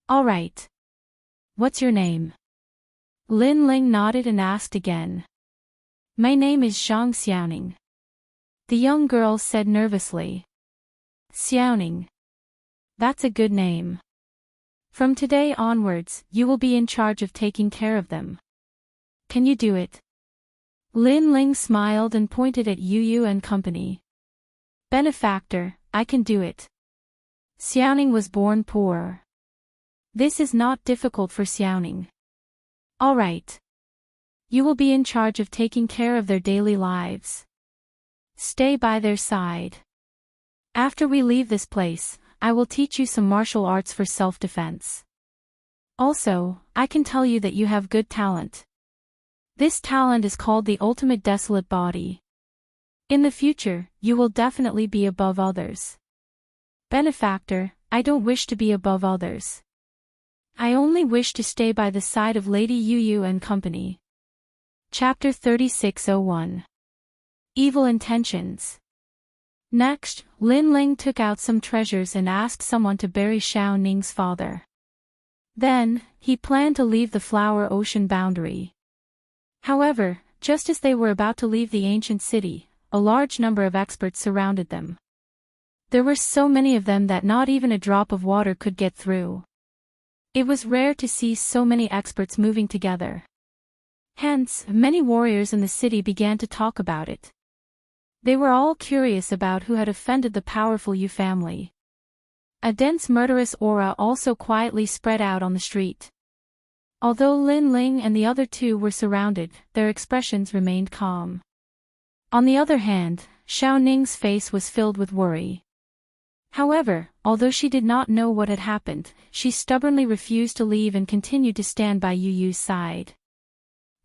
All right. What's your name? Lin Ling nodded and asked again. My name is Zhang Xiaoning. The young girl said nervously. Xiaoning. That's a good name. From today onwards, you will be in charge of taking care of them. Can you do it? Lin Ling smiled and pointed at Yu Yu and company. Benefactor, I can do it. Xiaoning was born poor. This is not difficult for Xiaoning. All right. You will be in charge of taking care of their daily lives. Stay by their side. After we leave this place, I will teach you some martial arts for self-defense. Also, I can tell you that you have good talent. This talent is called the ultimate desolate body. In the future, you will definitely be above others. Benefactor, I don't wish to be above others. I only wish to stay by the side of Lady Yu Yu and company. Chapter 3601. Evil Intentions. Next, Lin Ling took out some treasures and asked someone to bury Xiao Ning's father. Then, he planned to leave the flower ocean boundary. However, just as they were about to leave the ancient city, a large number of experts surrounded them. There were so many of them that not even a drop of water could get through. It was rare to see so many experts moving together. Hence, many warriors in the city began to talk about it. They were all curious about who had offended the powerful Yu family. A dense murderous aura also quietly spread out on the street. Although Lin Ling and the other two were surrounded, their expressions remained calm. On the other hand, Xiao Ning's face was filled with worry. However, although she did not know what had happened, she stubbornly refused to leave and continued to stand by Yu Yu's side.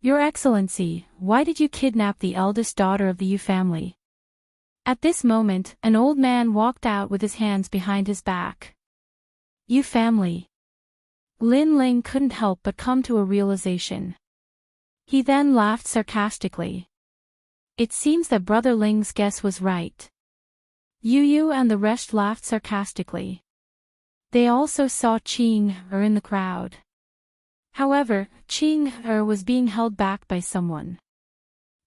Your Excellency, why did you kidnap the eldest daughter of the Yu family? At this moment, an old man walked out with his hands behind his back. Yu family. Lin Ling couldn't help but come to a realization. He then laughed sarcastically. It seems that Brother Ling's guess was right. Yu Yu and the rest laughed sarcastically. They also saw Qing in the crowd. However, Qing was being held back by someone.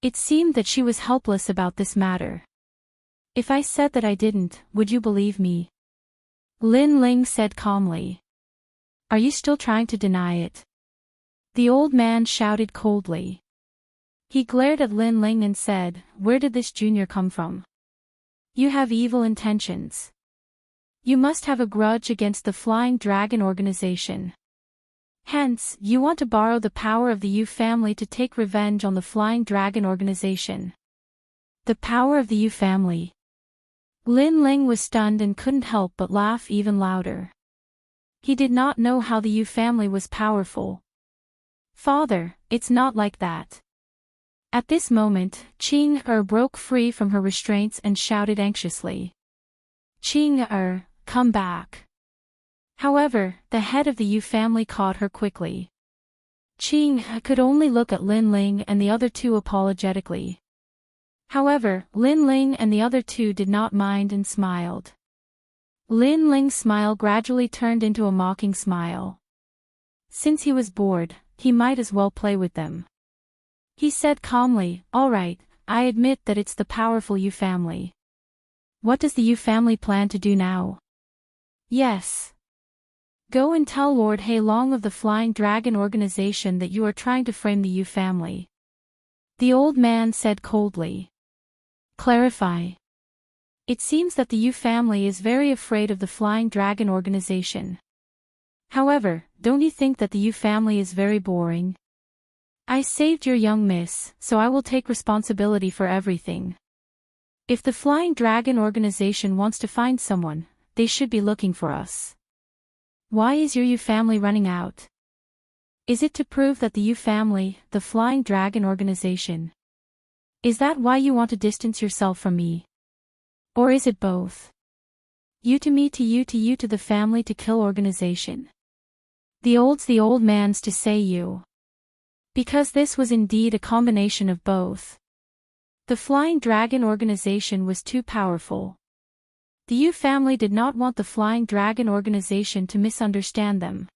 It seemed that she was helpless about this matter. If I said that I didn't, would you believe me? Lin Ling said calmly. Are you still trying to deny it? The old man shouted coldly. He glared at Lin Ling and said, where did this junior come from? You have evil intentions. You must have a grudge against the Flying Dragon organization. Hence, you want to borrow the power of the Yu family to take revenge on the Flying Dragon organization. The power of the Yu family. Lin Ling was stunned and couldn't help but laugh even louder. He did not know how the Yu family was powerful. Father, it's not like that. At this moment, Qing broke free from her restraints and shouted anxiously. Qing come back. However, the head of the Yu family caught her quickly. Qing could only look at Lin Ling and the other two apologetically. However, Lin Ling and the other two did not mind and smiled. Lin Ling's smile gradually turned into a mocking smile. Since he was bored, he might as well play with them. He said calmly, "All right, I admit that it's the powerful Yu family. What does the Yu family plan to do now?" "Yes. Go and tell Lord Heilong of the Flying Dragon organization that you are trying to frame the Yu family." The old man said coldly. "Clarify." It seems that the Yu family is very afraid of the Flying Dragon organization. However, don't you think that the Yu family is very boring? I saved your young miss, so I will take responsibility for everything. If the Flying Dragon organization wants to find someone, they should be looking for us. Why is your Yu family running out? Is it to prove that the Yu family, the Flying Dragon organization? Is that why you want to distance yourself from me? Or is it both? You to me to you to you to the family to kill organization. The old man's to say you. Because this was indeed a combination of both. The Flying Dragon organization was too powerful. The Yu family did not want the Flying Dragon organization to misunderstand them.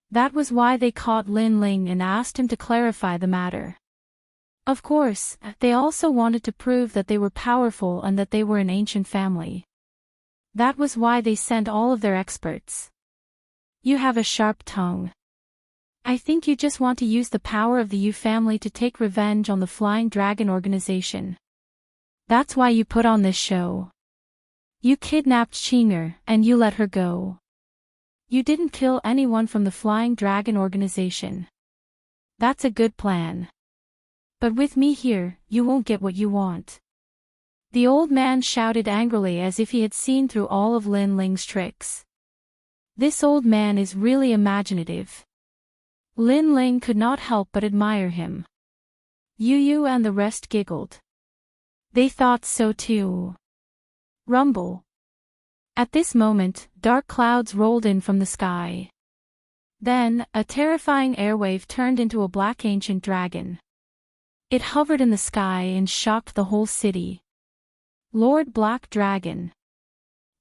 That was why they caught Lin Ling and asked him to clarify the matter. Of course, they also wanted to prove that they were powerful and that they were an ancient family. That was why they sent all of their experts. You have a sharp tongue. I think you just want to use the power of the Yu family to take revenge on the Flying Dragon organization. That's why you put on this show. You kidnapped Qinger, and you let her go. You didn't kill anyone from the Flying Dragon organization. That's a good plan. But with me here, you won't get what you want. The old man shouted angrily as if he had seen through all of Lin Ling's tricks. This old man is really imaginative. Lin Ling could not help but admire him. Yu and the rest giggled. They thought so too. Rumble. At this moment, dark clouds rolled in from the sky. Then, a terrifying airwave turned into a black ancient dragon. It hovered in the sky and shocked the whole city. Lord Black Dragon.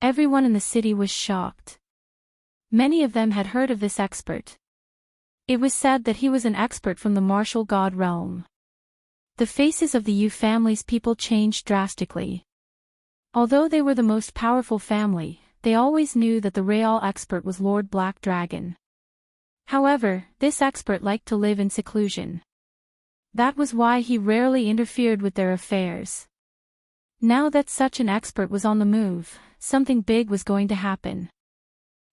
Everyone in the city was shocked. Many of them had heard of this expert. It was said that he was an expert from the martial god realm. The faces of the Yu family's people changed drastically. Although they were the most powerful family, they always knew that the real expert was Lord Black Dragon. However, this expert liked to live in seclusion. That was why he rarely interfered with their affairs. Now that such an expert was on the move, something big was going to happen.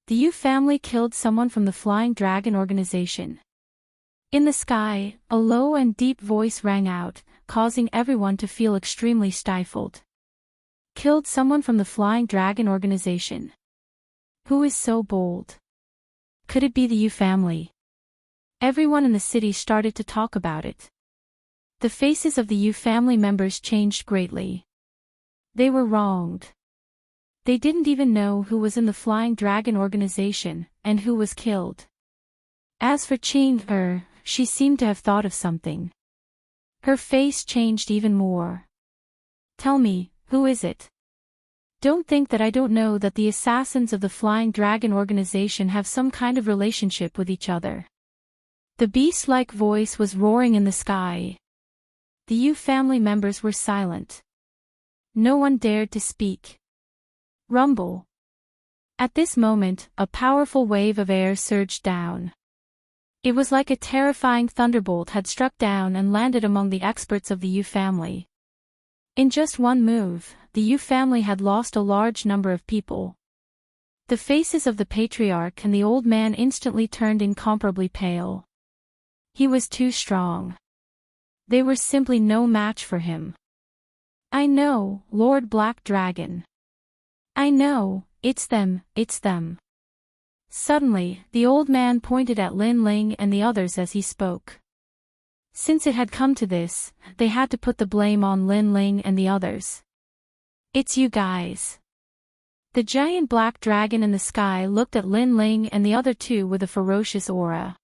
The Yu family killed someone from the Flying Dragon organization. In the sky, a low and deep voice rang out, causing everyone to feel extremely stifled. Killed someone from the Flying Dragon organization. Who is so bold? Could it be the Yu family? Everyone in the city started to talk about it. The faces of the Yu family members changed greatly. They were wronged. They didn't even know who was in the Flying Dragon organization, and who was killed. As for Qinger, she seemed to have thought of something. Her face changed even more. Tell me, who is it? Don't think that I don't know that the assassins of the Flying Dragon organization have some kind of relationship with each other. The beast-like voice was roaring in the sky. The Yu family members were silent. No one dared to speak. Rumble. At this moment, a powerful wave of air surged down. It was like a terrifying thunderbolt had struck down and landed among the experts of the Yu family. In just one move, the Yu family had lost a large number of people. The faces of the patriarch and the old man instantly turned incomparably pale. He was too strong. They were simply no match for him. I know, Lord Black Dragon. I know, it's them, it's them. Suddenly, the old man pointed at Lin Ling and the others as he spoke. Since it had come to this, they had to put the blame on Lin Ling and the others. It's you guys. The giant black dragon in the sky looked at Lin Ling and the other two with a ferocious aura.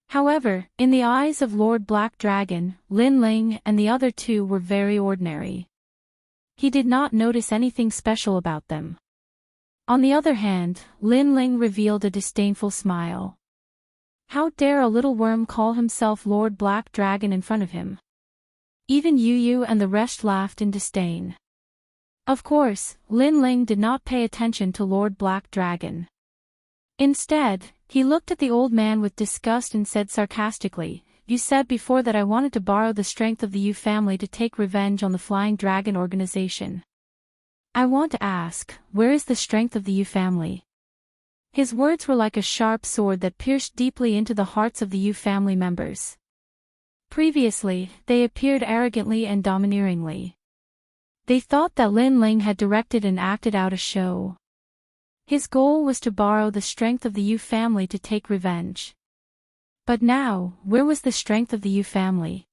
However, in the eyes of Lord Black Dragon, Lin Ling and the other two were very ordinary. He did not notice anything special about them. On the other hand, Lin Ling revealed a disdainful smile. How dare a little worm call himself Lord Black Dragon in front of him? Even Yu and the rest laughed in disdain. Of course, Lin Ling did not pay attention to Lord Black Dragon. Instead, he looked at the old man with disgust and said sarcastically, "You said before that I wanted to borrow the strength of the Yu family to take revenge on the Flying Dragon organization. I want to ask, where is the strength of the Yu family?" His words were like a sharp sword that pierced deeply into the hearts of the Yu family members. Previously, they appeared arrogantly and domineeringly. They thought that Lin Ling had directed and acted out a show. His goal was to borrow the strength of the Yu family to take revenge. But now, where was the strength of the Yu family?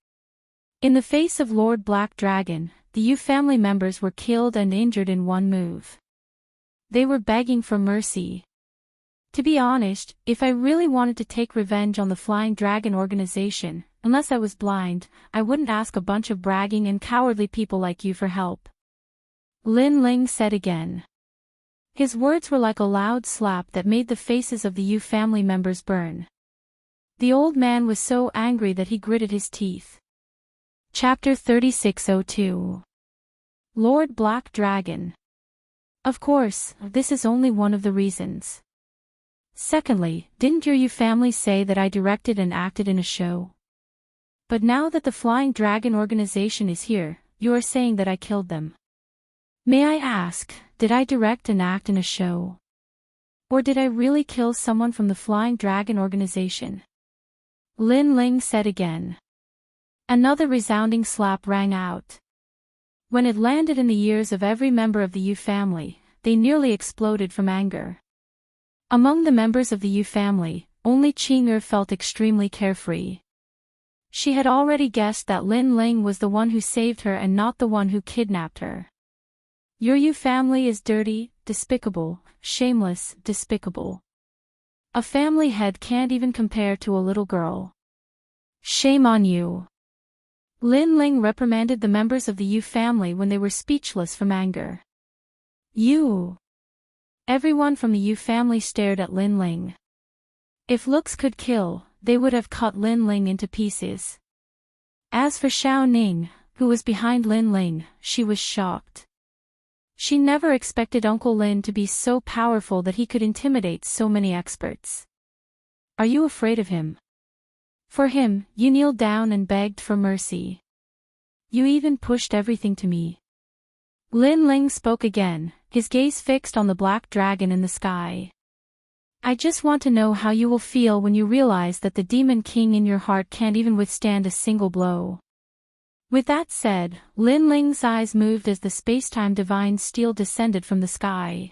In the face of Lord Black Dragon, the Yu family members were killed and injured in one move. They were begging for mercy. To be honest, if I really wanted to take revenge on the Flying Dragon organization, unless I was blind, I wouldn't ask a bunch of bragging and cowardly people like you for help. Lin Ling said again. His words were like a loud slap that made the faces of the Yu family members burn. The old man was so angry that he gritted his teeth. Chapter 3602. Lord Black Dragon. Of course, this is only one of the reasons. Secondly, didn't your Yu family say that I directed and acted in a show? But now that the Flying Dragon organization is here, you are saying that I killed them. May I ask, did I direct and act in a show? Or did I really kill someone from the Flying Dragon organization? Lin Ling said again. Another resounding slap rang out. When it landed in the ears of every member of the Yu family, they nearly exploded from anger. Among the members of the Yu family, only Qing'er felt extremely carefree. She had already guessed that Lin Ling was the one who saved her and not the one who kidnapped her. Your Yu family is dirty, despicable, shameless, despicable. A family head can't even compare to a little girl. Shame on you. Lin Ling reprimanded the members of the Yu family when they were speechless from anger. You! Everyone from the Yu family stared at Lin Ling. If looks could kill, they would have cut Lin Ling into pieces. As for Xiao Ning, who was behind Lin Ling, she was shocked. She never expected Uncle Lin to be so powerful that he could intimidate so many experts. Are you afraid of him? For him, you kneeled down and begged for mercy. You even pushed everything to me. Lin Ling spoke again, his gaze fixed on the black dragon in the sky. I just want to know how you will feel when you realize that the demon king in your heart can't even withstand a single blow. With that said, Lin Ling's eyes moved as the spacetime divine steel descended from the sky.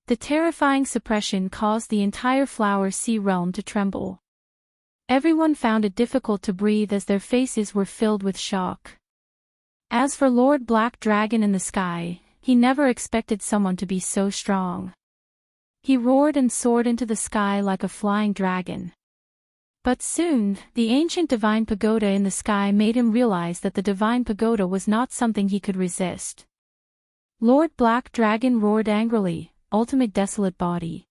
The terrifying suppression caused the entire Flower Sea realm to tremble. Everyone found it difficult to breathe as their faces were filled with shock. As for Lord Black Dragon in the sky, he never expected someone to be so strong. He roared and soared into the sky like a flying dragon. But soon, the ancient divine pagoda in the sky made him realize that the divine pagoda was not something he could resist. Lord Black Dragon roared angrily, "Ultimate desolate body."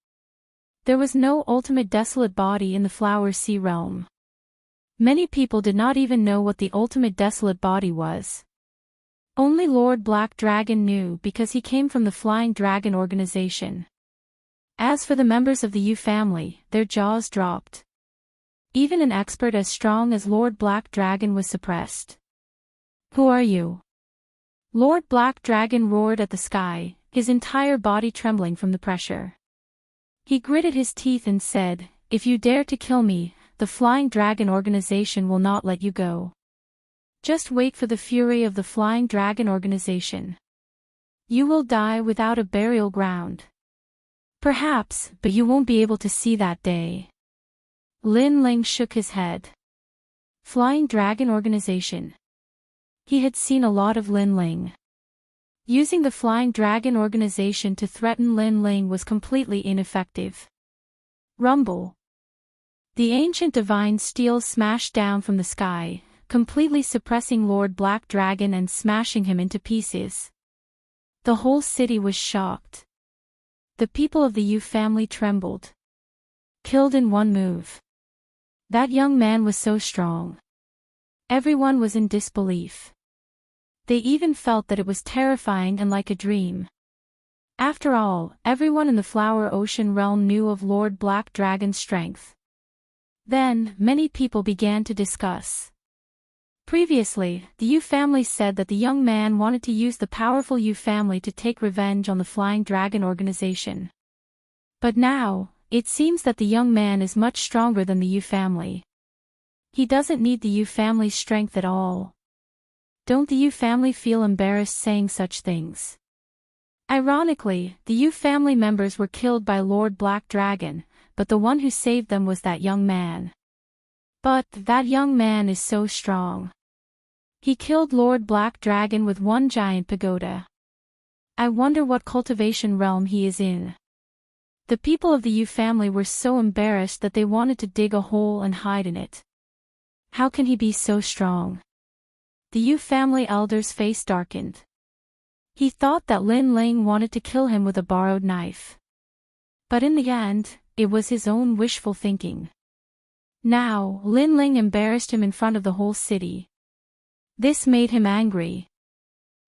There was no ultimate desolate body in the Flower Sea realm. Many people did not even know what the ultimate desolate body was. Only Lord Black Dragon knew because he came from the Flying Dragon organization. As for the members of the Yu family, their jaws dropped. Even an expert as strong as Lord Black Dragon was suppressed. Who are you? Lord Black Dragon roared at the sky, his entire body trembling from the pressure. He gritted his teeth and said, "If you dare to kill me, the Flying Dragon organization will not let you go. Just wait for the fury of the Flying Dragon organization. You will die without a burial ground. Perhaps, but you won't be able to see that day." Lin Ling shook his head. Flying Dragon organization. He had seen a lot of Lin Ling. Using the Flying Dragon organization to threaten Lin Ling was completely ineffective. Rumble. The ancient divine steel smashed down from the sky, completely suppressing Lord Black Dragon and smashing him into pieces. The whole city was shocked. The people of the Yu family trembled. Killed in one move. That young man was so strong. Everyone was in disbelief. They even felt that it was terrifying and like a dream. After all, everyone in the Flower Ocean realm knew of Lord Black Dragon's strength. Then, many people began to discuss. Previously, the Yu family said that the young man wanted to use the powerful Yu family to take revenge on the Flying Dragon organization. But now, it seems that the young man is much stronger than the Yu family. He doesn't need the Yu family's strength at all. Don't the Yu family feel embarrassed saying such things? Ironically, the Yu family members were killed by Lord Black Dragon, but the one who saved them was that young man. But that young man is so strong. He killed Lord Black Dragon with one giant pagoda. I wonder what cultivation realm he is in. The people of the Yu family were so embarrassed that they wanted to dig a hole and hide in it. How can he be so strong? The Yu family elder's face darkened. He thought that Lin Ling wanted to kill him with a borrowed knife. But in the end, it was his own wishful thinking. Now, Lin Ling embarrassed him in front of the whole city. This made him angry.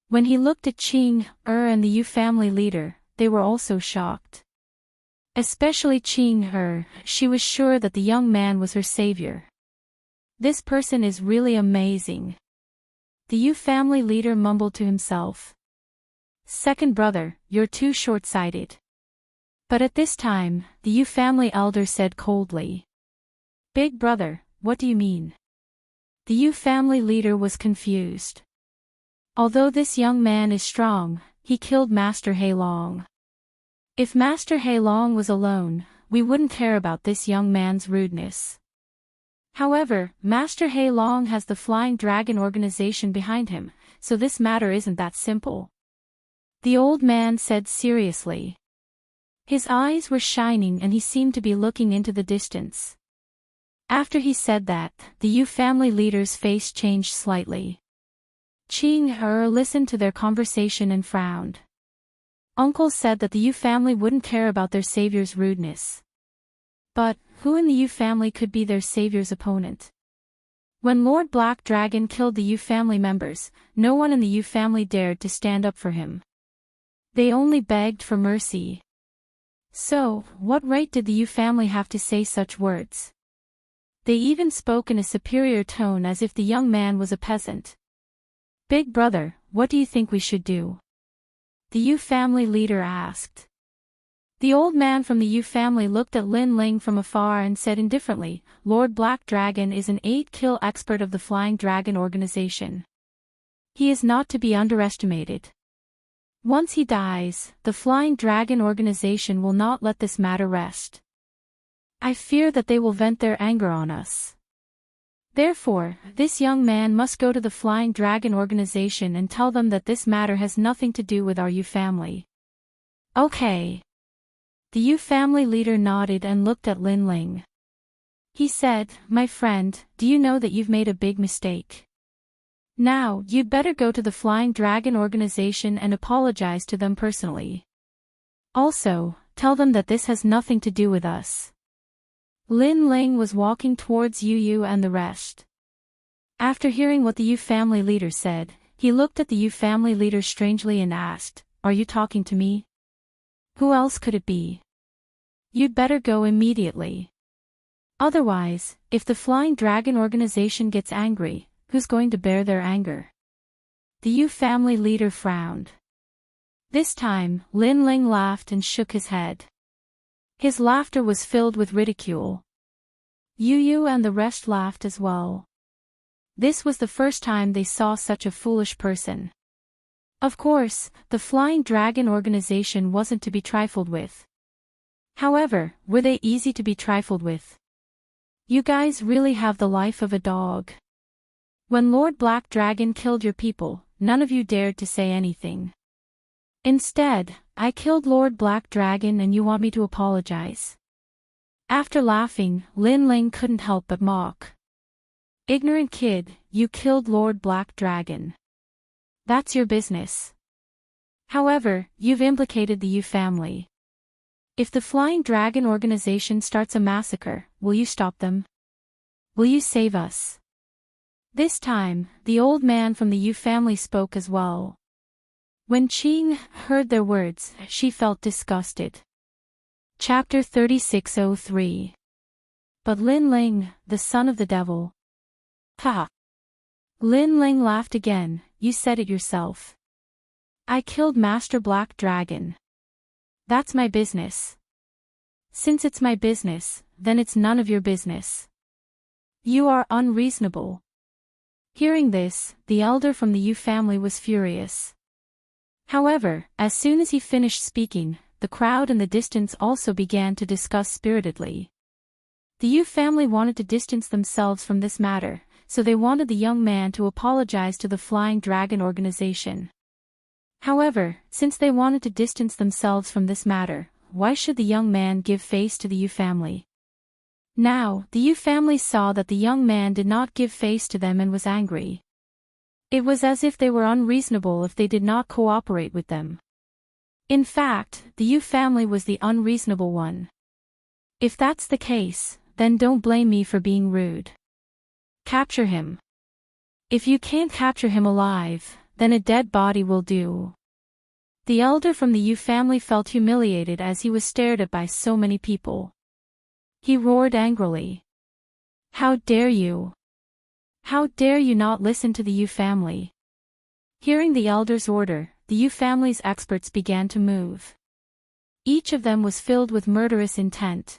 When he looked at Qing, and the Yu family leader, they were also shocked. Especially Qing, she was sure that the young man was her savior. This person is really amazing. The Yu family leader mumbled to himself. Second brother, you're too short-sighted. But at this time, the Yu family elder said coldly. Big brother, what do you mean? The Yu family leader was confused. Although this young man is strong, he killed Master He Long. If Master He Long was alone, we wouldn't care about this young man's rudeness. However, Master He Long has the Flying Dragon organization behind him, so this matter isn't that simple. The old man said seriously. His eyes were shining and he seemed to be looking into the distance. After he said that, the Yu family leader's face changed slightly. Qing listened to their conversation and frowned. Uncle said that the Yu family wouldn't care about their savior's rudeness. But, who in the Yu family could be their savior's opponent? When Lord Black Dragon killed the Yu family members, no one in the Yu family dared to stand up for him. They only begged for mercy. So, what right did the Yu family have to say such words? They even spoke in a superior tone as if the young man was a peasant. Big brother, what do you think we should do? The Yu family leader asked. The old man from the Yu family looked at Lin Ling from afar and said indifferently, Lord Black Dragon is an 8-kill expert of the Flying Dragon organization. He is not to be underestimated. Once he dies, the Flying Dragon organization will not let this matter rest. I fear that they will vent their anger on us. Therefore, this young man must go to the Flying Dragon organization and tell them that this matter has nothing to do with our Yu family. Okay. The Yu family leader nodded and looked at Lin Ling. He said, my friend, do you know that you've made a big mistake? Now, you'd better go to the Flying Dragon organization and apologize to them personally. Also, tell them that this has nothing to do with us. Lin Ling was walking towards Yu and the rest. After hearing what the Yu family leader said, he looked at the Yu family leader strangely and asked, are you talking to me? Who else could it be? You'd better go immediately. Otherwise, if the Flying Dragon organization gets angry, who's going to bear their anger? The Yu family leader frowned. This time, Lin Ling laughed and shook his head. His laughter was filled with ridicule. Yu and the rest laughed as well. This was the first time they saw such a foolish person. Of course, the Flying Dragon organization wasn't to be trifled with. However, were they easy to be trifled with? You guys really have the life of a dog. When Lord Black Dragon killed your people, none of you dared to say anything. Instead, I killed Lord Black Dragon and you want me to apologize. After laughing, Lin Ling couldn't help but mock. Ignorant kid, you killed Lord Black Dragon. That's your business. However, you've implicated the Yu family. If the Flying Dragon organization starts a massacre, will you stop them? Will you save us? This time, the old man from the Yu family spoke as well. When Qing heard their words, she felt disgusted. Chapter 3603. But Lin Ling, the son of the devil. Ha! Lin Ling laughed again. You said it yourself. I killed Master Black Dragon. That's my business. Since it's my business, then it's none of your business. You are unreasonable. Hearing this, the elder from the Yu family was furious. However, as soon as he finished speaking, the crowd in the distance also began to discuss spiritedly. The Yu family wanted to distance themselves from this matter, so they wanted the young man to apologize to the Flying Dragon organization. However, since they wanted to distance themselves from this matter, why should the young man give face to the Yu family? Now, the Yu family saw that the young man did not give face to them and was angry. It was as if they were unreasonable if they did not cooperate with them. In fact, the Yu family was the unreasonable one. If that's the case, then don't blame me for being rude. Capture him. If you can't capture him alive, then a dead body will do. The elder from the Yu family felt humiliated as he was stared at by so many people. He roared angrily. How dare you? How dare you not listen to the Yu family? Hearing the elder's order, the Yu family's experts began to move. Each of them was filled with murderous intent.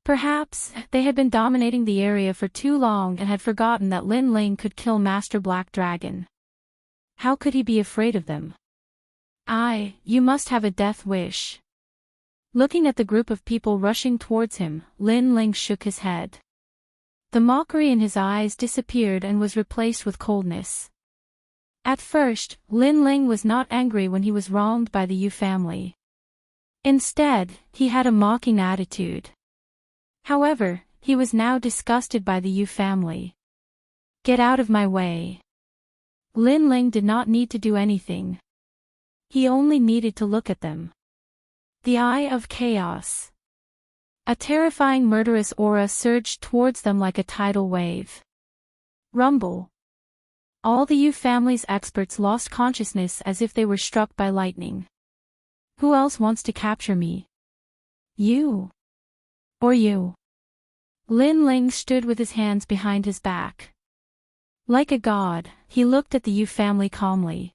Perhaps, they had been dominating the area for too long and had forgotten that Lin Ling could kill Master Black Dragon. How could he be afraid of them? You must have a death wish. Looking at the group of people rushing towards him, Lin Ling shook his head. The mockery in his eyes disappeared and was replaced with coldness. At first, Lin Ling was not angry when he was wronged by the Yu family. Instead, he had a mocking attitude. However, he was now disgusted by the Yu family. Get out of my way. Lin Ling did not need to do anything. He only needed to look at them. The Eye of Chaos. A terrifying murderous aura surged towards them like a tidal wave. Rumble. All the Yu family's experts lost consciousness as if they were struck by lightning. Who else wants to capture me? You. Or you. Lin Ling stood with his hands behind his back. Like a god, he looked at the Yu family calmly.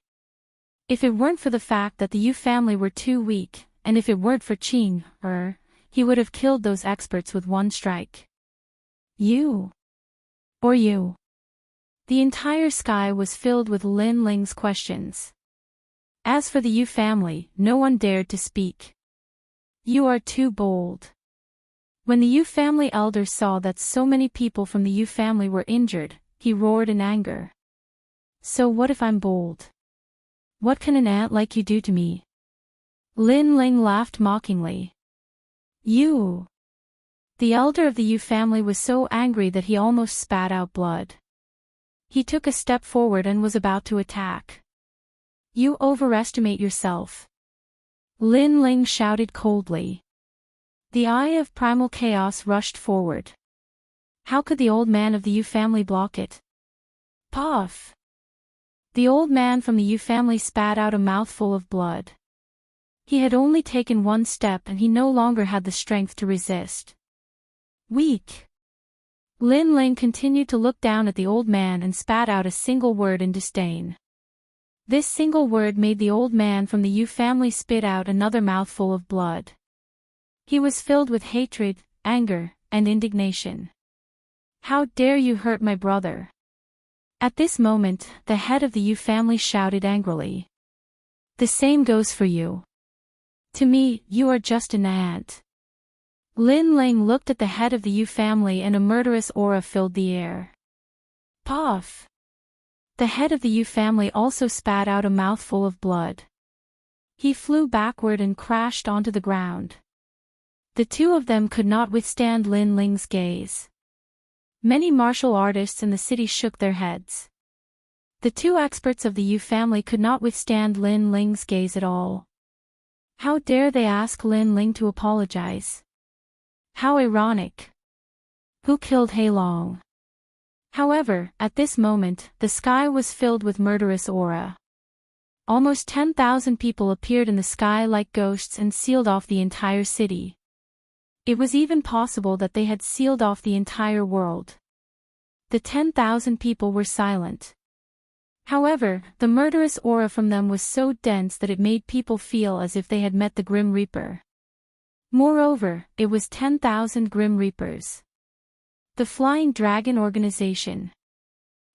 If it weren't for the fact that the Yu family were too weak, and if it weren't for Qing, he would have killed those experts with one strike. You. Or you. The entire sky was filled with Lin Ling's questions. As for the Yu family, no one dared to speak. You are too bold. When the Yu family elder saw that so many people from the Yu family were injured, he roared in anger. So what if I'm bold? What can an ant like you do to me? Lin Ling laughed mockingly. You. The elder of the Yu family was so angry that he almost spat out blood. He took a step forward and was about to attack. You overestimate yourself. Lin Ling shouted coldly. The Eye of Primal Chaos rushed forward. How could the old man of the Yu family block it? Puff! The old man from the Yu family spat out a mouthful of blood. He had only taken one step and he no longer had the strength to resist. Weak. Lin Ling continued to look down at the old man and spat out a single word in disdain. This single word made the old man from the Yu family spit out another mouthful of blood. He was filled with hatred, anger, and indignation. How dare you hurt my brother? At this moment, the head of the Yu family shouted angrily. The same goes for you. To me, you are just an ant. Lin Ling looked at the head of the Yu family and a murderous aura filled the air. Puff! The head of the Yu family also spat out a mouthful of blood. He flew backward and crashed onto the ground. The two of them could not withstand Lin Ling's gaze. Many martial artists in the city shook their heads. The two experts of the Yu family could not withstand Lin Ling's gaze at all. How dare they ask Lin Ling to apologize? How ironic. Who killed Heilong? However, at this moment, the sky was filled with murderous aura. Almost 10,000 people appeared in the sky like ghosts and sealed off the entire city. It was even possible that they had sealed off the entire world. The 10,000 people were silent. However, the murderous aura from them was so dense that it made people feel as if they had met the Grim Reaper. Moreover, it was 10,000 Grim Reapers. The Flying Dragon Organization.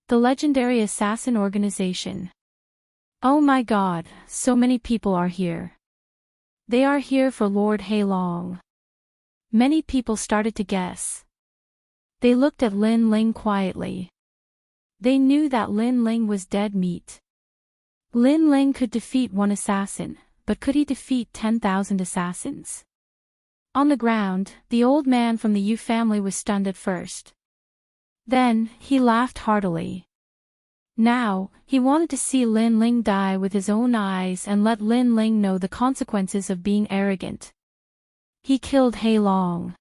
The legendary assassin organization. Oh my God, so many people are here. They are here for Lord Heilong. Many people started to guess. They looked at Lin Ling quietly. They knew that Lin Ling was dead meat. Lin Ling could defeat one assassin, but could he defeat 10,000 assassins? On the ground, the old man from the Yu family was stunned at first. Then, he laughed heartily. Now, he wanted to see Lin Ling die with his own eyes and let Lin Ling know the consequences of being arrogant. He killed Heilong.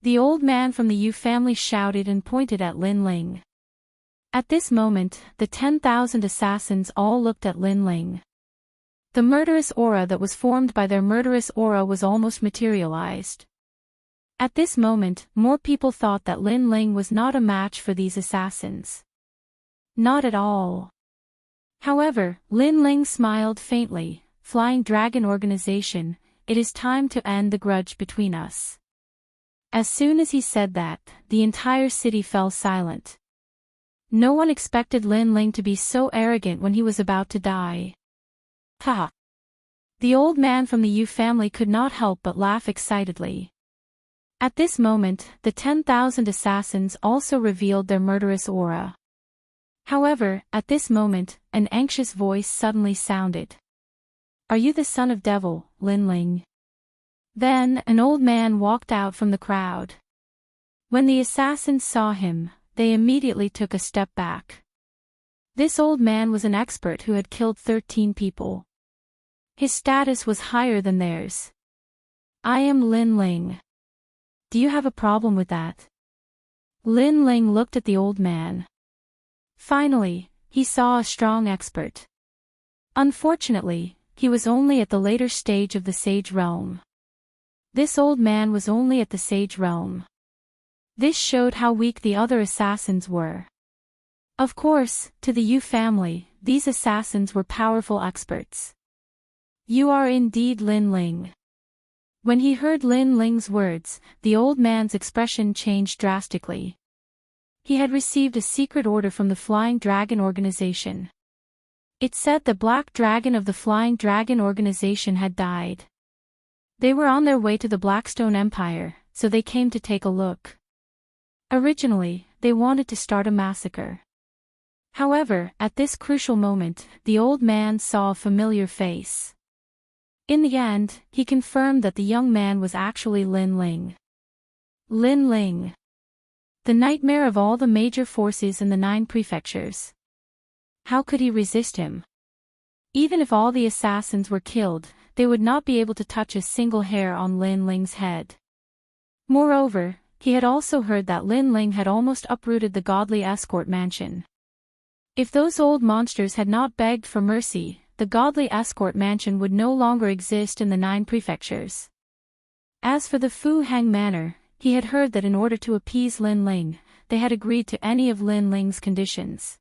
The old man from the Yu family shouted and pointed at Lin Ling. At this moment, the 10,000 assassins all looked at Lin Ling. The murderous aura that was formed by their murderous aura was almost materialized. At this moment, more people thought that Lin Ling was not a match for these assassins. Not at all. However, Lin Ling smiled faintly. Flying Dragon Organization, it is time to end the grudge between us. As soon as he said that, the entire city fell silent. No one expected Lin Ling to be so arrogant when he was about to die. Ha! The old man from the Yu family could not help but laugh excitedly. At this moment, the 10,000 assassins also revealed their murderous aura. However, at this moment, an anxious voice suddenly sounded. Are you the son of devil, Lin Ling? Then, an old man walked out from the crowd. When the assassins saw him, they immediately took a step back. This old man was an expert who had killed 13 people. His status was higher than theirs. I am Lin Ling. Do you have a problem with that? Lin Ling looked at the old man. Finally, he saw a strong expert. Unfortunately, he was only at the later stage of the Sage Realm. This old man was only at the Sage Realm. This showed how weak the other assassins were. Of course, to the Yu family, these assassins were powerful experts. You are indeed Lin Ling. When he heard Lin Ling's words, the old man's expression changed drastically. He had received a secret order from the Flying Dragon Organization. It said the Black Dragon of the Flying Dragon Organization had died. They were on their way to the Blackstone Empire, so they came to take a look. Originally, they wanted to start a massacre. However, at this crucial moment, the old man saw a familiar face. In the end, he confirmed that the young man was actually Lin Ling. Lin Ling. The nightmare of all the major forces in the 9 prefectures. How could he resist him? Even if all the assassins were killed, they would not be able to touch a single hair on Lin Ling's head. Moreover, he had also heard that Lin Ling had almost uprooted the godly escort mansion. If those old monsters had not begged for mercy, the godly escort mansion would no longer exist in the 9 prefectures. As for the Fu Hang Manor, he had heard that in order to appease Lin Ling, they had agreed to any of Lin Ling's conditions.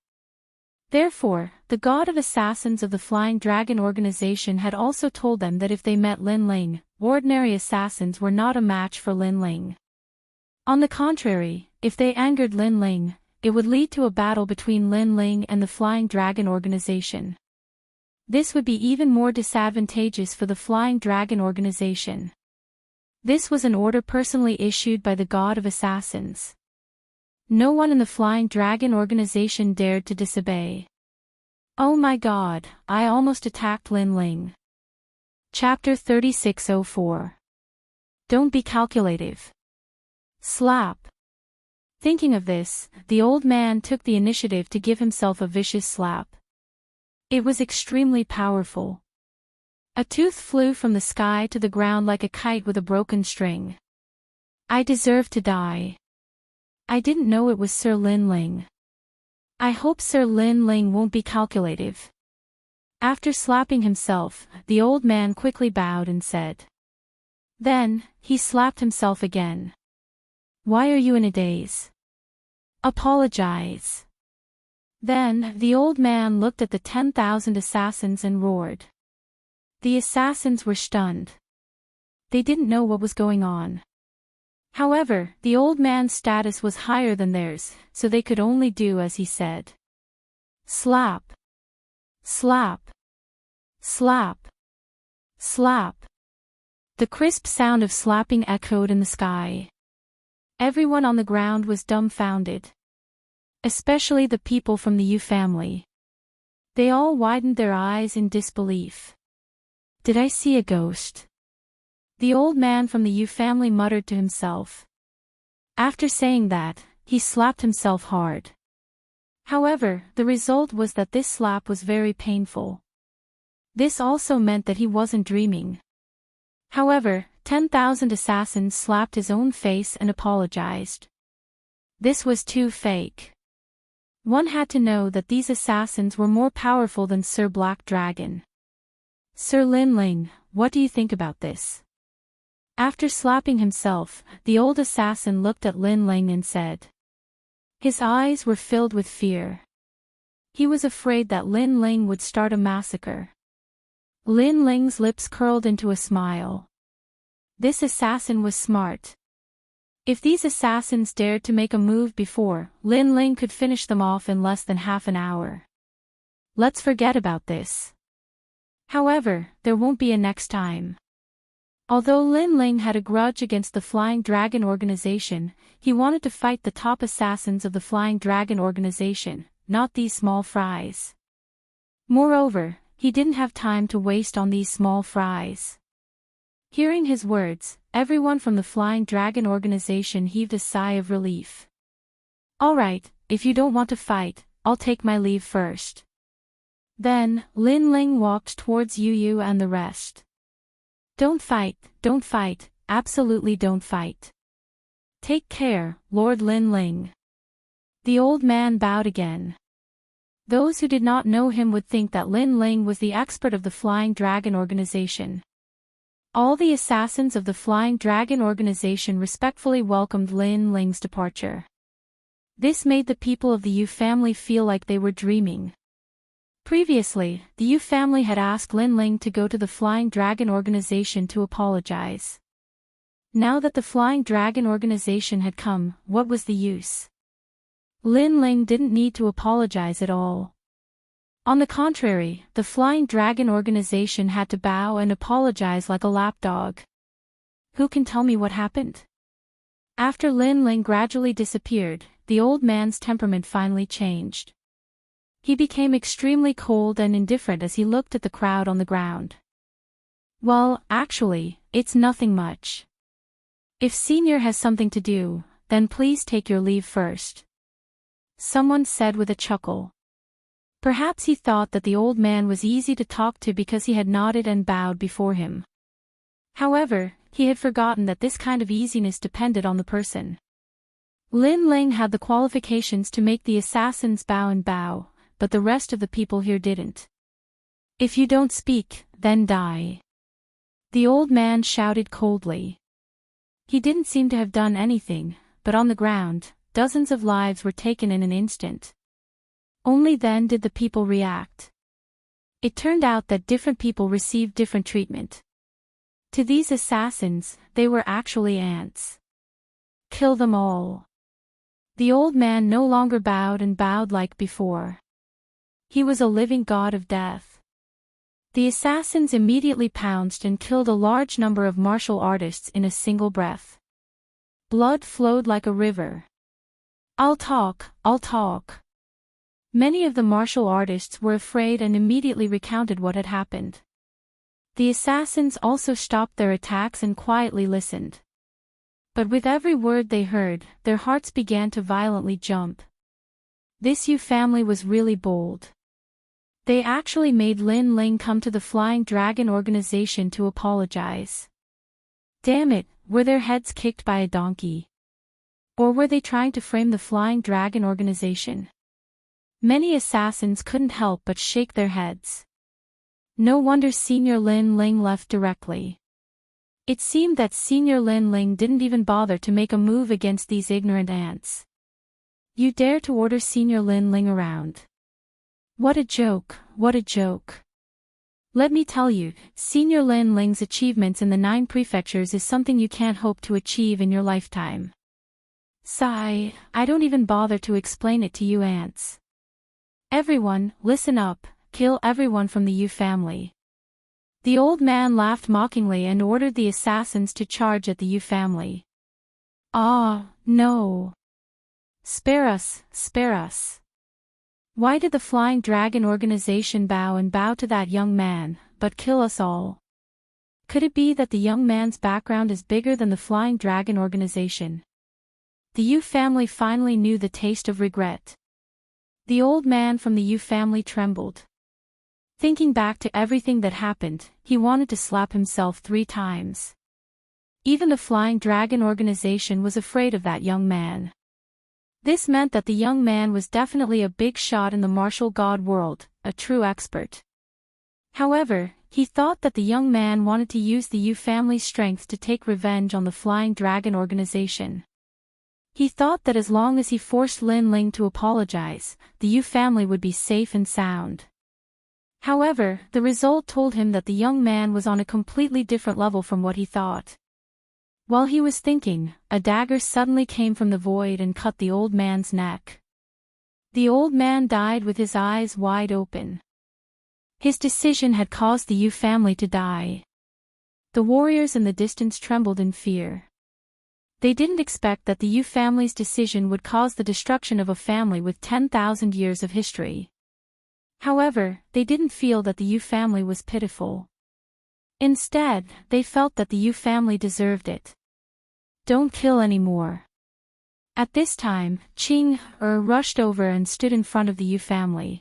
Therefore, the god of assassins of the Flying Dragon Organization had also told them that if they met Lin Ling, ordinary assassins were not a match for Lin Ling. On the contrary, if they angered Lin Ling, it would lead to a battle between Lin Ling and the Flying Dragon Organization. This would be even more disadvantageous for the Flying Dragon Organization. This was an order personally issued by the god of assassins. No one in the Flying Dragon Organization dared to disobey. Oh my god, I almost attacked Lin Ling. Chapter 3604. Don't be calculative. Slap. Thinking of this, the old man took the initiative to give himself a vicious slap. It was extremely powerful. A tooth flew from the sky to the ground like a kite with a broken string. I deserve to die. I didn't know it was Sir Lin Ling. I hope Sir Lin Ling won't be calculative. After slapping himself, the old man quickly bowed and said. Then, he slapped himself again. Why are you in a daze? Apologize. Then, the old man looked at the 10,000 assassins and roared. The assassins were stunned. They didn't know what was going on. However, the old man's status was higher than theirs, so they could only do as he said. Slap. Slap. Slap. Slap. The crisp sound of slapping echoed in the sky. Everyone on the ground was dumbfounded. Especially the people from the Yu family. They all widened their eyes in disbelief. Did I see a ghost? The old man from the Yu family muttered to himself. After saying that, he slapped himself hard. However, the result was that this slap was very painful. This also meant that he wasn't dreaming. However, 10,000 assassins slapped his own face and apologized. This was too fake. One had to know that these assassins were more powerful than Sir Black Dragon. Sir Lin Ling, what do you think about this? After slapping himself, the old assassin looked at Lin Ling and said. His eyes were filled with fear. He was afraid that Lin Ling would start a massacre. Lin Ling's lips curled into a smile. This assassin was smart. If these assassins dared to make a move before, Lin Ling could finish them off in less than half an hour. Let's forget about this. However, there won't be a next time. Although Lin Ling had a grudge against the Flying Dragon organization, he wanted to fight the top assassins of the Flying Dragon organization, not these small fries. Moreover, he didn't have time to waste on these small fries. Hearing his words, everyone from the Flying Dragon organization heaved a sigh of relief. Alright, if you don't want to fight, I'll take my leave first. Then, Lin Ling walked towards Yu Yu and the rest. Don't fight, absolutely don't fight. Take care, Lord Lin Ling. The old man bowed again. Those who did not know him would think that Lin Ling was the expert of the Flying Dragon organization. All the assassins of the Flying Dragon organization respectfully welcomed Lin Ling's departure. This made the people of the Yu family feel like they were dreaming. Previously, the Yu family had asked Lin Ling to go to the Flying Dragon organization to apologize. Now that the Flying Dragon organization had come, what was the use? Lin Ling didn't need to apologize at all. On the contrary, the Flying Dragon organization had to bow and apologize like a lapdog. Who can tell me what happened? After Lin Ling gradually disappeared, the old man's temperament finally changed. He became extremely cold and indifferent as he looked at the crowd on the ground. Well, actually, it's nothing much. If Senior has something to do, then please take your leave first. Someone said with a chuckle. Perhaps he thought that the old man was easy to talk to because he had nodded and bowed before him. However, he had forgotten that this kind of easiness depended on the person. Lin Ling had the qualifications to make the assassins bow and bow, but the rest of the people here didn't. If you don't speak, then die. The old man shouted coldly. He didn't seem to have done anything, but on the ground, dozens of lives were taken in an instant. Only then did the people react. It turned out that different people received different treatment. To these assassins, they were actually ants. Kill them all. The old man no longer bowed and bowed like before. He was a living god of death. The assassins immediately pounced and killed a large number of martial artists in a single breath. Blood flowed like a river. I'll talk. Many of the martial artists were afraid and immediately recounted what had happened. The assassins also stopped their attacks and quietly listened. But with every word they heard, their hearts began to violently jump. This Yu family was really bold. They actually made Lin Ling come to the Flying Dragon organization to apologize. Damn it, were their heads kicked by a donkey? Or were they trying to frame the Flying Dragon organization? Many assassins couldn't help but shake their heads. No wonder Senior Lin Ling left directly. It seemed that Senior Lin Ling didn't even bother to make a move against these ignorant ants. You dare to order Senior Lin Ling around? What a joke, what a joke. Let me tell you, Senior Lin Ling's achievements in the 9 prefectures is something you can't hope to achieve in your lifetime. Sigh, I don't even bother to explain it to you ants. Everyone, listen up, kill everyone from the Yu family. The old man laughed mockingly and ordered the assassins to charge at the Yu family. Ah, no. Spare us, spare us. Why did the Flying Dragon organization bow to that young man, but kill us all? Could it be that the young man's background is bigger than the Flying Dragon organization? The Yu family finally knew the taste of regret. The old man from the Yu family trembled. Thinking back to everything that happened, he wanted to slap himself 3 times. Even the Flying Dragon organization was afraid of that young man. This meant that the young man was definitely a big shot in the martial god world, a true expert. However, he thought that the young man wanted to use the Yu family's strength to take revenge on the Flying Dragon organization. He thought that as long as he forced Lin Ling to apologize, the Yu family would be safe and sound. However, the result told him that the young man was on a completely different level from what he thought. While he was thinking, a dagger suddenly came from the void and cut the old man's neck. The old man died with his eyes wide open. His decision had caused the Yu family to die. The warriors in the distance trembled in fear. They didn't expect that the Yu family's decision would cause the destruction of a family with 10,000 years of history. However, they didn't feel that the Yu family was pitiful. Instead, they felt that the Yu family deserved it. Don't kill anymore. At this time, Qing rushed over and stood in front of the Yu family.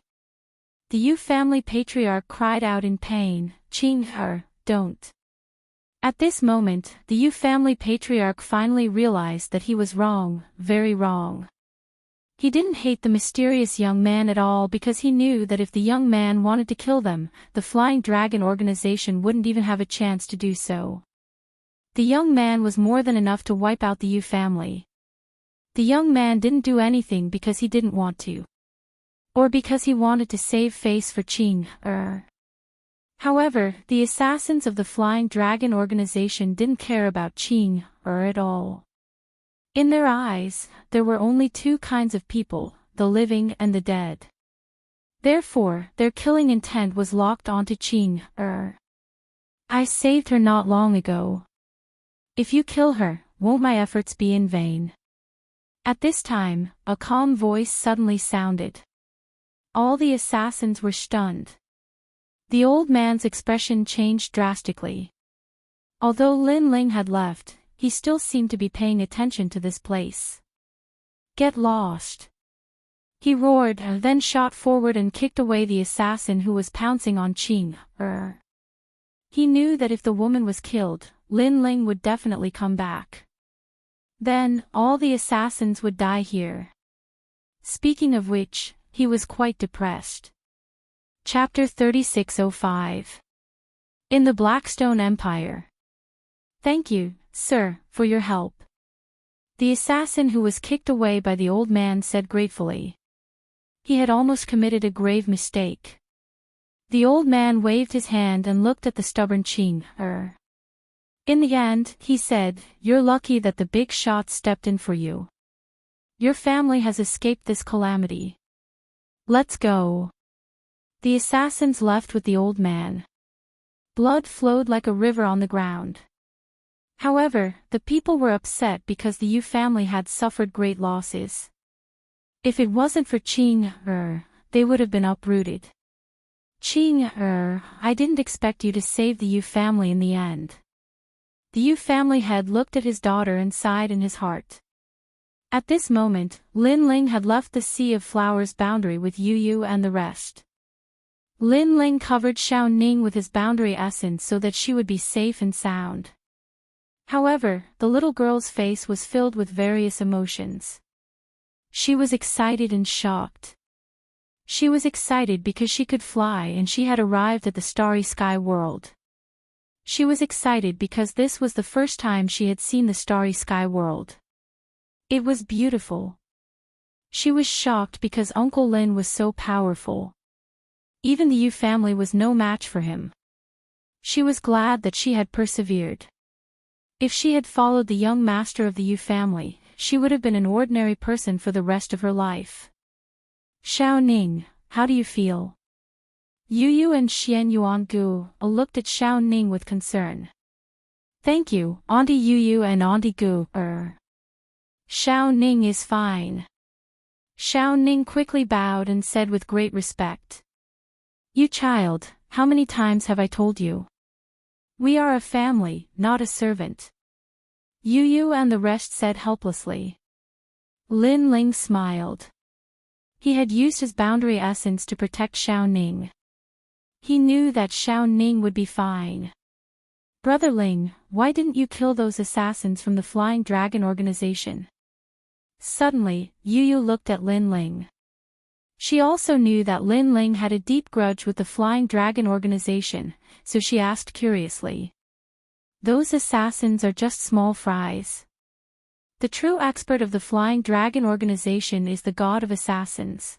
The Yu family patriarch cried out in pain, Qing don't. At this moment, the Yu family patriarch finally realized that he was wrong, very wrong. He didn't hate the mysterious young man at all because he knew that if the young man wanted to kill them, the Flying Dragon organization wouldn't even have a chance to do so. The young man was more than enough to wipe out the Yu family. The young man didn't do anything because he didn't want to. Or because he wanted to save face for Qing. However, the assassins of the Flying Dragon organization didn't care about Qing at all. In their eyes, there were only 2 kinds of people, the living and the dead. Therefore, their killing intent was locked onto Qing. I saved her not long ago. If you kill her, won't my efforts be in vain? At this time, a calm voice suddenly sounded. All the assassins were stunned. The old man's expression changed drastically. Although Lin Ling had left, he still seemed to be paying attention to this place. Get lost. He roared, then shot forward and kicked away the assassin who was pouncing on Qing. He knew that if the woman was killed, Lin Ling would definitely come back. Then, all the assassins would die here. Speaking of which, he was quite depressed. Chapter 3605. In the Blackstone Empire. Thank you, sir, for your help. The assassin who was kicked away by the old man said gratefully. He had almost committed a grave mistake. The old man waved his hand and looked at the stubborn Qing. In the end, he said, you're lucky that the big shot stepped in for you. Your family has escaped this calamity. Let's go. The assassins left with the old man. Blood flowed like a river on the ground. However, the people were upset because the Yu family had suffered great losses. If it wasn't for Qing, they would have been uprooted. Qing, I didn't expect you to save the Yu family in the end. The Yu family head looked at his daughter and sighed in his heart. At this moment, Lin Ling had left the Sea of Flowers boundary with Yu Yu and the rest. Lin Ling covered Xiao Ning with his boundary essence so that she would be safe and sound. However, the little girl's face was filled with various emotions. She was excited and shocked. She was excited because she could fly and she had arrived at the starry sky world. She was excited because this was the first time she had seen the starry sky world. It was beautiful. She was shocked because Uncle Lin was so powerful. Even the Yu family was no match for him. She was glad that she had persevered. If she had followed the young master of the Yu family, she would have been an ordinary person for the rest of her life. Xiao Ning, how do you feel? Yu Yu and Xian Yuangu looked at Xiao Ning with concern. Thank you, Auntie Yu Yu and Auntie Gu. Xiao Ning is fine. Xiao Ning quickly bowed and said with great respect. You child, how many times have I told you? We are a family, not a servant. Yu Yu and the rest said helplessly. Lin Ling smiled. He had used his boundary essence to protect Xiao Ning. He knew that Xiao Ning would be fine. Brother Ling, why didn't you kill those assassins from the Flying Dragon organization? Suddenly, Yu Yu looked at Lin Ling. She also knew that Lin Ling had a deep grudge with the Flying Dragon organization, so she asked curiously. Those assassins are just small fries. The true expert of the Flying Dragon organization is the god of assassins.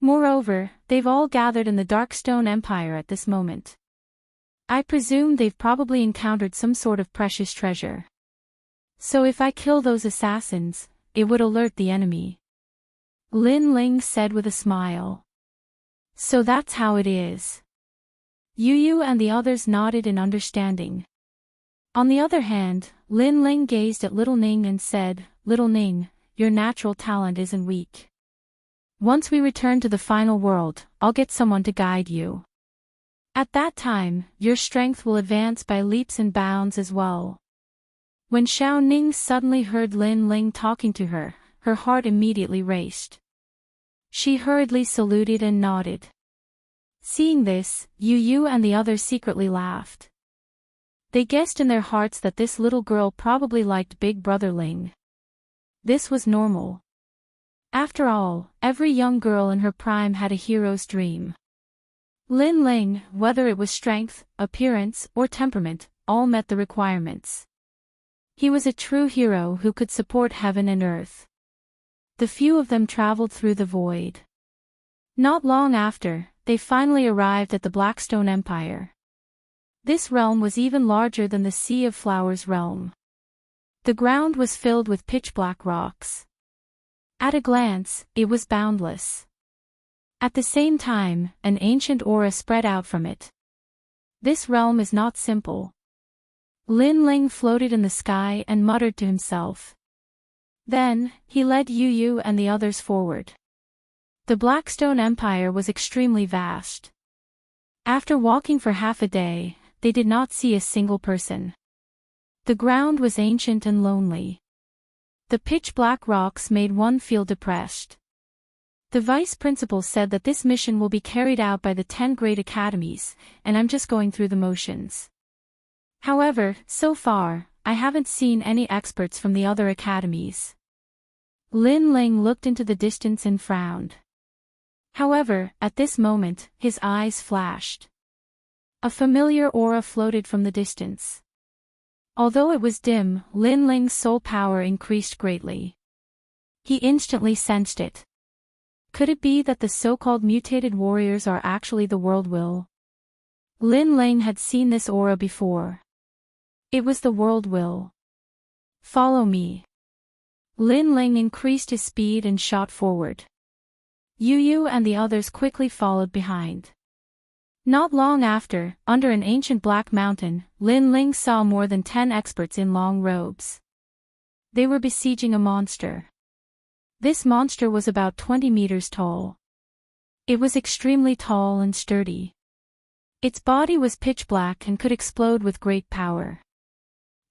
Moreover, they've all gathered in the Darkstone Empire at this moment. I presume they've probably encountered some sort of precious treasure. So if I kill those assassins, it would alert the enemy. Lin Ling said with a smile. So that's how it is. Yu Yu and the others nodded in understanding. On the other hand, Lin Ling gazed at Little Ning and said, Little Ning, your natural talent isn't weak. Once we return to the final world, I'll get someone to guide you. At that time, your strength will advance by leaps and bounds as well. When Xiao Ning suddenly heard Lin Ling talking to her, her heart immediately raced. She hurriedly saluted and nodded. Seeing this, Yu Yu and the others secretly laughed. They guessed in their hearts that this little girl probably liked Big Brother Ling. This was normal. After all, every young girl in her prime had a hero's dream. Lin Ling, whether it was strength, appearance, or temperament, all met the requirements. He was a true hero who could support heaven and earth. The few of them traveled through the void. Not long after, they finally arrived at the Blackstone Empire. This realm was even larger than the Sea of Flowers realm. The ground was filled with pitch-black rocks. At a glance, it was boundless. At the same time, an ancient aura spread out from it. This realm is not simple. Lin Ling floated in the sky and muttered to himself. Then, he led Yu Yu and the others forward. The Blackstone Empire was extremely vast. After walking for half a day, they did not see a single person. The ground was ancient and lonely. The pitch-black rocks made one feel depressed. The vice principal said that this mission will be carried out by the 10 great academies, and I'm just going through the motions. However, so far, I haven't seen any experts from the other academies. Lin Ling looked into the distance and frowned. However, at this moment, his eyes flashed. A familiar aura floated from the distance. Although it was dim, Lin Ling's soul power increased greatly. He instantly sensed it. Could it be that the so-called mutated warriors are actually the world will? Lin Ling had seen this aura before. It was the world will. Follow me. Lin Ling increased his speed and shot forward. Yu Yu and the others quickly followed behind. Not long after, under an ancient black mountain, Lin Ling saw more than 10 experts in long robes. They were besieging a monster. This monster was about 20 meters tall. It was extremely tall and sturdy. Its body was pitch black and could explode with great power.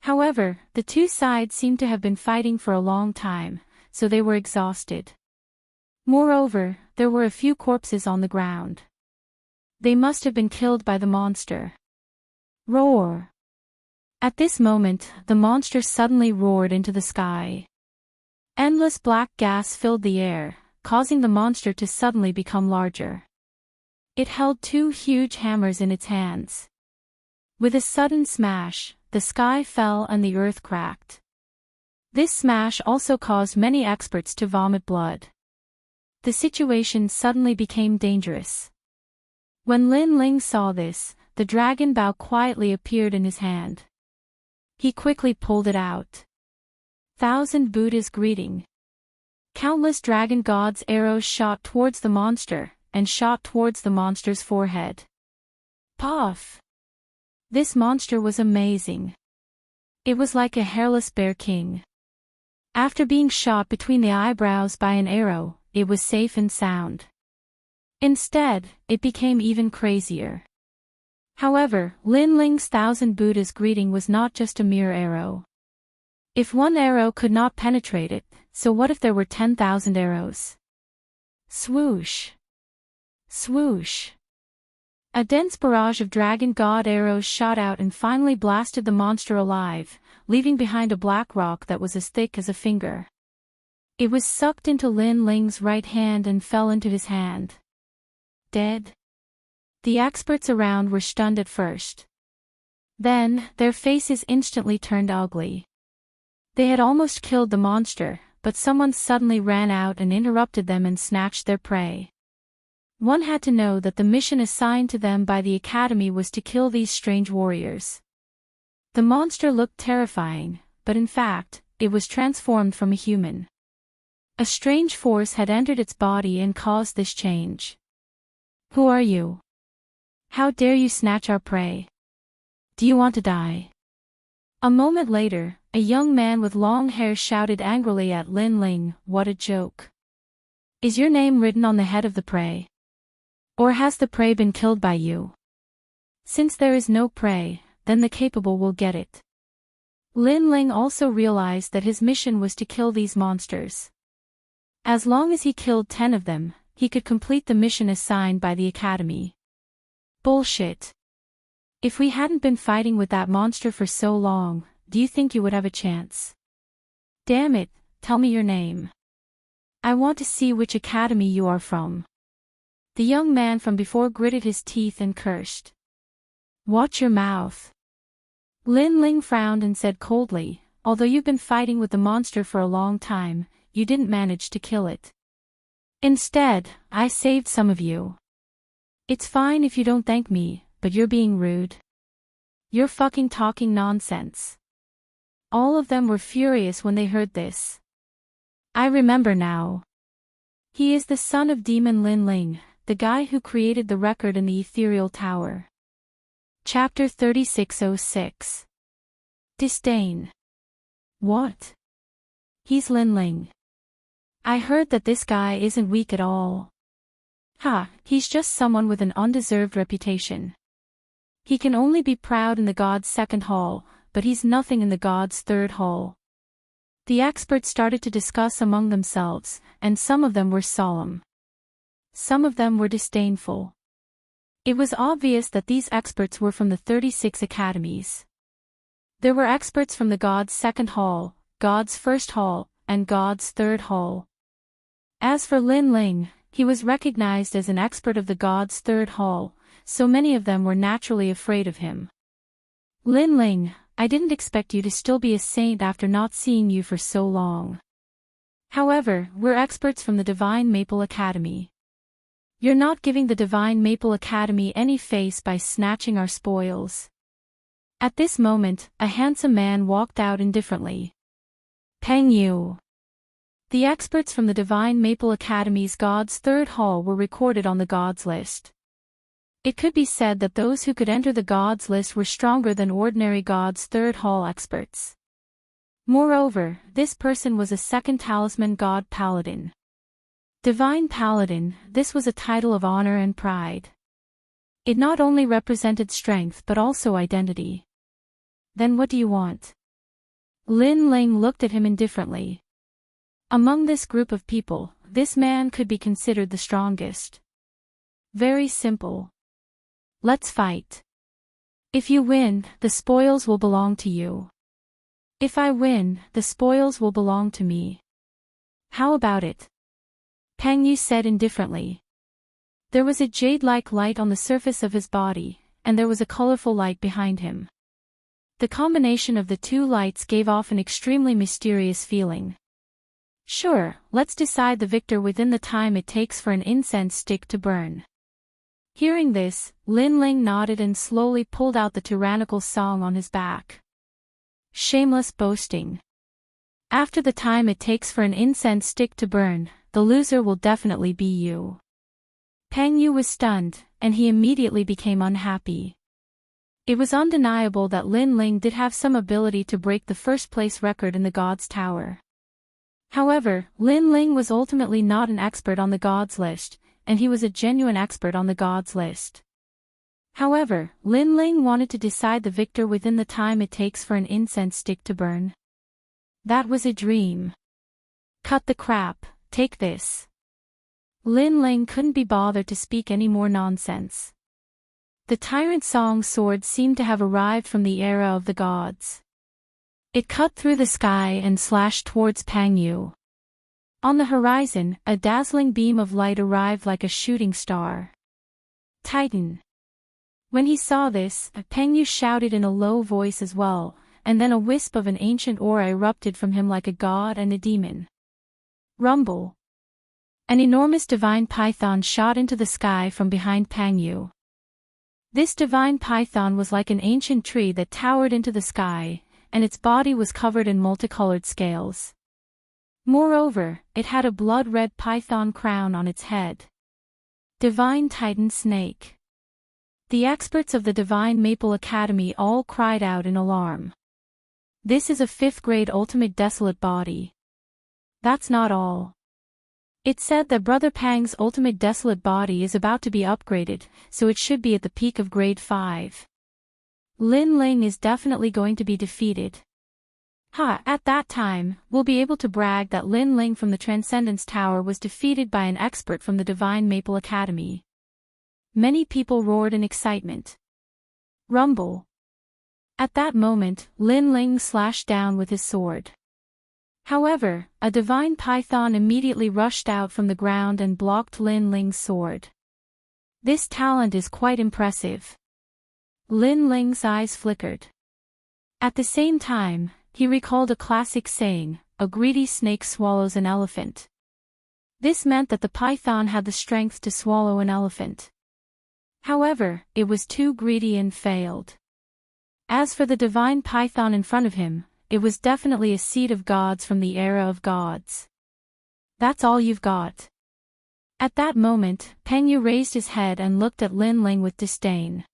However, the two sides seemed to have been fighting for a long time, so they were exhausted. Moreover, there were a few corpses on the ground. They must have been killed by the monster. Roar! At this moment, the monster suddenly roared into the sky. Endless black gas filled the air, causing the monster to suddenly become larger. It held two huge hammers in its hands. With a sudden smash, the sky fell and the earth cracked. This smash also caused many experts to vomit blood. The situation suddenly became dangerous. When Lin Ling saw this, the dragon bow quietly appeared in his hand. He quickly pulled it out. Thousand Buddha's greeting. Countless dragon gods' arrows shot towards the monster, and shot towards the monster's forehead. Puff! This monster was amazing. It was like a hairless bear king. After being shot between the eyebrows by an arrow, it was safe and sound. Instead, it became even crazier. However, Lin Ling's Thousand Buddha's greeting was not just a mere arrow. If one arrow could not penetrate it, so what if there were 10,000 arrows? Swoosh! Swoosh! A dense barrage of dragon god arrows shot out and finally blasted the monster alive, leaving behind a black rock that was as thick as a finger. It was sucked into Lin Ling's right hand and fell into his hand. Dead? The experts around were stunned at first. Then, their faces instantly turned ugly. They had almost killed the monster, but someone suddenly ran out and interrupted them and snatched their prey. One had to know that the mission assigned to them by the Academy was to kill these strange warriors. The monster looked terrifying, but in fact, it was transformed from a human. A strange force had entered its body and caused this change. Who are you? How dare you snatch our prey? Do you want to die? A moment later, a young man with long hair shouted angrily at Lin Ling, "What a joke! Is your name written on the head of the prey? Or has the prey been killed by you? Since there is no prey, then the capable will get it." Lin Ling also realized that his mission was to kill these monsters. As long as he killed 10 of them, he could complete the mission assigned by the Academy. Bullshit. If we hadn't been fighting with that monster for so long, do you think you would have a chance? Damn it, tell me your name. I want to see which academy you are from. The young man from before gritted his teeth and cursed. Watch your mouth. Lin Ling frowned and said coldly, although you've been fighting with the monster for a long time, you didn't manage to kill it. Instead, I saved some of you. It's fine if you don't thank me, but you're being rude. You're fucking talking nonsense. All of them were furious when they heard this. I remember now. He is the son of Demon Lin Ling, the guy who created the record in the ethereal tower. Chapter 3606. Disdain. What? He's Lin Ling. I heard that this guy isn't weak at all. Ha, he's just someone with an undeserved reputation. He can only be proud in the God's second hall, but he's nothing in the God's third hall. The experts started to discuss among themselves, and some of them were solemn. Some of them were disdainful. It was obvious that these experts were from the 36 academies. There were experts from the God's second hall, God's first hall, and God's third hall. As for Lin Ling, he was recognized as an expert of the God's third hall, so many of them were naturally afraid of him. Lin Ling, I didn't expect you to still be a saint after not seeing you for so long. However, we're experts from the Divine Maple Academy. You're not giving the Divine Maple Academy any face by snatching our spoils. At this moment, a handsome man walked out indifferently. Peng Yu. The experts from the Divine Maple Academy's God's Third Hall were recorded on the Gods list. It could be said that those who could enter the Gods list were stronger than ordinary God's Third Hall experts. Moreover, this person was a second talisman god paladin. Divine Paladin, this was a title of honor and pride. It not only represented strength but also identity. Then what do you want? Lin Ling looked at him indifferently. Among this group of people, this man could be considered the strongest. Very simple. Let's fight. If you win, the spoils will belong to you. If I win, the spoils will belong to me. How about it? Peng Yu said indifferently. There was a jade-like light on the surface of his body, and there was a colorful light behind him. The combination of the two lights gave off an extremely mysterious feeling. Sure, let's decide the victor within the time it takes for an incense stick to burn. Hearing this, Lin Ling nodded and slowly pulled out the tyrannical song on his back. Shameless boasting. After the time it takes for an incense stick to burn, the loser will definitely be you. Peng Yu was stunned, and he immediately became unhappy. It was undeniable that Lin Ling did have some ability to break the first-place record in the God's Tower. However, Lin Ling was ultimately not an expert on the God's list, and he was a genuine expert on the God's list. However, Lin Ling wanted to decide the victor within the time it takes for an incense stick to burn. That was a dream. Cut the crap, take this. Lin Ling couldn't be bothered to speak any more nonsense. The Tyrant Song sword seemed to have arrived from the era of the gods. It cut through the sky and slashed towards Peng Yu. On the horizon, a dazzling beam of light arrived like a shooting star. Titan. When he saw this, Peng Yu shouted in a low voice as well, and then a wisp of an ancient aura erupted from him like a god and a demon. Rumble. An enormous divine python shot into the sky from behind Peng Yu. This divine python was like an ancient tree that towered into the sky, and its body was covered in multicolored scales. Moreover, it had a blood-red python crown on its head. Divine Titan Snake. The experts of the Divine Maple Academy all cried out in alarm. This is a 5th grade ultimate desolate body. That's not all. It said that Brother Pang's ultimate desolate body is about to be upgraded, so it should be at the peak of grade 5. Lin Ling is definitely going to be defeated. At that time, we'll be able to brag that Lin Ling from the Transcendence Tower was defeated by an expert from the Divine Maple Academy. Many people roared in excitement. Rumble. At that moment, Lin Ling slashed down with his sword. However, a divine python immediately rushed out from the ground and blocked Lin Ling's sword. This talent is quite impressive. Lin Ling's eyes flickered. At the same time, he recalled a classic saying, "A greedy snake swallows an elephant." This meant that the python had the strength to swallow an elephant. However, it was too greedy and failed. As for the divine python in front of him, it was definitely a seed of gods from the era of gods. That's all you've got. At that moment, Peng Yu raised his head and looked at Lin Ling with disdain.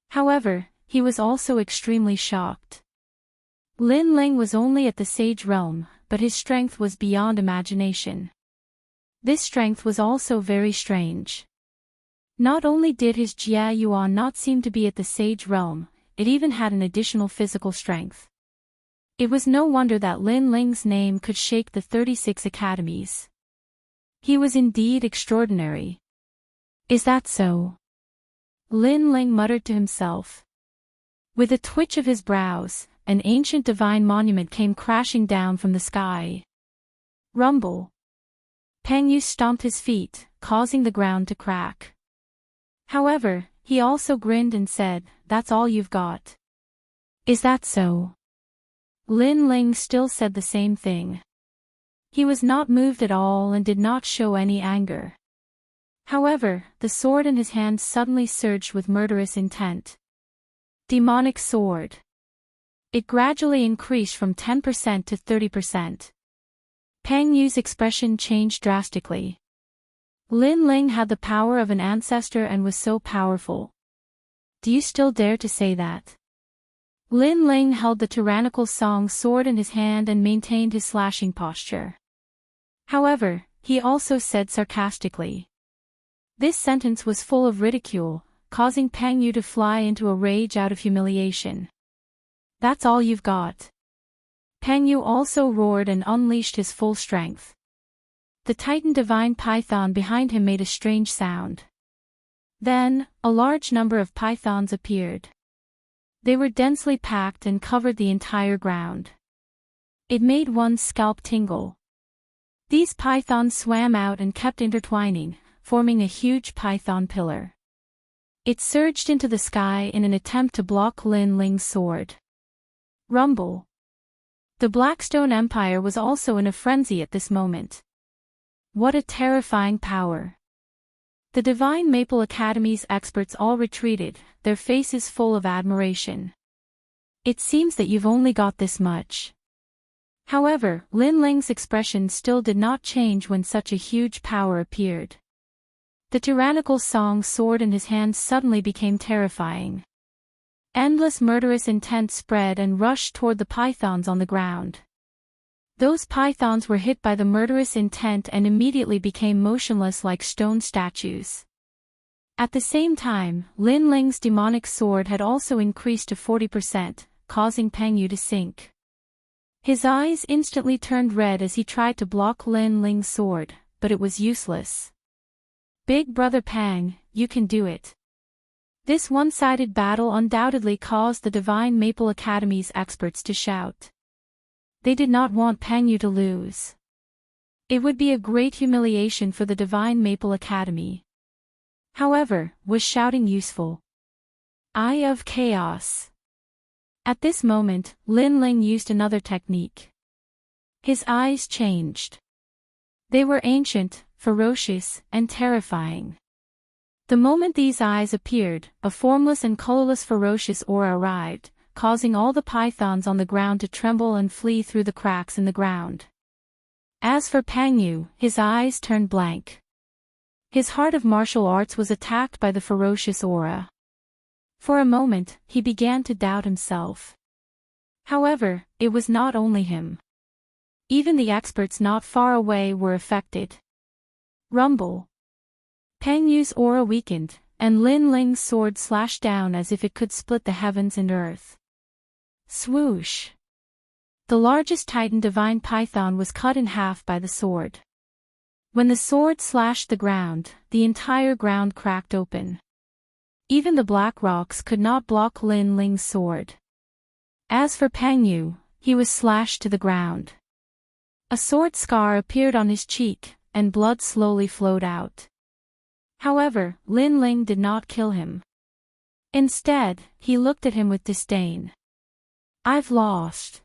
However, he was also extremely shocked. Lin Ling was only at the sage realm, but his strength was beyond imagination. This strength was also very strange. Not only did his Jia Yuan not seem to be at the sage realm, it even had an additional physical strength. It was no wonder that Lin Ling's name could shake the 36 academies. He was indeed extraordinary. Is that so? Lin Ling muttered to himself. With a twitch of his brows, an ancient divine monument came crashing down from the sky. Rumble. Peng Yu stomped his feet, causing the ground to crack. However, he also grinned and said, "That's all you've got." Is that so? Lin Ling still said the same thing. He was not moved at all and did not show any anger. However, the sword in his hand suddenly surged with murderous intent. Demonic sword. It gradually increased from 10% to 30%. Peng Yu's expression changed drastically. Lin Ling had the power of an ancestor and was so powerful. Do you still dare to say that? Lin Ling held the tyrannical song sword in his hand and maintained his slashing posture. However, he also said sarcastically. This sentence was full of ridicule, causing Peng Yu to fly into a rage out of humiliation. That's all you've got. Peng Yu also roared and unleashed his full strength. The Titan Divine Python behind him made a strange sound. Then, a large number of pythons appeared. They were densely packed and covered the entire ground. It made one's scalp tingle. These pythons swam out and kept intertwining, forming a huge python pillar. It surged into the sky in an attempt to block Lin Ling's sword. Rumble. The Blackstone Empire was also in a frenzy at this moment. What a terrifying power. The Divine Maple Academy's experts all retreated, their faces full of admiration. It seems that you've only got this much. However, Lin Ling's expression still did not change when such a huge power appeared. The tyrannical song sword in his hands suddenly became terrifying. Endless murderous intent spread and rushed toward the pythons on the ground. Those pythons were hit by the murderous intent and immediately became motionless like stone statues. At the same time, Lin Ling's demonic sword had also increased to 40%, causing Peng Yu to sink. His eyes instantly turned red as he tried to block Lin Ling's sword, but it was useless. Big Brother Pang, you can do it. This one-sided battle undoubtedly caused the Divine Maple Academy's experts to shout. They did not want Peng Yu to lose. It would be a great humiliation for the Divine Maple Academy. However, was shouting useful? Eye of Chaos. At this moment, Lin Ling used another technique. His eyes changed. They were ancient, ferocious, and terrifying. The moment these eyes appeared, a formless and colorless ferocious aura arrived, causing all the pythons on the ground to tremble and flee through the cracks in the ground. As for Peng Yu, his eyes turned blank. His heart of martial arts was attacked by the ferocious aura. For a moment, he began to doubt himself. However, it was not only him. Even the experts not far away were affected. Rumble. Peng Yu's aura weakened, and Lin Ling's sword slashed down as if it could split the heavens and earth. Swoosh. The largest Titan divine python was cut in half by the sword. When the sword slashed the ground, the entire ground cracked open. Even the black rocks could not block Lin Ling's sword. As for Peng Yu, he was slashed to the ground. A sword scar appeared on his cheek, and blood slowly flowed out. However, Lin Ling did not kill him. Instead, he looked at him with disdain. I've lost.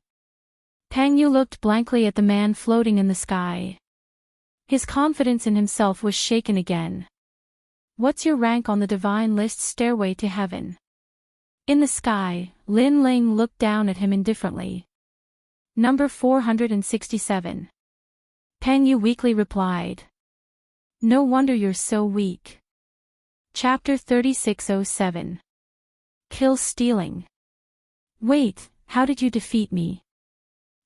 Peng Yu looked blankly at the man floating in the sky. His confidence in himself was shaken again. What's your rank on the divine list's stairway to heaven? In the sky, Lin Ling looked down at him indifferently. Number 467. Peng Yu weakly replied. No wonder you're so weak. Chapter 3607. Kill stealing. Wait, how did you defeat me?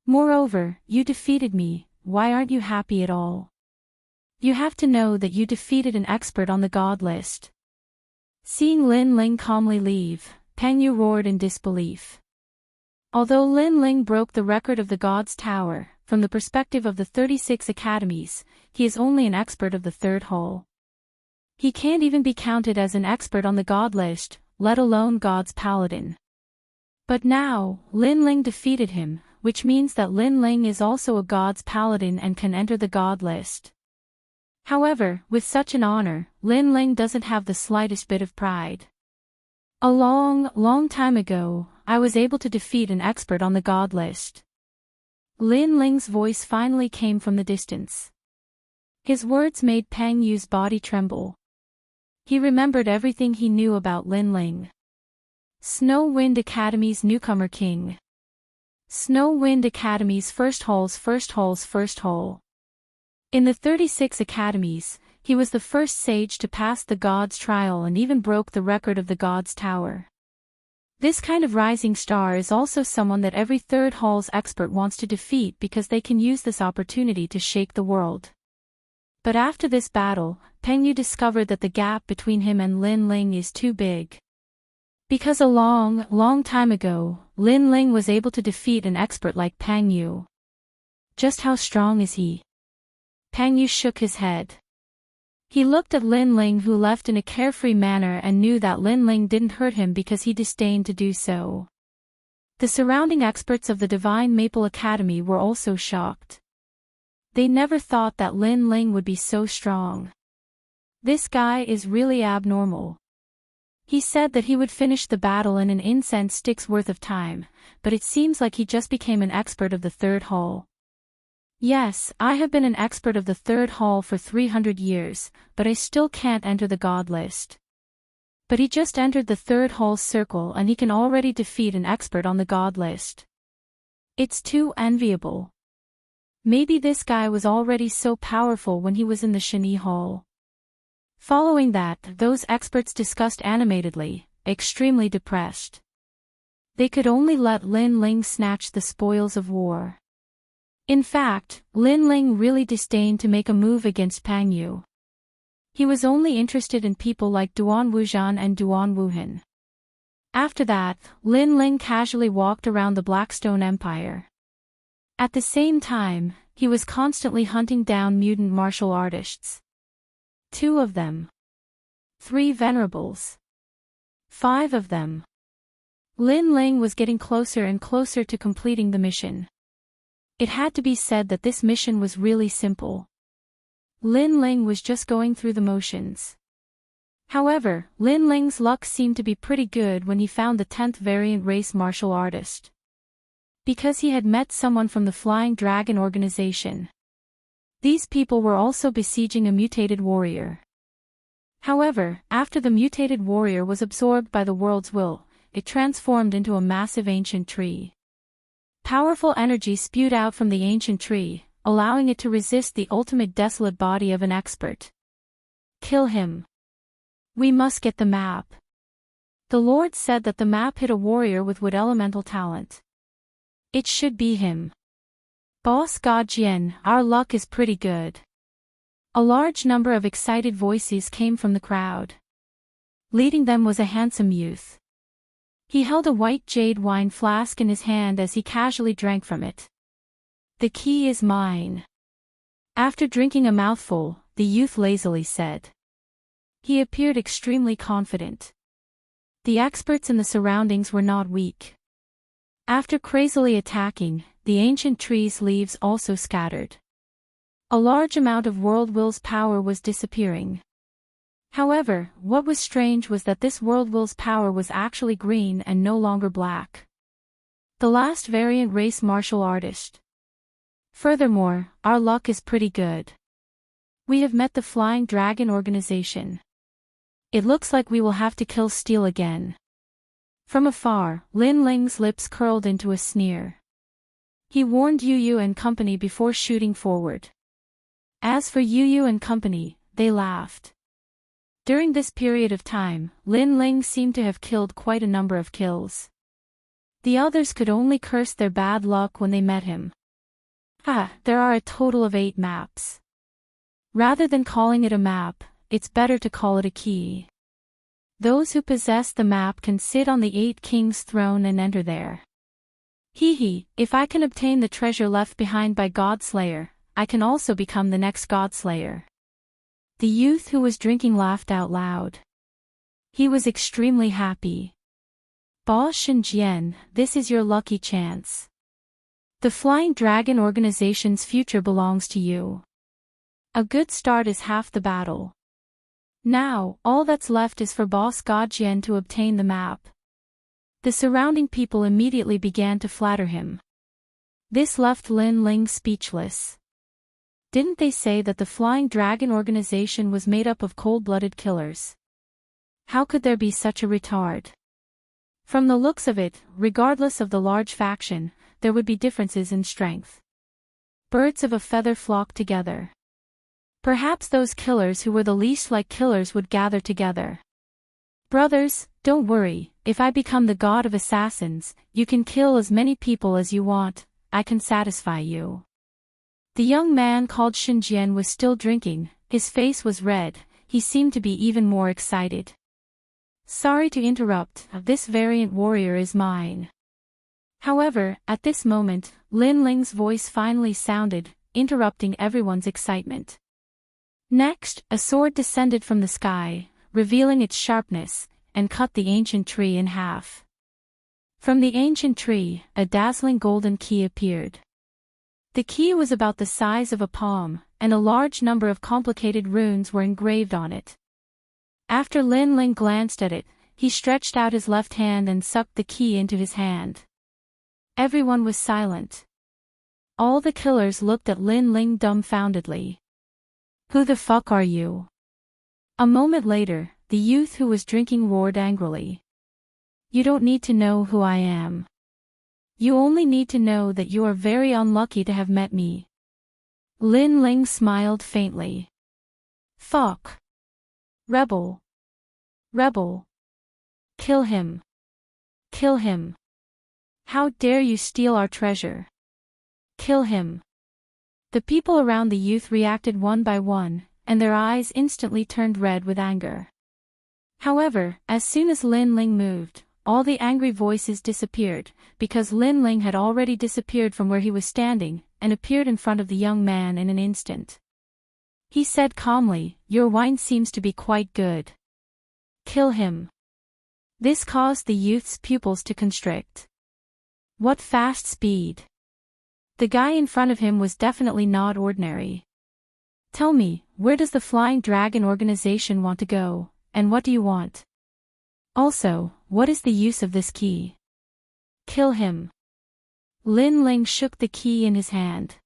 Moreover, you defeated me, why aren't you happy at all? You have to know that you defeated an expert on the god list. Seeing Lin Ling calmly leave, Peng Yu roared in disbelief. Although Lin Ling broke the record of the God's Tower, from the perspective of the 36 academies, he is only an expert of the third hole. He can't even be counted as an expert on the god list, let alone God's paladin. But now, Lin Ling defeated him, which means that Lin Ling is also a god's paladin and can enter the god list. However, with such an honor, Lin Ling doesn't have the slightest bit of pride. A long time ago, I was able to defeat an expert on the god list. Lin Ling's voice finally came from the distance. His words made Peng Yu's body tremble. He remembered everything he knew about Lin Ling. Snow Wind Academy's newcomer king. Snow Wind Academy's first hole. In the 36 academies, he was the first sage to pass the God's trial and even broke the record of the God's Tower. This kind of rising star is also someone that every third hall's expert wants to defeat because they can use this opportunity to shake the world. But after this battle, Peng Yu discovered that the gap between him and Lin Ling is too big. Because a long time ago, Lin Ling was able to defeat an expert like Peng Yu. Just how strong is he? Peng Yu shook his head. He looked at Lin Ling, who left in a carefree manner, and knew that Lin Ling didn't hurt him because he disdained to do so. The surrounding experts of the Divine Maple Academy were also shocked. They never thought that Lin Ling would be so strong. This guy is really abnormal. He said that he would finish the battle in an incense stick's worth of time, but it seems like he just became an expert of the third hall. Yes, I have been an expert of the third hall for 300 years, but I still can't enter the god list. But he just entered the third hall circle and he can already defeat an expert on the god list. It's too enviable. Maybe this guy was already so powerful when he was in the Shani Hall. Following that, those experts discussed animatedly, extremely depressed. They could only let Lin Ling snatch the spoils of war. In fact, Lin Ling really disdained to make a move against Pang Yu. He was only interested in people like Duan Wuzhan and Duan Wuhan. After that, Lin Ling casually walked around the Blackstone Empire. At the same time, he was constantly hunting down mutant martial artists. 2 of them. 3 venerables. 5 of them. Lin Ling was getting closer and closer to completing the mission. It had to be said that this mission was really simple. Lin Ling was just going through the motions. However, Lin Ling's luck seemed to be pretty good when he found the 10th variant race martial artist. Because he had met someone from the Flying Dragon organization. These people were also besieging a mutated warrior. However, after the mutated warrior was absorbed by the world's will, it transformed into a massive ancient tree. Powerful energy spewed out from the ancient tree, allowing it to resist the ultimate desolate body of an expert. Kill him. We must get the map. The Lord said that the map hid a warrior with wood elemental talent. It should be him. Boss God Jian, our luck is pretty good. A large number of excited voices came from the crowd. Leading them was a handsome youth. He held a white jade wine flask in his hand as he casually drank from it. The key is mine. After drinking a mouthful, the youth lazily said. He appeared extremely confident. The experts in the surroundings were not weak. After crazily attacking, the ancient tree's leaves also scattered. A large amount of world will's power was disappearing. However, what was strange was that this world will's power was actually green and no longer black. The last variant race martial artist. Furthermore, our luck is pretty good. We have met the Flying Dragon organization. It looks like we will have to kill Steel again. From afar, Lin Ling's lips curled into a sneer. He warned Yu Yu and company before shooting forward. As for Yu Yu and company, they laughed. During this period of time, Lin Ling seemed to have killed quite a number of kills. The others could only curse their bad luck when they met him. There are a total of 8 maps. Rather than calling it a map, it's better to call it a key. Those who possess the map can sit on the 8 Kings' throne and enter there. If I can obtain the treasure left behind by Godslayer, I can also become the next Godslayer. The youth who was drinking laughed out loud. He was extremely happy. Ba Shenjian, this is your lucky chance. The Flying Dragon organization's future belongs to you. A good start is half the battle. Now, all that's left is for Boss Gajian to obtain the map. The surrounding people immediately began to flatter him. This left Lin Ling speechless. Didn't they say that the Flying Dragon organization was made up of cold-blooded killers? How could there be such a retard? From the looks of it, regardless of the large faction, there would be differences in strength. Birds of a feather flock together. Perhaps those killers who were the least like killers would gather together. Brothers, don't worry, if I become the god of assassins, you can kill as many people as you want, I can satisfy you. The young man called Shinjian was still drinking, his face was red, he seemed to be even more excited. Sorry to interrupt, this variant warrior is mine. However, at this moment, Lin Ling's voice finally sounded, interrupting everyone's excitement. Next, a sword descended from the sky, revealing its sharpness, and cut the ancient tree in half. From the ancient tree, a dazzling golden key appeared. The key was about the size of a palm, and a large number of complicated runes were engraved on it. After Lin Ling glanced at it, he stretched out his left hand and sucked the key into his hand. Everyone was silent. All the killers looked at Lin Ling dumbfoundedly. "Who the fuck are you?" A moment later, the youth who was drinking roared angrily. "You don't need to know who I am. You only need to know that you are very unlucky to have met me." Lin Ling smiled faintly. "Fuck. Rebel. Rebel. Kill him. Kill him. How dare you steal our treasure? Kill him." The people around the youth reacted one by one, and their eyes instantly turned red with anger. However, as soon as Lin Ling moved, all the angry voices disappeared, because Lin Ling had already disappeared from where he was standing, and appeared in front of the young man in an instant. He said calmly, "Your wine seems to be quite good. Kill him." This caused the youth's pupils to constrict. What fast speed! The guy in front of him was definitely not ordinary. "Tell me, where does the Flying Dragon organization want to go, and what do you want? Also, what is the use of this key? Kill him." Lin Ling shook the key in his hand.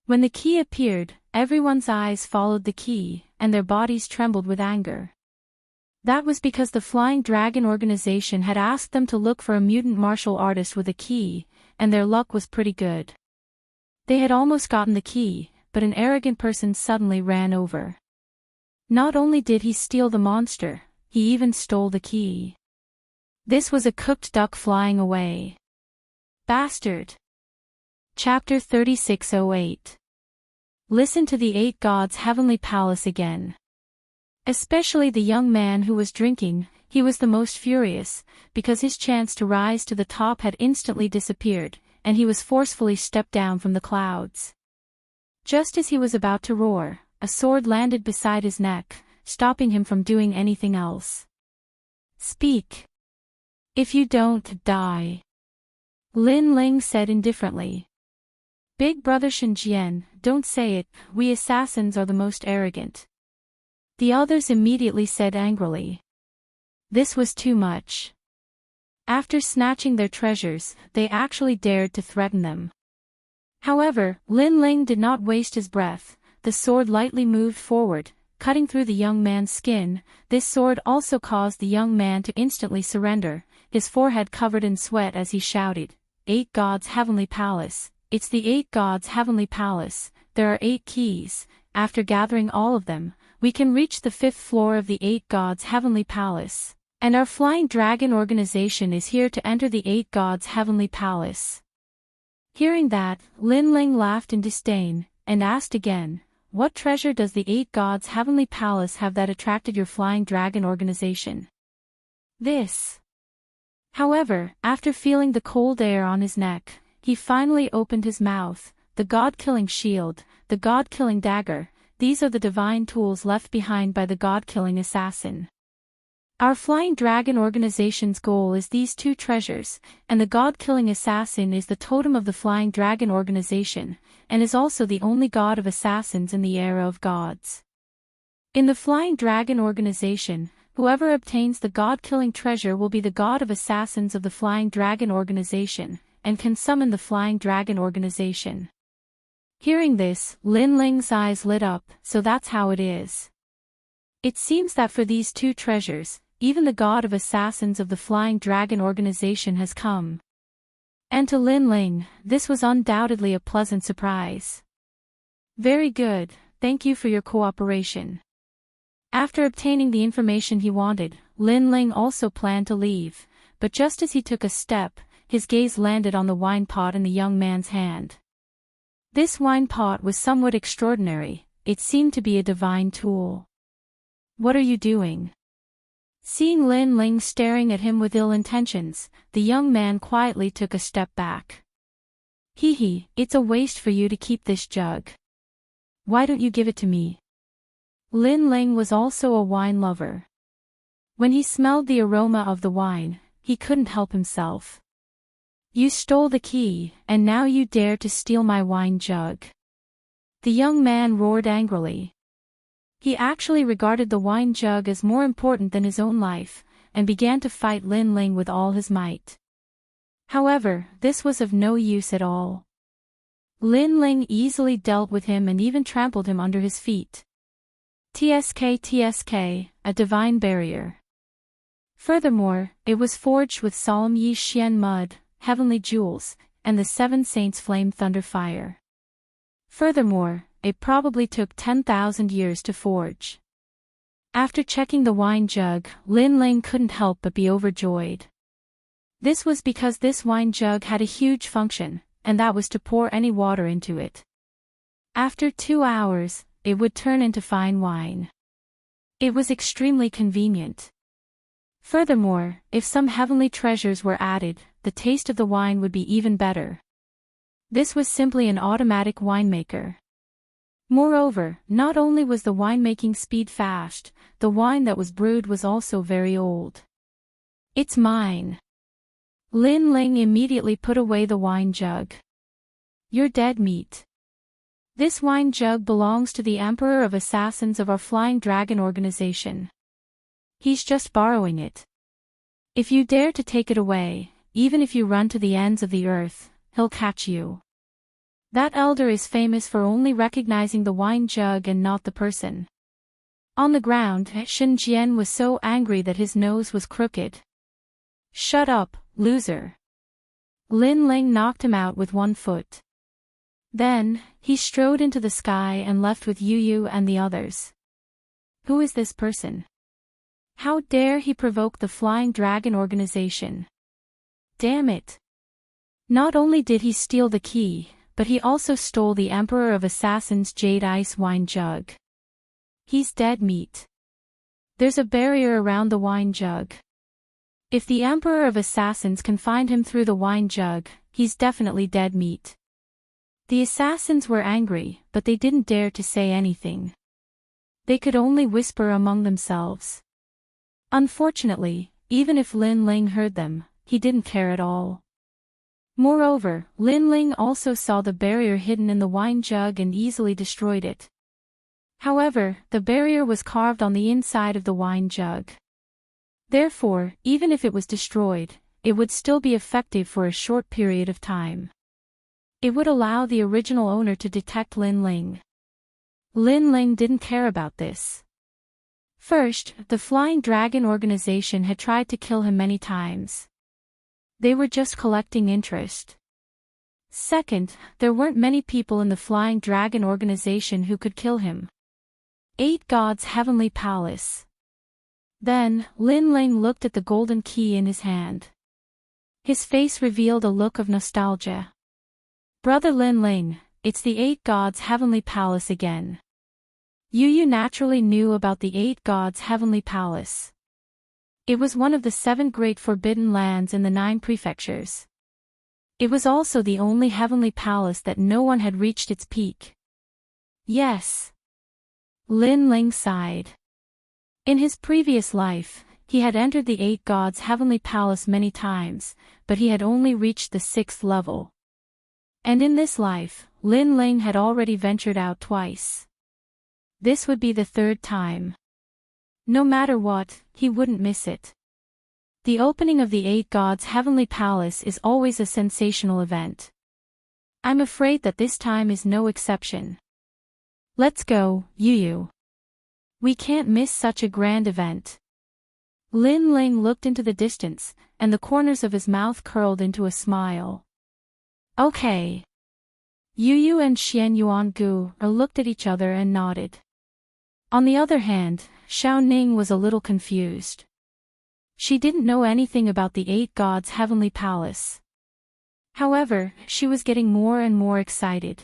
When the key appeared, everyone's eyes followed the key, and their bodies trembled with anger. That was because the Flying Dragon organization had asked them to look for a mutant martial artist with a key, and their luck was pretty good. They had almost gotten the key, but an arrogant person suddenly ran over. Not only did he steal the monster, he even stole the key. This was a cooked duck flying away. Bastard. Chapter 3608. Listen to the 8 gods' heavenly palace again. Especially the young man who was drinking, he was the most furious, because his chance to rise to the top had instantly disappeared, and he was forcefully stepped down from the clouds. Just as he was about to roar, a sword landed beside his neck, stopping him from doing anything else. "Speak. If you don't, die," Lin Ling said indifferently. "Big brother Shenjian, don't say it, we assassins are the most arrogant." The others immediately said angrily. This was too much. After snatching their treasures, they actually dared to threaten them. However, Lin Ling did not waste his breath. The sword lightly moved forward, cutting through the young man's skin. This sword also caused the young man to instantly surrender, his forehead covered in sweat as he shouted, "8 gods' heavenly palace, it's the 8 gods' heavenly palace, there are 8 keys, after gathering all of them, we can reach the 5th floor of the 8 gods' heavenly palace, and our Flying Dragon organization is here to enter the 8 gods' heavenly palace." Hearing that, Lin Ling laughed in disdain, and asked again, "What treasure does the 8 gods' heavenly palace have that attracted your Flying Dragon organization?" This. However, after feeling the cold air on his neck, he finally opened his mouth. The god-killing shield, the god-killing dagger, these are the divine tools left behind by the god-killing assassin. Our Flying Dragon organization's goal is these 2 treasures, and the god-killing assassin is the totem of the Flying Dragon organization, and is also the only god of assassins in the era of gods. In the Flying Dragon organization, whoever obtains the god-killing treasure will be the god of assassins of the Flying Dragon organization, and can summon the Flying Dragon organization. Hearing this, Lin Ling's eyes lit up. So that's how it is. It seems that for these 2 treasures, even the god of assassins of the Flying Dragon organization has come. And to Lin Ling, this was undoubtedly a pleasant surprise. Very good, thank you for your cooperation. After obtaining the information he wanted, Lin Ling also planned to leave, but just as he took a step, his gaze landed on the wine pot in the young man's hand. This wine pot was somewhat extraordinary, it seemed to be a divine tool. "What are you doing?" Seeing Lin Ling staring at him with ill intentions, the young man quietly took a step back. "Hee hee, it's a waste for you to keep this jug. Why don't you give it to me?" Lin Ling was also a wine lover. When he smelled the aroma of the wine, he couldn't help himself. You stole the key, and now you dare to steal my wine jug. The young man roared angrily. He actually regarded the wine jug as more important than his own life, and began to fight Lin Ling with all his might. However, this was of no use at all. Lin Ling easily dealt with him and even trampled him under his feet. TSK, a divine barrier. Furthermore, it was forged with solemn Yi Xian mud, heavenly jewels, and the seven saints' flame thunder fire. Furthermore, it probably took 10,000 years to forge. After checking the wine jug, Lin Ling couldn't help but be overjoyed. This was because this wine jug had a huge function, and that was to pour any water into it. After 2 hours, it would turn into fine wine. It was extremely convenient. Furthermore, if some heavenly treasures were added, the taste of the wine would be even better. This was simply an automatic winemaker. Moreover, not only was the winemaking speed fast, the wine that was brewed was also very old. It's mine. Lin Ling immediately put away the wine jug. You're dead meat. This wine jug belongs to the Emperor of Assassins of our Flying Dragon organization. He's just borrowing it. If you dare to take it away, even if you run to the ends of the earth, he'll catch you. That elder is famous for only recognizing the wine jug and not the person. On the ground, Shen Jian was so angry that his nose was crooked. Shut up, loser. Lin Ling knocked him out with one foot. Then, he strode into the sky and left with Yu Yu and the others. Who is this person? How dare he provoke the Flying Dragon organization? Damn it. Not only did he steal the key, but he also stole the Emperor of Assassins' Jade Ice wine jug. He's dead meat. There's a barrier around the wine jug. If the Emperor of Assassins can find him through the wine jug, he's definitely dead meat. The assassins were angry, but they didn't dare to say anything. They could only whisper among themselves. Unfortunately, even if Lin Ling heard them, he didn't care at all. Moreover, Lin Ling also saw the barrier hidden in the wine jug and easily destroyed it. However, the barrier was carved on the inside of the wine jug. Therefore, even if it was destroyed, it would still be effective for a short period of time. It would allow the original owner to detect Lin Ling. Lin Ling didn't care about this. First, the Flying Dragon organization had tried to kill him many times. They were just collecting interest. Second, there weren't many people in the Flying Dragon organization who could kill him. 8 Gods' Heavenly Palace. Then, Lin Ling looked at the golden key in his hand. His face revealed a look of nostalgia. Brother Lin Ling, it's the 8 Gods' Heavenly Palace again. Yu Yu naturally knew about the 8 Gods' Heavenly Palace. It was one of the 7 great forbidden lands in the 9 prefectures. It was also the only heavenly palace that no one had reached its peak. Yes. Lin Ling sighed. In his previous life, he had entered the 8 Gods' Heavenly Palace many times, but he had only reached the 6th level. And in this life, Lin Ling had already ventured out twice. This would be the 3rd time. No matter what, he wouldn't miss it. The opening of the 8 Gods' Heavenly Palace is always a sensational event. I'm afraid that this time is no exception. Let's go, Yu Yu. We can't miss such a grand event. Lin Ling looked into the distance, and the corners of his mouth curled into a smile. Okay. Yu Yu and Xian Yuangu looked at each other and nodded. On the other hand, Xiao Ning was a little confused. She didn't know anything about the 8 Gods' Heavenly Palace. However, she was getting more and more excited.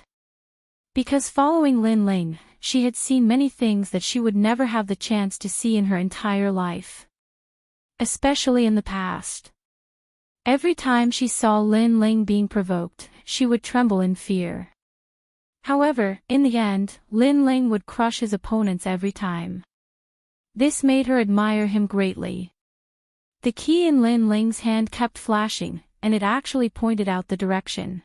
Because following Lin Ling, she had seen many things that she would never have the chance to see in her entire life. Especially in the past. Every time she saw Lin Ling being provoked, she would tremble in fear. However, in the end, Lin Ling would crush his opponents every time. This made her admire him greatly. The key in Lin Ling's hand kept flashing, and it actually pointed out the direction.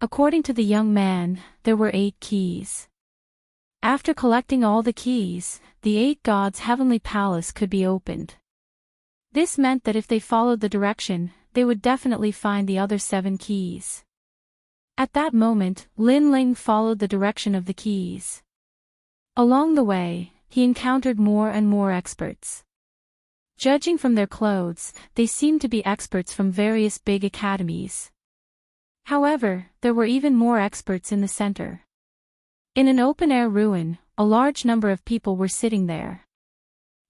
According to the young man, there were 8 keys. After collecting all the keys, the 8 gods' heavenly palace could be opened. This meant that if they followed the direction, they would definitely find the other 7 keys. At that moment, Lin Ling followed the direction of the keys. Along the way, he encountered more and more experts. Judging from their clothes, they seemed to be experts from various big academies. However, there were even more experts in the center. In an open-air ruin, a large number of people were sitting there.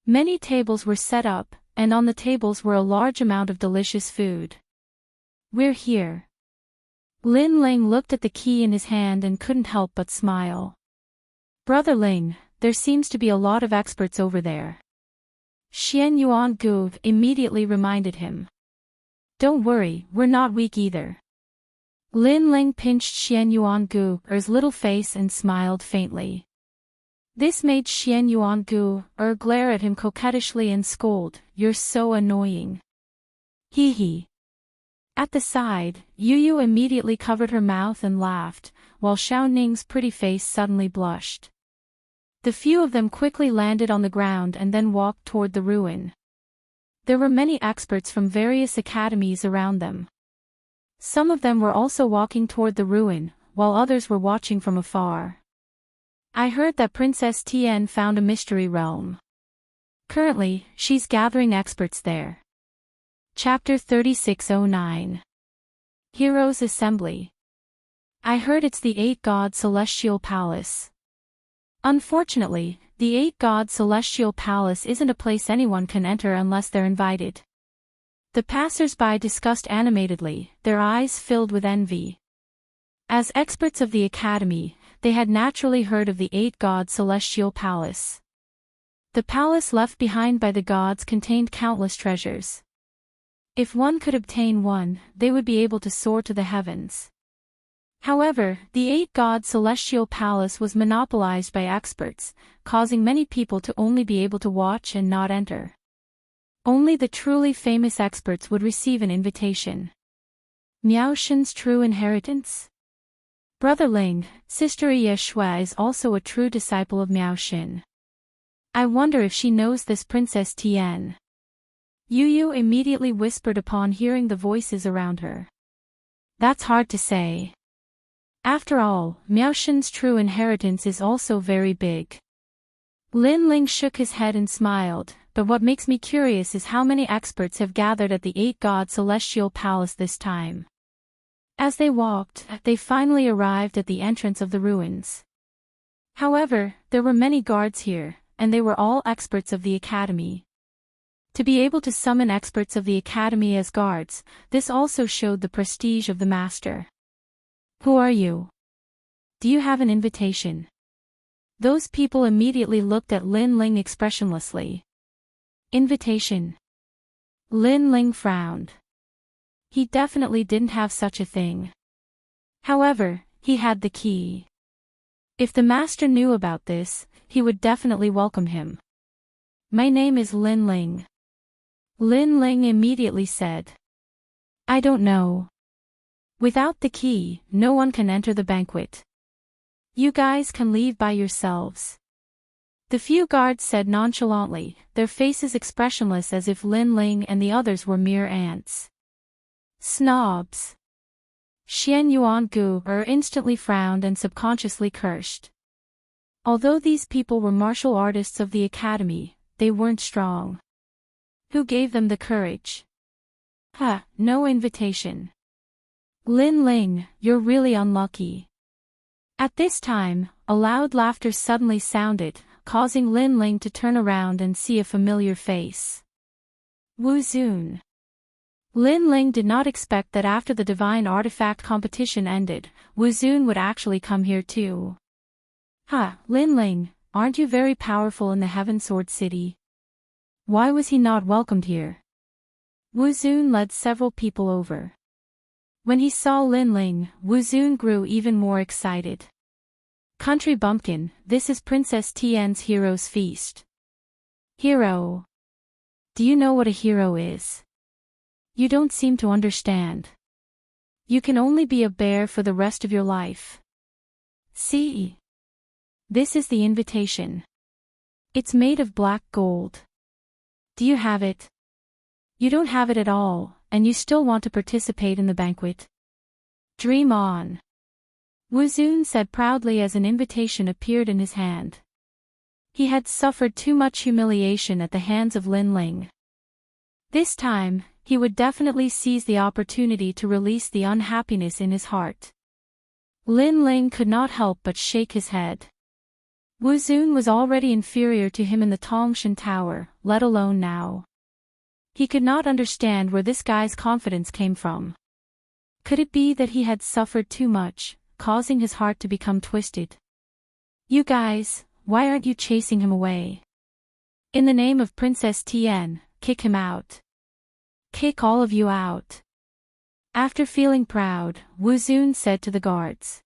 Many tables were set up, and on the tables were a large amount of delicious food. "We're here." Lin Ling looked at the key in his hand and couldn't help but smile. "Brother Ling, there seems to be a lot of experts over there." Xian Yuan Gu immediately reminded him. "Don't worry, we're not weak either." Lin Ling pinched Xian Yuan Gu's little face and smiled faintly. This made Xian Yuan Gu glare at him coquettishly and scold, "You're so annoying." Hee hee. At the side, Yu Yu immediately covered her mouth and laughed, while Xiao Ning's pretty face suddenly blushed. The few of them quickly landed on the ground and then walked toward the ruin. There were many experts from various academies around them. Some of them were also walking toward the ruin, while others were watching from afar. "I heard that Princess Tian found a mystery realm. Currently, she's gathering experts there." Chapter 3609. Heroes Assembly. "I heard it's the 8 God Celestial Palace." Unfortunately, the 8 God Celestial Palace isn't a place anyone can enter unless they're invited. The passers-by discussed animatedly, their eyes filled with envy. As experts of the Academy, they had naturally heard of the 8 God Celestial Palace. The palace left behind by the gods contained countless treasures. If one could obtain one, they would be able to soar to the heavens. However, the 8 God Celestial Palace was monopolized by experts, causing many people to only be able to watch and not enter. Only the truly famous experts would receive an invitation. Miao Shen's true inheritance? Brother Ling, Sister Ye Shui is also a true disciple of Miao Shen. I wonder if she knows this Princess Tian. Yu Yu immediately whispered upon hearing the voices around her. That's hard to say. After all, Miao Shen's true inheritance is also very big. Lin Ling shook his head and smiled, but what makes me curious is how many experts have gathered at the 8 God Celestial Palace this time. As they walked, they finally arrived at the entrance of the ruins. However, there were many guards here, and they were all experts of the Academy. To be able to summon experts of the Academy as guards, this also showed the prestige of the master. Who are you? Do you have an invitation? Those people immediately looked at Lin Ling expressionlessly. Invitation? Lin Ling frowned. He definitely didn't have such a thing. However, he had the key. If the master knew about this, he would definitely welcome him. My name is Lin Ling. Lin Ling immediately said. I don't know. Without the key, no one can enter the banquet. You guys can leave by yourselves. The few guards said nonchalantly, their faces expressionless as if Lin Ling and the others were mere ants. Snobs. Xian Yuan Gu instantly frowned and subconsciously cursed. Although these people were martial artists of the Academy, they weren't strong. Who gave them the courage? No invitation. Lin Ling, you're really unlucky. At this time, a loud laughter suddenly sounded, causing Lin Ling to turn around and see a familiar face. Wu Zun. Lin Ling did not expect that after the divine artifact competition ended, Wu Zun would actually come here too. Lin Ling, aren't you very powerful in the Heaven Sword City? Why was he not welcomed here? Wu Zun led several people over. When he saw Lin Ling, Wu Zun grew even more excited. Country bumpkin, this is Princess Tian's hero's feast. Hero. Do you know what a hero is? You don't seem to understand. You can only be a bear for the rest of your life. See? This is the invitation. It's made of black gold. Do you have it? You don't have it at all, and you still want to participate in the banquet. Dream on. Wuxia said proudly as an invitation appeared in his hand. He had suffered too much humiliation at the hands of Lin Ling. This time, he would definitely seize the opportunity to release the unhappiness in his heart. Lin Ling could not help but shake his head. Wuxia was already inferior to him in the Tongshan Tower, let alone now. He could not understand where this guy's confidence came from. Could it be that he had suffered too much, causing his heart to become twisted? You guys, why aren't you chasing him away? In the name of Princess Tian, kick him out. Kick all of you out. After feeling proud, Wuxia said to the guards.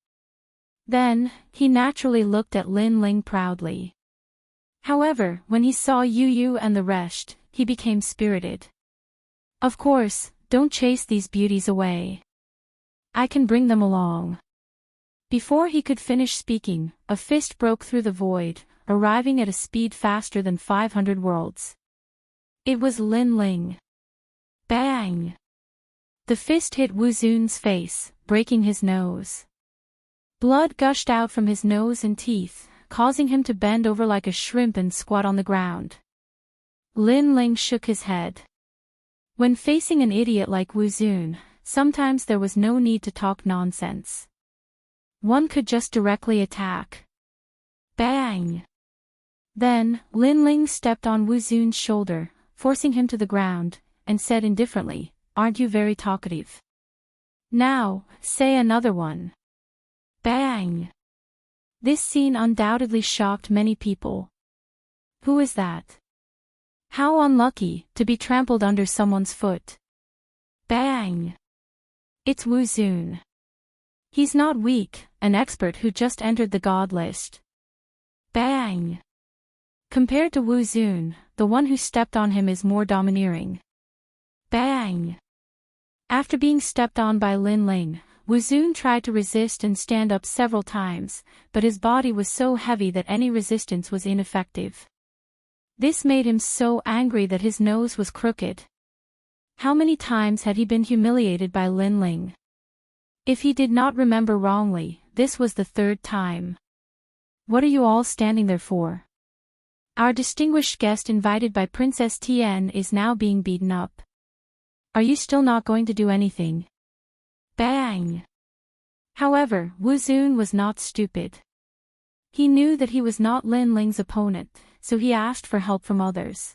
Then, he naturally looked at Lin Ling proudly. However, when he saw Yu and the rest, he became spirited. Of course, don't chase these beauties away. I can bring them along. Before he could finish speaking, a fist broke through the void, arriving at a speed faster than 500 worlds. It was Lin Ling. Bang! The fist hit Wuxia's face, breaking his nose. Blood gushed out from his nose and teeth, causing him to bend over like a shrimp and squat on the ground. Lin Ling shook his head. When facing an idiot like Wuxia, sometimes there was no need to talk nonsense. One could just directly attack. Bang! Then, Lin Ling stepped on Wuxia's shoulder, forcing him to the ground, and said indifferently, "Aren't you very talkative? Now, say another one." Bang! This scene undoubtedly shocked many people. Who is that? How unlucky, to be trampled under someone's foot. Bang! It's Wuxia. He's not weak, an expert who just entered the god list. Bang! Compared to Wuxia, the one who stepped on him is more domineering. Bang! After being stepped on by Lin Ling, Wuxia tried to resist and stand up several times, but his body was so heavy that any resistance was ineffective. This made him so angry that his nose was crooked. How many times had he been humiliated by Lin Ling? If he did not remember wrongly, this was the third time. What are you all standing there for? Our distinguished guest invited by Princess Tian is now being beaten up. Are you still not going to do anything? Bang! However, Wuxia was not stupid. He knew that he was not Lin Ling's opponent, so he asked for help from others.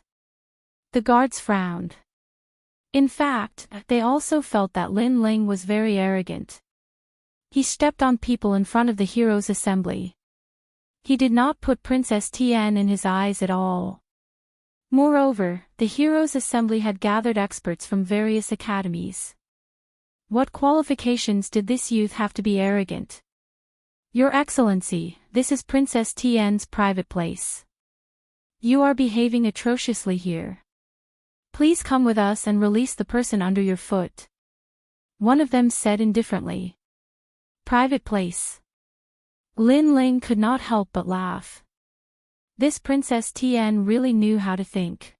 The guards frowned. In fact, they also felt that Lin Ling was very arrogant. He stepped on people in front of the heroes' assembly. He did not put Princess Tian in his eyes at all. Moreover, the heroes' assembly had gathered experts from various academies. What qualifications did this youth have to be arrogant? Your Excellency, this is Princess Tian's private place. You are behaving atrociously here. Please come with us and release the person under your foot. One of them said indifferently. Private place. Lin Ling could not help but laugh. This Princess Tian really knew how to think.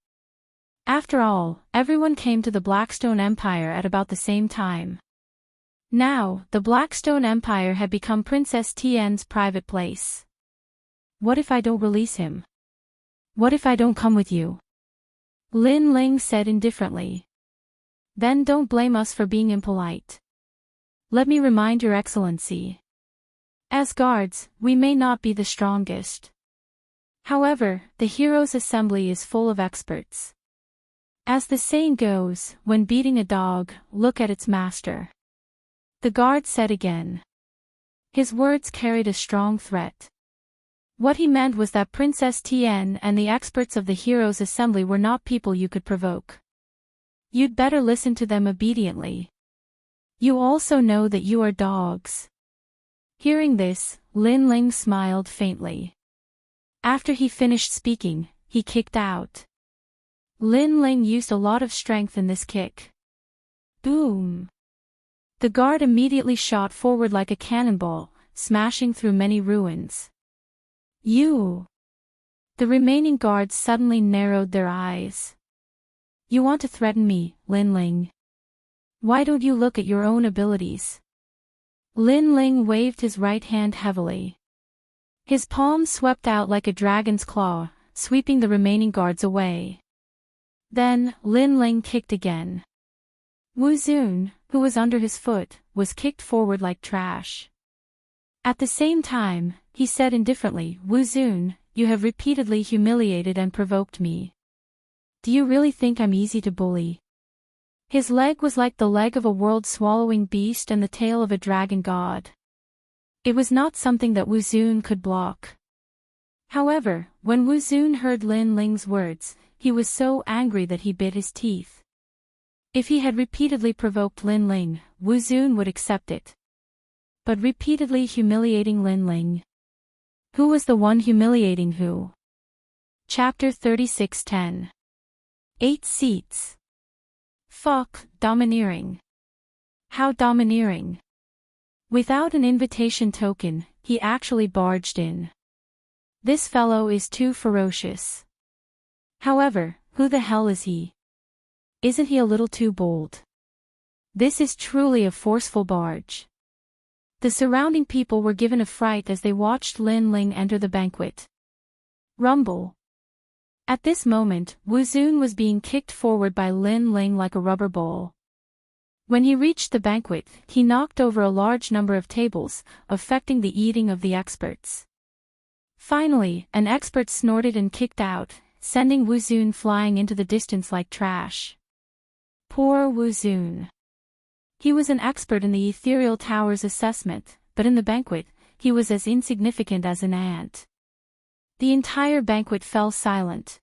After all, everyone came to the Blackstone Empire at about the same time. Now, the Blackstone Empire had become Princess Tian's private place. What if I don't release him? What if I don't come with you? Lin Ling said indifferently. Then don't blame us for being impolite. Let me remind Your Excellency. As guards, we may not be the strongest. However, the heroes' assembly is full of experts. As the saying goes, when beating a dog, look at its master. The guard said again. His words carried a strong threat. What he meant was that Princess Tian and the experts of the heroes' assembly were not people you could provoke. You'd better listen to them obediently. You also know that you are dogs. Hearing this, Lin Ling smiled faintly. After he finished speaking, he kicked out. Lin Ling used a lot of strength in this kick. Boom! The guard immediately shot forward like a cannonball, smashing through many ruins. You! The remaining guards suddenly narrowed their eyes. You want to threaten me, Lin Ling? Why don't you look at your own abilities? Lin Ling waved his right hand heavily. His palm swept out like a dragon's claw, sweeping the remaining guards away. Then, Lin Ling kicked again. Wu Xun, who was under his foot, was kicked forward like trash. At the same time, he said indifferently, Wu Xun, you have repeatedly humiliated and provoked me. Do you really think I'm easy to bully? His leg was like the leg of a world-swallowing beast and the tail of a dragon god. It was not something that Wu Xun could block. However, when Wu Xun heard Lin Ling's words, he was so angry that he bit his teeth. If he had repeatedly provoked Lin Ling, Wu Xun would accept it. But repeatedly humiliating Lin Ling? Who was the one humiliating who? Chapter 36:10. 8 seats. Fuck, domineering. How domineering. Without an invitation token, he actually barged in. This fellow is too ferocious. However, who the hell is he? Isn't he a little too bold? This is truly a forceful barge. The surrounding people were given a fright as they watched Lin Ling enter the banquet. Rumble. At this moment, Wu Xun was being kicked forward by Lin Ling like a rubber ball. When he reached the banquet, he knocked over a large number of tables, affecting the eating of the experts. Finally, an expert snorted and kicked out, sending Wu Xun flying into the distance like trash. Poor Wu Xun. He was an expert in the ethereal tower's assessment, but in the banquet, he was as insignificant as an ant. The entire banquet fell silent.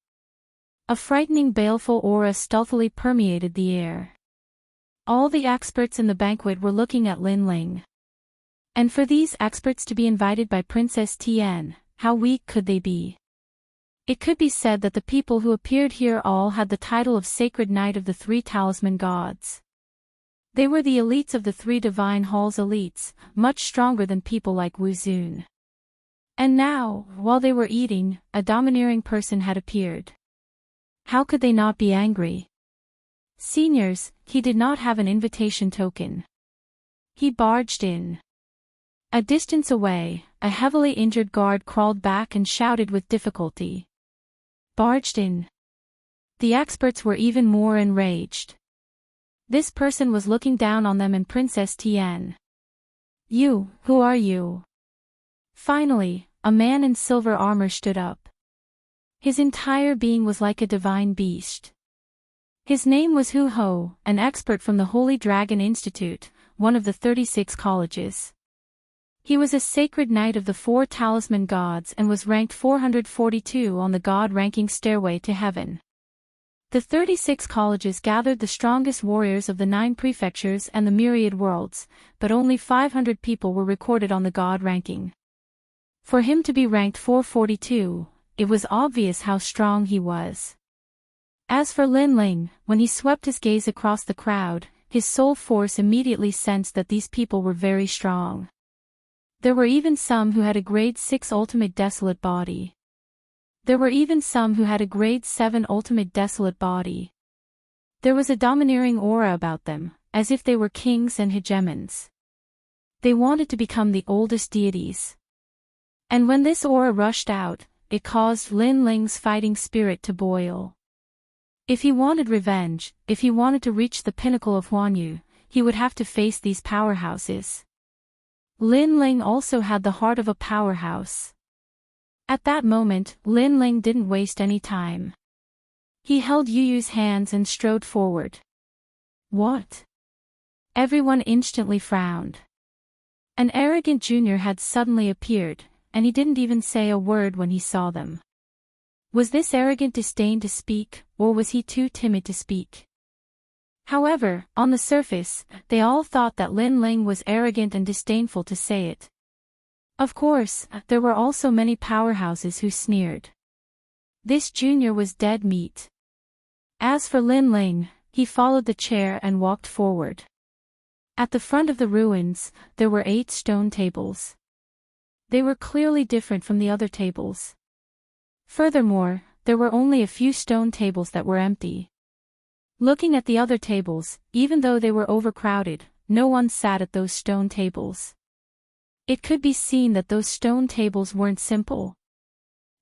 A frightening baleful aura stealthily permeated the air. All the experts in the banquet were looking at Lin Ling. And for these experts to be invited by Princess Tian, how weak could they be? It could be said that the people who appeared here all had the title of Sacred Knight of the Three Talisman Gods. They were the elites of the Three Divine Halls elites, much stronger than people like Wu Xun. And now, while they were eating, a domineering person had appeared. How could they not be angry? Seniors, he did not have an invitation token. He barged in. A distance away, a heavily injured guard crawled back and shouted with difficulty. Barged in. The experts were even more enraged. This person was looking down on them and Princess Tian. You, who are you? Finally, a man in silver armor stood up. His entire being was like a divine beast. His name was Hu Ho, an expert from the Holy Dragon Institute, one of the 36 colleges. He was a sacred knight of the Four Talisman Gods and was ranked 442 on the God ranking stairway to heaven. The 36 colleges gathered the strongest warriors of the 9 prefectures and the myriad worlds, but only 500 people were recorded on the God ranking. For him to be ranked 442, it was obvious how strong he was. As for Lin Ling, when he swept his gaze across the crowd, his soul force immediately sensed that these people were very strong. There were even some who had a grade 6 ultimate desolate body. There were even some who had a grade 7 ultimate desolate body. There was a domineering aura about them, as if they were kings and hegemons. They wanted to become the oldest deities. And when this aura rushed out, it caused Lin Ling's fighting spirit to boil. If he wanted revenge, if he wanted to reach the pinnacle of Huanyu, he would have to face these powerhouses. Lin Ling also had the heart of a powerhouse. At that moment, Lin Ling didn't waste any time. He held Yu Yu's hands and strode forward. What? Everyone instantly frowned. An arrogant junior had suddenly appeared, and he didn't even say a word when he saw them. Was this arrogant disdain to speak, or was he too timid to speak? However, on the surface, they all thought that Lin Ling was arrogant and disdainful to say it. Of course, there were also many powerhouses who sneered. This junior was dead meat. As for Lin Ling, he followed the chair and walked forward. At the front of the ruins, there were 8 stone tables. They were clearly different from the other tables. Furthermore, there were only a few stone tables that were empty. Looking at the other tables, even though they were overcrowded, no one sat at those stone tables. It could be seen that those stone tables weren't simple.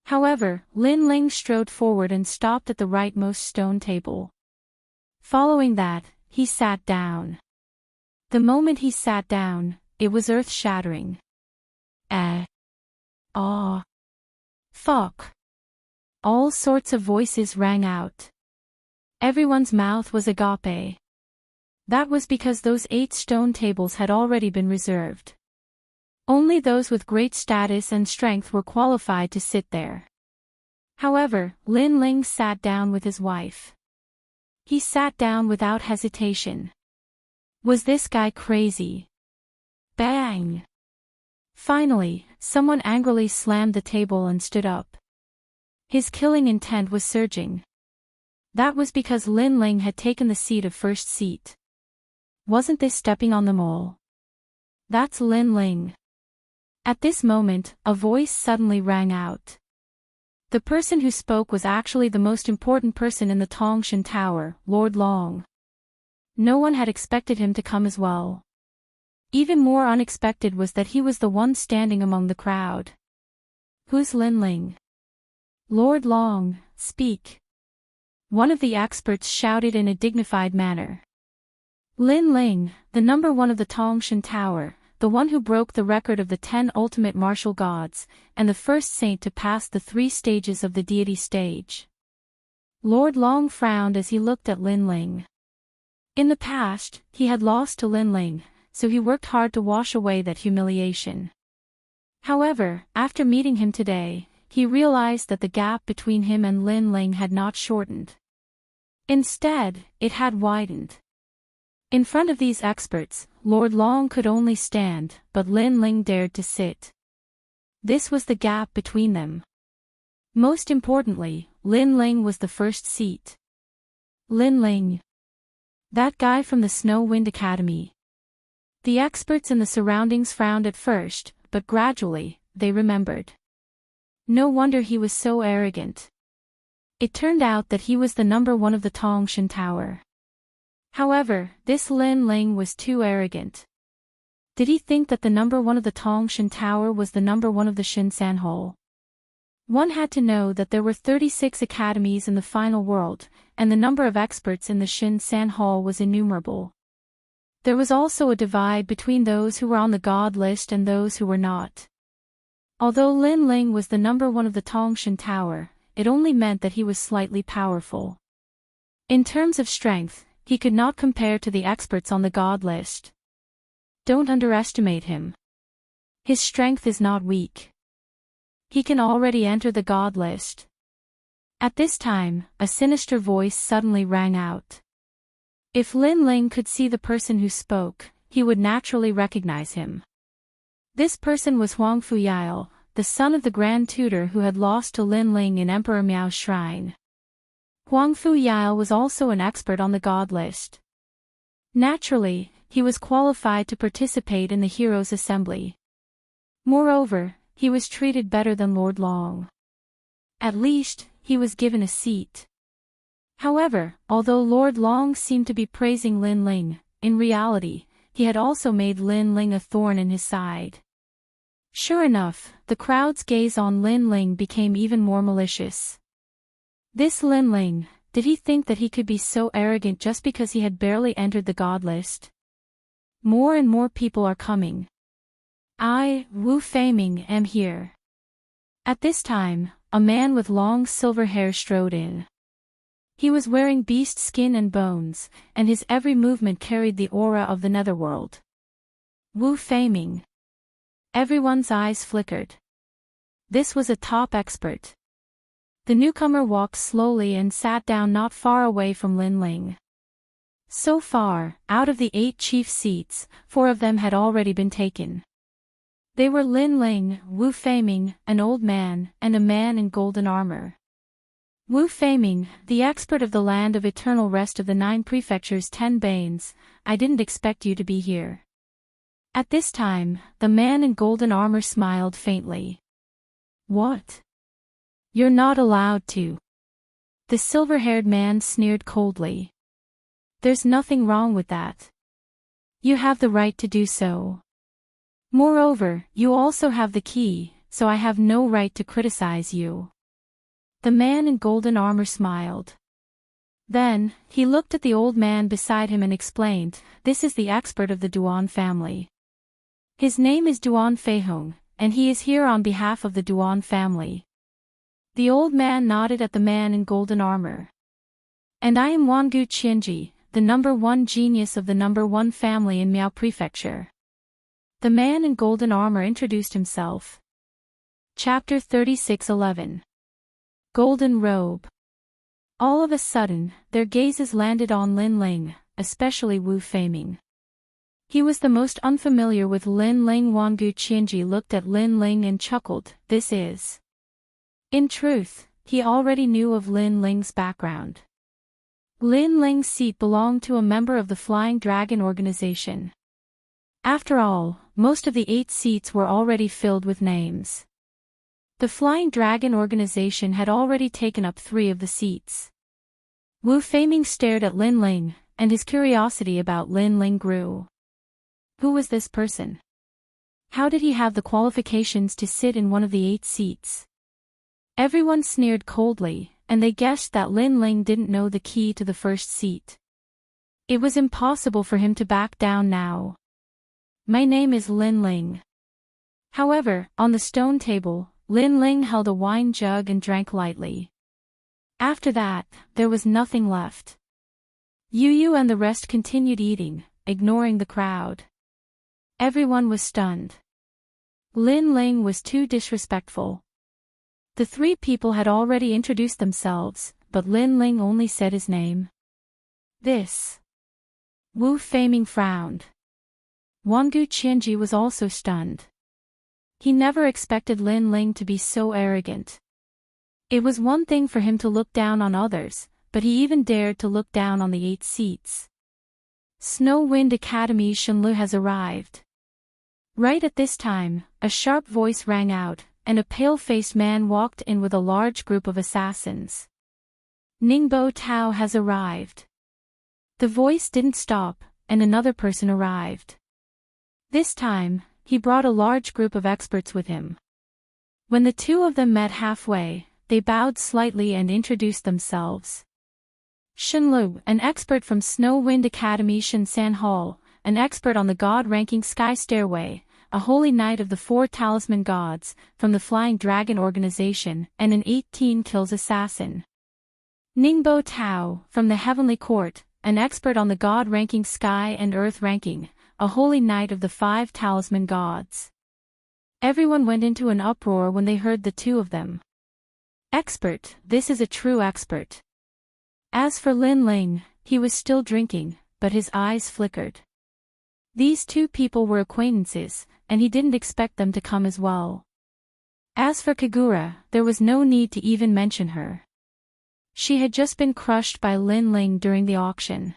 However, Lin Ling strode forward and stopped at the rightmost stone table. Following that, he sat down. The moment he sat down, it was earth-shattering. Fuck. All sorts of voices rang out. Everyone's mouth was agape. That was because those 8 stone tables had already been reserved. Only those with great status and strength were qualified to sit there. However, Lin Ling sat down with his wife. He sat down without hesitation. Was this guy crazy? Bang! Finally, someone angrily slammed the table and stood up. His killing intent was surging. That was because Lin Ling had taken the seat of first seat. Wasn't this stepping on them all? That's Lin Ling. At this moment, a voice suddenly rang out. The person who spoke was actually the most important person in the Tongshan Tower, Lord Long. No one had expected him to come as well. Even more unexpected was that he was the one standing among the crowd. Who's Lin Ling? Lord Long, speak. One of the experts shouted in a dignified manner. Lin Ling, the number 1 of the Tongshan Tower, the one who broke the record of the 10 ultimate martial gods, and the first saint to pass the 3 stages of the deity stage. Lord Long frowned as he looked at Lin Ling. In the past, he had lost to Lin Ling, so he worked hard to wash away that humiliation. However, after meeting him today, he realized that the gap between him and Lin Ling had not shortened. Instead, it had widened. In front of these experts, Lord Long could only stand, but Lin Ling dared to sit. This was the gap between them. Most importantly, Lin Ling was the first seat. Lin Ling. That guy from the Snow Wind Academy. The experts in the surroundings frowned at first, but gradually, they remembered. No wonder he was so arrogant. It turned out that he was the number 1 of the Tongshan Tower. However, this Lin Ling was too arrogant. Did he think that the number 1 of the Tongshan Tower was the number 1 of the Shinsan Hall? One had to know that there were 36 academies in the final world, and the number of experts in the Shinsan Hall was innumerable. There was also a divide between those who were on the god list and those who were not. Although Lin Ling was the number 1 of the Tongshan Tower, it only meant that he was slightly powerful. In terms of strength, he could not compare to the experts on the god list. Don't underestimate him. His strength is not weak. He can already enter the god list. At this time, a sinister voice suddenly rang out. If Lin Ling could see the person who spoke, he would naturally recognize him. This person was Huang Fuyail, the son of the Grand Tutor who had lost to Lin Ling in Emperor Miao's shrine. Huang Fuyail was also an expert on the god list. Naturally, he was qualified to participate in the Heroes' Assembly. Moreover, he was treated better than Lord Long. At least, he was given a seat. However, although Lord Long seemed to be praising Lin Ling, in reality, he had also made Lin Ling a thorn in his side. Sure enough, the crowd's gaze on Lin Ling became even more malicious. This Lin Ling, did he think that he could be so arrogant just because he had barely entered the god list? More and more people are coming. I, Wu Feiming, am here. At this time, a man with long silver hair strode in. He was wearing beast skin and bones, and his every movement carried the aura of the netherworld. Wu Feiming. Everyone's eyes flickered. This was a top expert. The newcomer walked slowly and sat down not far away from Lin Ling. So far, out of the 8 chief seats, 4 of them had already been taken. They were Lin Ling, Wu Feiming, an old man, and a man in golden armor. Wu Feiming, the expert of the land of eternal rest of the 9 prefectures 10 banes, I didn't expect you to be here. At this time, the man in golden armor smiled faintly. What? You're not allowed to. The silver-haired man sneered coldly. There's nothing wrong with that. You have the right to do so. Moreover, you also have the key, so I have no right to criticize you. The man in golden armor smiled. Then, he looked at the old man beside him and explained, this is the expert of the Duan family. His name is Duan Feihong, and he is here on behalf of the Duan family. The old man nodded at the man in golden armor. And I am Wangu Qianji, the number 1 genius of the number 1 family in Miao Prefecture. The man in golden armor introduced himself. Chapter 36:11. Golden Robe. All of a sudden, their gazes landed on Lin Ling, especially Wu Feiming. He was the most unfamiliar with Lin Ling. Wangu Qianji looked at Lin Ling and chuckled, this is. In truth, he already knew of Lin Ling's background. Lin Ling's seat belonged to a member of the Flying Dragon organization. After all, most of the 8 seats were already filled with names. The Flying Dragon organization had already taken up 3 of the seats. Wu Feiming stared at Lin Ling, and his curiosity about Lin Ling grew. Who was this person? How did he have the qualifications to sit in one of the 8 seats? Everyone sneered coldly, and they guessed that Lin Ling didn't know the key to the first seat. It was impossible for him to back down now. My name is Lin Ling. However, on the stone table, Lin Ling held a wine jug and drank lightly. After that, there was nothing left. Yu Yu and the rest continued eating, ignoring the crowd. Everyone was stunned. Lin Ling was too disrespectful. The 3 people had already introduced themselves, but Lin Ling only said his name. This. Wu Feiming frowned. Wangu Qianji was also stunned. He never expected Lin Ling to be so arrogant. It was one thing for him to look down on others, but he even dared to look down on the 8 seats. Snow Wind Academy Shenlu has arrived. Right at this time, a sharp voice rang out, and a pale-faced man walked in with a large group of assassins. Ningbo Tao has arrived. The voice didn't stop, and another person arrived. This time, he brought a large group of experts with him. When the 2 of them met halfway, they bowed slightly and introduced themselves. Shenlu, an expert from Snow Wind Academy. Shensan Hall, an expert on the God-ranking Sky Stairway, a holy knight of the 4 talisman gods, from the Flying Dragon organization, and an 18 kills assassin. Ningbo Tao, from the Heavenly Court, an expert on the God-ranking Sky and Earth ranking, a holy knight of the 5 talisman gods. Everyone went into an uproar when they heard the 2 of them. Expert, this is a true expert. As for Lin Ling, he was still drinking, but his eyes flickered. These 2 people were acquaintances, and he didn't expect them to come as well. As for Kagura, there was no need to even mention her. She had just been crushed by Lin Ling during the auction.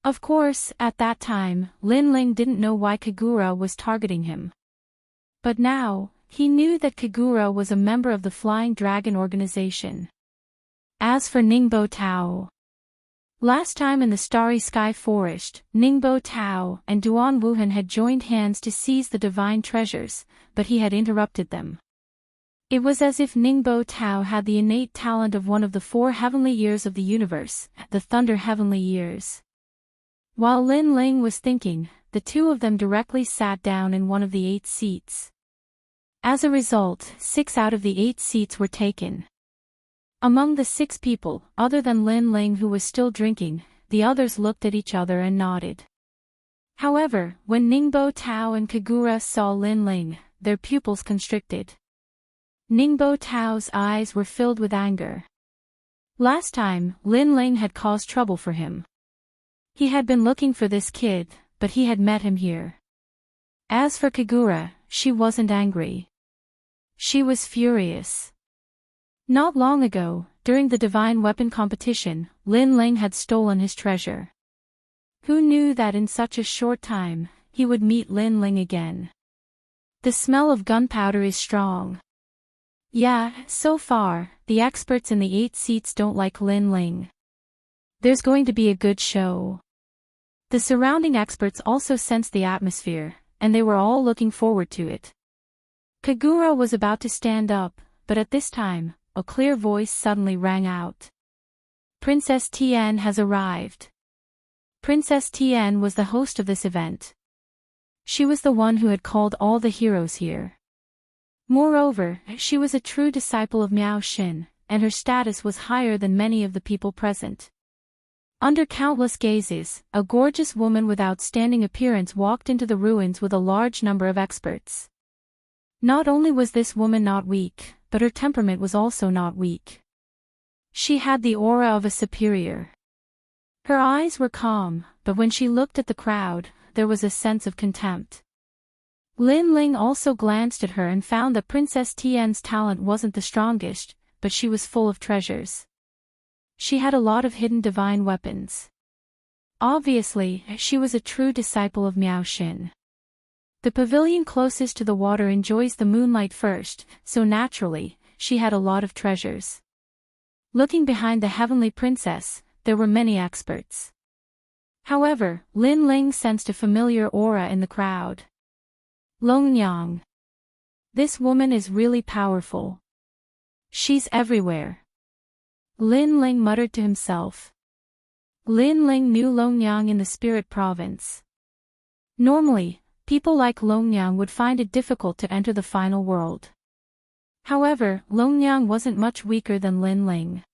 Of course, at that time, Lin Ling didn't know why Kagura was targeting him. But now, he knew that Kagura was a member of the Flying Dragon organization. As for Ningbo Tao, last time in the Starry Sky Forest, Ningbo Tao and Duan Wuhan had joined hands to seize the divine treasures, but he had interrupted them. It was as if Ningbo Tao had the innate talent of one of the 4 heavenly years of the universe, the Thunder Heavenly Years. While Lin Ling was thinking, the 2 of them directly sat down in one of the 8 seats. As a result, 6 out of the 8 seats were taken. Among the 6 people, other than Lin Ling who was still drinking, the others looked at each other and nodded. However, when Ningbo Tao and Kagura saw Lin Ling, their pupils constricted. Ningbo Tao's eyes were filled with anger. Last time, Lin Ling had caused trouble for him. He had been looking for this kid, but he had met him here. As for Kagura, she wasn't angry. She was furious. Not long ago, during the divine weapon competition, Lin Ling had stolen his treasure. Who knew that in such a short time, he would meet Lin Ling again? The smell of gunpowder is strong. Yeah, so far, the experts in the 8 seats don't like Lin Ling. There's going to be a good show. The surrounding experts also sensed the atmosphere, and they were all looking forward to it. Kagura was about to stand up, but at this time, a clear voice suddenly rang out. Princess Tian has arrived. Princess Tian was the host of this event. She was the one who had called all the heroes here. Moreover, she was a true disciple of Miao Xin, and her status was higher than many of the people present. Under countless gazes, a gorgeous woman with outstanding appearance walked into the ruins with a large number of experts. Not only was this woman not weak, but her temperament was also not weak. She had the aura of a superior. Her eyes were calm, but when she looked at the crowd, there was a sense of contempt. Lin Ling also glanced at her and found that Princess Tian's talent wasn't the strongest, but she was full of treasures. She had a lot of hidden divine weapons. Obviously, she was a true disciple of Miao Xin. The pavilion closest to the water enjoys the moonlight first, so naturally, she had a lot of treasures. Looking behind the heavenly princess, there were many experts. However, Lin Ling sensed a familiar aura in the crowd. Longnyang. This woman is really powerful. She's everywhere. Lin Ling muttered to himself. Lin Ling knew Longnyang in the spirit province. Normally, people like Longnyang would find it difficult to enter the final world. However, Longnyang wasn't much weaker than Lin Ling.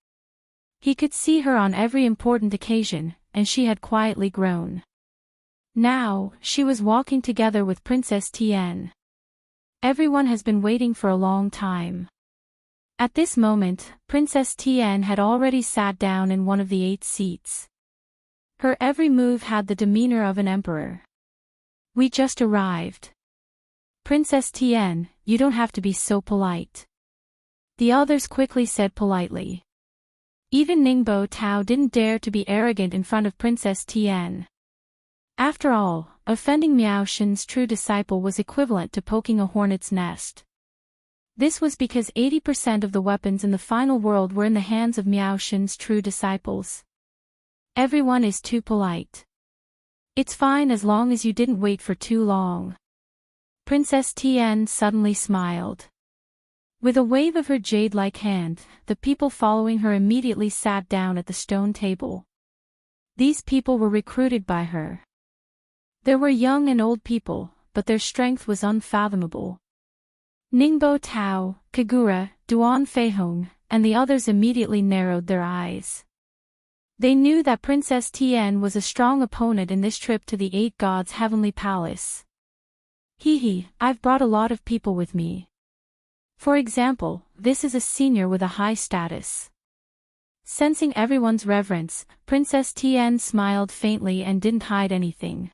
He could see her on every important occasion, and she had quietly grown. Now, she was walking together with Princess Tian. Everyone has been waiting for a long time. At this moment, Princess Tian had already sat down in one of the 8 seats. Her every move had the demeanor of an emperor. We just arrived. Princess Tian, you don't have to be so polite. The others quickly said politely. Even Ningbo Tao didn't dare to be arrogant in front of Princess Tian. After all, offending Miao Xin's true disciple was equivalent to poking a hornet's nest. This was because 80% of the weapons in the final world were in the hands of Miao Xin's true disciples. Everyone is too polite. It's fine as long as you didn't wait for too long. Princess Tian suddenly smiled. With a wave of her jade-like hand, the people following her immediately sat down at the stone table. These people were recruited by her. There were young and old people, but their strength was unfathomable. Ningbo Tao, Kagura, Duan Feihong, and the others immediately narrowed their eyes. They knew that Princess Tian was a strong opponent in this trip to the 8 gods' heavenly palace. I've brought a lot of people with me. For example, this is a senior with a high status. Sensing everyone's reverence, Princess Tian smiled faintly and didn't hide anything.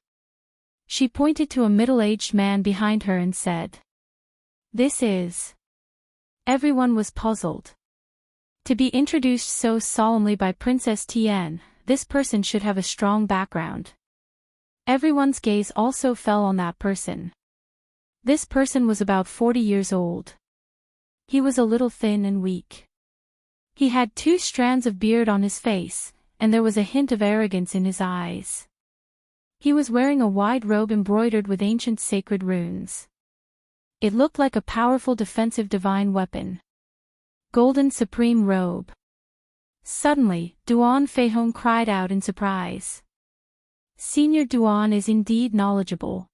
She pointed to a middle-aged man behind her and said, "This is..." Everyone was puzzled. To be introduced so solemnly by Princess Tian, this person should have a strong background. Everyone's gaze also fell on that person. This person was about 40 years old. He was a little thin and weak. He had 2 strands of beard on his face, and there was a hint of arrogance in his eyes. He was wearing a wide robe embroidered with ancient sacred runes. It looked like a powerful defensive divine weapon. Golden Supreme Robe. Suddenly, Duan Feihong cried out in surprise. Senior Duan is indeed knowledgeable.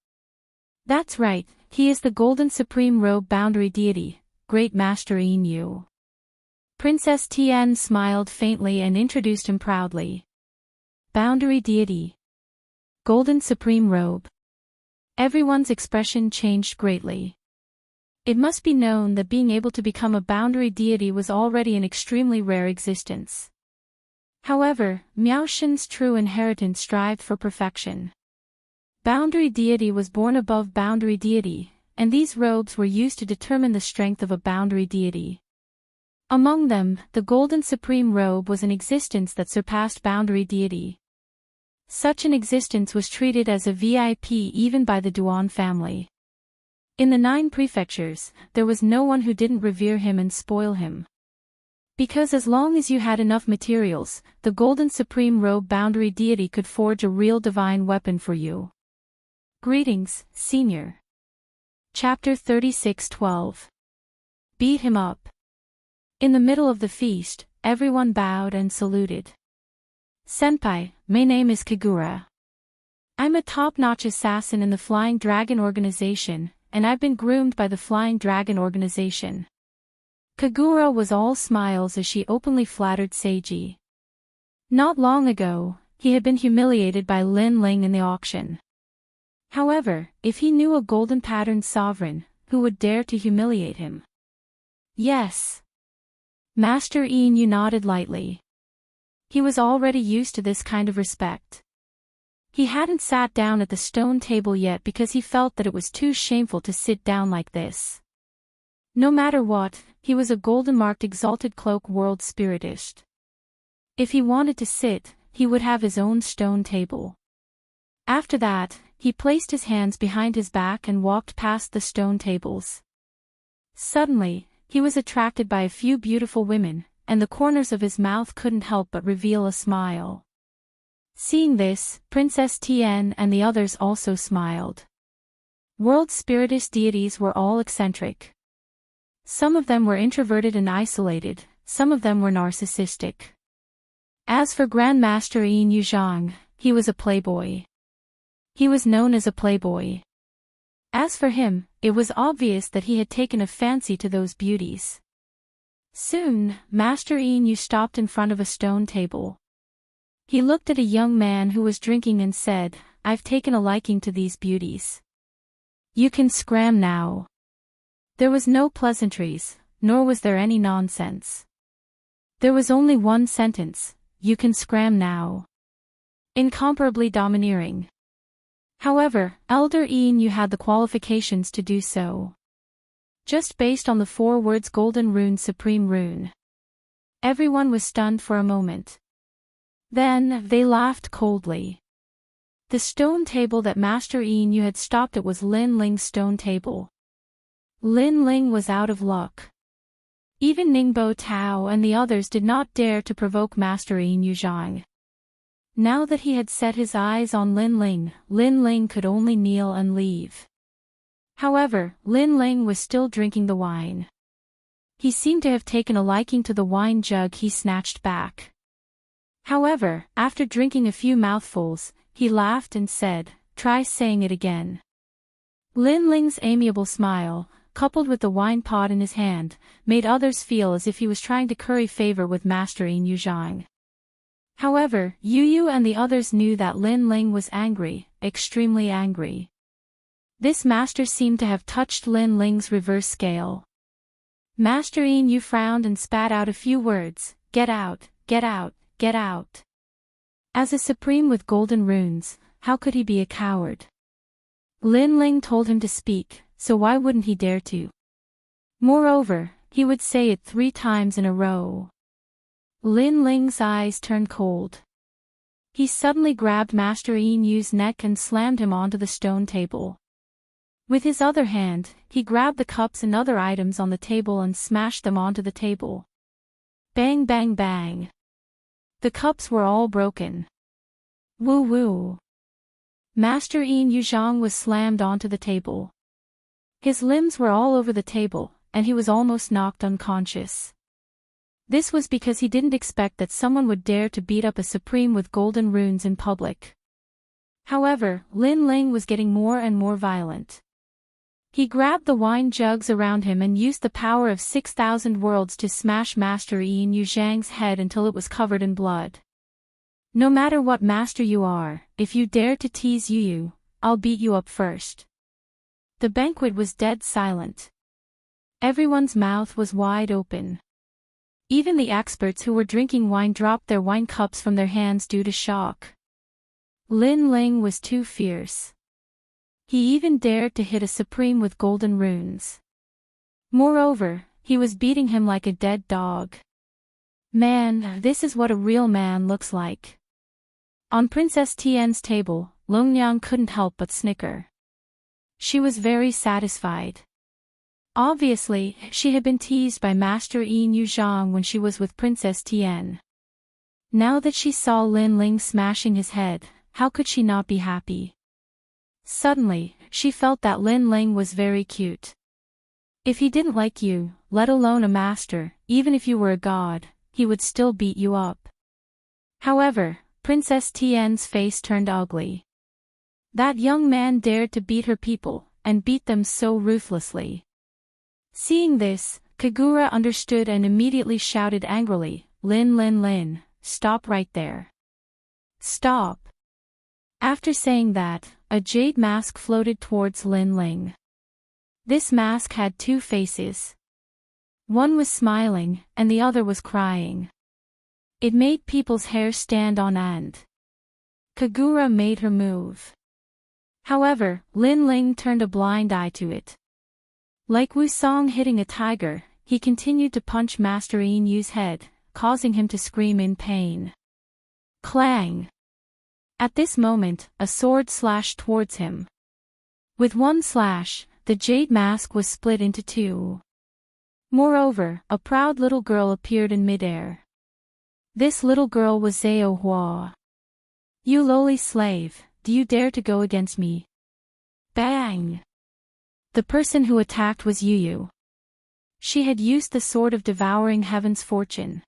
That's right, he is the Golden Supreme Robe Boundary Deity, Great Master Yin Yu. Princess Tian smiled faintly and introduced him proudly. Boundary Deity. Golden Supreme Robe. Everyone's expression changed greatly. It must be known that being able to become a boundary deity was already an extremely rare existence. However, Miao Xin's true inheritance strived for perfection. Boundary deity was born above boundary deity, and these robes were used to determine the strength of a boundary deity. Among them, the Golden Supreme Robe was an existence that surpassed boundary deity. Such an existence was treated as a VIP even by the Duan family. In the 9 prefectures, there was no one who didn't revere him and spoil him. Because as long as you had enough materials, the Golden Supreme Robe boundary deity could forge a real divine weapon for you. Greetings, Senior. Chapter 36:12. Beat him up. In the middle of the feast, everyone bowed and saluted. Senpai, my name is Kagura. I'm a top-notch assassin in the Flying Dragon Organization, and I've been groomed by the Flying Dragon Organization. Kagura was all smiles as she openly flattered Seiji. Not long ago, he had been humiliated by Lin Ling in the auction. However, if he knew a golden-patterned sovereign, who would dare to humiliate him? Yes. Master Inu nodded lightly. He was already used to this kind of respect. He hadn't sat down at the stone table yet because he felt that it was too shameful to sit down like this. No matter what, he was a golden-marked exalted cloak world spiritist. If he wanted to sit, he would have his own stone table. After that, he placed his hands behind his back and walked past the stone tables. Suddenly, he was attracted by a few beautiful women, and the corners of his mouth couldn't help but reveal a smile. Seeing this, Princess Tian and the others also smiled. World spiritist deities were all eccentric. Some of them were introverted and isolated, some of them were narcissistic. As for Grandmaster Yin Yuzhang, he was a playboy. He was known as a playboy. As for him, it was obvious that he had taken a fancy to those beauties. Soon, Master Inu stopped in front of a stone table. He looked at a young man who was drinking and said, "I've taken a liking to these beauties. You can scram now." There was no pleasantries, nor was there any nonsense. There was only one sentence, "You can scram now." Incomparably domineering. However, Elder Inu had the qualifications to do so. Just based on the 4 words Golden Rune Supreme Rune. Everyone was stunned for a moment. Then, they laughed coldly. The stone table that Master Inu had stopped at was Lin Ling's stone table. Lin Ling was out of luck. Even Ningbo Tao and the others did not dare to provoke Master Inu Zhang. Now that he had set his eyes on Lin Ling could only kneel and leave. However, Lin Ling was still drinking the wine. He seemed to have taken a liking to the wine jug he snatched back. However, after drinking a few mouthfuls, he laughed and said, "Try saying it again." Lin Ling's amiable smile, coupled with the wine pot in his hand, made others feel as if he was trying to curry favor with Master Yin Yuzhang. However, Yu Yu and the others knew that Lin Ling was angry, extremely angry. This master seemed to have touched Lin Ling's reverse scale. Master Yin Yu frowned and spat out a few words, "Get out, get out, get out." As a supreme with golden runes, how could he be a coward? Lin Ling told him to speak, so why wouldn't he dare to? Moreover, he would say it 3 times in a row. Lin Ling's eyes turned cold. He suddenly grabbed Master Yin Yu's neck and slammed him onto the stone table. With his other hand, he grabbed the cups and other items on the table and smashed them onto the table. Bang bang bang. The cups were all broken. Woo woo. Master Yin Yuzhang was slammed onto the table. His limbs were all over the table, and he was almost knocked unconscious. This was because he didn't expect that someone would dare to beat up a supreme with golden runes in public. However, Lin Ling was getting more and more violent. He grabbed the wine jugs around him and used the power of 6,000 worlds to smash Master Yin Yuzhang's head until it was covered in blood. No matter what master you are, if you dare to tease Yu Yu, I'll beat you up first. The banquet was dead silent. Everyone's mouth was wide open. Even the experts who were drinking wine dropped their wine cups from their hands due to shock. Lin Ling was too fierce. He even dared to hit a supreme with golden runes. Moreover, he was beating him like a dead dog. Man, this is what a real man looks like. On Princess Tian's table, Longnyang couldn't help but snicker. She was very satisfied. Obviously, she had been teased by Master Yin Yuzhang when she was with Princess Tian. Now that she saw Lin Ling smashing his head, how could she not be happy? Suddenly, she felt that Lin Ling was very cute. If he didn't like you, let alone a master, even if you were a god, he would still beat you up. However, Princess Tian's face turned ugly. That young man dared to beat her people, and beat them so ruthlessly. Seeing this, Kagura understood and immediately shouted angrily, Lin, stop right there. Stop. After saying that, a jade mask floated towards Lin Ling. This mask had two faces. One was smiling, and the other was crying. It made people's hair stand on end. Kagura made her move. However, Lin Ling turned a blind eye to it. Like Wusong hitting a tiger, he continued to punch Master Yin Yu's head, causing him to scream in pain. Clang! At this moment, a sword slashed towards him. With one slash, the jade mask was split into two. Moreover, a proud little girl appeared in midair. This little girl was Zhao Hua. You lowly slave, do you dare to go against me? Bang! The person who attacked was Yu. She had used the sword of devouring heaven's fortune.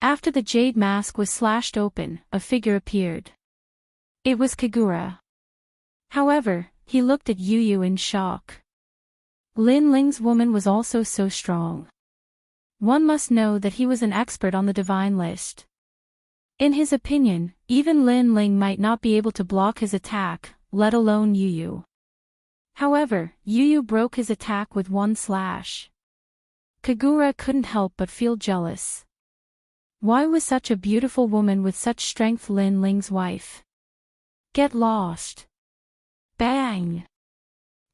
After the jade mask was slashed open, a figure appeared. It was Kagura. However, he looked at Yu in shock. Lin Ling's woman was also so strong. One must know that he was an expert on the divine list. In his opinion, even Lin Ling might not be able to block his attack, let alone Yu. However, Yu broke his attack with one slash. Kagura couldn't help but feel jealous. Why was such a beautiful woman with such strength Lin Ling's wife? Get lost. Bang!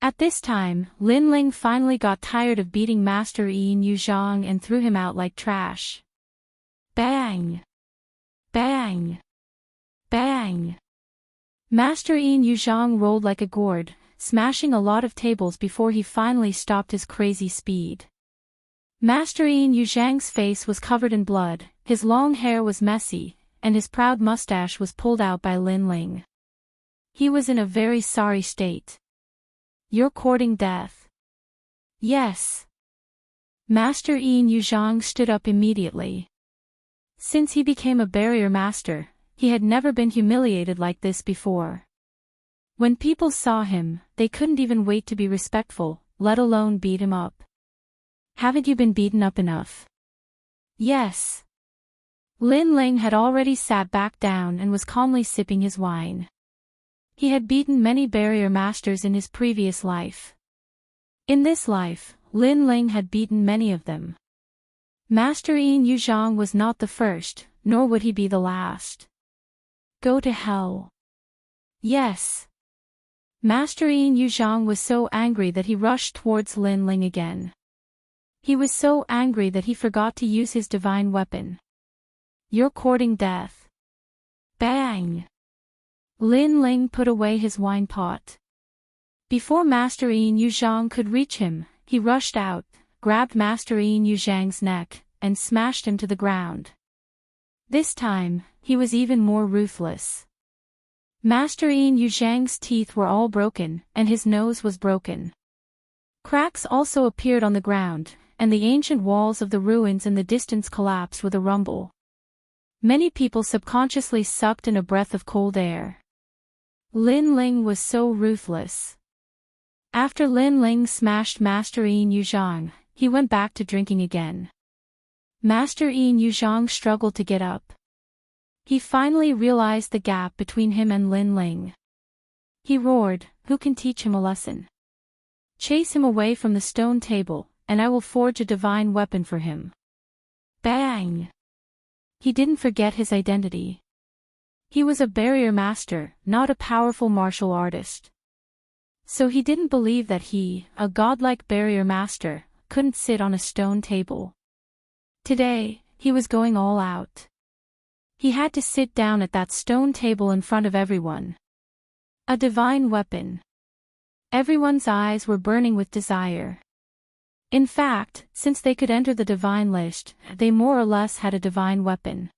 At this time, Lin Ling finally got tired of beating Master Yin Yuzhang and threw him out like trash. Bang! Bang! Bang! Master Yin Yuzhang rolled like a gourd, smashing a lot of tables before he finally stopped his crazy speed. Master Yin Yuzhang's face was covered in blood, his long hair was messy, and his proud mustache was pulled out by Lin Ling. He was in a very sorry state. You're courting death. Yes. Master Yin Yuzhang stood up immediately. Since he became a barrier master, he had never been humiliated like this before. When people saw him, they couldn't even wait to be respectful, let alone beat him up. Haven't you been beaten up enough? Yes. Lin Ling had already sat back down and was calmly sipping his wine. He had beaten many barrier masters in his previous life. In this life, Lin Ling had beaten many of them. Master Yin Yuzhang was not the first, nor would he be the last. Go to hell. Yes. Master Yin Yuzhang was so angry that he rushed towards Lin Ling again. He was so angry that he forgot to use his divine weapon. You're courting death. Bang! Lin Ling put away his wine pot. Before Master Yin Yuzhang could reach him, he rushed out, grabbed Master Yin Yuzhang's neck, and smashed him to the ground. This time, he was even more ruthless. Master Yin Yuzhang's teeth were all broken, and his nose was broken. Cracks also appeared on the ground, and the ancient walls of the ruins in the distance collapsed with a rumble. Many people subconsciously sucked in a breath of cold air. Lin Ling was so ruthless. After Lin Ling smashed Master Yin Yuzhang, he went back to drinking again. Master Yin Yuzhang struggled to get up. He finally realized the gap between him and Lin Ling. He roared, "Who can teach him a lesson? Chase him away from the stone table, and I will forge a divine weapon for him." Bang! He didn't forget his identity. He was a barrier master, not a powerful martial artist. So he didn't believe that he, a godlike barrier master, couldn't sit on a stone table. Today, he was going all out. He had to sit down at that stone table in front of everyone. A divine weapon. Everyone's eyes were burning with desire. In fact, since they could enter the divine list, they more or less had a divine weapon.